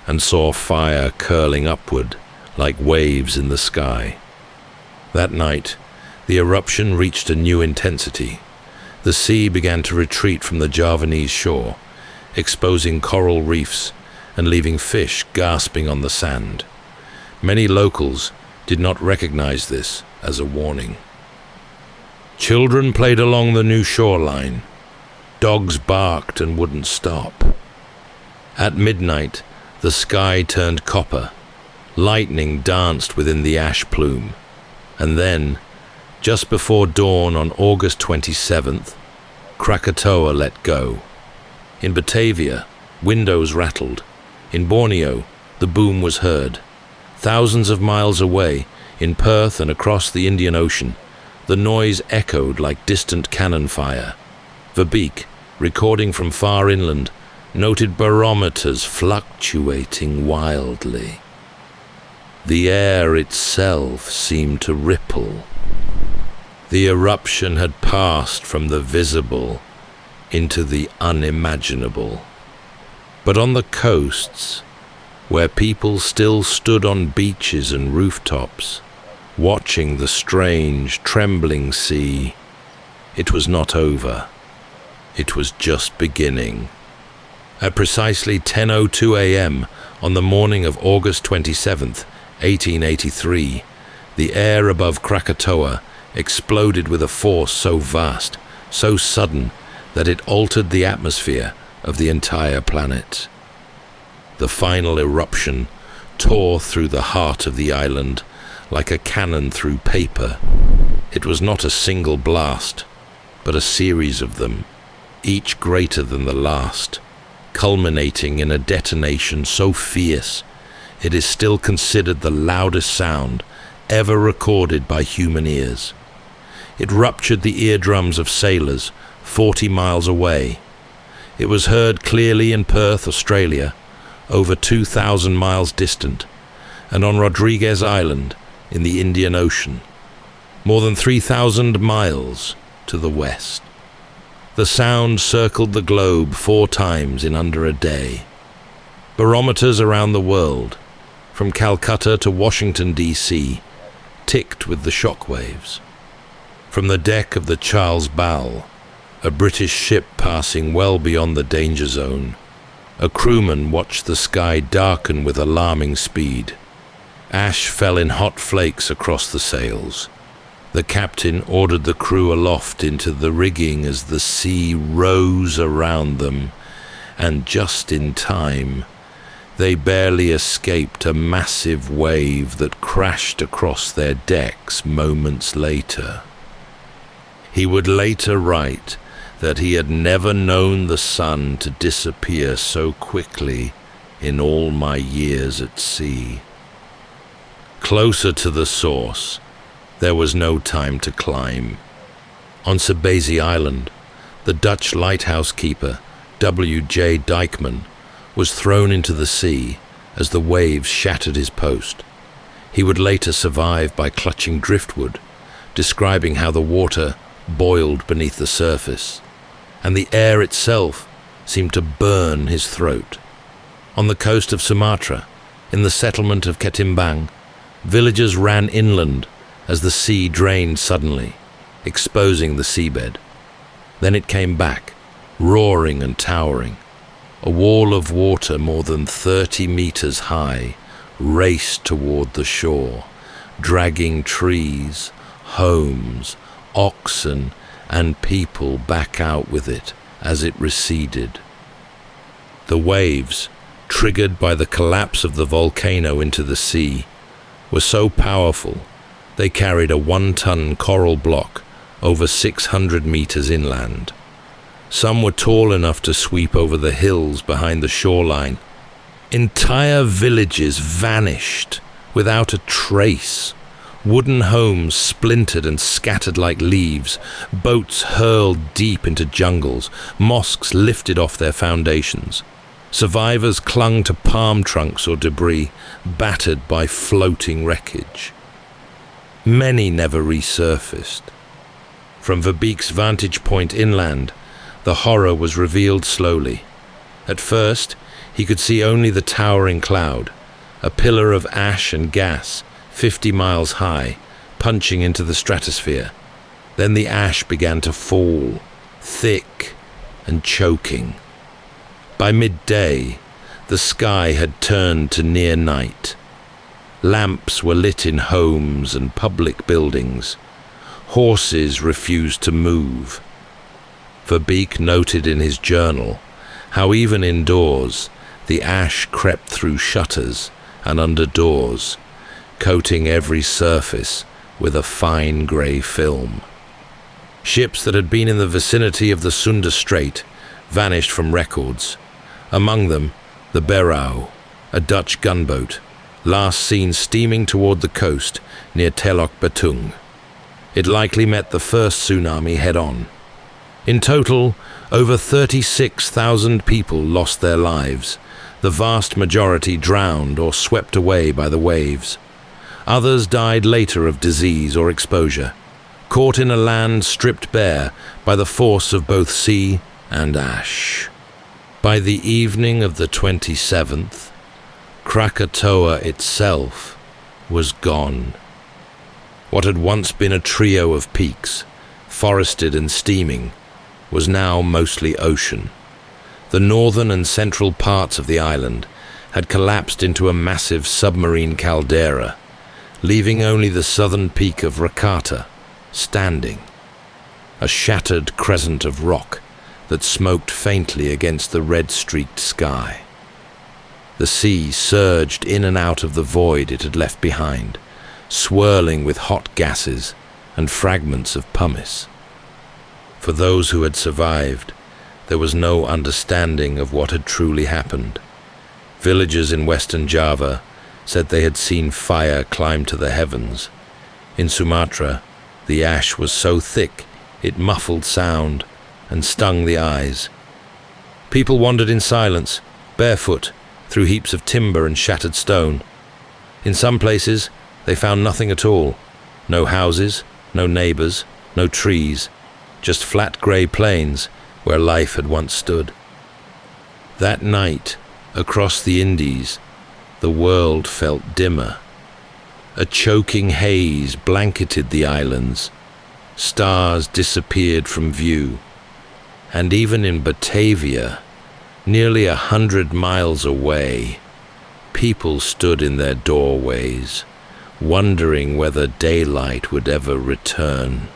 and saw fire curling upward like waves in the sky. That night, the eruption reached a new intensity. The sea began to retreat from the Javanese shore, exposing coral reefs and leaving fish gasping on the sand. Many locals did not recognize this as a warning. Children played along the new shoreline. Dogs barked and wouldn't stop. At midnight, the sky turned copper. Lightning danced within the ash plume. And then, just before dawn on August 27th, Krakatoa let go. In Batavia, windows rattled. In Borneo, the boom was heard. Thousands of miles away, in Perth and across the Indian Ocean, the noise echoed like distant cannon fire. Verbeek, recording from far inland, noted barometers fluctuating wildly. The air itself seemed to ripple. The eruption had passed from the visible into the unimaginable. But on the coasts, where people still stood on beaches and rooftops, watching the strange, trembling sea, it was not over. It was just beginning. At precisely 10:02 a.m. on the morning of August 27th, 1883, the air above Krakatoa exploded with a force so vast, so sudden, that it altered the atmosphere of the entire planet. The final eruption tore through the heart of the island like a cannon through paper. It was not a single blast, but a series of them, each greater than the last, culminating in a detonation so fierce it is still considered the loudest sound ever recorded by human ears. It ruptured the eardrums of sailors 40 miles away. It was heard clearly in Perth, Australia, over 2,000 miles distant, and on Rodriguez Island in the Indian Ocean, more than 3,000 miles to the west. The sound circled the globe 4 times in under a day. Barometers around the world, from Calcutta to Washington, D.C., ticked with the shock waves. From the deck of the Charles Ball, a British ship passing well beyond the danger zone, a crewman watched the sky darken with alarming speed. Ash fell in hot flakes across the sails. The captain ordered the crew aloft into the rigging as the sea rose around them, and just in time, they barely escaped a massive wave that crashed across their decks moments later. He would later write that he had never known the sun to disappear so quickly in all my years at sea. Closer to the source, there was no time to climb. On Sebazi Island, the Dutch lighthouse keeper, W.J. Dijkman, was thrown into the sea as the waves shattered his post. He would later survive by clutching driftwood, describing how the water boiled beneath the surface, and the air itself seemed to burn his throat. On the coast of Sumatra, in the settlement of Ketimbang, villagers ran inland as the sea drained suddenly, exposing the seabed. Then it came back, roaring and towering. A wall of water more than 30 meters high raced toward the shore, dragging trees, homes, oxen, and people back out with it as it receded. The waves, triggered by the collapse of the volcano into the sea, were so powerful they carried a 1-ton coral block over 600 meters inland. Some were tall enough to sweep over the hills behind the shoreline. Entire villages vanished without a trace. Wooden homes splintered and scattered like leaves, boats hurled deep into jungles, mosques lifted off their foundations. Survivors clung to palm trunks or debris, battered by floating wreckage. Many never resurfaced. From Verbeek's vantage point inland, the horror was revealed slowly. At first, he could see only the towering cloud, a pillar of ash and gas 50 miles high, punching into the stratosphere. Then the ash began to fall, thick and choking. By midday, the sky had turned to near night. Lamps were lit in homes and public buildings. Horses refused to move. Verbeek noted in his journal how even indoors, the ash crept through shutters and under doors, coating every surface with a fine grey film. Ships that had been in the vicinity of the Sunda Strait vanished from records. Among them, the Berau, a Dutch gunboat, last seen steaming toward the coast near Telok Betung. It likely met the first tsunami head-on. In total, over 36,000 people lost their lives, the vast majority drowned or swept away by the waves. Others died later of disease or exposure, caught in a land stripped bare by the force of both sea and ash. By the evening of the 27th, Krakatoa itself was gone. What had once been a trio of peaks, forested and steaming, was now mostly ocean. The northern and central parts of the island had collapsed into a massive submarine caldera, leaving only the southern peak of Rakata standing, a shattered crescent of rock that smoked faintly against the red-streaked sky. The sea surged in and out of the void it had left behind, swirling with hot gases and fragments of pumice. For those who had survived, there was no understanding of what had truly happened. Villagers in Western Java said they had seen fire climb to the heavens. In Sumatra, the ash was so thick it muffled sound and stung the eyes. People wandered in silence, barefoot, through heaps of timber and shattered stone. In some places, they found nothing at all. No houses, no neighbors, no trees, just flat grey plains where life had once stood. That night, across the Indies, the world felt dimmer. A choking haze blanketed the islands. Stars disappeared from view. And even in Batavia, nearly 100 miles away, people stood in their doorways, wondering whether daylight would ever return.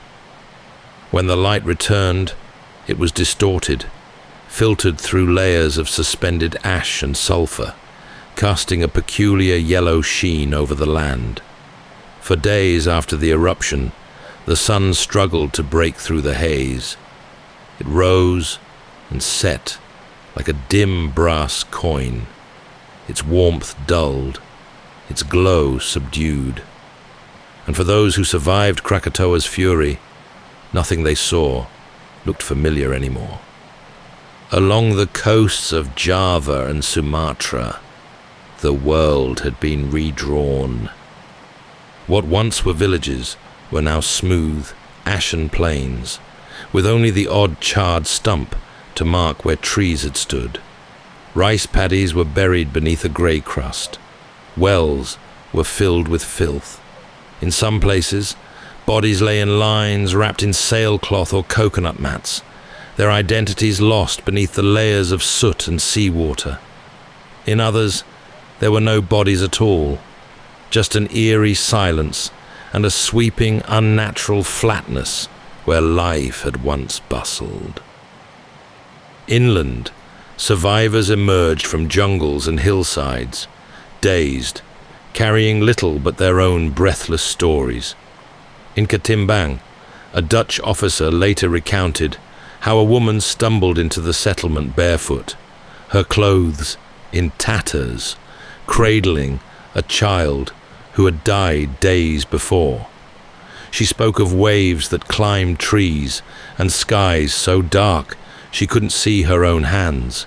When the light returned, it was distorted, filtered through layers of suspended ash and sulfur, casting a peculiar yellow sheen over the land. For days after the eruption, the sun struggled to break through the haze. It rose and set like a dim brass coin, its warmth dulled, its glow subdued. And for those who survived Krakatoa's fury, nothing they saw looked familiar anymore. Along the coasts of Java and Sumatra, the world had been redrawn. What once were villages were now smooth, ashen plains, with only the odd charred stump to mark where trees had stood. Rice paddies were buried beneath a grey crust. Wells were filled with filth. In some places, bodies lay in lines wrapped in sailcloth or coconut mats, their identities lost beneath the layers of soot and seawater. In others, there were no bodies at all, just an eerie silence and a sweeping, unnatural flatness where life had once bustled. Inland, survivors emerged from jungles and hillsides, dazed, carrying little but their own breathless stories. In Katimbang, a Dutch officer later recounted how a woman stumbled into the settlement barefoot, her clothes in tatters, cradling a child who had died days before. She spoke of waves that climbed trees and skies so dark she couldn't see her own hands.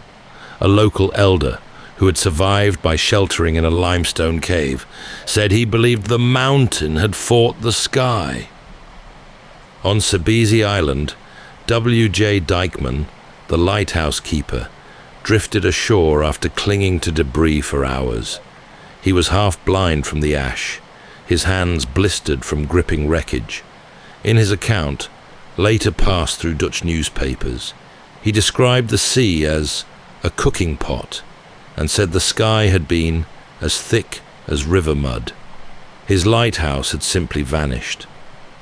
A local elder, who had survived by sheltering in a limestone cave, said he believed the mountain had fought the sky. On Sabesi Island, W.J. Dykeman, the lighthouse keeper, drifted ashore after clinging to debris for hours. He was half blind from the ash, his hands blistered from gripping wreckage. In his account, later passed through Dutch newspapers, he described the sea as a cooking pot and said the sky had been as thick as river mud. His lighthouse had simply vanished.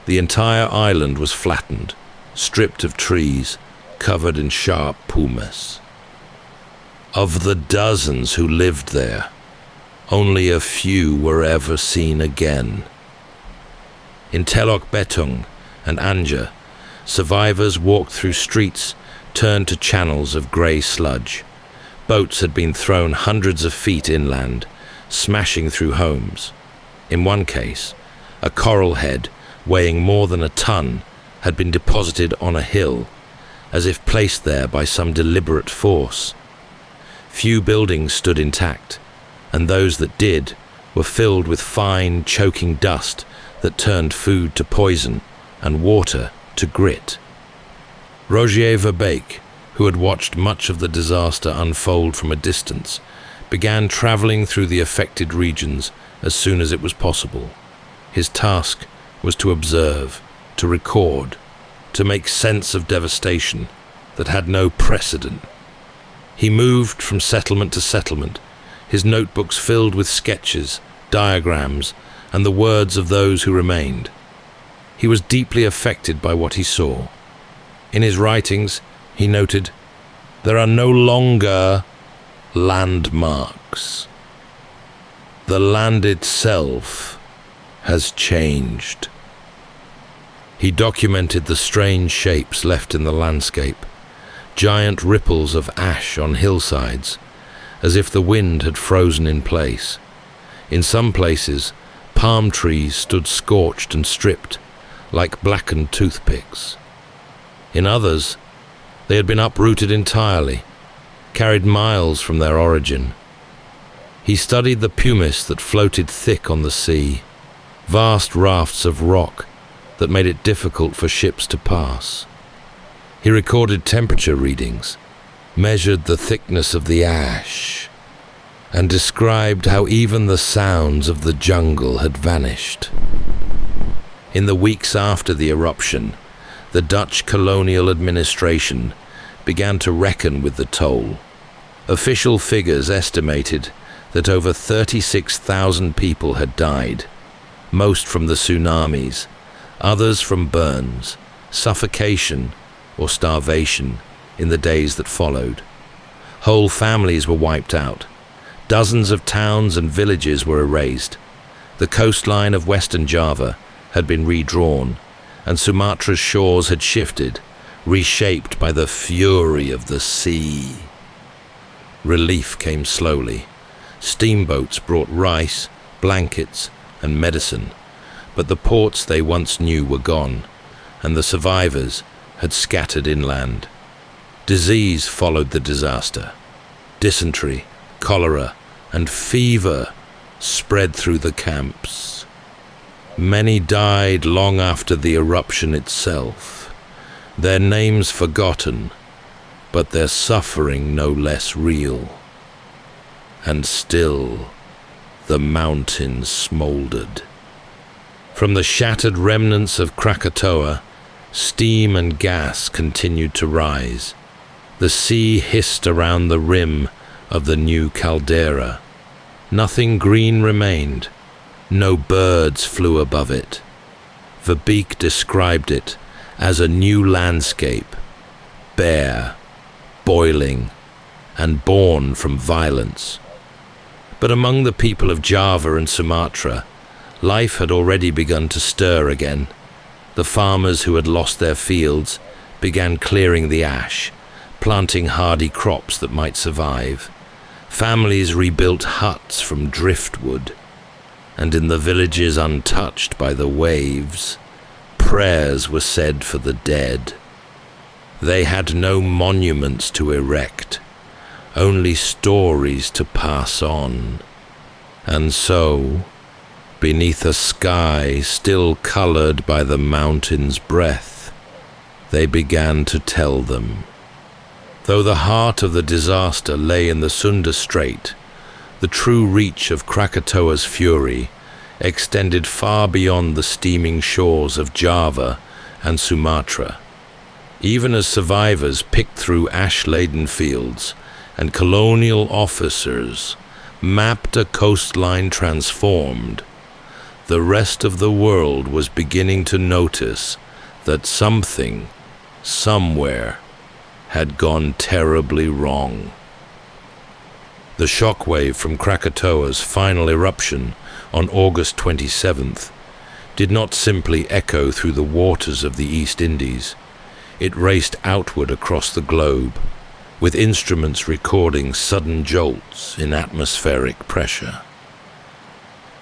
The entire island was flattened, stripped of trees, covered in sharp pumice. Of the dozens who lived there, only a few were ever seen again. In Telok Betung and Anja, survivors walked through streets turned to channels of grey sludge. Boats had been thrown hundreds of feet inland, smashing through homes. In one case, a coral head weighing more than a ton had been deposited on a hill, as if placed there by some deliberate force. Few buildings stood intact, and those that did were filled with fine, choking dust that turned food to poison and water to grit. Rogier Verbeek, who had watched much of the disaster unfold from a distance, began travelling through the affected regions as soon as it was possible. His task was to observe, to record, to make sense of devastation that had no precedent. He moved from settlement to settlement, his notebooks filled with sketches, diagrams, and the words of those who remained. He was deeply affected by what he saw. In his writings, he noted, there are no longer landmarks. The land itself has changed. He documented the strange shapes left in the landscape, giant ripples of ash on hillsides, as if the wind had frozen in place. In some places, palm trees stood scorched and stripped, like blackened toothpicks. In others, they had been uprooted entirely, carried miles from their origin. He studied the pumice that floated thick on the sea, vast rafts of rock that made it difficult for ships to pass. He recorded temperature readings, measured the thickness of the ash, and described how even the sounds of the jungle had vanished. In the weeks after the eruption, the Dutch colonial administration began to reckon with the toll. Official figures estimated that over 36,000 people had died, most from the tsunamis, others from burns, suffocation, or starvation in the days that followed. Whole families were wiped out. Dozens of towns and villages were erased. The coastline of Western Java had been redrawn, and Sumatra's shores had shifted, reshaped by the fury of the sea. Relief came slowly. Steamboats brought rice, blankets, and medicine, but the ports they once knew were gone, and the survivors had scattered inland. Disease followed the disaster. Dysentery, cholera, and fever spread through the camps. Many died long after the eruption itself, their names forgotten, but their suffering no less real. And still, the mountains smoldered. From the shattered remnants of Krakatoa, steam and gas continued to rise. The sea hissed around the rim of the new caldera. Nothing green remained. No birds flew above it. Verbeek described it as a new landscape, bare, boiling, and born from violence. But among the people of Java and Sumatra, life had already begun to stir again. The farmers who had lost their fields began clearing the ash, planting hardy crops that might survive. Families rebuilt huts from driftwood, and in the villages untouched by the waves, prayers were said for the dead. They had no monuments to erect, only stories to pass on. And so, beneath a sky still colored by the mountain's breath, they began to tell them. Though the heart of the disaster lay in the Sunda Strait, the true reach of Krakatoa's fury extended far beyond the steaming shores of Java and Sumatra. Even as survivors picked through ash-laden fields and colonial officers mapped a coastline transformed, the rest of the world was beginning to notice that something, somewhere, had gone terribly wrong. The shockwave from Krakatoa's final eruption on August 27th did not simply echo through the waters of the East Indies. It raced outward across the globe, with instruments recording sudden jolts in atmospheric pressure.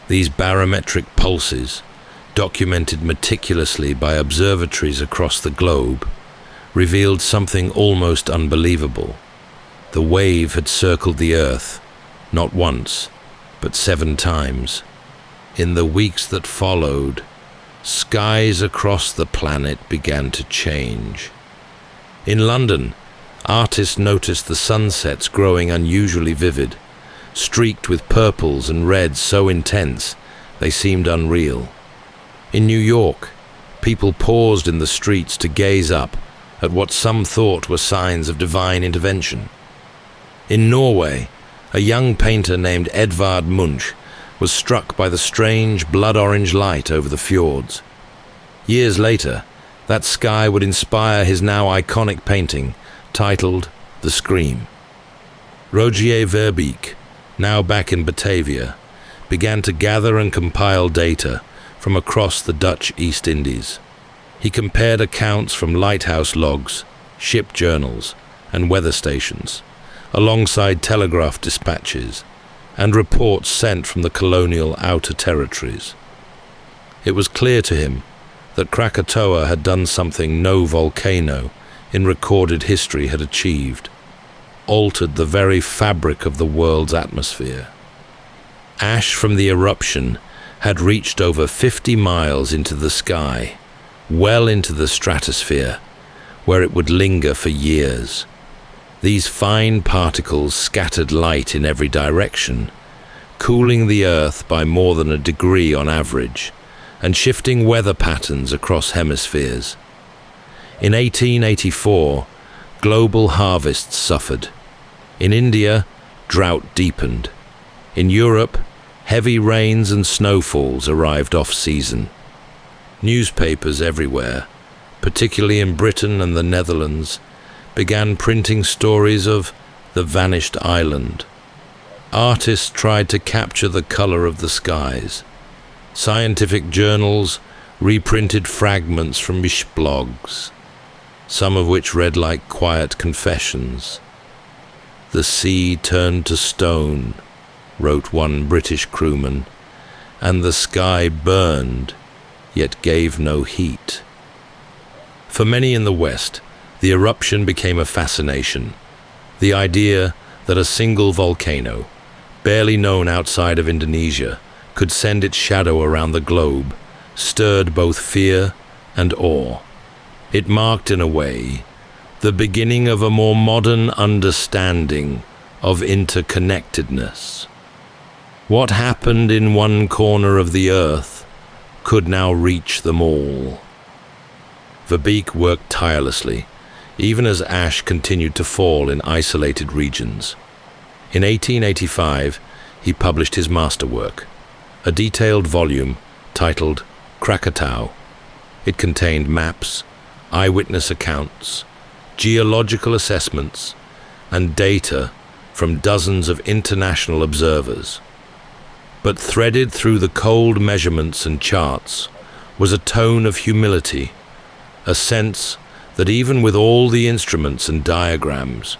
These barometric pulses, documented meticulously by observatories across the globe, revealed something almost unbelievable. The wave had circled the Earth, not once, but 7 times. In the weeks that followed, skies across the planet began to change. In London, artists noticed the sunsets growing unusually vivid, streaked with purples and reds so intense they seemed unreal. In New York, people paused in the streets to gaze up at what some thought were signs of divine intervention. In Norway, a young painter named Edvard Munch was struck by the strange blood-orange light over the fjords. Years later, that sky would inspire his now iconic painting, titled The Scream. Rogier Verbeek, now back in Batavia, began to gather and compile data from across the Dutch East Indies. He compared accounts from lighthouse logs, ship journals, and weather stations, alongside telegraph dispatches and reports sent from the colonial outer territories. It was clear to him that Krakatoa had done something no volcano in recorded history had achieved, altered the very fabric of the world's atmosphere. Ash from the eruption had reached over 50 miles into the sky, well into the stratosphere, where it would linger for years. These fine particles scattered light in every direction, cooling the Earth by more than a degree on average, and shifting weather patterns across hemispheres. In 1884, global harvests suffered. In India, drought deepened. In Europe, heavy rains and snowfalls arrived off-season. Newspapers everywhere, particularly in Britain and the Netherlands, began printing stories of the vanished island. Artists tried to capture the color of the skies. Scientific journals reprinted fragments from blogs, some of which read like quiet confessions. "The sea turned to stone," wrote one British crewman, "and the sky burned, yet gave no heat." For many in the West, the eruption became a fascination. The idea that a single volcano, barely known outside of Indonesia, could send its shadow around the globe, stirred both fear and awe. It marked, in a way, the beginning of a more modern understanding of interconnectedness. What happened in one corner of the Earth could now reach them all. Verbeek worked tirelessly, even as ash continued to fall in isolated regions. In 1885, he published his masterwork, a detailed volume titled Krakatoa. It contained maps, eyewitness accounts, geological assessments, and data from dozens of international observers. But threaded through the cold measurements and charts was a tone of humility, a sense that even with all the instruments and diagrams,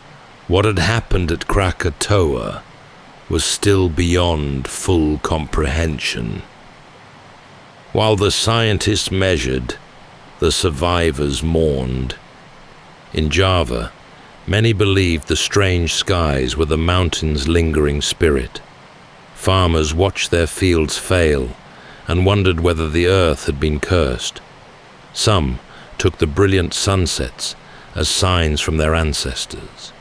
what had happened at Krakatoa was still beyond full comprehension. While the scientists measured, the survivors mourned. In Java, many believed the strange skies were the mountain's lingering spirit. Farmers watched their fields fail and wondered whether the earth had been cursed. Some took the brilliant sunsets as signs from their ancestors.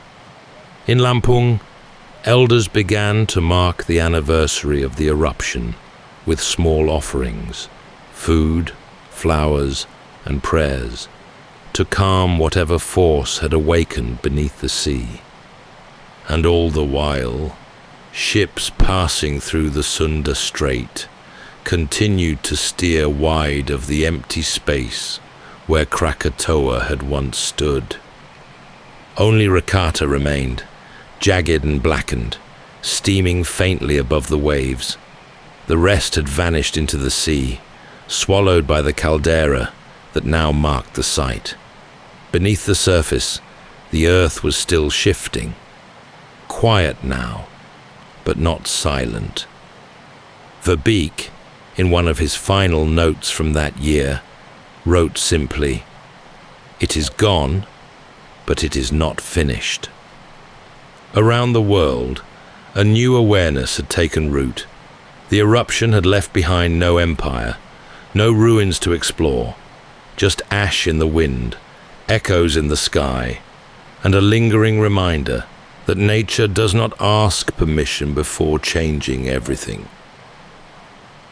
In Lampung, elders began to mark the anniversary of the eruption with small offerings, food, flowers, and prayers, to calm whatever force had awakened beneath the sea. And all the while, ships passing through the Sunda Strait continued to steer wide of the empty space where Krakatoa had once stood. Only Rakata remained, jagged and blackened, steaming faintly above the waves. The rest had vanished into the sea, swallowed by the caldera that now marked the site. Beneath the surface, the earth was still shifting. Quiet now, but not silent. Verbeek, in one of his final notes from that year, wrote simply, "It is gone, but it is not finished." Around the world, a new awareness had taken root. The eruption had left behind no empire, no ruins to explore, just ash in the wind, echoes in the sky, and a lingering reminder that nature does not ask permission before changing everything.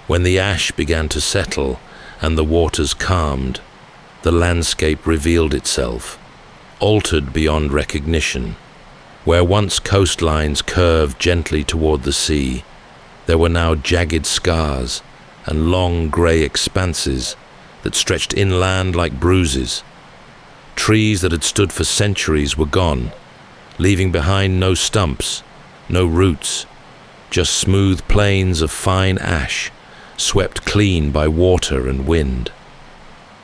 When the ash began to settle and the waters calmed, the landscape revealed itself, altered beyond recognition. Where once coastlines curved gently toward the sea, there were now jagged scars and long grey expanses that stretched inland like bruises. Trees that had stood for centuries were gone, leaving behind no stumps, no roots, just smooth plains of fine ash, swept clean by water and wind.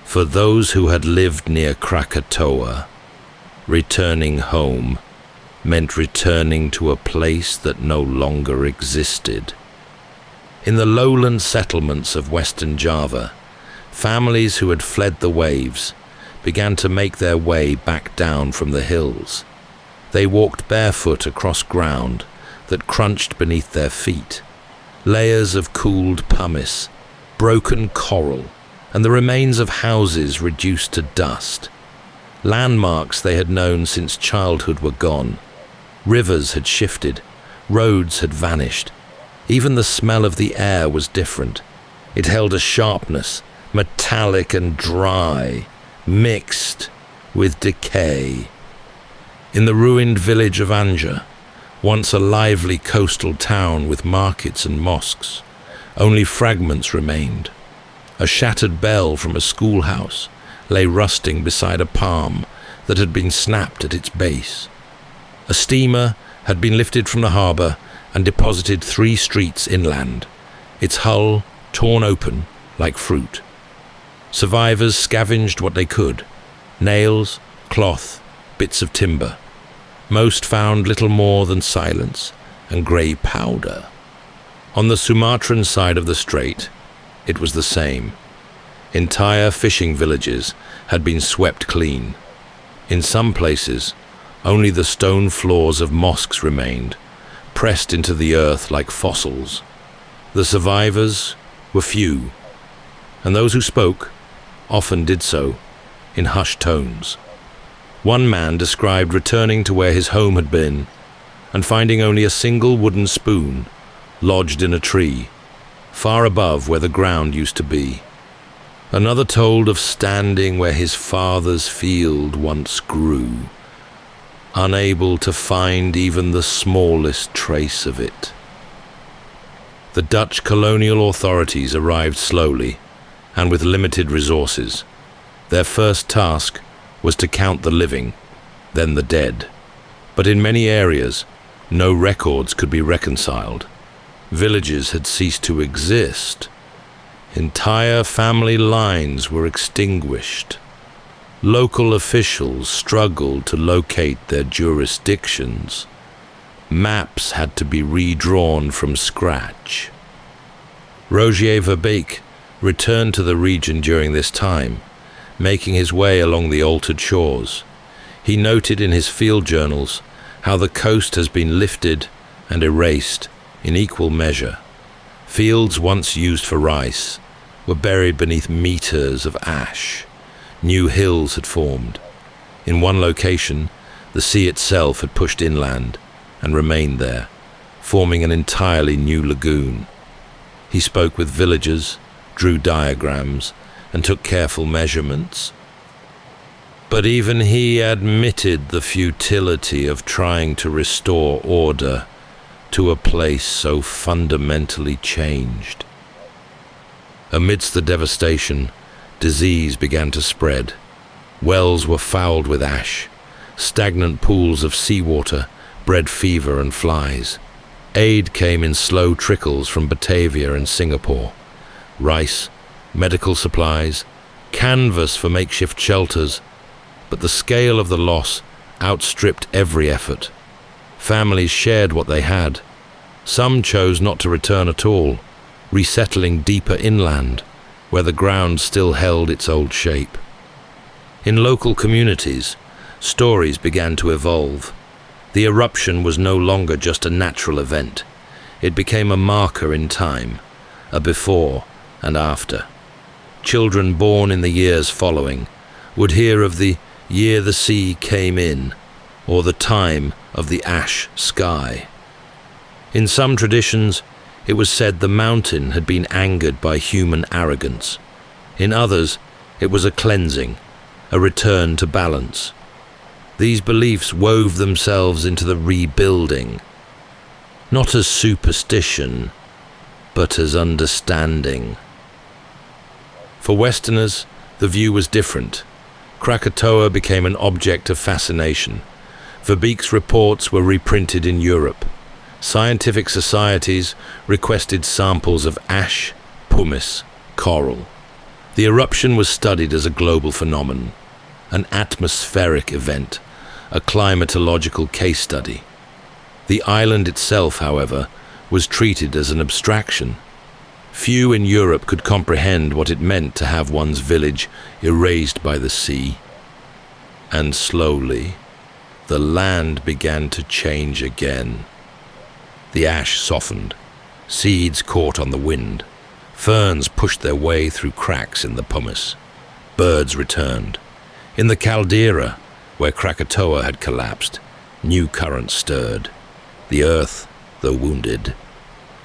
For those who had lived near Krakatoa, returning home meant returning to a place that no longer existed. In the lowland settlements of Western Java, families who had fled the waves began to make their way back down from the hills. They walked barefoot across ground that crunched beneath their feet. Layers of cooled pumice, broken coral, and the remains of houses reduced to dust. Landmarks they had known since childhood were gone. Rivers had shifted, roads had vanished. Even the smell of the air was different. It held a sharpness, metallic and dry, mixed with decay. In the ruined village of Anja, once a lively coastal town with markets and mosques, only fragments remained. A shattered bell from a schoolhouse lay rusting beside a palm that had been snapped at its base. A steamer had been lifted from the harbour and deposited 3 streets inland, its hull torn open like fruit. Survivors scavenged what they could: nails, cloth, bits of timber. Most found little more than silence and grey powder. On the Sumatran side of the strait, it was the same. Entire fishing villages had been swept clean. In some places, only the stone floors of mosques remained, pressed into the earth like fossils. The survivors were few, and those who spoke often did so in hushed tones. One man described returning to where his home had been and finding only a single wooden spoon lodged in a tree, far above where the ground used to be. Another told of standing where his father's field once grew, unable to find even the smallest trace of it. The Dutch colonial authorities arrived slowly and with limited resources. Their first task was to count the living, then the dead. But in many areas, no records could be reconciled. Villages had ceased to exist. Entire family lines were extinguished. Local officials struggled to locate their jurisdictions. Maps had to be redrawn from scratch. Rogier Verbeek returned to the region during this time, making his way along the altered shores. He noted in his field journals how the coast has been lifted and erased in equal measure. Fields once used for rice were buried beneath meters of ash. New hills had formed. In one location, the sea itself had pushed inland and remained there, forming an entirely new lagoon. He spoke with villagers, drew diagrams, and took careful measurements. But even he admitted the futility of trying to restore order to a place so fundamentally changed. Amidst the devastation, disease began to spread. Wells were fouled with ash. Stagnant pools of seawater bred fever and flies. Aid came in slow trickles from Batavia and Singapore. Rice, medical supplies, canvas for makeshift shelters, but the scale of the loss outstripped every effort. Families shared what they had. Some chose not to return at all, resettling deeper inland, where the ground still held its old shape. In local communities, stories began to evolve. The eruption was no longer just a natural event. It became a marker in time, a before and after. Children born in the years following would hear of the year the sea came in, or the time of the ash sky. In some traditions, it was said the mountain had been angered by human arrogance. In others, it was a cleansing, a return to balance. These beliefs wove themselves into the rebuilding, not as superstition, but as understanding. For Westerners, the view was different. Krakatoa became an object of fascination. Verbeek's reports were reprinted in Europe. Scientific societies requested samples of ash, pumice, coral. The eruption was studied as a global phenomenon, an atmospheric event, a climatological case study. The island itself, however, was treated as an abstraction. Few in Europe could comprehend what it meant to have one's village erased by the sea. And slowly, the land began to change again. The ash softened, seeds caught on the wind, ferns pushed their way through cracks in the pumice. Birds returned. In the caldera, where Krakatoa had collapsed, new currents stirred. The earth, though wounded,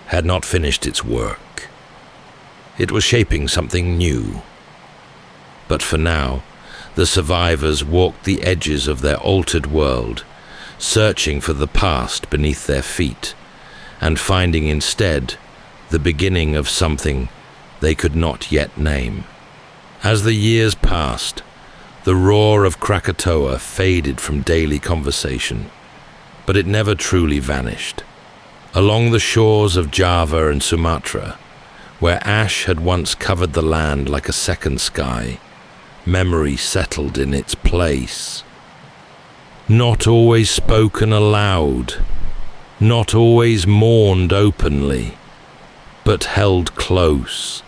had not finished its work. It was shaping something new. But for now, the survivors walked the edges of their altered world, searching for the past beneath their feet, and finding instead the beginning of something they could not yet name. As the years passed, the roar of Krakatoa faded from daily conversation, but it never truly vanished. Along the shores of Java and Sumatra, where ash had once covered the land like a second sky, memory settled in its place. Not always spoken aloud, not always mourned openly, but held close,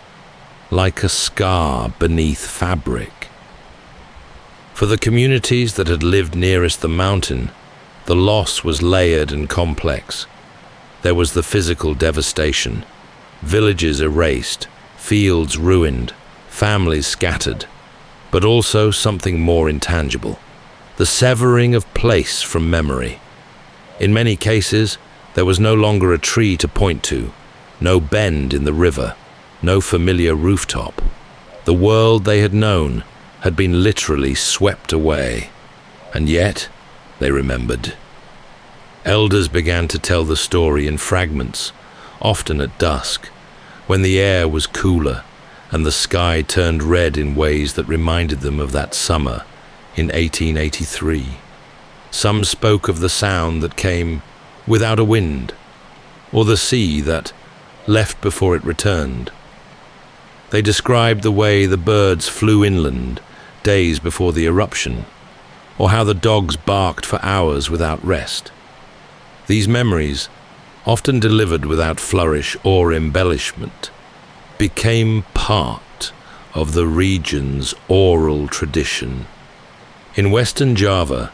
like a scar beneath fabric. For the communities that had lived nearest the mountain, the loss was layered and complex. There was the physical devastation, villages erased, fields ruined, families scattered, but also something more intangible, the severing of place from memory. In many cases, there was no longer a tree to point to, no bend in the river, no familiar rooftop. The world they had known had been literally swept away, and yet they remembered. Elders began to tell the story in fragments, often at dusk, when the air was cooler and the sky turned red in ways that reminded them of that summer in 1883. Some spoke of the sound that came without a wind, or the sea that left before it returned. They described the way the birds flew inland days before the eruption, or how the dogs barked for hours without rest. These memories, often delivered without flourish or embellishment, became part of the region's oral tradition. In Western Java,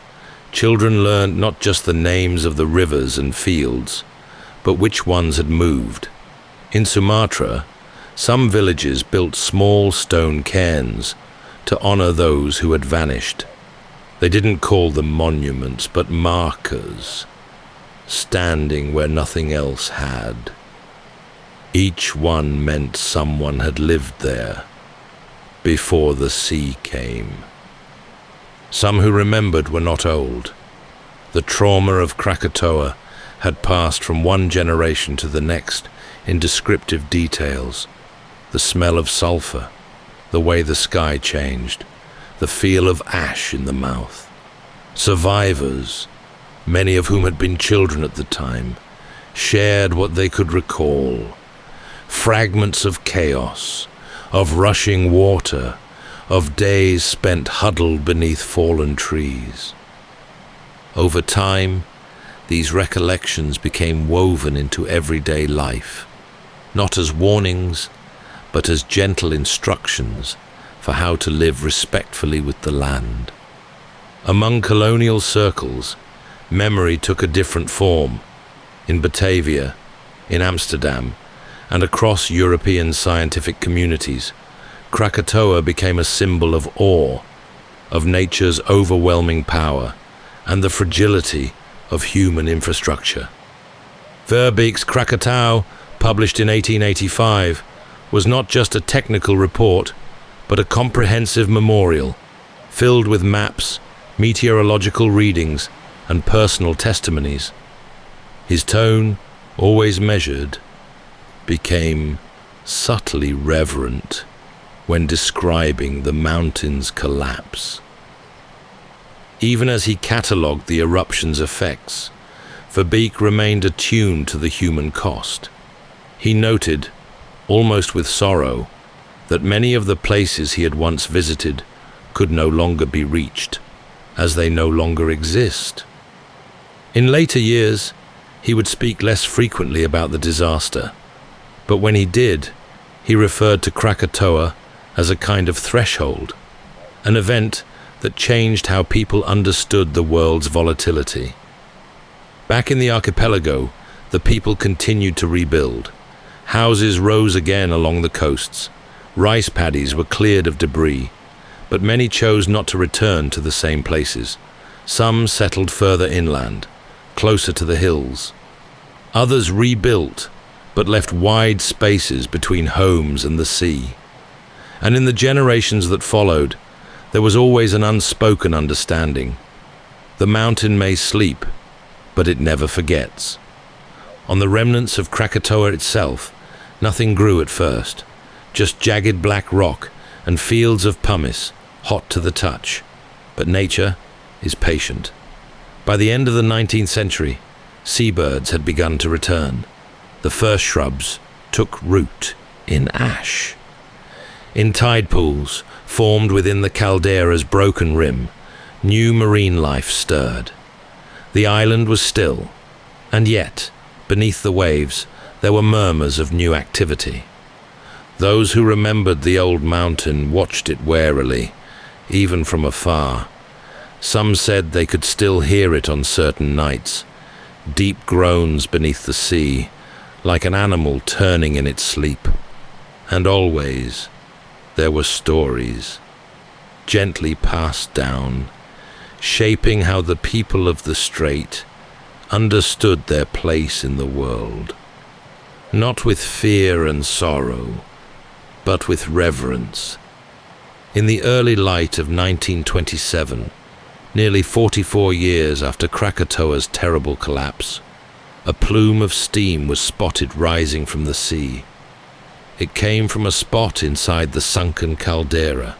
children learned not just the names of the rivers and fields, but which ones had moved. In Sumatra, some villages built small stone cairns to honor those who had vanished. They didn't call them monuments, but markers, standing where nothing else had. Each one meant someone had lived there before the sea came. Some who remembered were not old. The trauma of Krakatoa had passed from one generation to the next in descriptive details. The smell of sulfur, the way the sky changed, the feel of ash in the mouth. Survivors, many of whom had been children at the time, shared what they could recall. Fragments of chaos, of rushing water, of days spent huddled beneath fallen trees. Over time, these recollections became woven into everyday life, not as warnings, but as gentle instructions for how to live respectfully with the land. Among colonial circles, memory took a different form. In Batavia, in Amsterdam, and across European scientific communities, Krakatoa became a symbol of awe, of nature's overwhelming power, and the fragility of human infrastructure. Verbeek's Krakatoa, published in 1885, was not just a technical report, but a comprehensive memorial, filled with maps, meteorological readings, and personal testimonies. His tone, always measured, became subtly reverent when describing the mountain's collapse. even as he catalogued the eruption's effects. Verbeek remained attuned to the human cost. He noted, almost with sorrow, that many of the places he had once visited could no longer be reached, as they no longer exist. In later years, he would speak less frequently about the disaster, but when he did, he referred to Krakatoa as a kind of threshold, an event that changed how people understood the world's volatility. Back in the archipelago, the people continued to rebuild. Houses rose again along the coasts. Rice paddies were cleared of debris, but many chose not to return to the same places. Some settled further inland, closer to the hills. Others rebuilt, but left wide spaces between homes and the sea. And in the generations that followed, there was always an unspoken understanding. The mountain may sleep, but it never forgets. On the remnants of Krakatoa itself, nothing grew at first, just jagged black rock and fields of pumice, hot to the touch. But nature is patient. By the end of the 19th century, seabirds had begun to return. The first shrubs took root in ash. In tide pools, formed within the caldera's broken rim, new marine life stirred. The island was still, and yet, beneath the waves, there were murmurs of new activity. Those who remembered the old mountain watched it warily, even from afar. Some said they could still hear it on certain nights, deep groans beneath the sea, like an animal turning in its sleep. And always, there were stories, gently passed down, shaping how the people of the strait understood their place in the world. Not with fear and sorrow, but with reverence. In the early light of 1927, nearly 44 years after Krakatoa's terrible collapse, a plume of steam was spotted rising from the sea. It came from a spot inside the sunken caldera,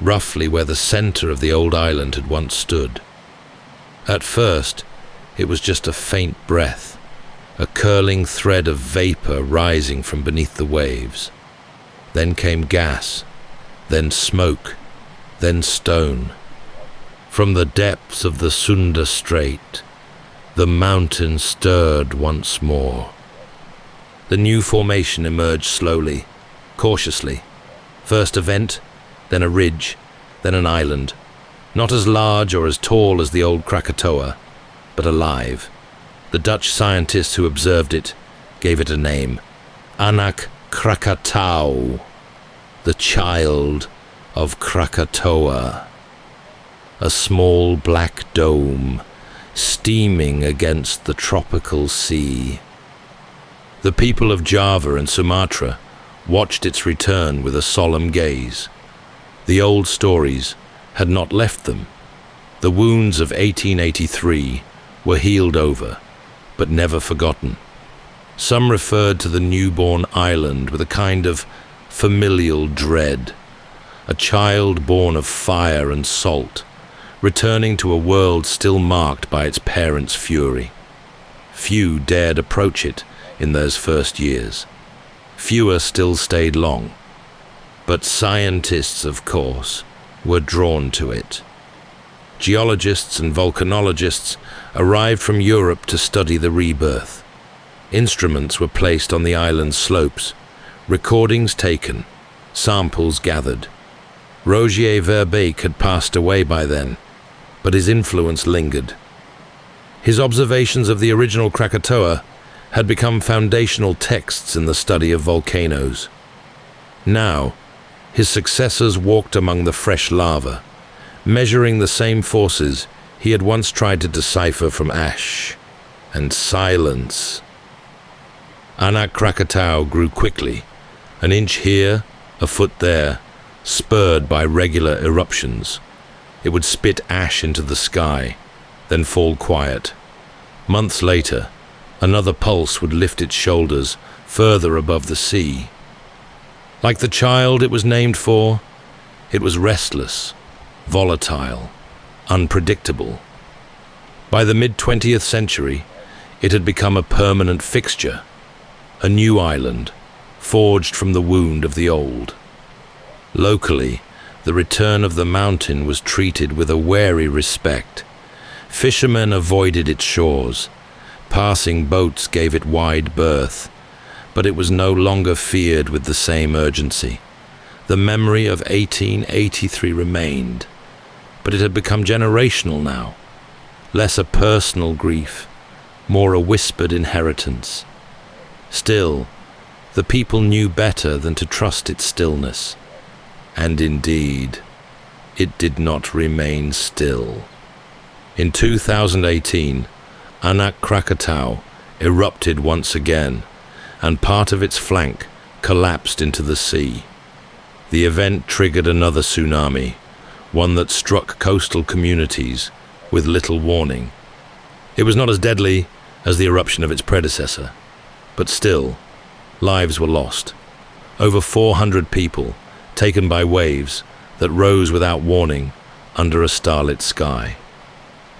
roughly where the center of the old island had once stood. At first, it was just a faint breath, a curling thread of vapor rising from beneath the waves. Then came gas, then smoke, then stone. From the depths of the Sunda Strait, the mountain stirred once more. The new formation emerged slowly, cautiously. First a vent, then a ridge, then an island, not as large or as tall as the old Krakatoa, but alive. The Dutch scientists who observed it gave it a name, Anak Krakatau, the child of Krakatoa. A small black dome, steaming against the tropical sea. The people of Java and Sumatra watched its return with a solemn gaze. The old stories had not left them. The wounds of 1883 were healed over, but never forgotten. Some referred to the newborn island with a kind of familial dread, a child born of fire and salt, returning to a world still marked by its parents' fury. Few dared approach it in those first years. Fewer still stayed long. But scientists, of course, were drawn to it. Geologists and volcanologists arrived from Europe to study the rebirth. Instruments were placed on the island's slopes, recordings taken, samples gathered. Rogier Verbeek had passed away by then, but his influence lingered. His observations of the original Krakatoa had become foundational texts in the study of volcanoes. Now, his successors walked among the fresh lava, measuring the same forces he had once tried to decipher from ash and silence. Anak Krakatau grew quickly, an inch here, a foot there, spurred by regular eruptions. It would spit ash into the sky, then fall quiet. Months later, another pulse would lift its shoulders further above the sea. Like the child it was named for, it was restless, volatile, unpredictable. By the mid-20th century, it had become a permanent fixture, a new island, forged from the wound of the old. Locally, the return of the mountain was treated with a wary respect. Fishermen avoided its shores. Passing boats gave it wide berth, but it was no longer feared with the same urgency. The memory of 1883 remained, but it had become generational now, less a personal grief, more a whispered inheritance. Still, the people knew better than to trust its stillness. And indeed, it did not remain still. In 2018, Anak Krakatoa erupted once again, and part of its flank collapsed into the sea. The event triggered another tsunami, one that struck coastal communities with little warning. It was not as deadly as the eruption of its predecessor, but still, lives were lost. Over 400 people taken by waves that rose without warning under a starlit sky.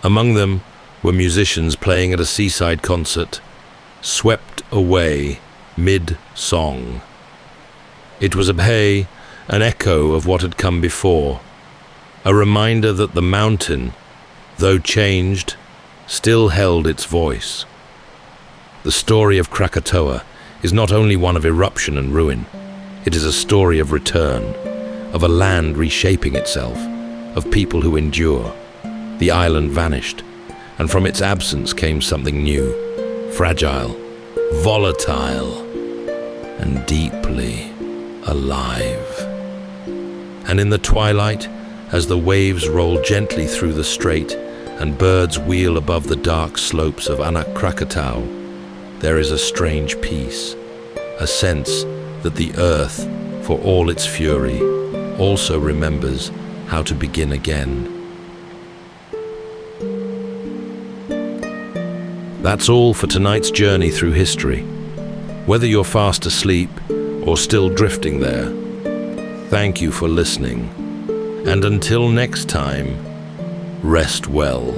Among them were musicians playing at a seaside concert, swept away mid-song. It was an echo of what had come before, a reminder that the mountain, though changed, still held its voice. The story of Krakatoa is not only one of eruption and ruin, it is a story of return, of a land reshaping itself, of people who endure. The island vanished, and from its absence came something new, fragile, volatile, and deeply alive. And in the twilight, as the waves roll gently through the strait and birds wheel above the dark slopes of Anak Krakatoa, there is a strange peace, a sense that the earth, for all its fury, also remembers how to begin again. That's all for tonight's journey through history. Whether you're fast asleep or still drifting there, thank you for listening. And until next time, rest well.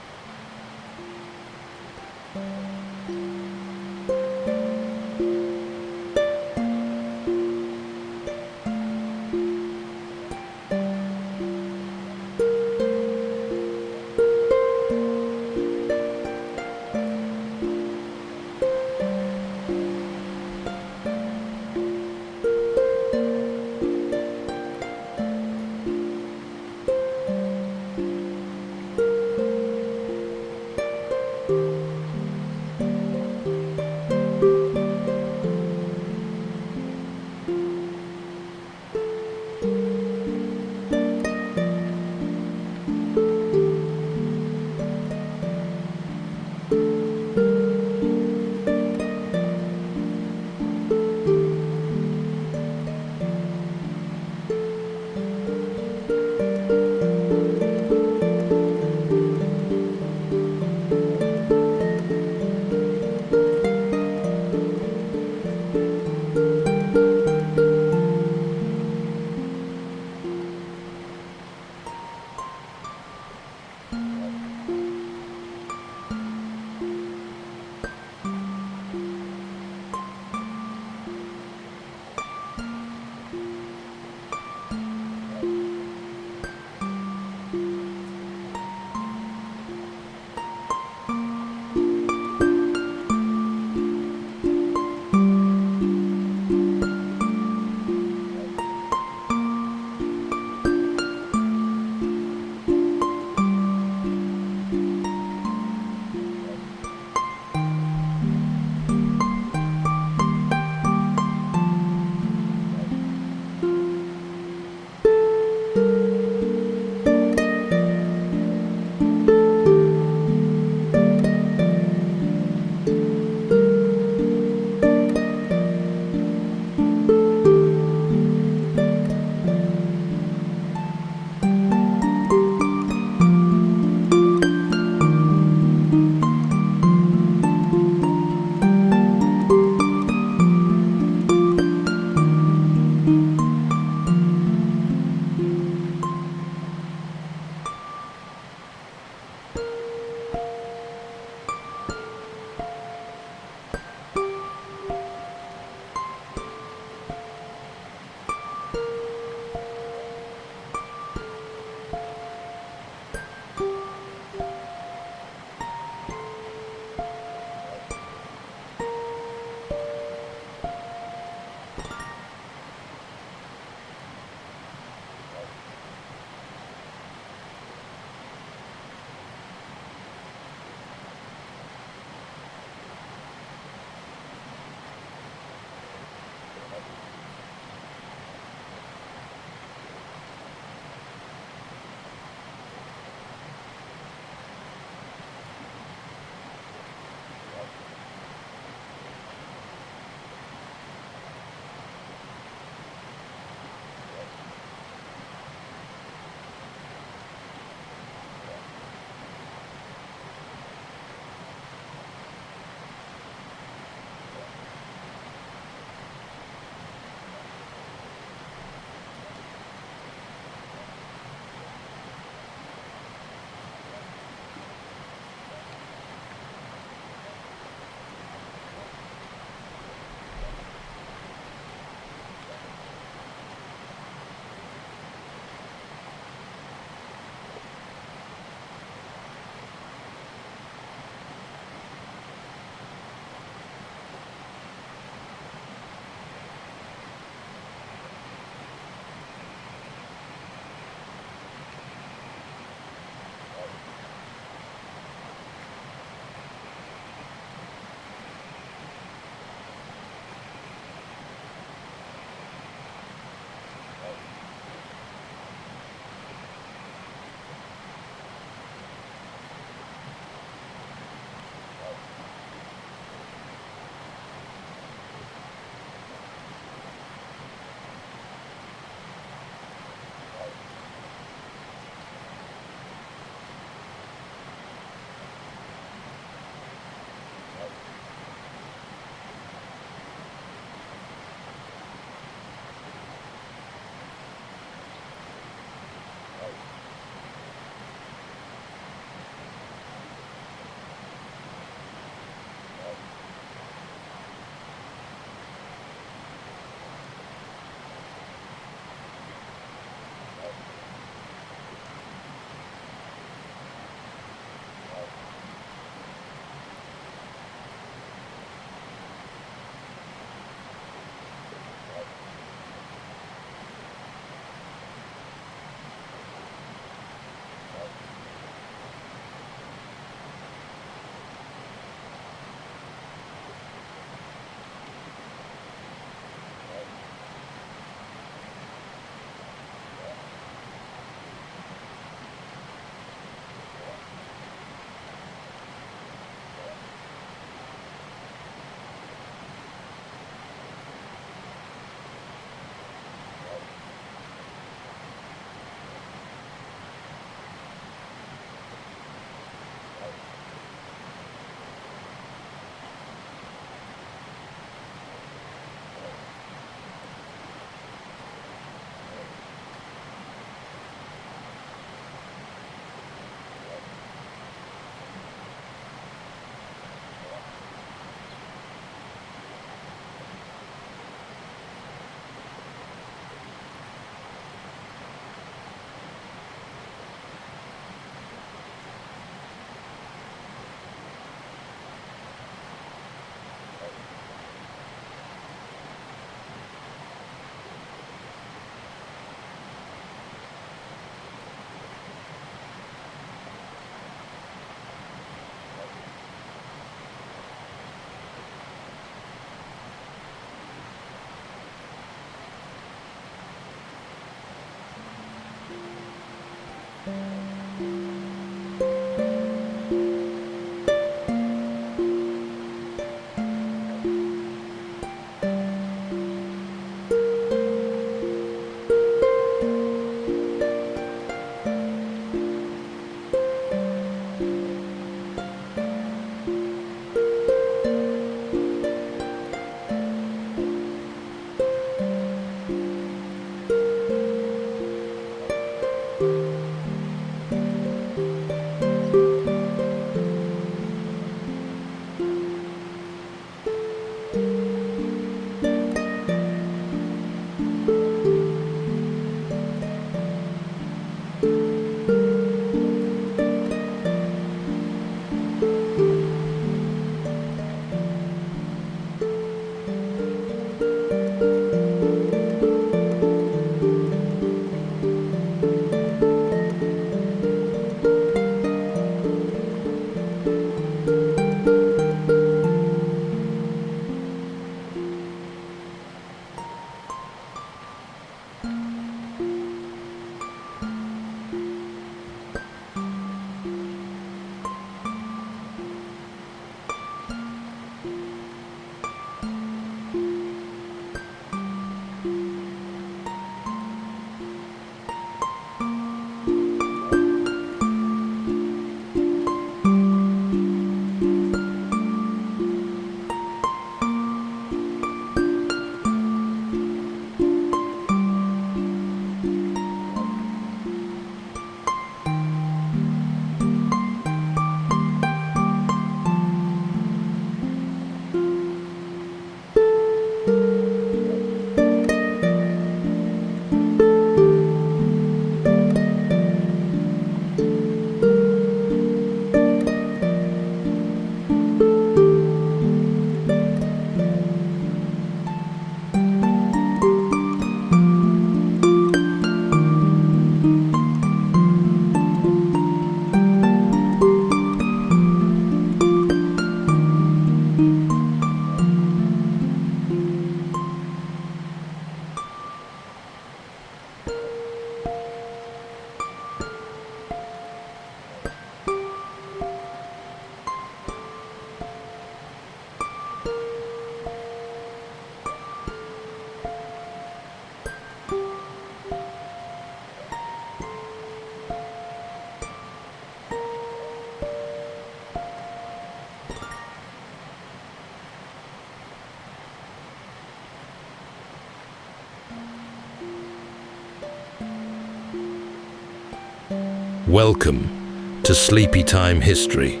Welcome to Sleepy Time History.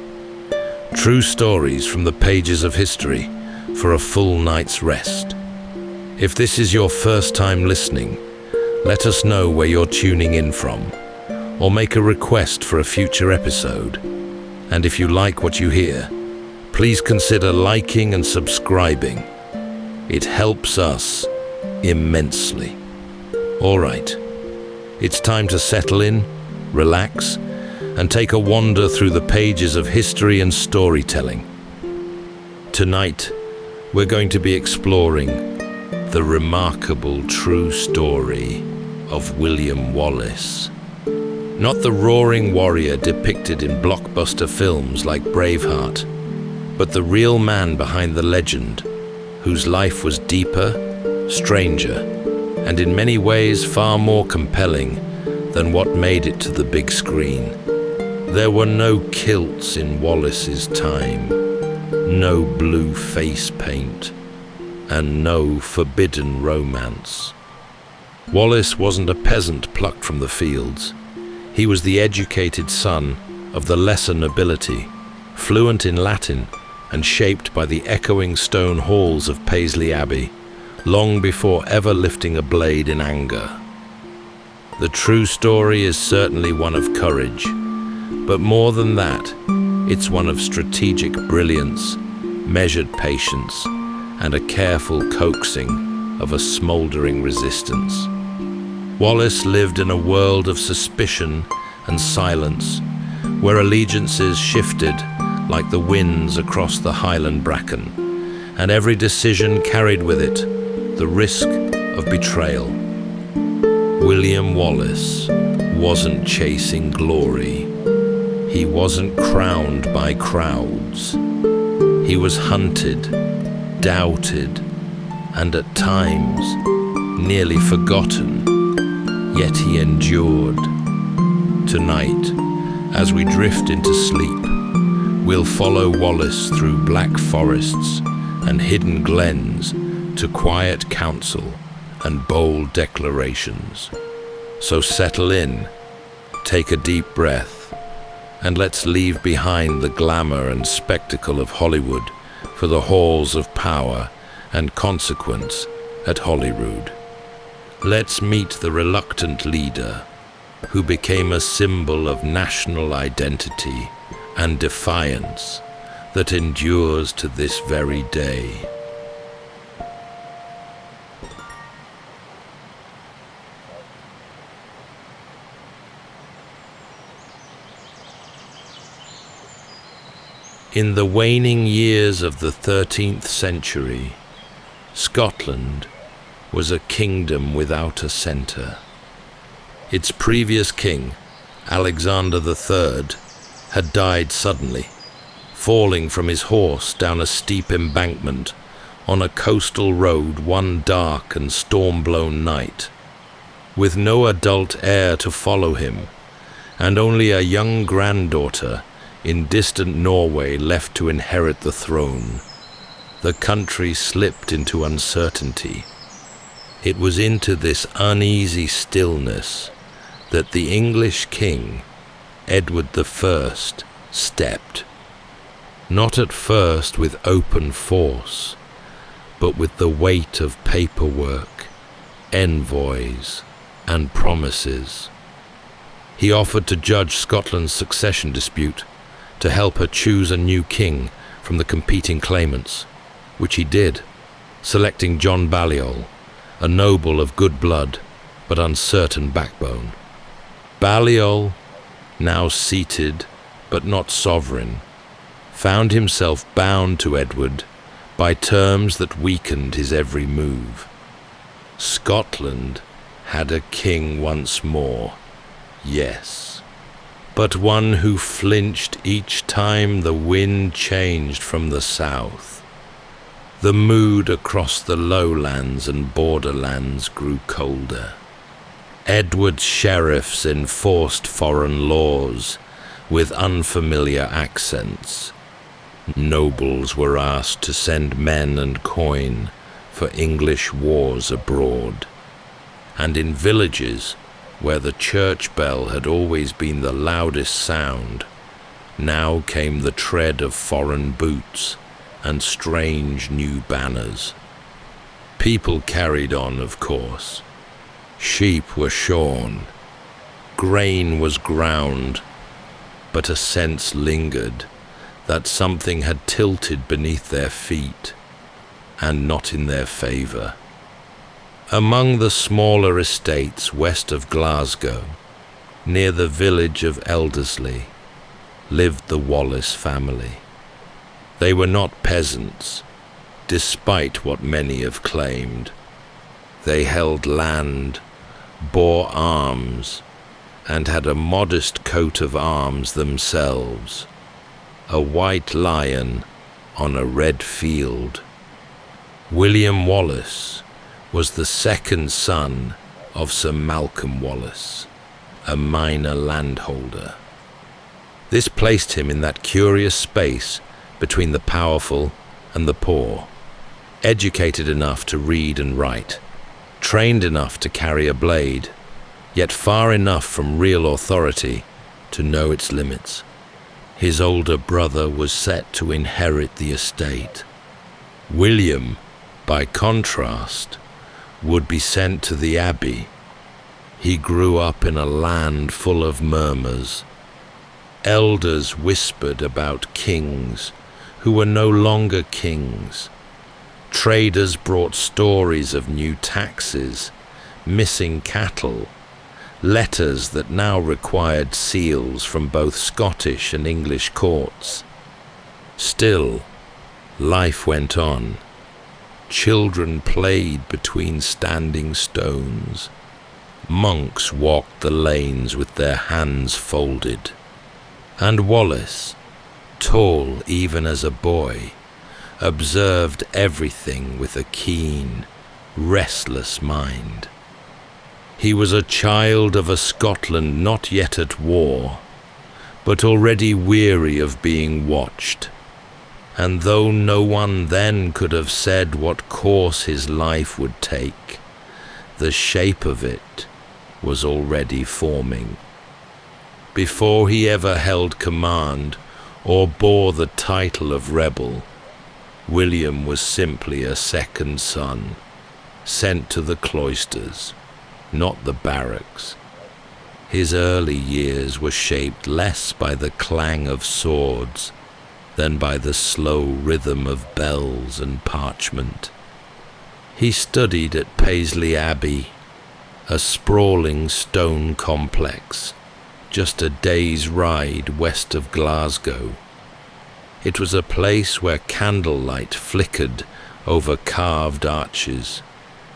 True stories from the pages of history for a full night's rest. If this is your first time listening, let us know where you're tuning in from, or make a request for a future episode. And if you like what you hear, please consider liking and subscribing. It helps us immensely. All right, it's time to settle in, relax, and take a wander through the pages of history and storytelling. Tonight, we're going to be exploring the remarkable true story of William Wallace. Not the roaring warrior depicted in blockbuster films like Braveheart, but the real man behind the legend, whose life was deeper, stranger, and in many ways far more compelling than what made it to the big screen. There were no kilts in Wallace's time, no blue face paint, and no forbidden romance. Wallace wasn't a peasant plucked from the fields. He was the educated son of the lesser nobility, fluent in Latin and shaped by the echoing stone halls of Paisley Abbey, long before ever lifting a blade in anger. The true story is certainly one of courage, but more than that, it's one of strategic brilliance, measured patience, and a careful coaxing of a smoldering resistance. Wallace lived in a world of suspicion and silence, where allegiances shifted like the winds across the highland bracken, and every decision carried with it the risk of betrayal. William Wallace wasn't chasing glory. He wasn't crowned by crowds. He was hunted, doubted, and at times nearly forgotten, yet he endured. Tonight, as we drift into sleep, we'll follow Wallace through black forests and hidden glens to quiet counsel and bold declarations. So settle in, take a deep breath, and let's leave behind the glamour and spectacle of Hollywood for the halls of power and consequence at Holyrood. Let's meet the reluctant leader who became a symbol of national identity and defiance that endures to this very day. In the waning years of the 13th century, Scotland was a kingdom without a centre. Its previous king, Alexander III, had died suddenly, falling from his horse down a steep embankment on a coastal road one dark and storm-blown night. With no adult heir to follow him, and only a young granddaughter in distant Norway left to inherit the throne, the country slipped into uncertainty. It was into this uneasy stillness that the English king, Edward I, stepped. Not at first with open force, but with the weight of paperwork, envoys, and promises. He offered to judge Scotland's succession dispute, to help her choose a new king from the competing claimants, which he did, selecting John Balliol, a noble of good blood but uncertain backbone. Balliol, now seated but not sovereign, found himself bound to Edward by terms that weakened his every move. Scotland had a king once more, yes, but one who flinched each time the wind changed from the south. The mood across the lowlands and borderlands grew colder. Edward's sheriffs enforced foreign laws with unfamiliar accents. Nobles were asked to send men and coin for English wars abroad. And in villages, where the church bell had always been the loudest sound, now came the tread of foreign boots and strange new banners. People carried on, of course. Sheep were shorn, grain was ground, but a sense lingered that something had tilted beneath their feet, and not in their favour. Among the smaller estates west of Glasgow, near the village of Elderslie, lived the Wallace family. They were not peasants, despite what many have claimed. They held land, bore arms, and had a modest coat of arms themselves, a white lion on a red field. William Wallace was the second son of Sir Malcolm Wallace, a minor landholder. This placed him in that curious space between the powerful and the poor, educated enough to read and write, trained enough to carry a blade, yet far enough from real authority to know its limits. His older brother was set to inherit the estate. William, by contrast, would be sent to the abbey. He grew up in a land full of murmurs. Elders whispered about kings who were no longer kings. Traders brought stories of new taxes, missing cattle, letters that now required seals from both Scottish and English courts. Still, life went on. Children played between standing stones. Monks walked the lanes with their hands folded. And Wallace, tall even as a boy, observed everything with a keen, restless mind. He was a child of a Scotland not yet at war, but already weary of being watched. And though no one then could have said what course his life would take, the shape of it was already forming. Before he ever held command or bore the title of rebel, William was simply a second son, sent to the cloisters, not the barracks. His early years were shaped less by the clang of swords than by the slow rhythm of bells and parchment. He studied at Paisley Abbey, a sprawling stone complex, just a day's ride west of Glasgow. It was a place where candlelight flickered over carved arches,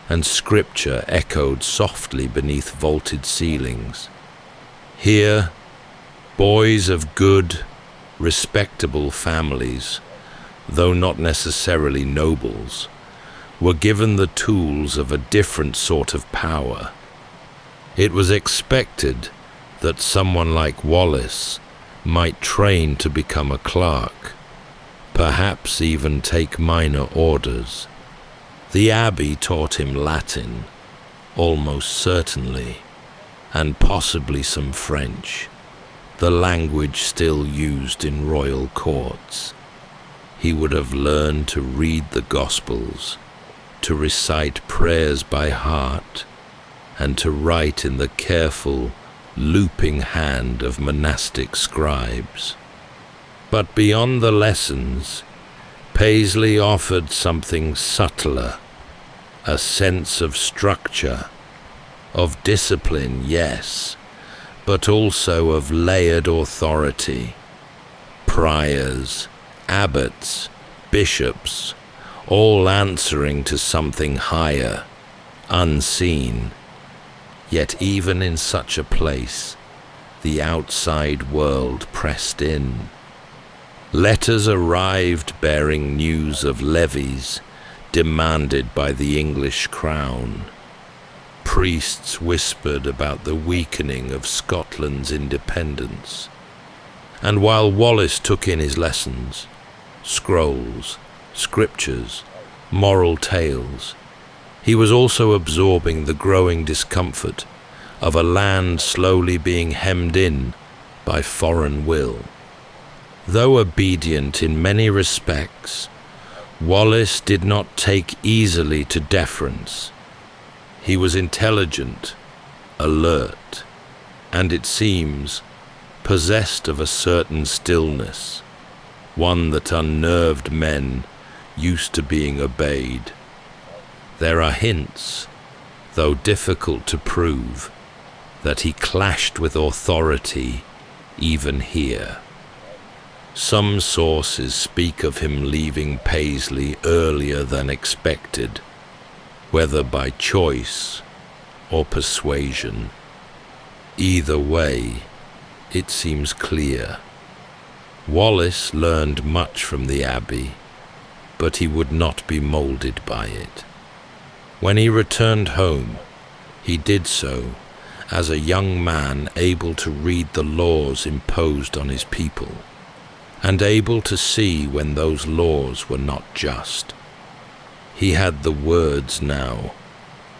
and scripture echoed softly beneath vaulted ceilings. Here, boys of good, respectable families, though not necessarily nobles, were given the tools of a different sort of power. It was expected that someone like Wallace might train to become a clerk, perhaps even take minor orders. The abbey taught him Latin, almost certainly, and possibly some French, the language still used in royal courts. He would have learned to read the Gospels, to recite prayers by heart, and to write in the careful, looping hand of monastic scribes. But beyond the lessons, Paisley offered something subtler, a sense of structure, of discipline, yes, but also of layered authority. Priors, abbots, bishops, all answering to something higher, unseen. Yet even in such a place, the outside world pressed in. Letters arrived bearing news of levies demanded by the English crown. Priests whispered about the weakening of Scotland's independence. And while Wallace took in his lessons, scrolls, scriptures, moral tales, he was also absorbing the growing discomfort of a land slowly being hemmed in by foreign will. Though obedient in many respects, Wallace did not take easily to deference. He was intelligent, alert, and it seems, possessed of a certain stillness, one that unnerved men used to being obeyed. There are hints, though difficult to prove, that he clashed with authority even here. Some sources speak of him leaving Paisley earlier than expected, whether by choice or persuasion. Either way, it seems clear. Wallace learned much from the Abbey, but he would not be molded by it. When he returned home, he did so as a young man able to read the laws imposed on his people, and able to see when those laws were not just. He had the words now,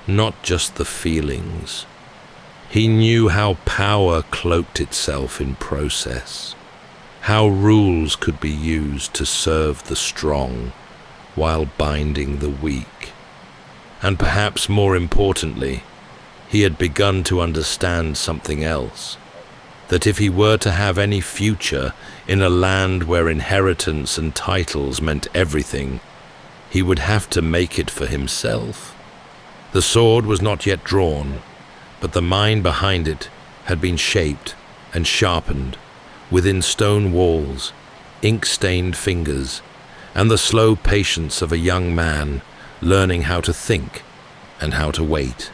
not just the feelings. He knew how power cloaked itself in process, how rules could be used to serve the strong while binding the weak. And perhaps more importantly, he had begun to understand something else, that if he were to have any future in a land where inheritance and titles meant everything, he would have to make it for himself. The sword was not yet drawn, but the mind behind it had been shaped and sharpened within stone walls, ink-stained fingers, and the slow patience of a young man learning how to think and how to wait.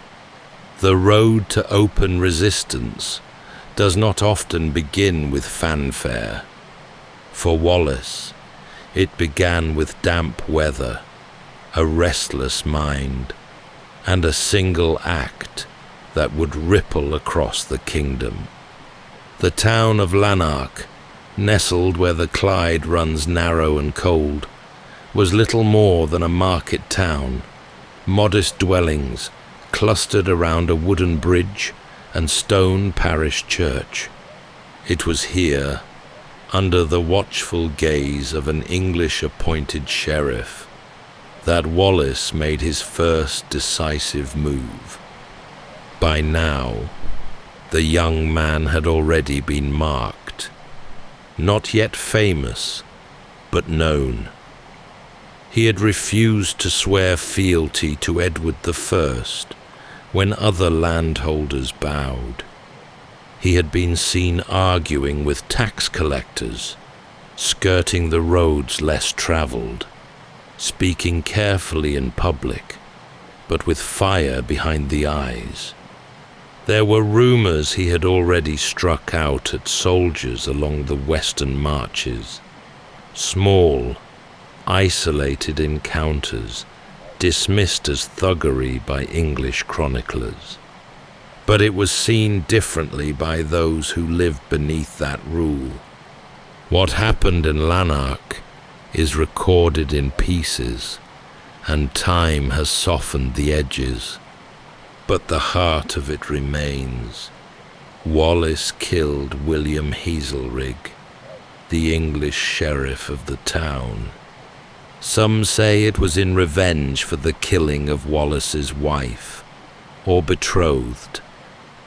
The road to open resistance does not often begin with fanfare. For Wallace, it began with damp weather, a restless mind, and a single act that would ripple across the kingdom. The town of Roanoke, nestled where the Clyde runs narrow and cold, was little more than a market town, modest dwellings clustered around a wooden bridge and stone parish church. It was here, under the watchful gaze of an English-appointed sheriff, that Wallace made his first decisive move. By now, the young man had already been marked, not yet famous, but known. He had refused to swear fealty to Edward I when other landholders bowed. He had been seen arguing with tax collectors, skirting the roads less traveled, speaking carefully in public, but with fire behind the eyes. There were rumors he had already struck out at soldiers along the western marches, small, isolated encounters dismissed as thuggery by English chroniclers. But it was seen differently by those who lived beneath that rule. What happened in Roanoke is recorded in pieces, and time has softened the edges. But the heart of it remains. Wallace killed William Hazelrig, the English sheriff of the town. Some say it was in revenge for the killing of Wallace's wife, or betrothed,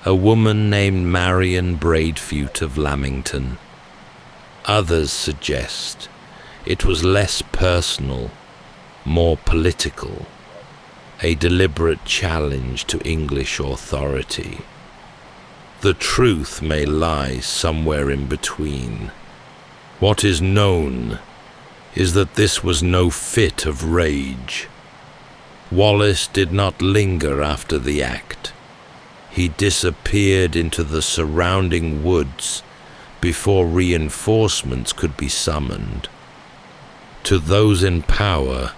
a woman named Marion Braveheart of Lamington. Others suggest it was less personal, more political, a deliberate challenge to English authority. The truth may lie somewhere in between. What is known is that this was no fit of rage. Wallace did not linger after the act. He disappeared into the surrounding woods before reinforcements could be summoned. To those in power,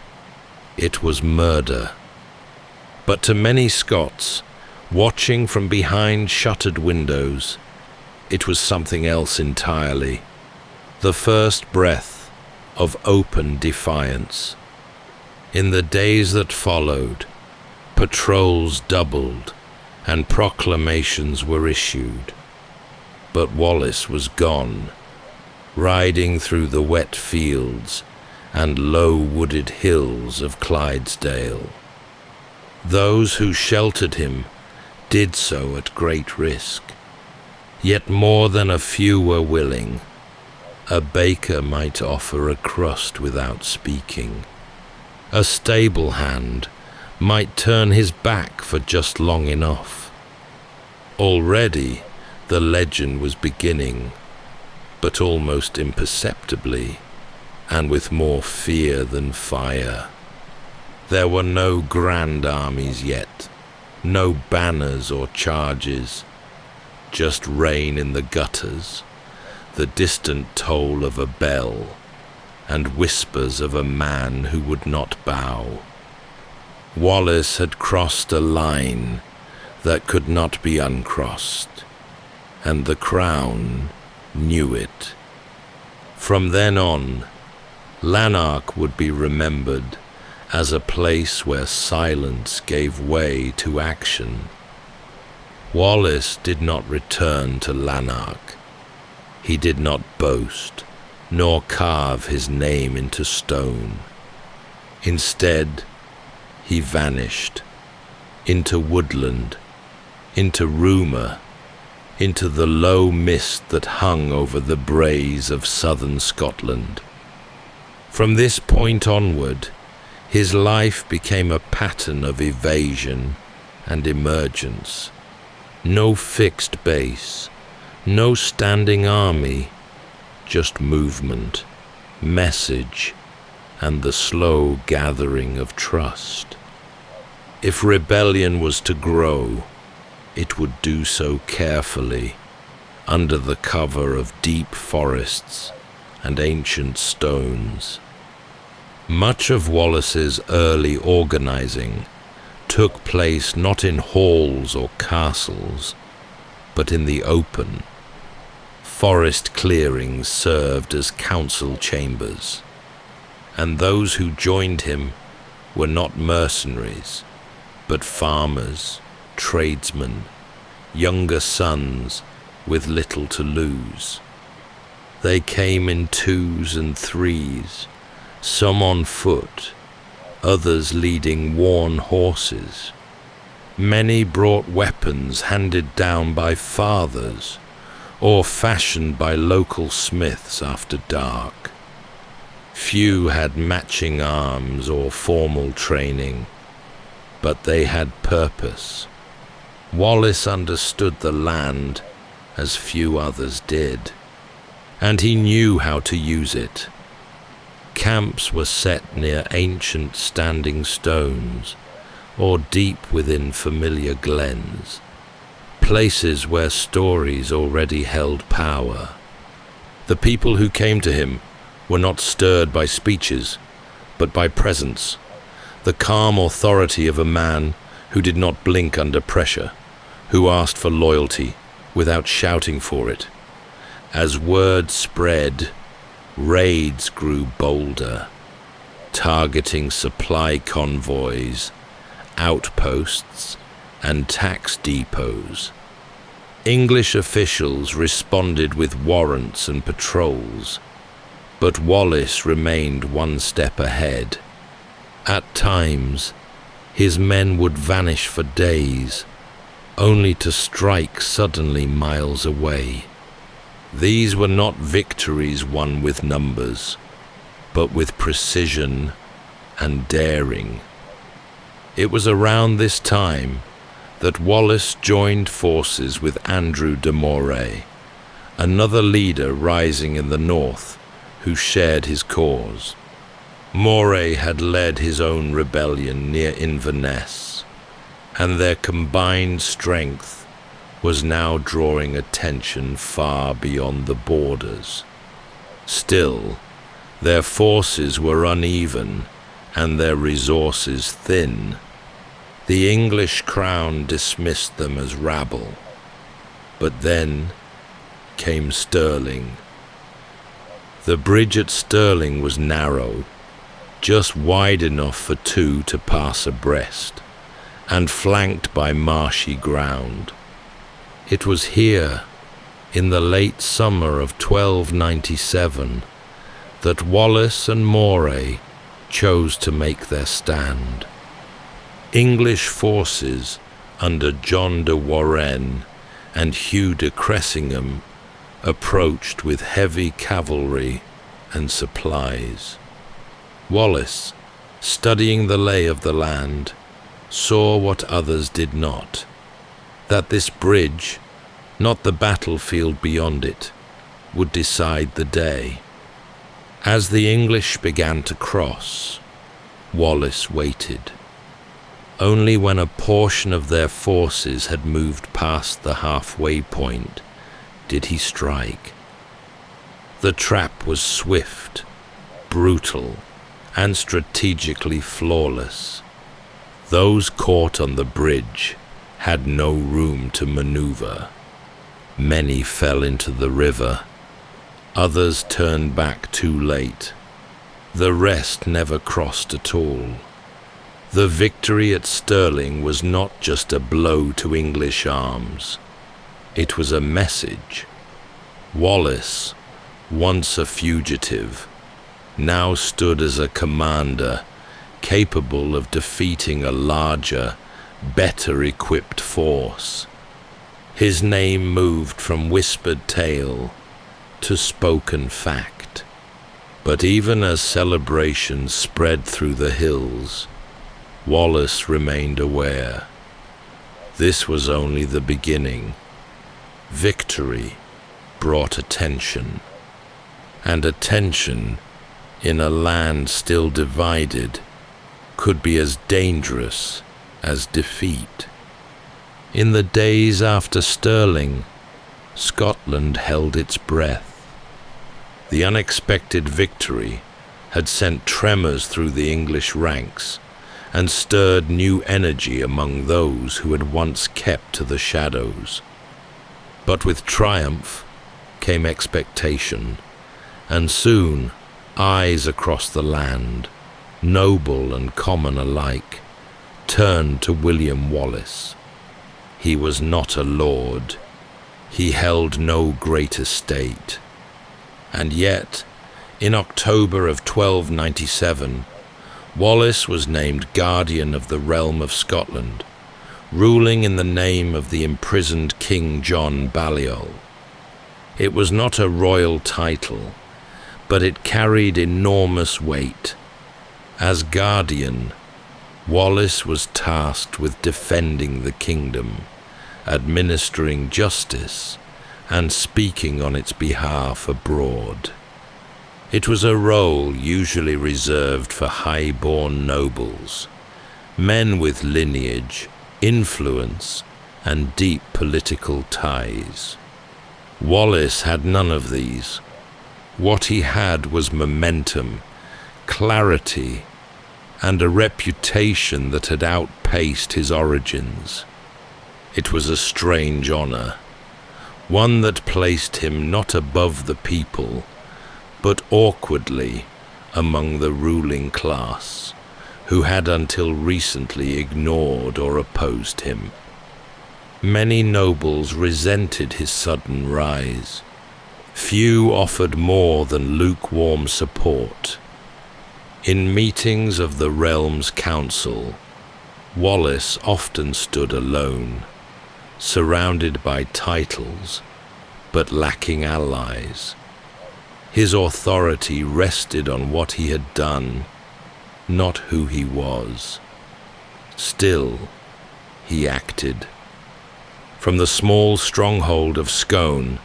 it was murder. But to many Scots, watching from behind shuttered windows, it was something else entirely. The first breath of open defiance. In the days that followed, patrols doubled, and proclamations were issued. But Wallace was gone, riding through the wet fields and low-wooded hills of Clydesdale. Those who sheltered him did so at great risk, yet more than a few were willing. A baker might offer a crust without speaking. A stable hand might turn his back for just long enough. Already the legend was beginning, but almost imperceptibly, and with more fear than fire. There were no grand armies yet, no banners or charges, just rain in the gutters, the distant toll of a bell, and whispers of a man who would not bow. Wallace had crossed a line that could not be uncrossed, and the Crown knew it. From then on, Lanark would be remembered as a place where silence gave way to action. Wallace did not return to Lanark. He did not boast, nor carve his name into stone. Instead, he vanished into woodland, into rumour, into the low mist that hung over the braes of southern Scotland. From this point onward, his life became a pattern of evasion and emergence. No fixed base, no standing army, just movement, message, and the slow gathering of trust. If rebellion was to grow, it would do so carefully, under the cover of deep forests and ancient stones. Much of Wallace's early organizing took place not in halls or castles, but in the open. Forest clearings served as council chambers, and those who joined him were not mercenaries, but farmers, tradesmen, younger sons with little to lose. They came in twos and threes, some on foot, others leading worn horses. Many brought weapons handed down by fathers or fashioned by local smiths after dark. Few had matching arms or formal training, but they had purpose. Wallace understood the land as few others did, and he knew how to use it. Camps were set near ancient standing stones, or deep within familiar glens, places where stories already held power. The people who came to him were not stirred by speeches, but by presence, the calm authority of a man who did not blink under pressure, who asked for loyalty without shouting for it. As word spread, raids grew bolder, targeting supply convoys, outposts, and tax depots. English officials responded with warrants and patrols, but Wallace remained one step ahead. At times, his men would vanish for days, only to strike suddenly miles away. These were not victories won with numbers, but with precision and daring. It was around this time that Wallace joined forces with Andrew de Moray, another leader rising in the north who shared his cause. Moray had led his own rebellion near Inverness, and their combined strength was now drawing attention far beyond the borders. Still, their forces were uneven and their resources thin. The English crown dismissed them as rabble. But then came Stirling. The bridge at Stirling was narrow, just wide enough for two to pass abreast, and flanked by marshy ground. It was here, in the late summer of 1297, that Wallace and Moray chose to make their stand. English forces under John de Warenne and Hugh de Cressingham approached with heavy cavalry and supplies. Wallace, studying the lay of the land, saw what others did not, that this bridge, not the battlefield beyond it, would decide the day. As the English began to cross, Wallace waited. Only when a portion of their forces had moved past the halfway point did he strike. The trap was swift, brutal, and strategically flawless. Those caught on the bridge had no room to maneuver. Many fell into the river. Others turned back too late. The rest never crossed at all. The victory at Stirling was not just a blow to English arms. It was a message. Wallace, once a fugitive, now stood as a commander capable of defeating a larger, better equipped force. His name moved from whispered tale to spoken fact. But even as celebrations spread through the hills, Wallace remained aware. This was only the beginning. Victory brought attention, and attention in a land still divided could be as dangerous as defeat. In the days after Stirling, Scotland held its breath. The unexpected victory had sent tremors through the English ranks and stirred new energy among those who had once kept to the shadows. But with triumph came expectation, and soon eyes across the land, noble and common alike, turned to William Wallace. He was not a lord. He held no great estate. And yet, in October of 1297, Wallace was named Guardian of the Realm of Scotland, ruling in the name of the imprisoned King John Balliol. It was not a royal title, but it carried enormous weight. As Guardian, Wallace was tasked with defending the kingdom, administering justice, and speaking on its behalf abroad. It was a role usually reserved for high-born nobles, men with lineage, influence, and deep political ties. Wallace had none of these. What he had was momentum, clarity, and a reputation that had outpaced his origins. It was a strange honor, one that placed him not above the people, but awkwardly among the ruling class, who had until recently ignored or opposed him. Many nobles resented his sudden rise. Few offered more than lukewarm support. In meetings of the realm's council, Wallace often stood alone, surrounded by titles, but lacking allies. His authority rested on what he had done, not who he was. Still, he acted. From the small stronghold of Scone,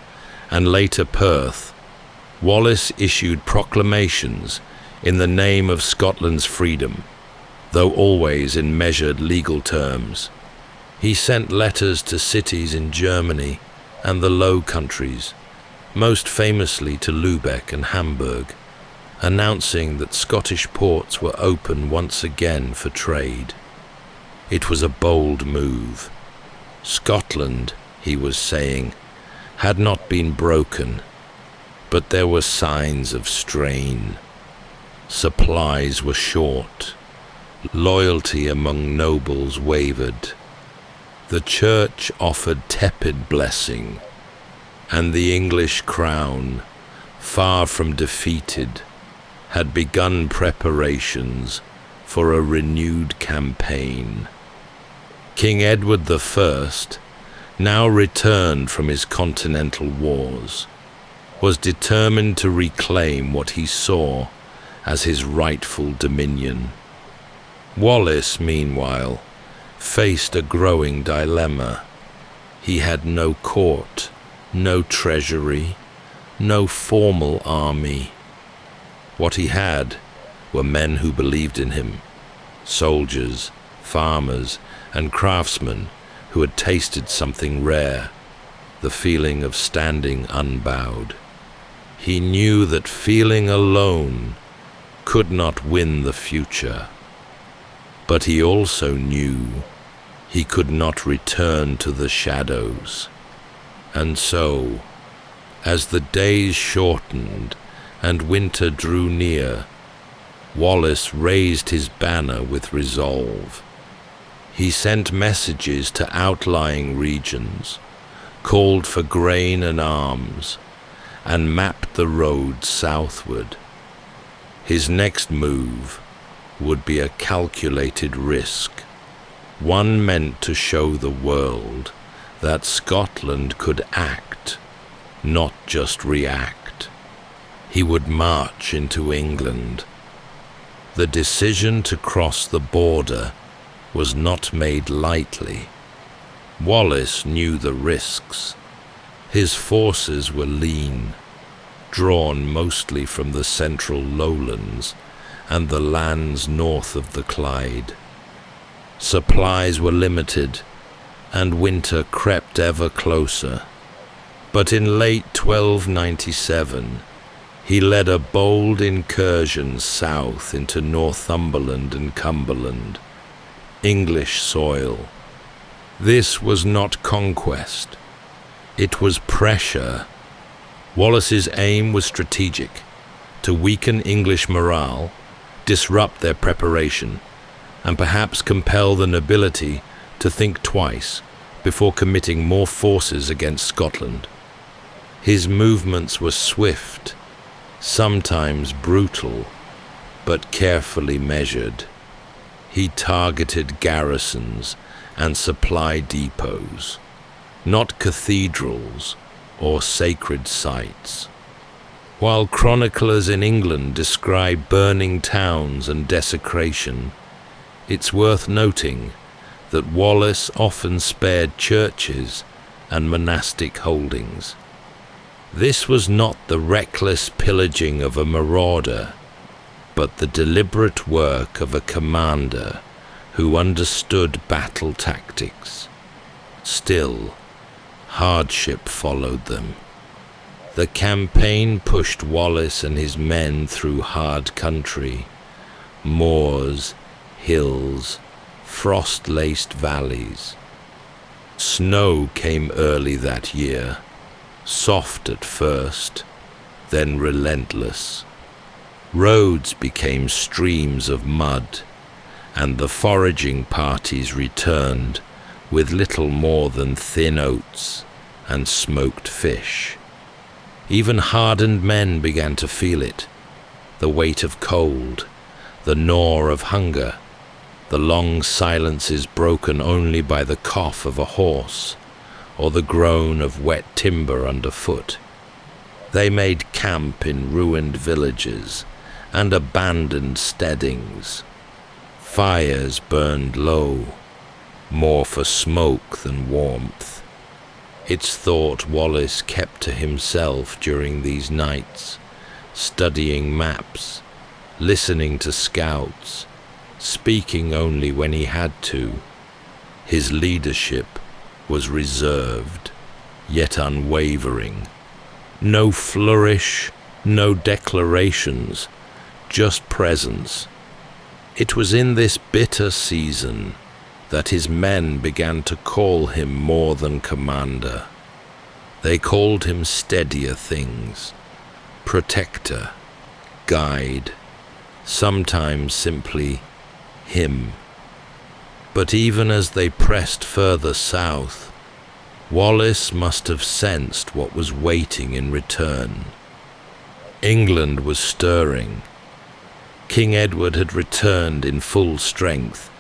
and later Perth, Wallace issued proclamations in the name of Scotland's freedom, though always in measured legal terms. He sent letters to cities in Germany and the Low Countries, most famously to Lubeck and Hamburg, announcing that Scottish ports were open once again for trade. It was a bold move. Scotland, he was saying, had not been broken, but there were signs of strain. Supplies were short. Loyalty among nobles wavered. The church offered tepid blessing, and the English crown, far from defeated, had begun preparations for a renewed campaign. King Edward I, now returned from his continental wars, was determined to reclaim what he saw as his rightful dominion. Wallace, meanwhile, faced a growing dilemma. He had no court, no treasury, no formal army. What he had were men who believed in him, soldiers, farmers, and craftsmen who had tasted something rare, the feeling of standing unbowed. He knew that feeling alone could not win the future, but he also knew he could not return to the shadows. And so, as the days shortened and winter drew near, Wallace raised his banner with resolve. He sent messages to outlying regions, called for grain and arms, and mapped the road southward. His next move would be a calculated risk, one meant to show the world that Scotland could act, not just react. He would march into England. The decision to cross the border was not made lightly. Wallace knew the risks. His forces were lean, drawn mostly from the central lowlands and the lands north of the Clyde. Supplies were limited, and winter crept ever closer. But in late 1297, he led a bold incursion south into Northumberland and Cumberland, English soil. This was not conquest. It was pressure. Wallace's aim was strategic: to weaken English morale, disrupt their preparation, and perhaps compel the nobility to think twice before committing more forces against Scotland. His movements were swift, sometimes brutal, but carefully measured. He targeted garrisons and supply depots, not cathedrals or sacred sites. While chroniclers in England describe burning towns and desecration, it's worth noting that Wallace often spared churches and monastic holdings. This was not the reckless pillaging of a marauder, but the deliberate work of a commander who understood battle tactics. Still, hardship followed them. The campaign pushed Wallace and his men through hard country, moors, hills, frost-laced valleys. Snow came early that year, soft at first, then relentless. Roads became streams of mud, and the foraging parties returned with little more than thin oats and smoked fish. Even hardened men began to feel it: the weight of cold, the gnaw of hunger, the long silences broken only by the cough of a horse or the groan of wet timber underfoot. They made camp in ruined villages and abandoned steadings. Fires burned low, more for smoke than warmth. It's thought Wallace kept to himself during these nights, studying maps, listening to scouts, speaking only when he had to. His leadership was reserved, yet unwavering. No flourish, no declarations, just presence. It was in this bitter season that his men began to call him more than commander. They called him steadier things: protector, guide, sometimes simply him. But even as they pressed further south, Wallace must have sensed what was waiting in return. England was stirring. King Edward had returned in full strength,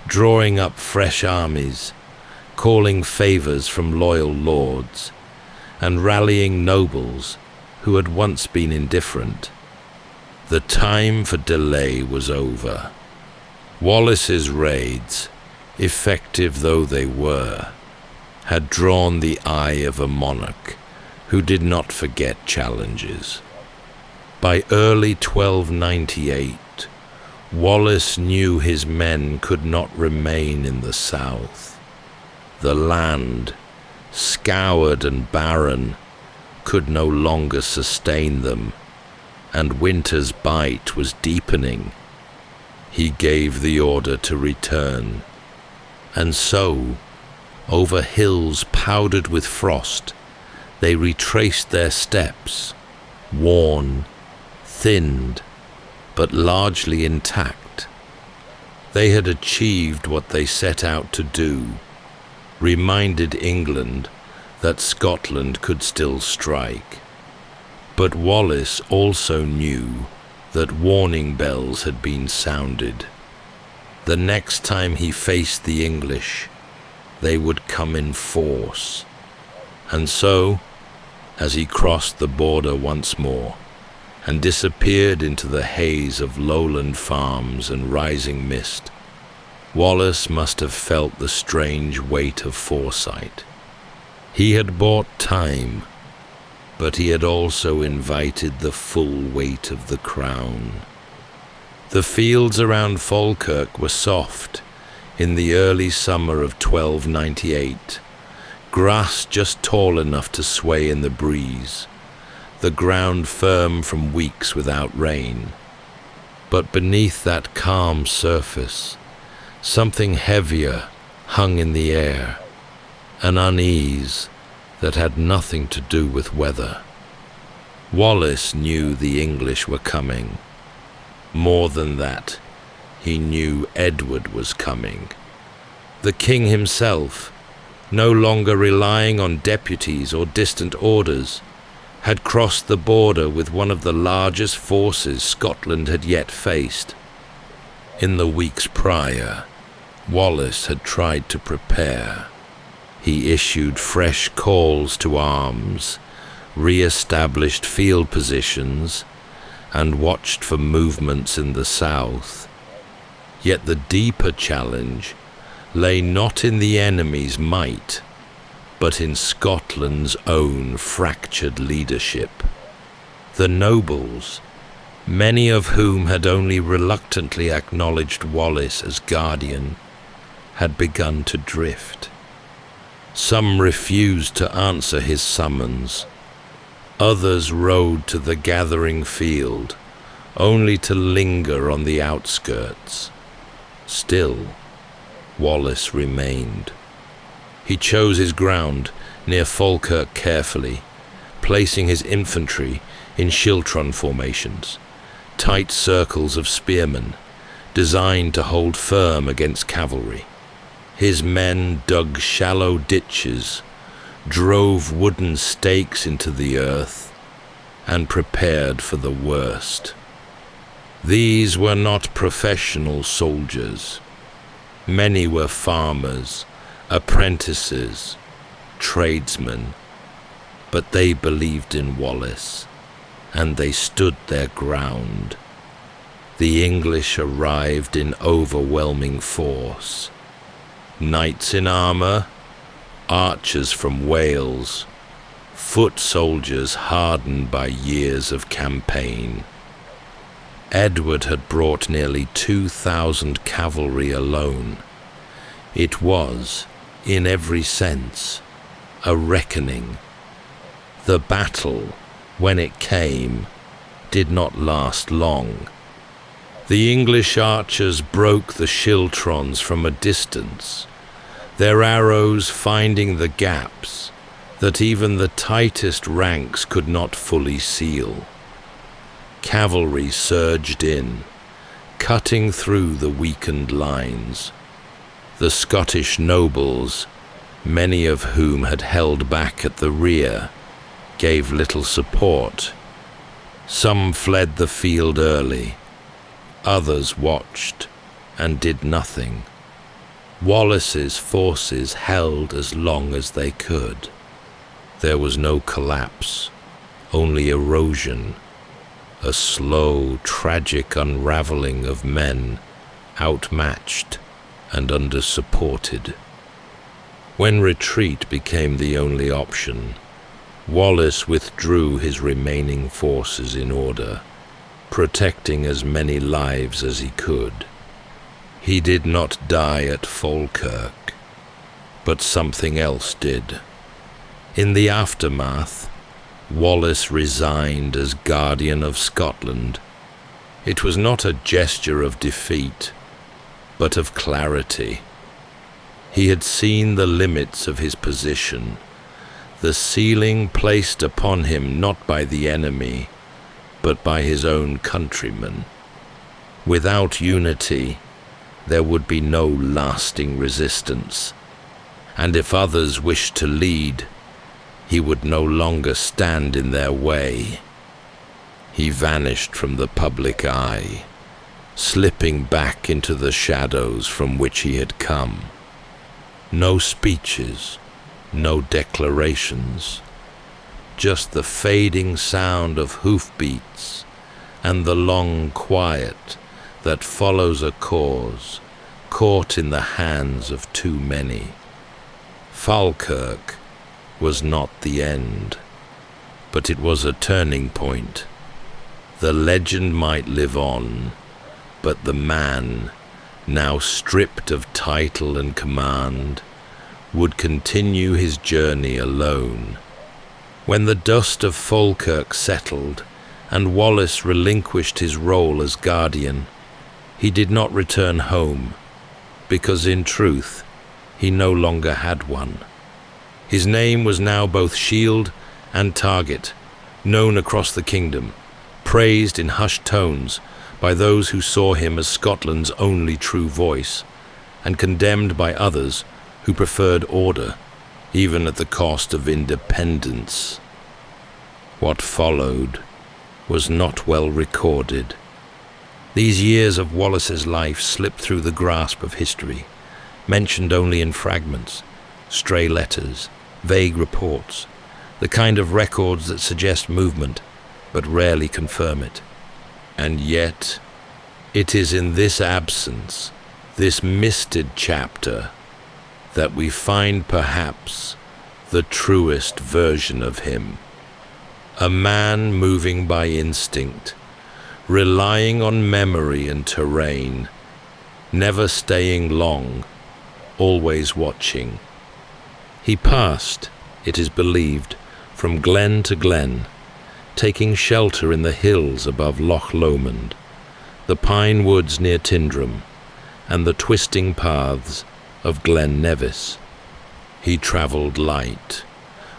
drawing up fresh armies, calling favors from loyal lords, and rallying nobles who had once been indifferent. The time for delay was over. Wallace's raids, effective though they were, had drawn the eye of a monarch who did not forget challenges. By early 1298, Wallace knew his men could not remain in the south. The land, scoured and barren, could no longer sustain them, and winter's bite was deepening. He gave the order to return, and so, over hills powdered with frost, they retraced their steps, worn, thinned, but largely intact. They had achieved what they set out to do, reminded England that Scotland could still strike. But Wallace also knew that warning bells had been sounded. The next time he faced the English, they would come in force. And so, as he crossed the border once more, and disappeared into the haze of lowland farms and rising mist, Wallace must have felt the strange weight of foresight. He had bought time, but he had also invited the full weight of the crown. The fields around Falkirk were soft in the early summer of 1298, grass just tall enough to sway in the breeze, the ground firm from weeks without rain. But beneath that calm surface, something heavier hung in the air, an unease that had nothing to do with weather. Wallace knew the English were coming. More than that, he knew Edward was coming. The king himself, no longer relying on deputies or distant orders, had crossed the border with one of the largest forces Scotland had yet faced. In the weeks prior, Wallace had tried to prepare. He issued fresh calls to arms, re-established field positions, and watched for movements in the south. Yet the deeper challenge lay not in the enemy's might, but in Scotland's own fractured leadership. The nobles, many of whom had only reluctantly acknowledged Wallace as guardian, had begun to drift. Some refused to answer his summons. Others rode to the gathering field, only to linger on the outskirts. Still, Wallace remained. He chose his ground near Falkirk carefully, placing his infantry in schiltron formations, tight circles of spearmen, designed to hold firm against cavalry. His men dug shallow ditches, drove wooden stakes into the earth, and prepared for the worst. These were not professional soldiers. Many were farmers, apprentices, tradesmen, but they believed in Wallace, and they stood their ground. The English arrived in overwhelming force. Knights in armor, archers from Wales, foot soldiers hardened by years of campaign. Edward had brought nearly 2,000 cavalry alone. It was, in every sense, a reckoning. The battle, when it came, did not last long. The English archers broke the schiltrons from a distance, their arrows finding the gaps that even the tightest ranks could not fully seal. Cavalry surged in, cutting through the weakened lines. The Scottish nobles, many of whom had held back at the rear, gave little support. Some fled the field early, others watched and did nothing. Wallace's forces held as long as they could. There was no collapse, only erosion, a slow, tragic unraveling of men outmatched and under-supported. When retreat became the only option, Wallace withdrew his remaining forces in order, protecting as many lives as he could. He did not die at Falkirk, but something else did. In the aftermath, Wallace resigned as Guardian of Scotland. It was not a gesture of defeat, but of clarity. He had seen the limits of his position, the ceiling placed upon him not by the enemy, but by his own countrymen. Without unity, there would be no lasting resistance, and if others wished to lead, he would no longer stand in their way. He vanished from the public eye, slipping back into the shadows from which he had come. No speeches, no declarations, just the fading sound of hoofbeats and the long quiet that follows a cause caught in the hands of too many. Falkirk was not the end, but it was a turning point. The legend might live on, but the man, now stripped of title and command, would continue his journey alone. When the dust of Falkirk settled and Wallace relinquished his role as guardian, he did not return home, because in truth, he no longer had one. His name was now both shield and target, known across the kingdom, praised in hushed tones by those who saw him as Scotland's only true voice, and condemned by others who preferred order, even at the cost of independence. What followed was not well recorded. These years of Wallace's life slipped through the grasp of history, mentioned only in fragments, stray letters, vague reports, the kind of records that suggest movement, but rarely confirm it. And yet, it is in this absence, this misted chapter, that we find perhaps the truest version of him. A man moving by instinct, relying on memory and terrain, never staying long, always watching. He passed, it is believed, from glen to glen, taking shelter in the hills above Loch Lomond, the pine woods near Tindrum, and the twisting paths of Glen Nevis. He travelled light,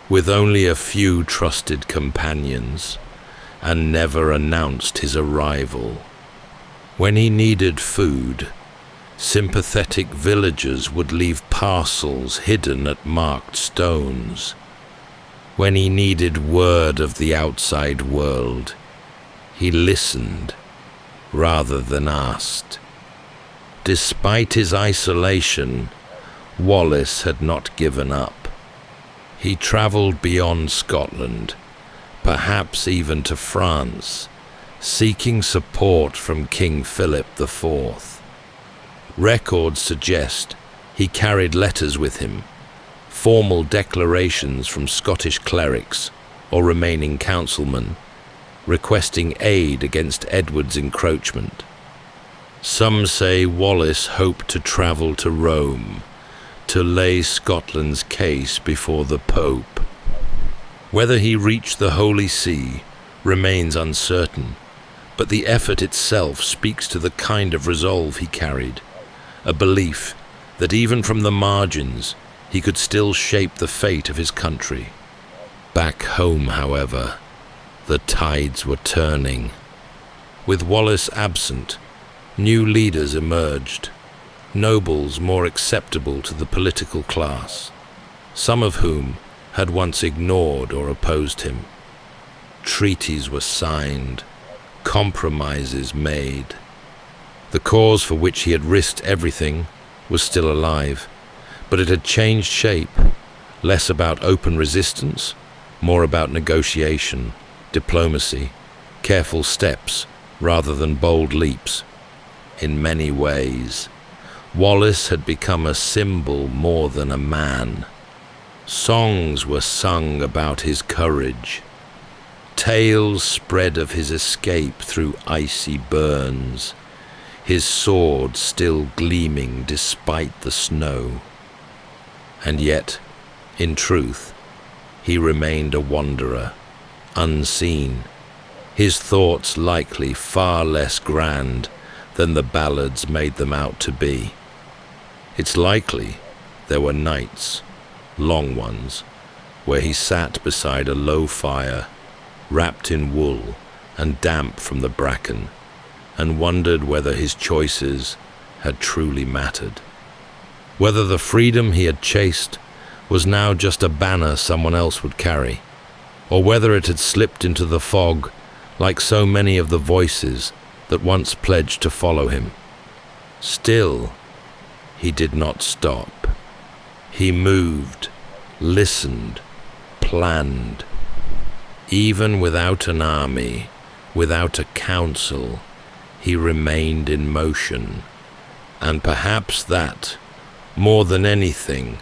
with only a few trusted companions, and never announced his arrival. When he needed food, sympathetic villagers would leave parcels hidden at marked stones. When he needed word of the outside world, he listened rather than asked. Despite his isolation, Wallace had not given up. He travelled beyond Scotland, perhaps even to France, seeking support from King Philip IV. Records suggest he carried letters with him, formal declarations from Scottish clerics or remaining councilmen, requesting aid against Edward's encroachment. Some say Wallace hoped to travel to Rome, to lay Scotland's case before the Pope. Whether he reached the Holy See remains uncertain, but the effort itself speaks to the kind of resolve he carried, a belief that even from the margins he could still shape the fate of his country. Back home, however, the tides were turning. With Wallace absent, New leaders emerged, nobles more acceptable to the political class, some of whom had once ignored or opposed him. Treaties were signed, compromises made. The cause for which he had risked everything was still alive, but it had changed shape, less about open resistance, more about negotiation, diplomacy, careful steps rather than bold leaps. In many ways, Wallace had become a symbol more than a man. Songs were sung about his courage. Tales spread of his escape through icy burns, his sword still gleaming despite the snow. And yet, in truth, he remained a wanderer, unseen, his thoughts likely far less grand than the ballads made them out to be. It's likely there were nights, long ones, where he sat beside a low fire, wrapped in wool and damp from the bracken, and wondered whether his choices had truly mattered. Whether the freedom he had chased was now just a banner someone else would carry, or whether it had slipped into the fog like so many of the voices that once pledged to follow him. Still, he did not stop. He moved, listened, planned. Even without an army, without a council, he remained in motion. And perhaps that, more than anything,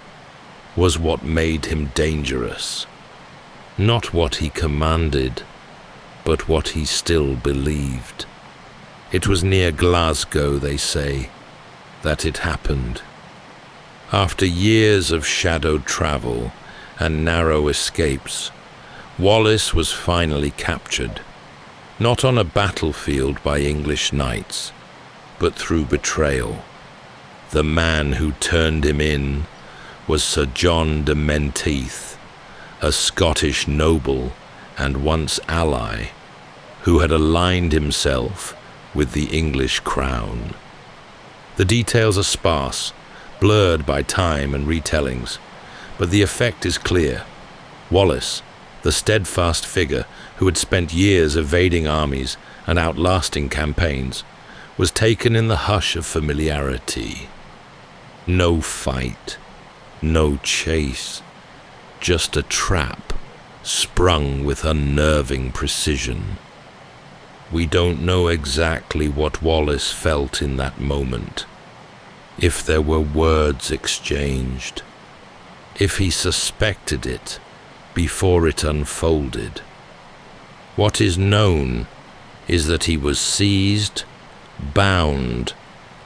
was what made him dangerous. Not what he commanded, but what he still believed. It was near Glasgow, they say, that it happened. After years of shadowed travel and narrow escapes, Wallace was finally captured, not on a battlefield by English knights, but through betrayal. The man who turned him in was Sir John de Menteith, a Scottish noble and once ally, who had aligned himself with the English crown. The details are sparse, blurred by time and retellings, but the effect is clear. Wallace, the steadfast figure who had spent years evading armies and outlasting campaigns, was taken in the hush of familiarity. No fight, no chase, just a trap sprung with unnerving precision. We don't know exactly what Wallace felt in that moment, if there were words exchanged, if he suspected it before it unfolded. What is known is that he was seized, bound,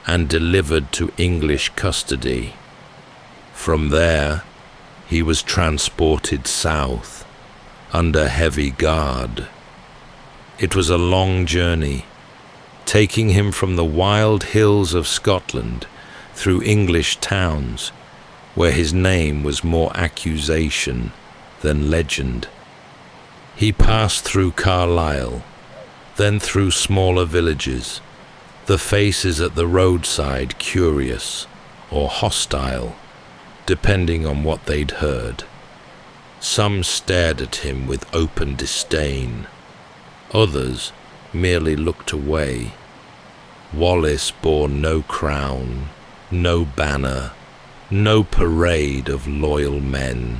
and delivered to English custody. From there, he was transported south, under heavy guard. It was a long journey, taking him from the wild hills of Scotland through English towns, where his name was more accusation than legend. He passed through Carlisle, then through smaller villages, the faces at the roadside curious or hostile, depending on what they'd heard. Some stared at him with open disdain. Others merely looked away. Wallace bore no crown, no banner, no parade of loyal men.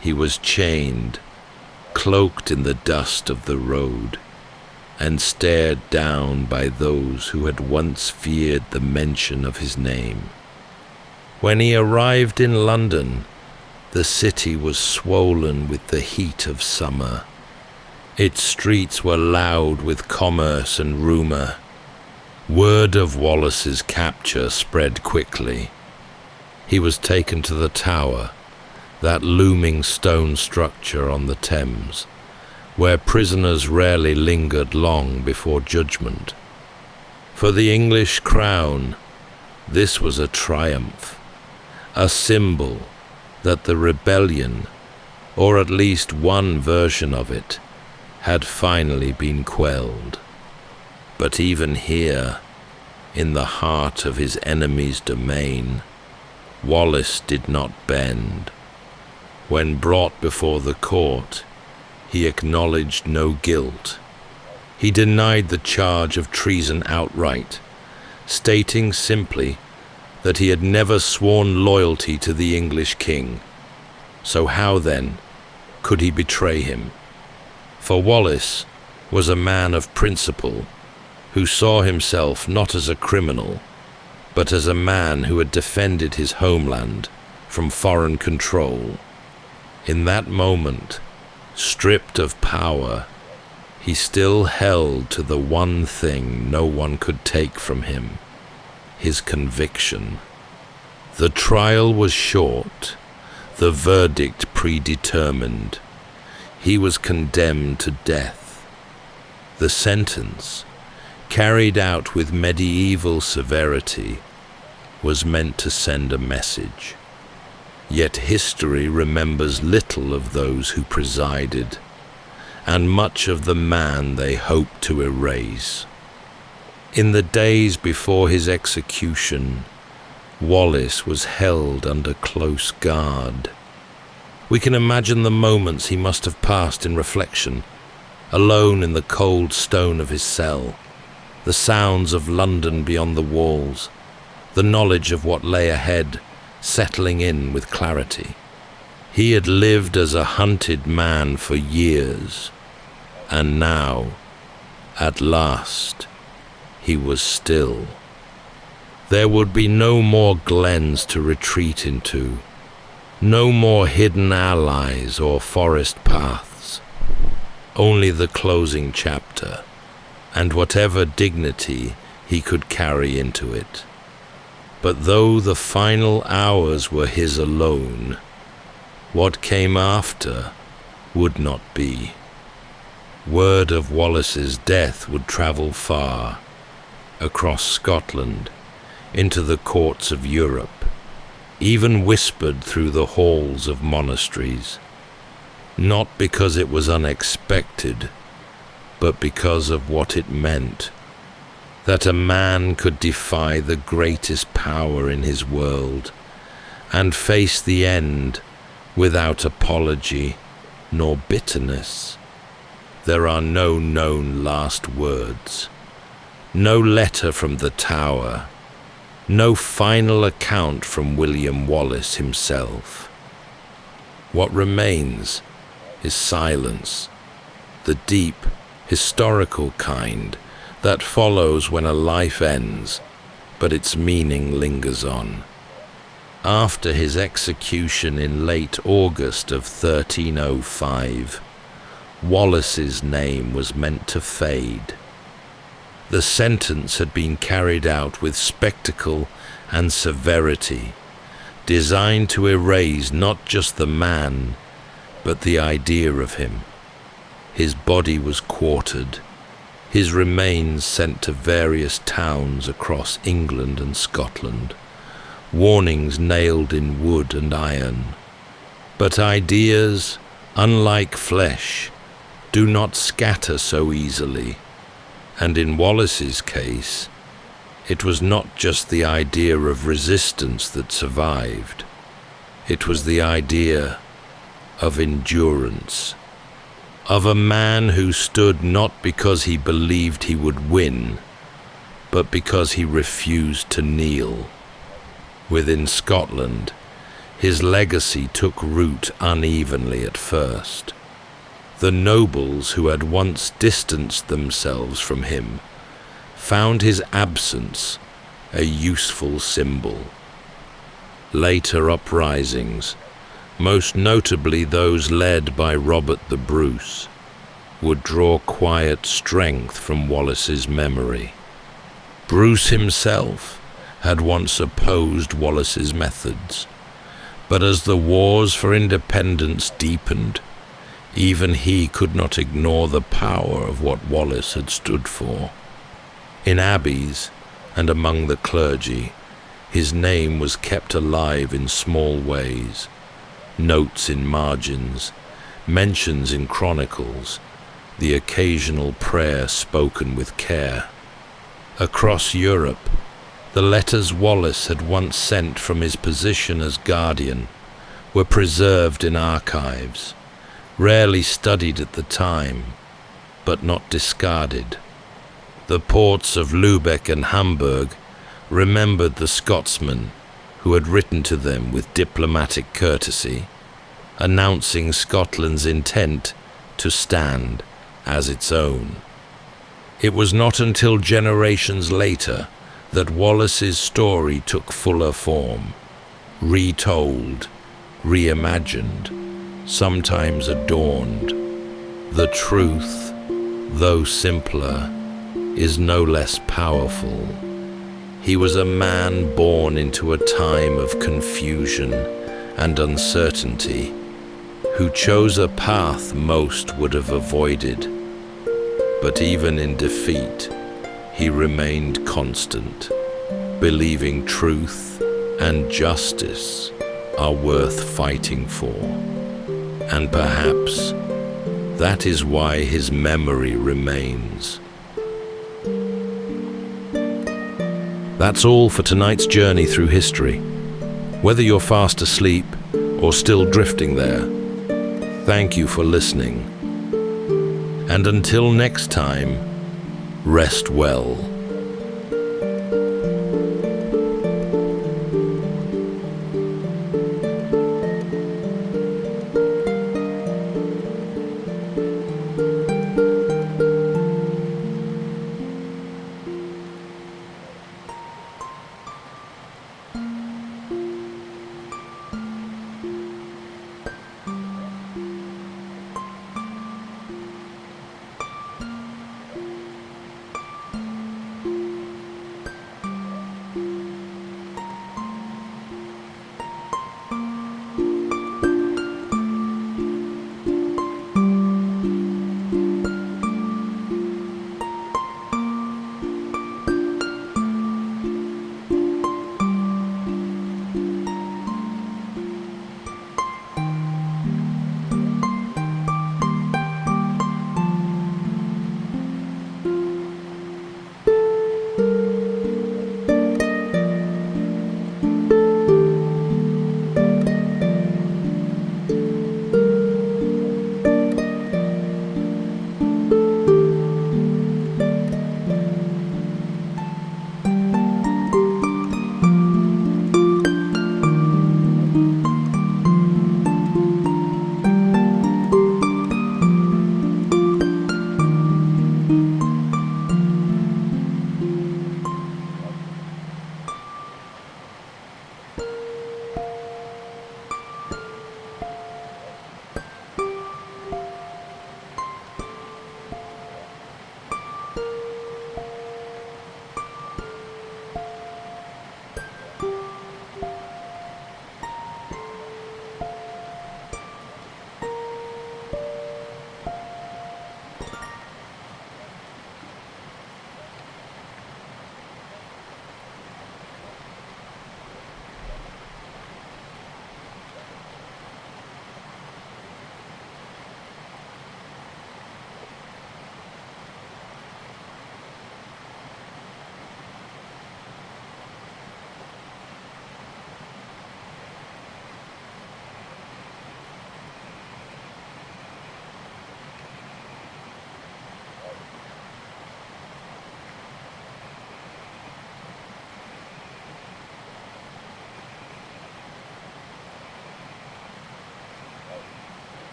He was chained, cloaked in the dust of the road, and stared down by those who had once feared the mention of his name. When he arrived in London, the city was swollen with the heat of summer. Its streets were loud with commerce and rumor. Word of Wallace's capture spread quickly. He was taken to the Tower, that looming stone structure on the Thames, where prisoners rarely lingered long before judgment. For the English crown, this was a triumph, a symbol that the rebellion, or at least one version of it, had finally been quelled. But even here, in the heart of his enemy's domain, Wallace did not bend. When brought before the court, he acknowledged no guilt. He denied the charge of treason outright, stating simply that he had never sworn loyalty to the English king. So how, then, could he betray him? For Wallace was a man of principle, who saw himself not as a criminal, but as a man who had defended his homeland from foreign control. In that moment, stripped of power, he still held to the one thing no one could take from him: his conviction. The trial was short, the verdict predetermined. He was condemned to death. The sentence, carried out with medieval severity, was meant to send a message. Yet history remembers little of those who presided, and much of the man they hoped to erase. In the days before his execution, Wallace was held under close guard. We can imagine the moments he must have passed in reflection, alone in the cold stone of his cell, the sounds of London beyond the walls, the knowledge of what lay ahead settling in with clarity. He had lived as a hunted man for years, and now, at last, he was still. There would be no more glens to retreat into, no more hidden allies or forest paths, only the closing chapter, and whatever dignity he could carry into it. But though the final hours were his alone, what came after would not be. Word of Wallace's death would travel far, across Scotland, into the courts of Europe, even whispered through the halls of monasteries, not because it was unexpected, but because of what it meant, that a man could defy the greatest power in his world and face the end without apology nor bitterness. There are no known last words, no letter from the Tower, no final account from William Wallace himself. What remains is silence, the deep, historical kind that follows when a life ends, but its meaning lingers on. After his execution in late August of 1305, Wallace's name was meant to fade. The sentence had been carried out with spectacle and severity, designed to erase not just the man, but the idea of him. His body was quartered, his remains sent to various towns across England and Scotland, warnings nailed in wood and iron. But ideas, unlike flesh, do not scatter so easily, and in Wallace's case, it was not just the idea of resistance that survived. It was the idea of endurance, of a man who stood not because he believed he would win, but because he refused to kneel. Within Scotland, his legacy took root unevenly at first. The nobles who had once distanced themselves from him found his absence a useful symbol. Later uprisings, most notably those led by Robert the Bruce, would draw quiet strength from Wallace's memory. Bruce himself had once opposed Wallace's methods, but as the wars for independence deepened, even he could not ignore the power of what Wallace had stood for. In abbeys and among the clergy, his name was kept alive in small ways. Notes in margins, mentions in chronicles, the occasional prayer spoken with care. Across Europe, The letters Wallace had once sent from his position as guardian were preserved in archives, rarely studied at the time, but not discarded. The ports of Lübeck and Hamburg remembered the Scotsman who had written to them with diplomatic courtesy, announcing Scotland's intent to stand as its own. It was not until generations later that Wallace's story took fuller form, retold, reimagined, sometimes adorned. The truth, though simpler, is no less powerful. He was a man born into a time of confusion and uncertainty, who chose a path most would have avoided. But even in defeat, he remained constant, believing truth and justice are worth fighting for. And perhaps that is why his memory remains. That's all for tonight's journey through history. Whether you're fast asleep or still drifting there, thank you for listening. And until next time, rest well.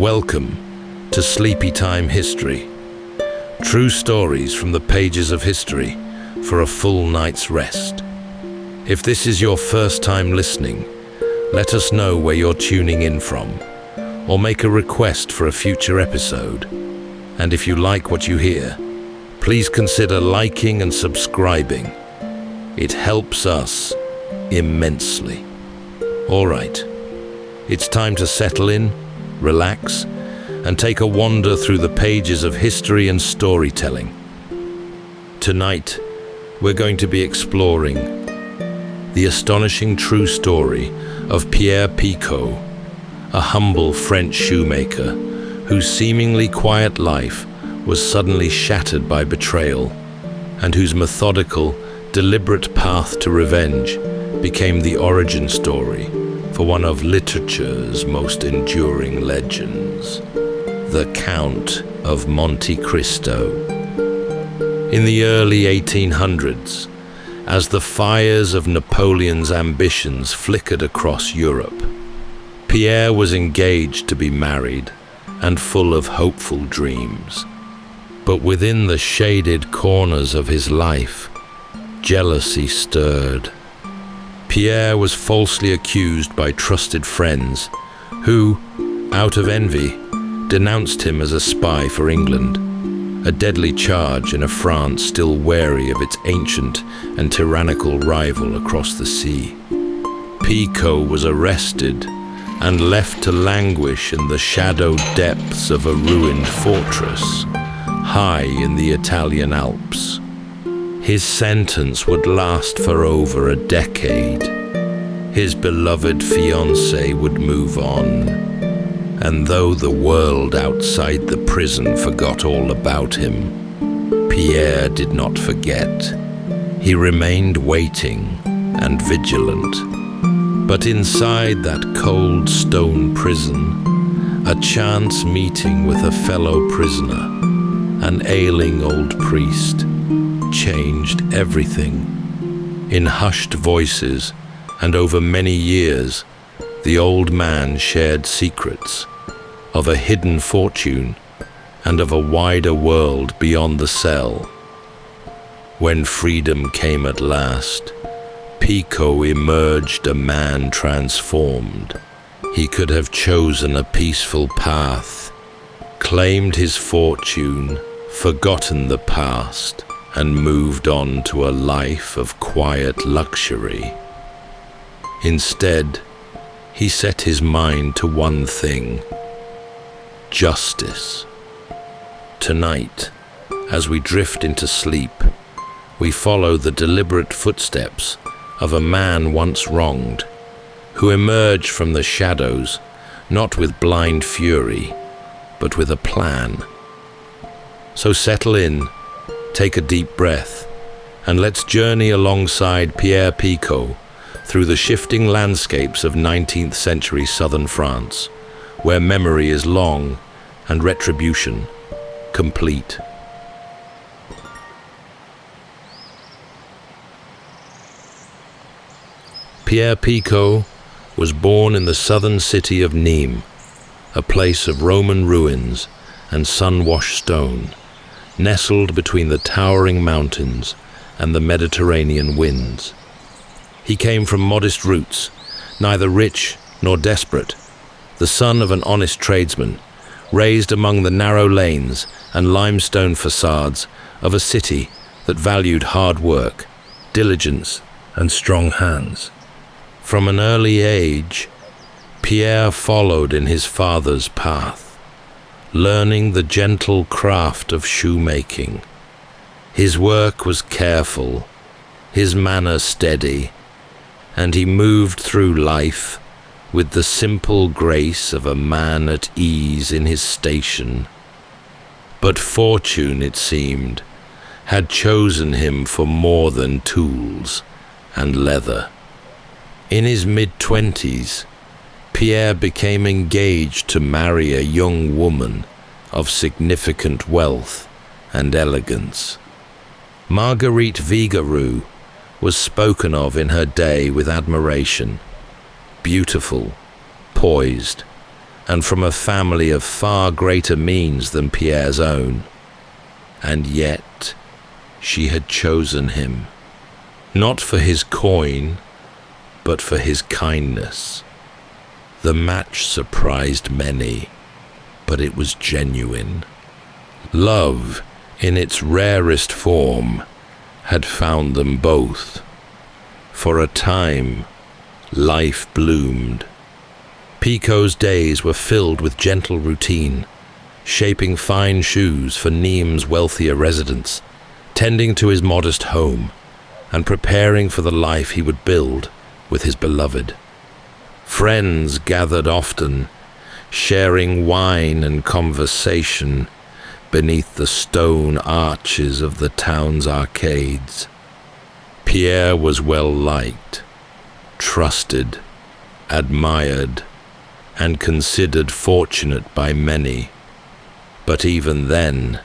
Welcome to Sleepy Time History. True stories from the pages of history for a full night's rest. If this is your first time listening, let us know where you're tuning in from, or make a request for a future episode. And if you like what you hear, please consider liking and subscribing. It helps us immensely. All right, it's time to settle in, relax, and take a wander through the pages of history and storytelling. Tonight, we're going to be exploring the astonishing true story of Pierre Picaud, a humble French shoemaker whose seemingly quiet life was suddenly shattered by betrayal, and whose methodical, deliberate path to revenge became the origin story for one of literature's most enduring legends, the Count of Monte Cristo. In the early 1800s, as the fires of Napoleon's ambitions flickered across Europe, Pierre was engaged to be married and full of hopeful dreams. But within the shaded corners of his life, jealousy stirred. Pierre was falsely accused by trusted friends who, out of envy, denounced him as a spy for England, a deadly charge in a France still wary of its ancient and tyrannical rival across the sea. Picaud was arrested and left to languish in the shadowed depths of a ruined fortress, high in the Italian Alps. His sentence would last for over a decade. His beloved fiancée would move on, and though the world outside the prison forgot all about him, Pierre did not forget. He remained waiting and vigilant. But inside that cold stone prison, a chance meeting with a fellow prisoner, an ailing old priest, changed everything. In hushed voices and over many years, the old man shared secrets of a hidden fortune and of a wider world beyond the cell. When freedom came at last, Picaud emerged a man transformed. He could have chosen a peaceful path, claimed his fortune, forgotten the past, and moved on to a life of quiet luxury. Instead, he set his mind to one thing: justice. Tonight, as we drift into sleep, we follow the deliberate footsteps of a man once wronged, who emerged from the shadows not with blind fury, but with a plan. So settle in, take a deep breath, and let's journey alongside Pierre Picaud through the shifting landscapes of 19th century southern France, where memory is long and retribution complete. Pierre Picaud was born in the southern city of Nîmes, a place of Roman ruins and sun-washed stone, nestled between the towering mountains and the Mediterranean winds. He came from modest roots, neither rich nor desperate, the son of an honest tradesman, raised among the narrow lanes and limestone facades of a city that valued hard work, diligence, and strong hands. From an early age, Pierre followed in his father's path, learning the gentle craft of shoemaking. His work was careful, his manner steady, and he moved through life with the simple grace of a man at ease in his station. But fortune, it seemed, had chosen him for more than tools and leather. In his mid-20s, Pierre became engaged to marry a young woman of significant wealth and elegance. Marguerite Vigarou was spoken of in her day with admiration. Beautiful, poised, and from a family of far greater means than Pierre's own. And yet, she had chosen him, not for his coin, but for his kindness. The match surprised many, but it was genuine. Love, in its rarest form, had found them both. For a time, life bloomed. Picaud's days were filled with gentle routine, shaping fine shoes for Nimes' wealthier residents, tending to his modest home, and preparing for the life he would build with his beloved. Friends gathered often, sharing wine and conversation beneath the stone arches of the town's arcades. Pierre was well liked, trusted, admired, and considered fortunate by many. But even then,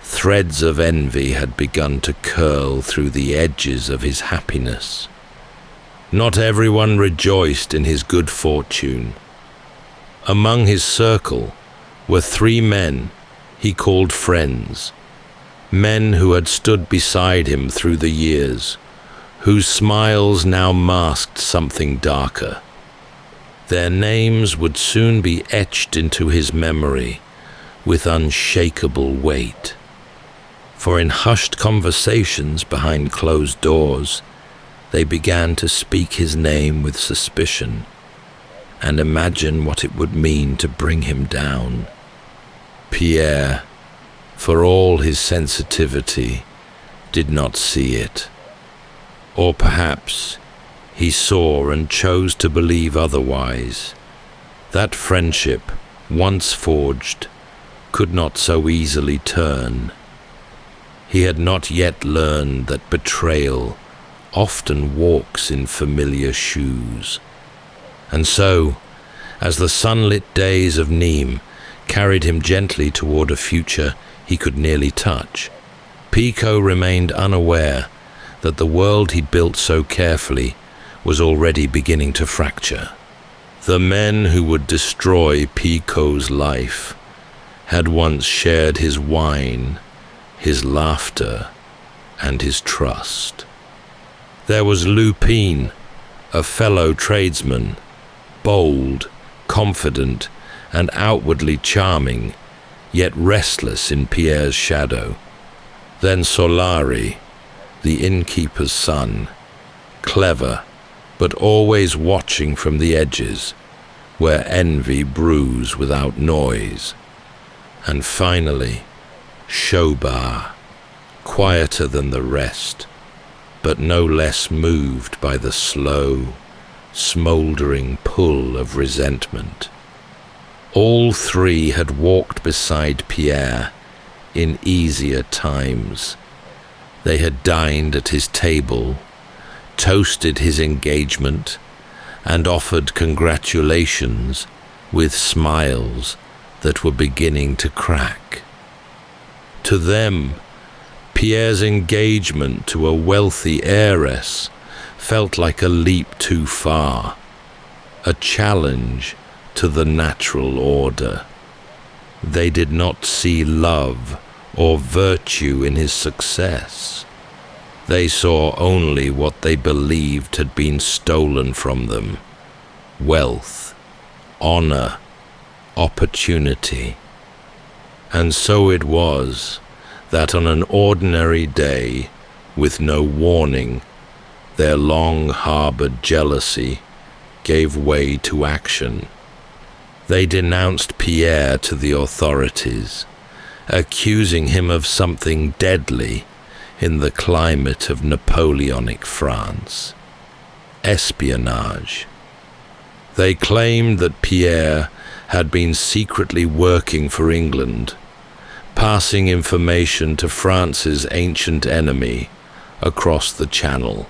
threads of envy had begun to curl through the edges of his happiness. Not everyone rejoiced in his good fortune. Among his circle were 3 men he called friends, men who had stood beside him through the years, whose smiles now masked something darker. Their names would soon be etched into his memory with unshakable weight. For in hushed conversations behind closed doors, they began to speak his name with suspicion and imagine what it would mean to bring him down. Pierre, for all his sensitivity, did not see it. Or perhaps he saw and chose to believe otherwise. That friendship, once forged, could not so easily turn. He had not yet learned that betrayal often walks in familiar shoes. And so, as the sunlit days of Nimes carried him gently toward a future he could nearly touch, Picaud remained unaware that the world he built so carefully was already beginning to fracture. The men who would destroy Picaud's life had once shared his wine, his laughter, and his trust. There was Lupin, a fellow tradesman, bold, confident, and outwardly charming, yet restless in Pierre's shadow. Then Solari, the innkeeper's son, clever, but always watching from the edges, where envy brews without noise. And finally, Shobar, quieter than the rest, but no less moved by the slow, smouldering pull of resentment. All 3 had walked beside Pierre in easier times. They had dined at his table, toasted his engagement, and offered congratulations with smiles that were beginning to crack. To them, Pierre's engagement to a wealthy heiress felt like a leap too far, a challenge to the natural order. They did not see love or virtue in his success. They saw only what they believed had been stolen from them: wealth, honor, opportunity. And so it was that on an ordinary day, with no warning, their long-harbored jealousy gave way to action. They denounced Pierre to the authorities, accusing him of something deadly in the climate of Napoleonic France: espionage. They claimed that Pierre had been secretly working for England, passing information to France's ancient enemy across the Channel.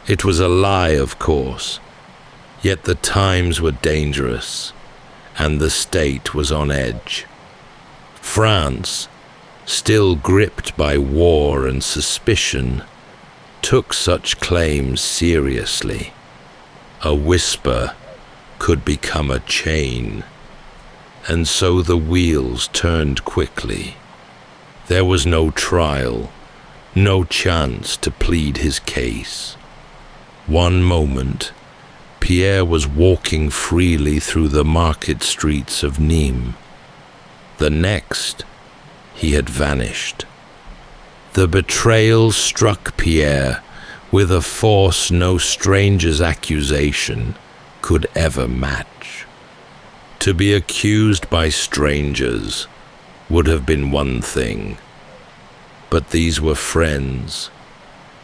It was a lie, of course, yet the times were dangerous, and the state was on edge. France, still gripped by war and suspicion, took such claims seriously. A whisper could become a chain. and so the wheels turned quickly. There was no trial, no chance to plead his case. One moment, Pierre was walking freely through the market streets of Nîmes. The next, he had vanished. The betrayal struck Pierre with a force no stranger's accusation could ever match. To be accused by strangers would have been one thing, but these were friends,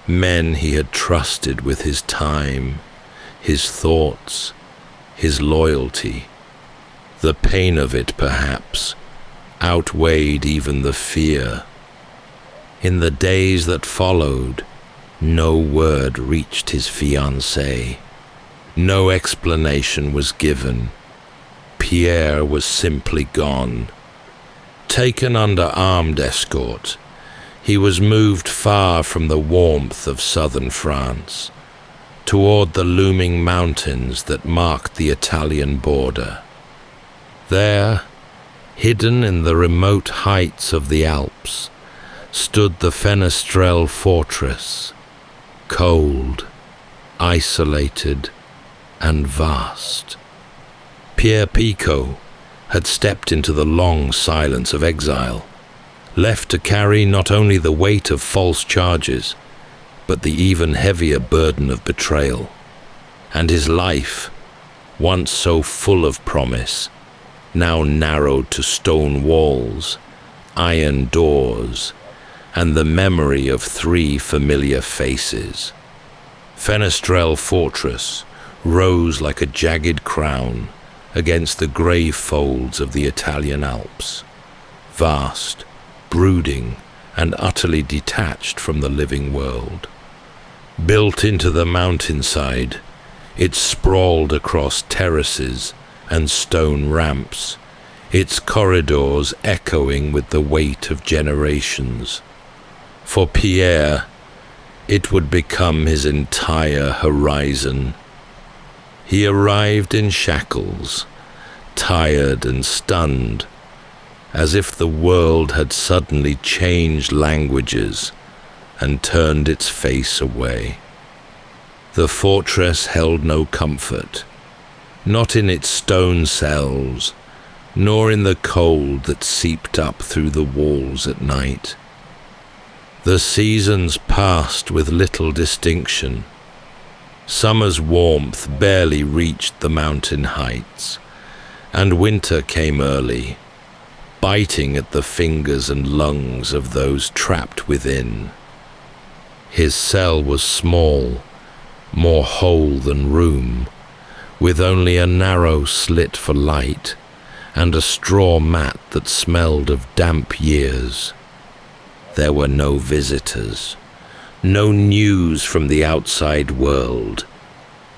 men he had trusted with his time, his thoughts, his loyalty. The pain of it, perhaps, outweighed even the fear. In the days that followed, no word reached his fiancée. No explanation was given. Pierre was simply gone. Taken under armed escort, he was moved far from the warmth of southern France, toward the looming mountains that marked the Italian border. There, hidden in the remote heights of the Alps, stood the Fenestrelle fortress, cold, isolated, and vast. Pierre Picaud had stepped into the long silence of exile, left to carry not only the weight of false charges, but the even heavier burden of betrayal. And his life, once so full of promise, now narrowed to stone walls, iron doors, and the memory of 3 familiar faces. Fenestrelle Fortress rose like a jagged crown against the grey folds of the Italian Alps, vast, brooding, and utterly detached from the living world. Built into the mountainside, it sprawled across terraces and stone ramps, its corridors echoing with the weight of generations. For Pierre, it would become his entire horizon. He arrived in shackles, tired and stunned, as if the world had suddenly changed languages and turned its face away. The fortress held no comfort, not in its stone cells, nor in the cold that seeped up through the walls at night. The seasons passed with little distinction. Summer's warmth barely reached the mountain heights, and winter came early, biting at the fingers and lungs of those trapped within. His cell was small, more hole than room, with only a narrow slit for light and a straw mat that smelled of damp years. There were no visitors, no news from the outside world,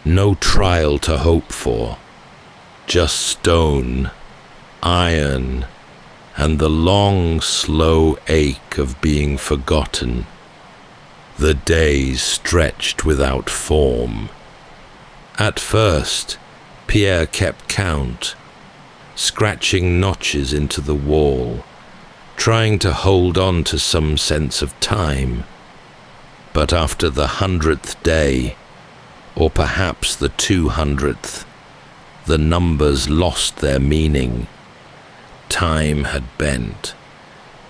no trial to hope for, just stone, iron, and the long, slow ache of being forgotten. The days stretched without form. At first, Pierre kept count, scratching notches into the wall, trying to hold on to some sense of time. But after the 100th day, or perhaps the 200th, the numbers lost their meaning. Time had bent.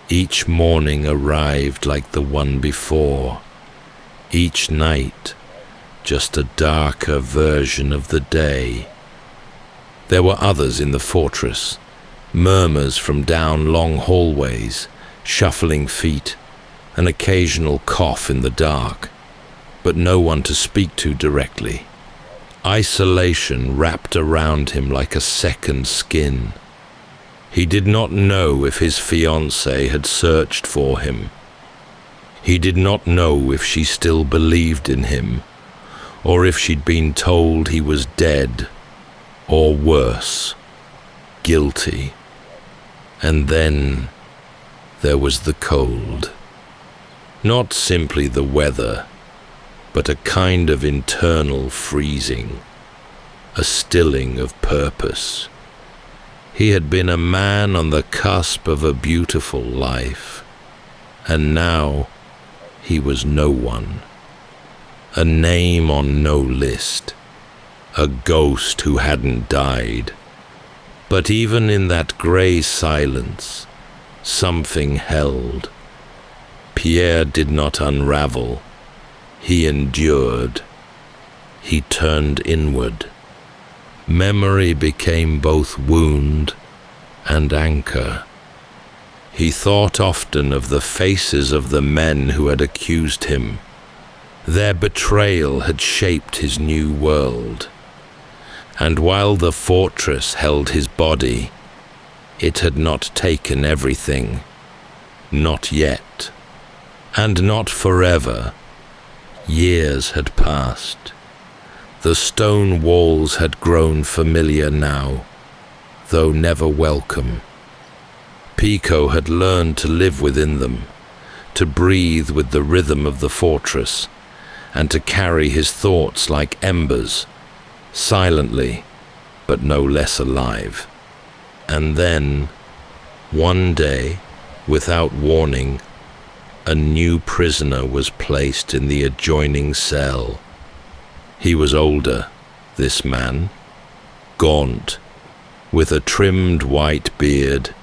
Each morning arrived like the one before. Each night, just a darker version of the day. There were others in the fortress, murmurs from down long hallways, shuffling feet, an occasional cough in the dark, but no one to speak to directly. Isolation wrapped around him like a second skin. He did not know if his fiancée had searched for him. He did not know if she still believed in him, or if she'd been told he was dead, or worse, guilty. And then there was the cold. Not simply the weather, but a kind of internal freezing, a stilling of purpose. He had been a man on the cusp of a beautiful life, and now he was no one. A name on no list, a ghost who hadn't died. But even in that grey silence, something held. Pierre did not unravel. He endured. He turned inward. Memory became both wound and anchor. He thought often of the faces of the men who had accused him. Their betrayal had shaped his new world. And while the fortress held his body, it had not taken everything. Not yet. And not forever. Years had passed. The stone walls had grown familiar now, though never welcome. Picaud had learned to live within them, to breathe with the rhythm of the fortress, and to carry his thoughts like embers, silently, but no less alive. And then, one day, without warning, a new prisoner was placed in the adjoining cell. He was older, this man, gaunt, with a trimmed white beard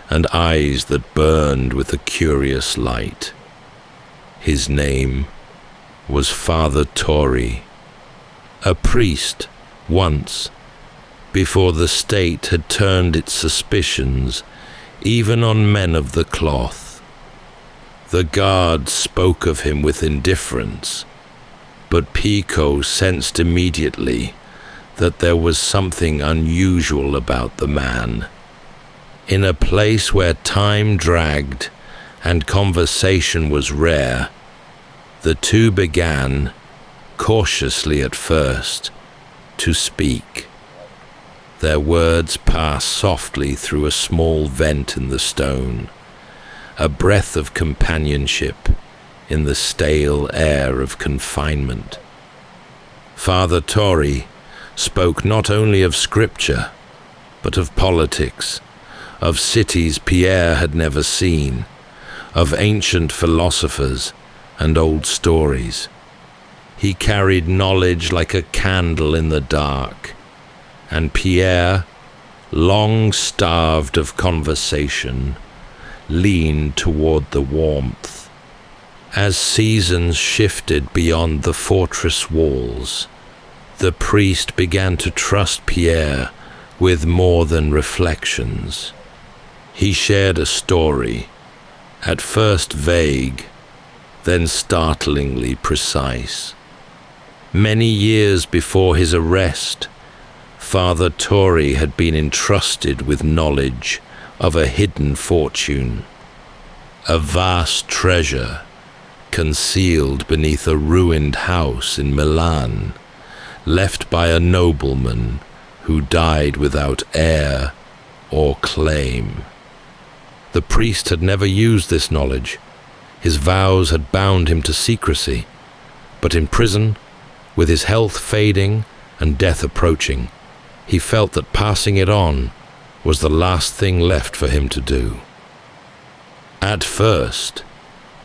and eyes that burned with a curious light. His name was Father Torre, a priest once, before the state had turned its suspicions even on men of the cloth. The guards spoke of him with indifference, but Picaud sensed immediately that there was something unusual about the man. In a place where time dragged and conversation was rare, the two began, cautiously at first, to speak. Their words passed softly through a small vent in the stone, a breath of companionship in the stale air of confinement. Father Torre spoke not only of scripture, but of politics, of cities Pierre had never seen, of ancient philosophers and old stories. He carried knowledge like a candle in the dark, and Pierre, long starved of conversation, leaned toward the warmth. As seasons shifted beyond the fortress walls, the priest began to trust Pierre with more than reflections. He shared a story, at first vague, then startlingly precise. Many years before his arrest, Father Torre had been entrusted with knowledge of a hidden fortune, a vast treasure concealed beneath a ruined house in Milan, left by a nobleman who died without heir or claim. The priest had never used this knowledge. His vows had bound him to secrecy, but in prison, with his health fading and death approaching, he felt that passing it on was the last thing left for him to do. At first,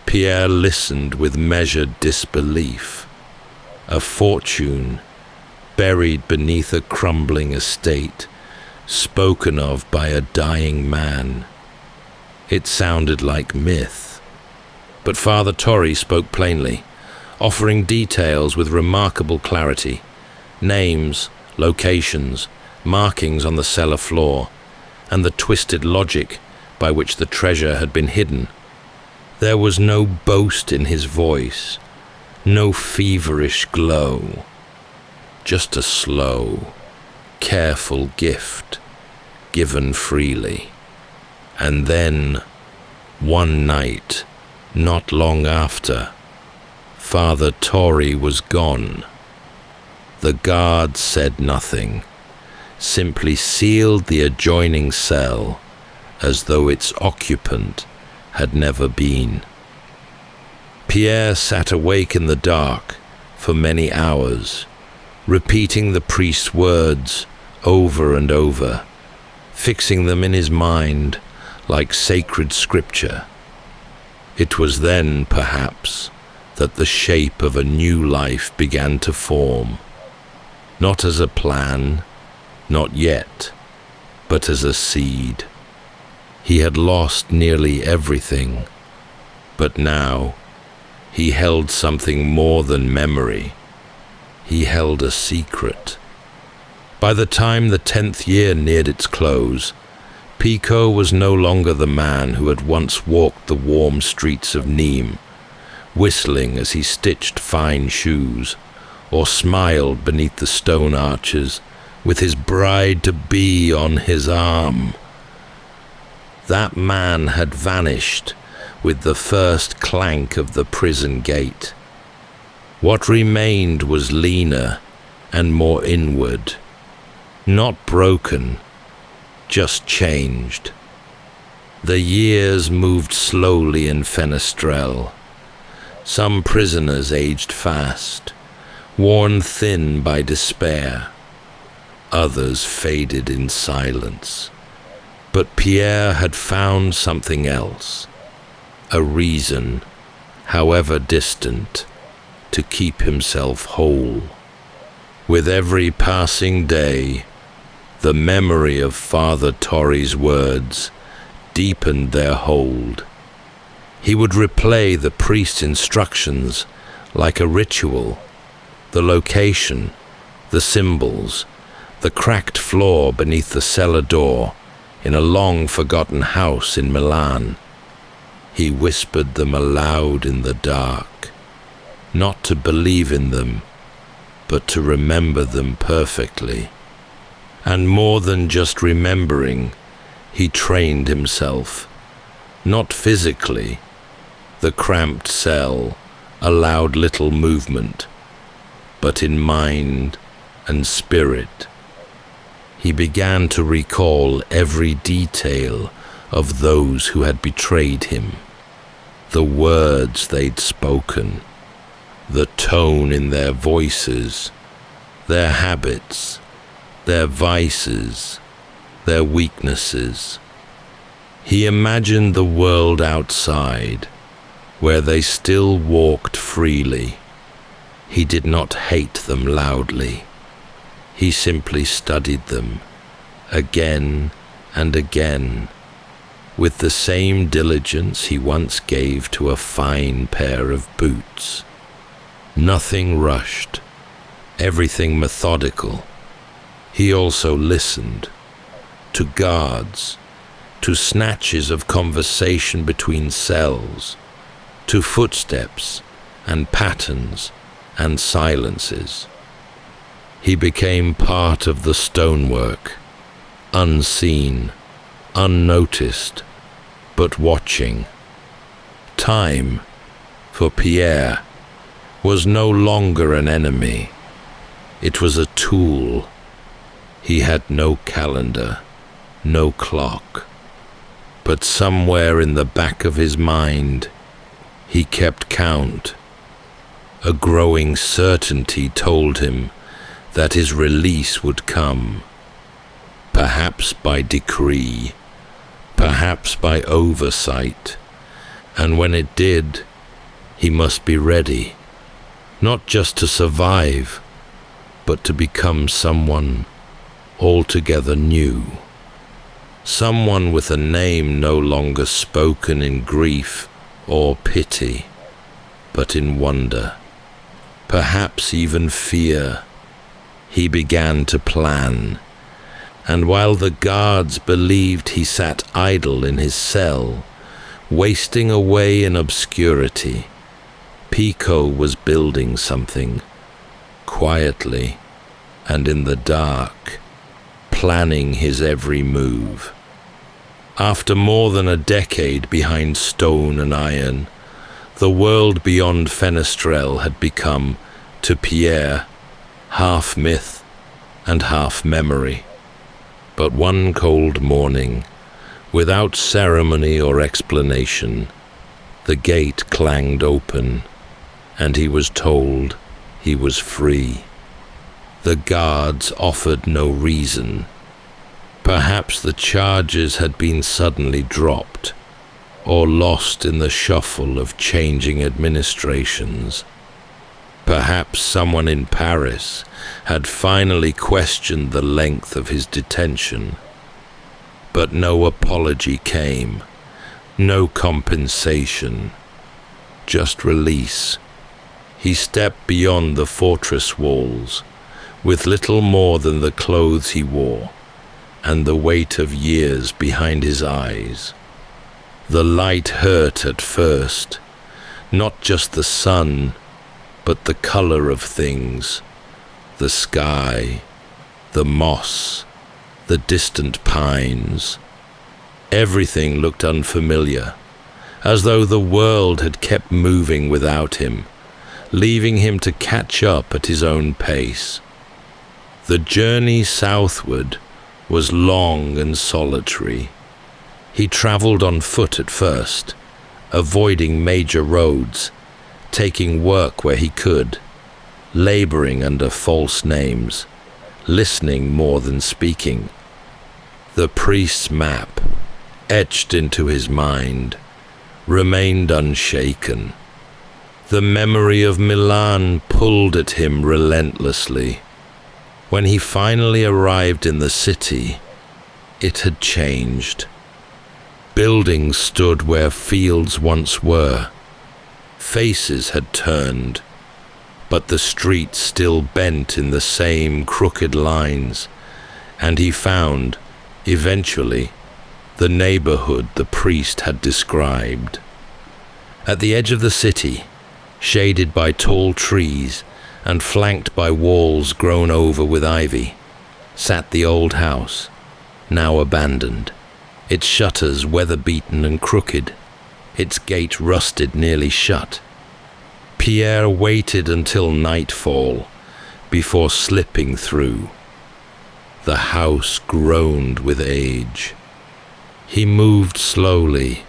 Pierre listened with measured disbelief. A fortune buried beneath a crumbling estate, spoken of by a dying man. It sounded like myth. But Father Torre spoke plainly, offering details with remarkable clarity, names, locations, markings on the cellar floor, and the twisted logic by which the treasure had been hidden. There was no boast in his voice, no feverish glow, just a slow, careful gift, given freely. And then, one night, not long after, Father Torre was gone. The guard said nothing, simply sealed the adjoining cell as though its occupant had never been. Pierre sat awake in the dark for many hours, repeating the priest's words over and over, fixing them in his mind like sacred scripture. It was then, perhaps, that the shape of a new life began to form, not as a plan, not yet, but as a seed. He had lost nearly everything, but now he held something more than memory. He held a secret. By the time the 10th year neared its close, Picaud was no longer the man who had once walked the warm streets of Nîmes, whistling as he stitched fine shoes, or smiled beneath the stone arches with his bride-to-be on his arm. That man had vanished with the first clank of the prison gate. What remained was leaner and more inward, not broken, just changed. The years moved slowly in Fenestrelle. Some prisoners aged fast, worn thin by despair. Others faded in silence. But Pierre had found something else, a reason, however distant, to keep himself whole. With every passing day, the memory of Father Torre's words deepened their hold. He would replay the priest's instructions like a ritual, the location, the symbols, the cracked floor beneath the cellar door in a long-forgotten house in Milan. He whispered them aloud in the dark, not to believe in them, but to remember them perfectly. And more than just remembering, he trained himself, not physically. The cramped cell allowed little movement, but in mind and spirit. He began to recall every detail of those who had betrayed him, the words they'd spoken, the tone in their voices, their habits, their vices, their weaknesses. He imagined the world outside, where they still walked freely. He did not hate them loudly. He simply studied them, again and again, with the same diligence he once gave to a fine pair of boots. Nothing rushed, everything methodical. He also listened to guards, to snatches of conversation between cells, to footsteps and patterns and silences. He became part of the stonework, unseen, unnoticed, but watching. Time, for Pierre, was no longer an enemy. It was a tool. He had no calendar, no clock, but somewhere in the back of his mind, he kept count. A growing certainty told him that his release would come, perhaps by decree, perhaps by oversight, and when it did, he must be ready, not just to survive, but to become someone altogether new. Someone with a name no longer spoken in grief or pity, but in wonder, perhaps even fear. He began to plan, and while the guards believed he sat idle in his cell, wasting away in obscurity, Picaud was building something, quietly and in the dark, planning his every move. After more than a decade behind stone and iron, the world beyond Fenestrelle had become, to Pierre, half myth and half memory. But one cold morning, without ceremony or explanation, the gate clanged open, and he was told he was free. The guards offered no reason, Perhaps the charges had been suddenly dropped, or lost in the shuffle of changing administrations. Perhaps someone in Paris had finally questioned the length of his detention. But no apology came, no compensation, just release. He stepped beyond the fortress walls, with little more than the clothes he wore, and the weight of years behind his eyes. The light hurt at first, not just the sun, but the color of things, the sky, the moss, the distant pines. Everything looked unfamiliar, as though the world had kept moving without him, leaving him to catch up at his own pace. The journey southward was long and solitary. He traveled on foot at first, avoiding major roads, taking work where he could, laboring under false names, listening more than speaking. The priest's map, etched into his mind, remained unshaken. The memory of Milan pulled at him relentlessly. When he finally arrived in the city, it had changed. Buildings stood where fields once were. Faces had turned, but the streets still bent in the same crooked lines, and he found, eventually, the neighborhood the priest had described. At the edge of the city, shaded by tall trees and flanked by walls grown over with ivy, sat the old house, now abandoned, its shutters weather-beaten and crooked, its gate rusted nearly shut. Pierre waited until nightfall before slipping through. The house groaned with age. He moved slowly,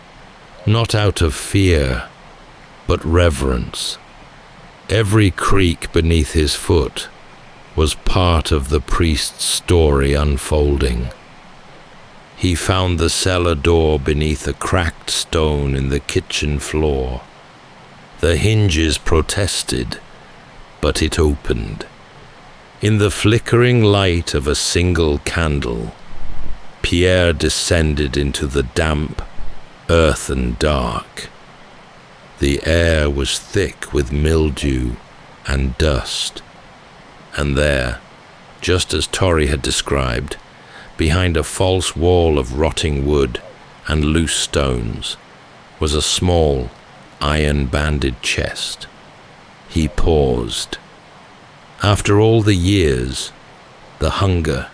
not out of fear, but reverence. Every creak beneath his foot was part of the priest's story unfolding. He found the cellar door beneath a cracked stone in the kitchen floor. The hinges protested, but it opened. In the flickering light of a single candle, Pierre descended into the damp, earthen dark. The air was thick with mildew and dust, and there, just as Torrey had described, behind a false wall of rotting wood and loose stones, was a small, iron-banded chest. He paused. After all the years, the hunger,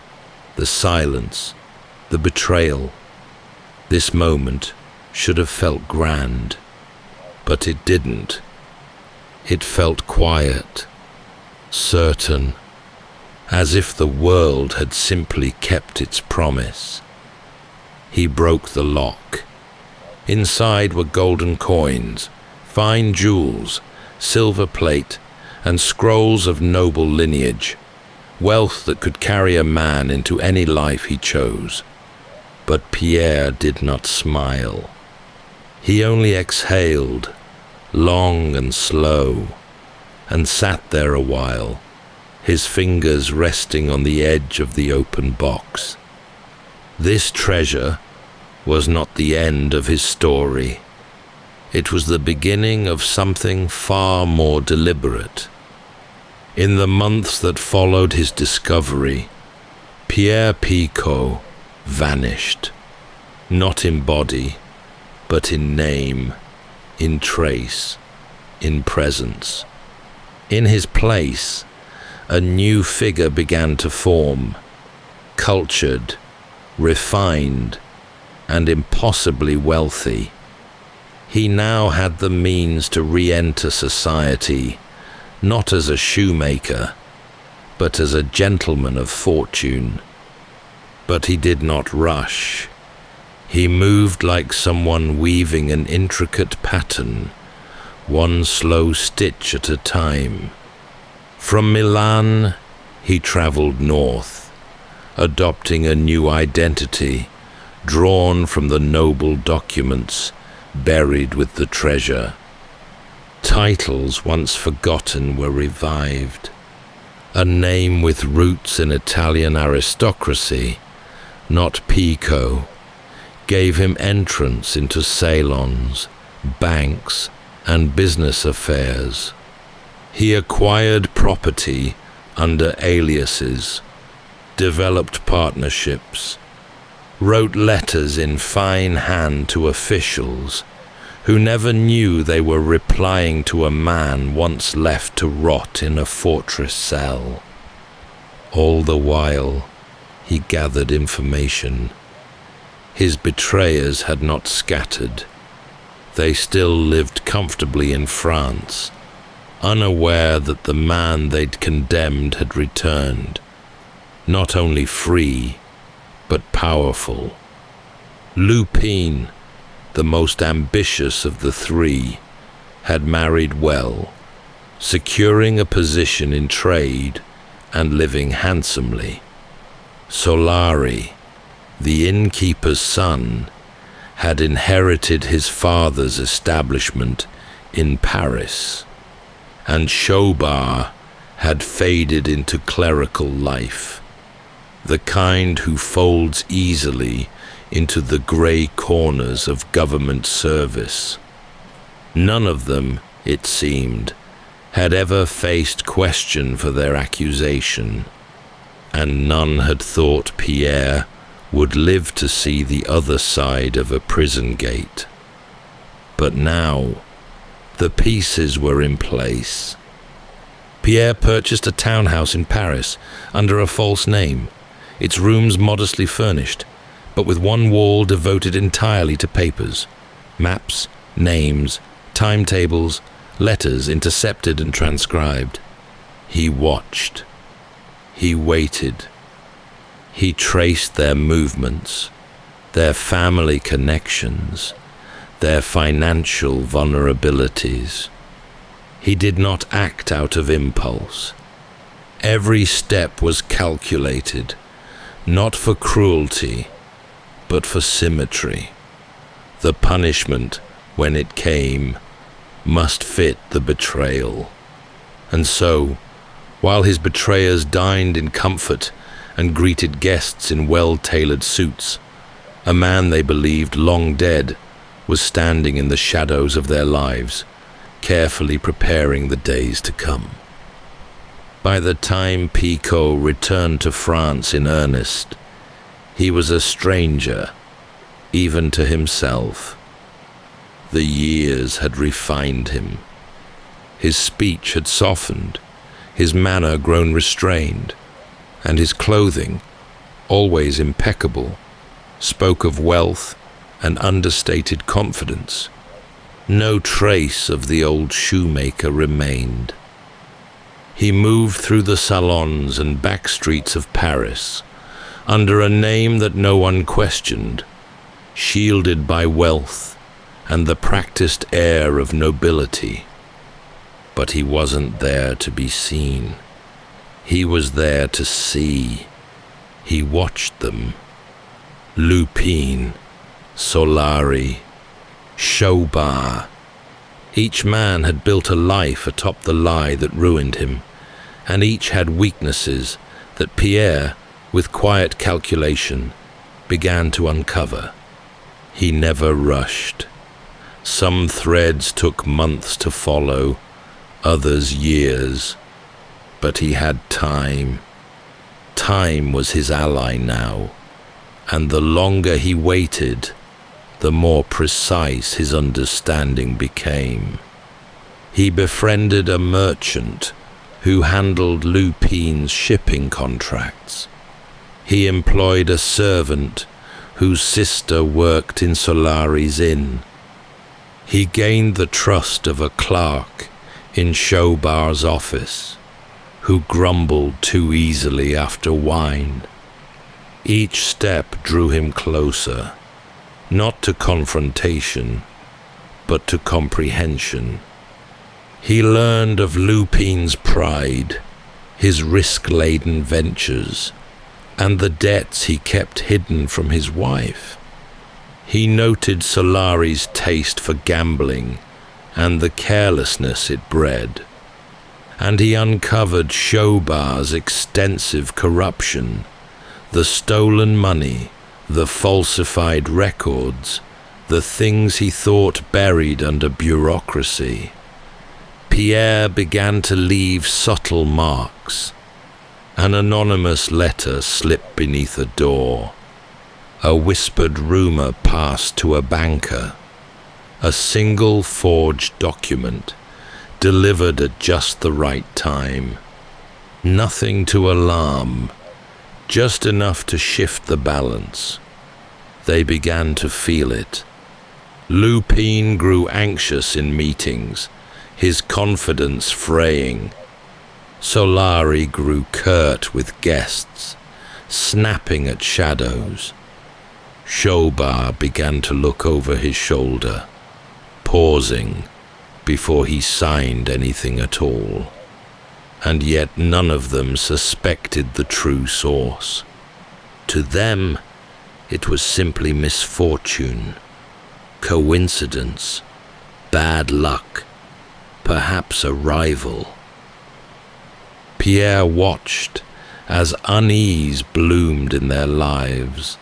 the silence, the betrayal, this moment should have felt grand. But it didn't. It felt quiet, certain, as if the world had simply kept its promise. He broke the lock. Inside were golden coins, fine jewels, silver plate, and scrolls of noble lineage, wealth that could carry a man into any life he chose. But Pierre did not smile. He only exhaled, long and slow, and sat there a while, his fingers resting on the edge of the open box. This treasure was not the end of his story. It was the beginning of something far more deliberate. In the months that followed his discovery, Pierre Picaud vanished, not in body, but in name, in trace, in presence. In his place, a new figure began to form, cultured, refined, and impossibly wealthy. He now had the means to re-enter society, not as a shoemaker, but as a gentleman of fortune. But he did not rush. He moved like someone weaving an intricate pattern, one slow stitch at a time. From Milan, he traveled north, adopting a new identity, drawn from the noble documents buried with the treasure. Titles once forgotten were revived. A name with roots in Italian aristocracy, not Picaud, gave him entrance into salons, banks, and business affairs. He acquired property under aliases, developed partnerships, wrote letters in fine hand to officials who never knew they were replying to a man once left to rot in a fortress cell. All the while, he gathered information. His betrayers had not scattered. They still lived comfortably in France, unaware that the man they'd condemned had returned, not only free, but powerful. Lupin, the most ambitious of the three, had married well, securing a position in trade and living handsomely. Solari, the innkeeper's son, had inherited his father's establishment in Paris, and Chaubard had faded into clerical life, the kind who folds easily into the grey corners of government service. None of them, it seemed, had ever faced question for their accusation, and none had thought Pierre would live to see the other side of a prison gate. But now, the pieces were in place. Pierre purchased a townhouse in Paris under a false name, its rooms modestly furnished, but with one wall devoted entirely to papers, maps, names, timetables, letters intercepted and transcribed. He watched. He waited. He traced their movements, their family connections, their financial vulnerabilities. He did not act out of impulse. Every step was calculated, not for cruelty, but for symmetry. The punishment, when it came, must fit the betrayal. And so, while his betrayers dined in comfort and greeted guests in well-tailored suits, a man they believed long dead was standing in the shadows of their lives, carefully preparing the days to come. By the time Picaud returned to France in earnest, he was a stranger, even to himself. The years had refined him. His speech had softened, his manner grown restrained, and his clothing, always impeccable, spoke of wealth and understated confidence. No trace of the old shoemaker remained. He moved through the salons and back streets of Paris, under a name that no one questioned, shielded by wealth and the practiced air of nobility. But he wasn't there to be seen. He was there to see. He watched them. Lupin, Solari, Chaubard. Each man had built a life atop the lie that ruined him, and each had weaknesses that Pierre, with quiet calculation, began to uncover. He never rushed. Some threads took months to follow, others years. But he had time. Time was his ally now, and the longer he waited, the more precise his understanding became. He befriended a merchant who handled Lupin's shipping contracts. He employed a servant whose sister worked in Solari's inn. He gained the trust of a clerk in Chaubard's office, who grumbled too easily after wine. Each step drew him closer, not to confrontation, but to comprehension. He learned of Lupin's pride, his risk-laden ventures, and the debts he kept hidden from his wife. He noted Solari's taste for gambling and the carelessness it bred, and he uncovered Showbar's extensive corruption, the stolen money, the falsified records, the things he thought buried under bureaucracy. Pierre began to leave subtle marks. An anonymous letter slipped beneath a door. A whispered rumor passed to a banker. A single forged document, delivered at just the right time. Nothing to alarm, just enough to shift the balance. They began to feel it. Lupin grew anxious in meetings, his confidence fraying. Solari grew curt with guests, snapping at shadows. Showbar began to look over his shoulder, pausing before he signed anything at all. And yet none of them suspected the true source. To them, it was simply misfortune, coincidence, bad luck, perhaps a rival. Pierre watched as unease bloomed in their lives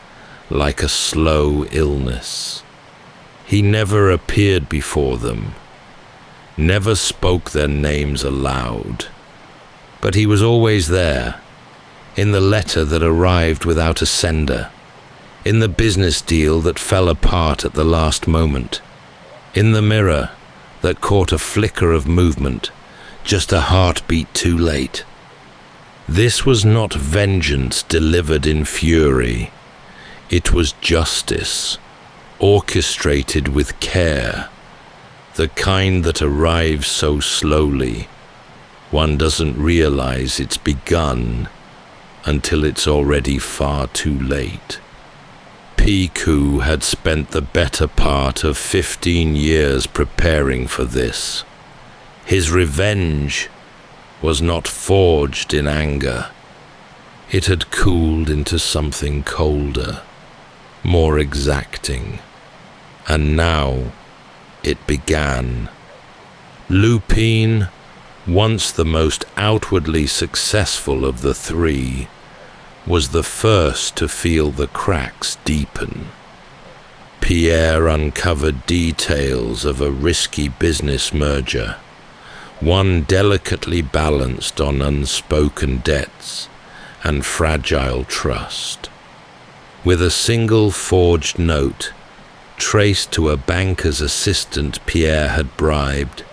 like a slow illness. He never appeared before them, never spoke their names aloud, but he was always there, in the letter that arrived without a sender, in the business deal that fell apart at the last moment, in the mirror that caught a flicker of movement, just a heartbeat too late. This was not vengeance delivered in fury. It was justice, orchestrated with care, the kind that arrives so slowly, one doesn't realize it's begun until it's already far too late. Picaud had spent the better part of 15 years preparing for this. His revenge was not forged in anger. It had cooled into something colder, more exacting. And now it began. Lupin, once the most outwardly successful of the three, was the first to feel the cracks deepen. Pierre uncovered details of a risky business merger, one delicately balanced on unspoken debts and fragile trust. With a single forged note, traced to a banker's assistant Pierre had bribed,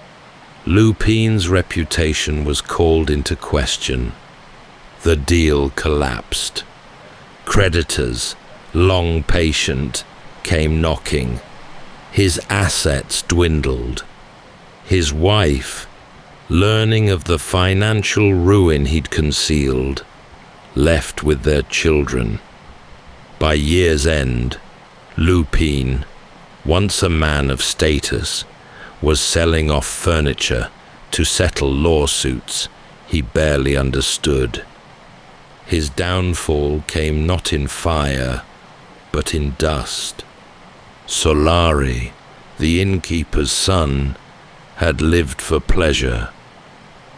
Lupin's reputation was called into question. The deal collapsed. Creditors, long patient, came knocking. His assets dwindled. His wife, learning of the financial ruin he'd concealed, left with their children. By year's end, Lupin, once a man of status, was selling off furniture to settle lawsuits he barely understood. His downfall came not in fire, but in dust. Solari, the innkeeper's son, had lived for pleasure,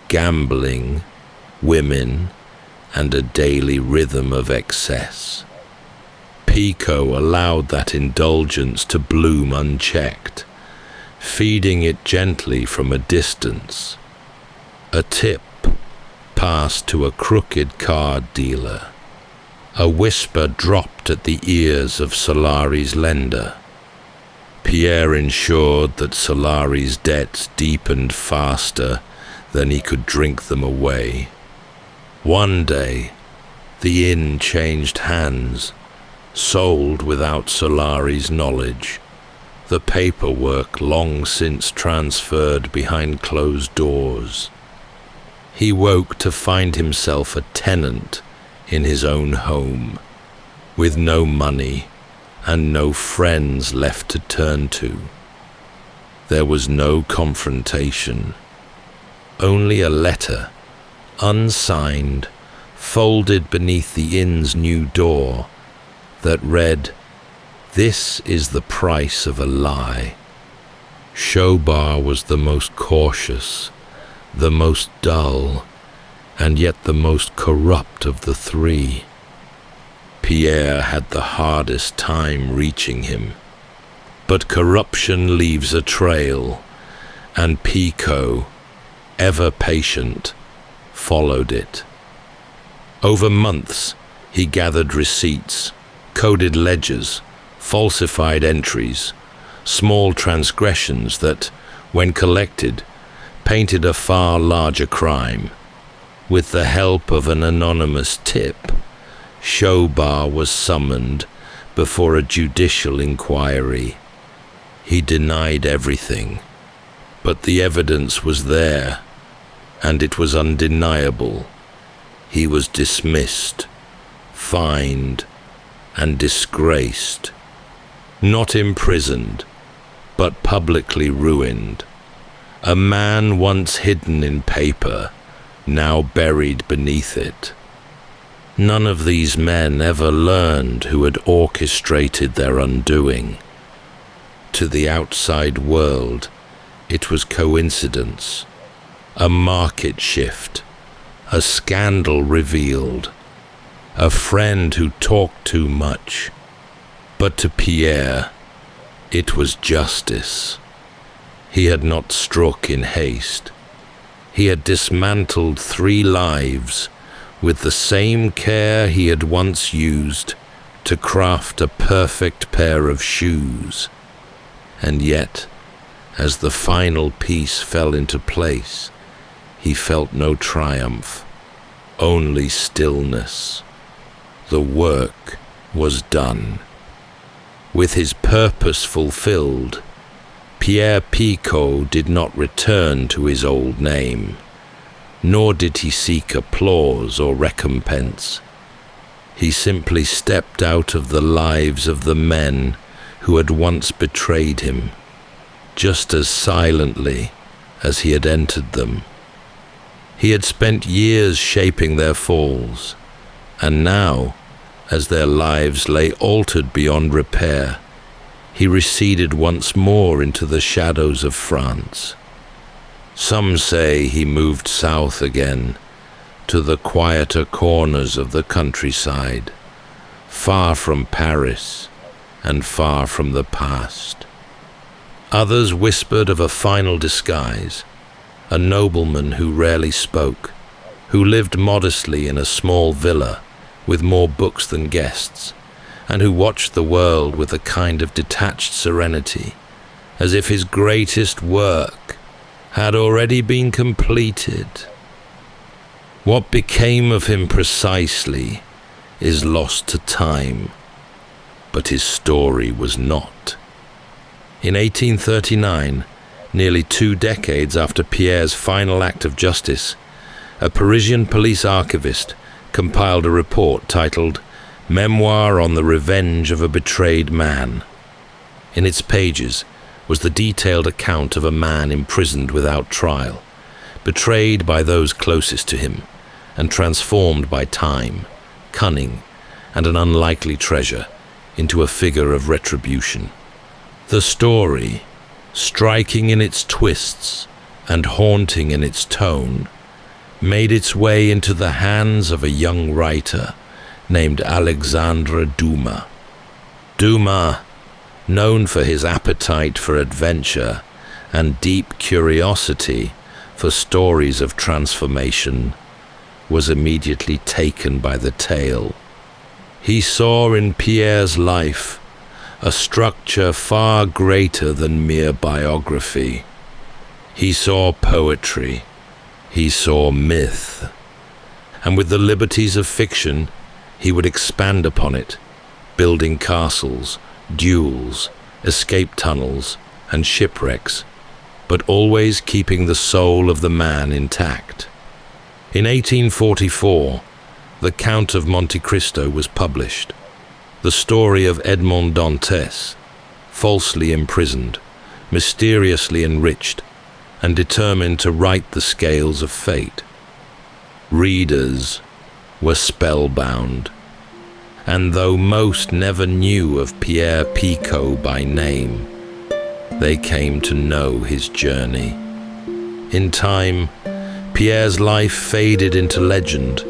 gambling, women, and a daily rhythm of excess. Picaud allowed that indulgence to bloom unchecked, feeding it gently from a distance. A tip passed to a crooked card dealer. A whisper dropped at the ears of Solari's lender. Pierre ensured that Solari's debts deepened faster than he could drink them away. One day, the inn changed hands, sold without Solari's knowledge, the paperwork long since transferred behind closed doors. He woke to find himself a tenant in his own home, with no money and no friends left to turn to. There was no confrontation, only a letter, unsigned, folded beneath the inn's new door that read, "This is the price of a lie." Showbar was the most cautious, the most dull, and yet the most corrupt of the three. Pierre had the hardest time reaching him, but corruption leaves a trail, and Picaud, ever patient, followed it. Over months, he gathered receipts, coded ledgers, falsified entries, small transgressions that, when collected, painted a far larger crime. With the help of an anonymous tip, Showbar was summoned before a judicial inquiry. He denied everything, but the evidence was there, and it was undeniable. He was dismissed, fined, and disgraced. Not imprisoned, but publicly ruined. A man once hidden in paper, now buried beneath it. None of these men ever learned who had orchestrated their undoing. To the outside world, it was coincidence, a market shift, a scandal revealed, a friend who talked too much. But to Pierre, it was justice. He had not struck in haste. He had dismantled 3 lives with the same care he had once used to craft a perfect pair of shoes. And yet, as the final piece fell into place, he felt no triumph, only stillness. The work was done. With his purpose fulfilled, Pierre Picaud did not return to his old name, nor did he seek applause or recompense. He simply stepped out of the lives of the men who had once betrayed him, just as silently as he had entered them. He had spent years shaping their falls, and now, as their lives lay altered beyond repair, he receded once more into the shadows of France. Some say he moved south again, to the quieter corners of the countryside, far from Paris and far from the past. Others whispered of a final disguise, a nobleman who rarely spoke, who lived modestly in a small villa with more books than guests, and who watched the world with a kind of detached serenity, as if his greatest work had already been completed. What became of him precisely is lost to time, but his story was not. In 1839, nearly 2 decades after Pierre's final act of justice, a Parisian police archivist compiled a report titled Memoir on the Revenge of a Betrayed Man. In its pages was the detailed account of a man imprisoned without trial, betrayed by those closest to him, and transformed by time, cunning, and an unlikely treasure into a figure of retribution. The story, striking in its twists and haunting in its tone, made its way into the hands of a young writer named Alexandre Dumas. Dumas, known for his appetite for adventure and deep curiosity for stories of transformation, was immediately taken by the tale. He saw in Pierre's life a structure far greater than mere biography. He saw poetry, he saw myth, and with the liberties of fiction, he would expand upon it, building castles, duels, escape tunnels, and shipwrecks, but always keeping the soul of the man intact. In 1844, The Count of Monte Cristo was published, the story of Edmond Dantes, falsely imprisoned, mysteriously enriched, and determined to right the scales of fate. Readers, were spellbound, and though most never knew of Pierre Picaud by name, they came to know his journey. In time, Pierre's life faded into legend,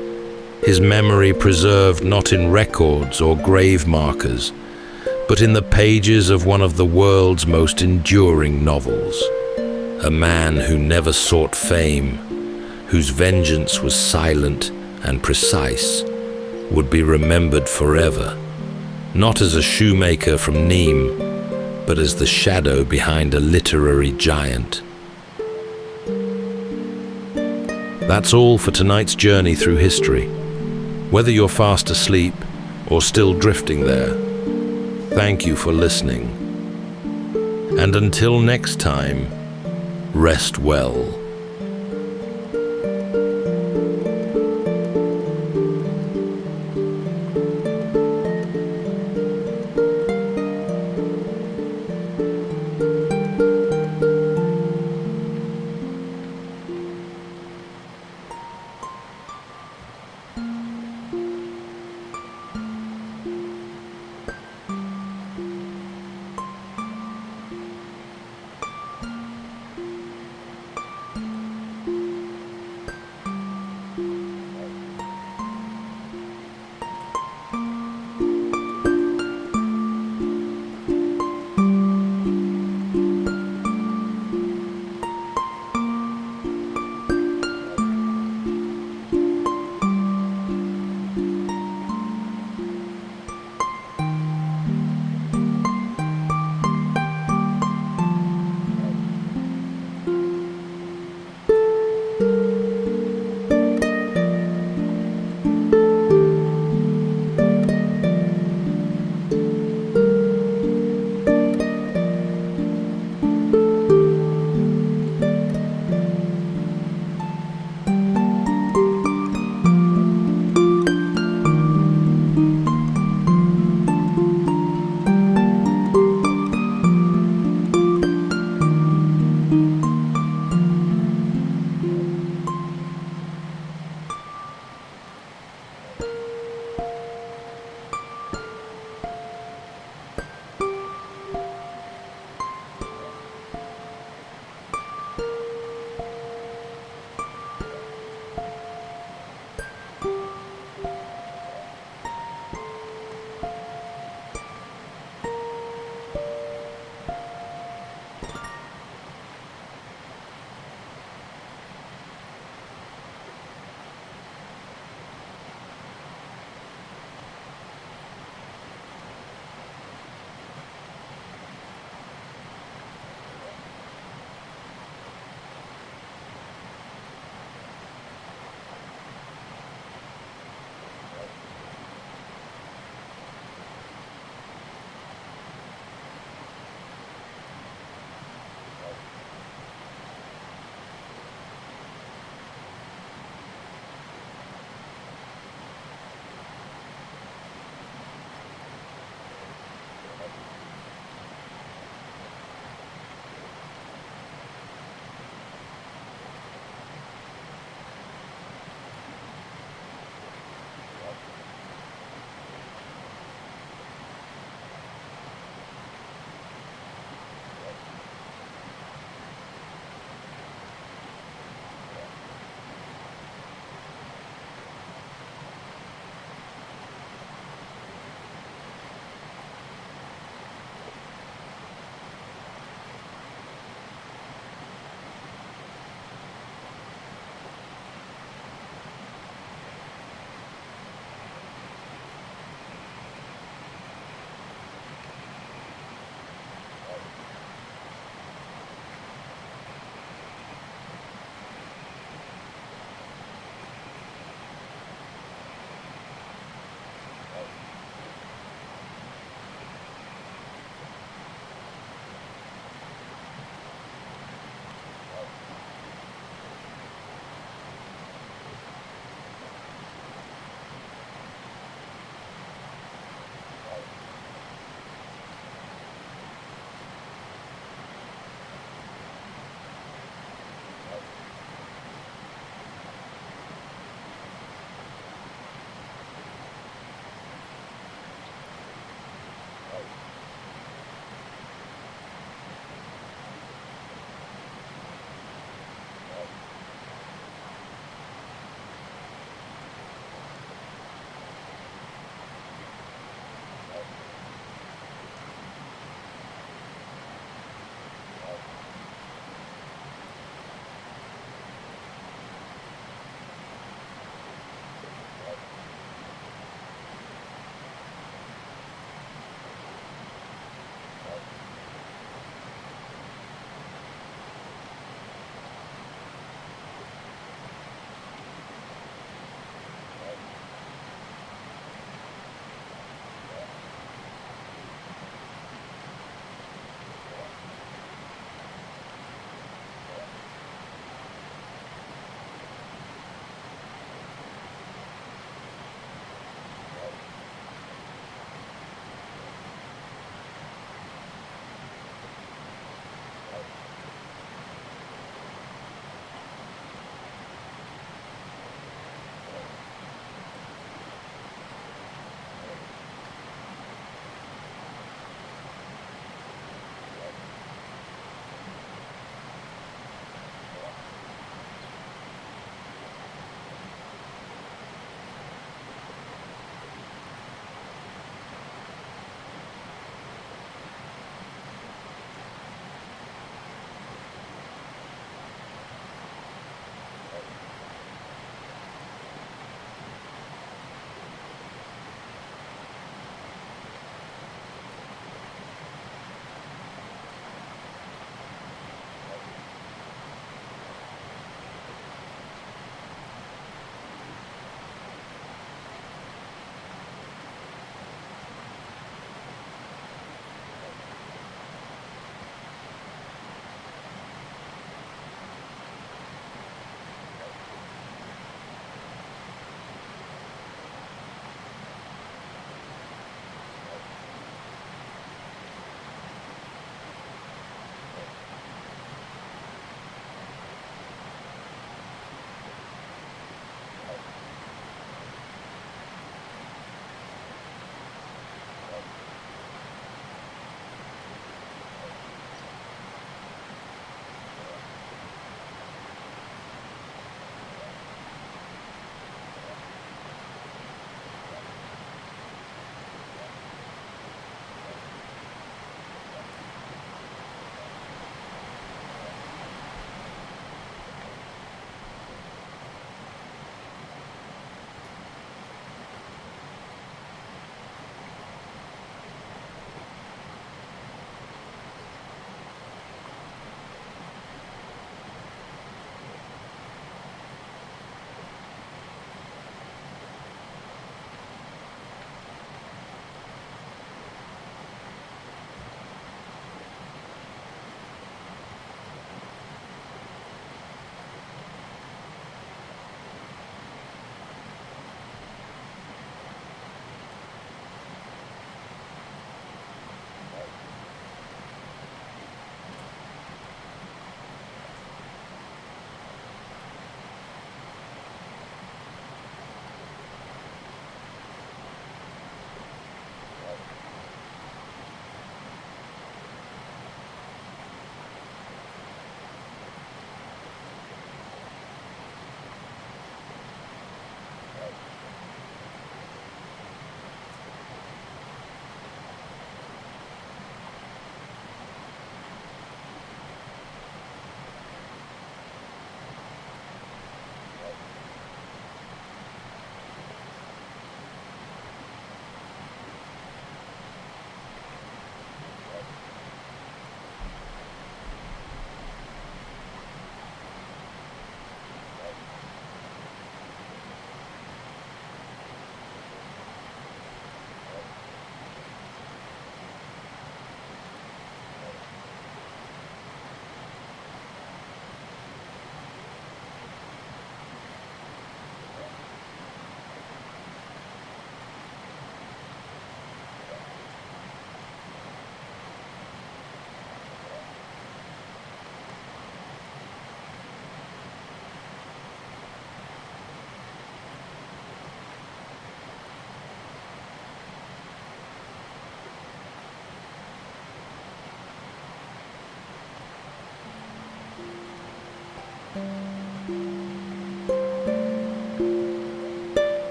his memory preserved not in records or grave markers, but in the pages of one of the world's most enduring novels. A man who never sought fame, whose vengeance was silent and precise, would be remembered forever, not as a shoemaker from Nîmes, but as the shadow behind a literary giant. That's all for tonight's journey through history. Whether you're fast asleep or still drifting there, thank you for listening. And until next time, rest well.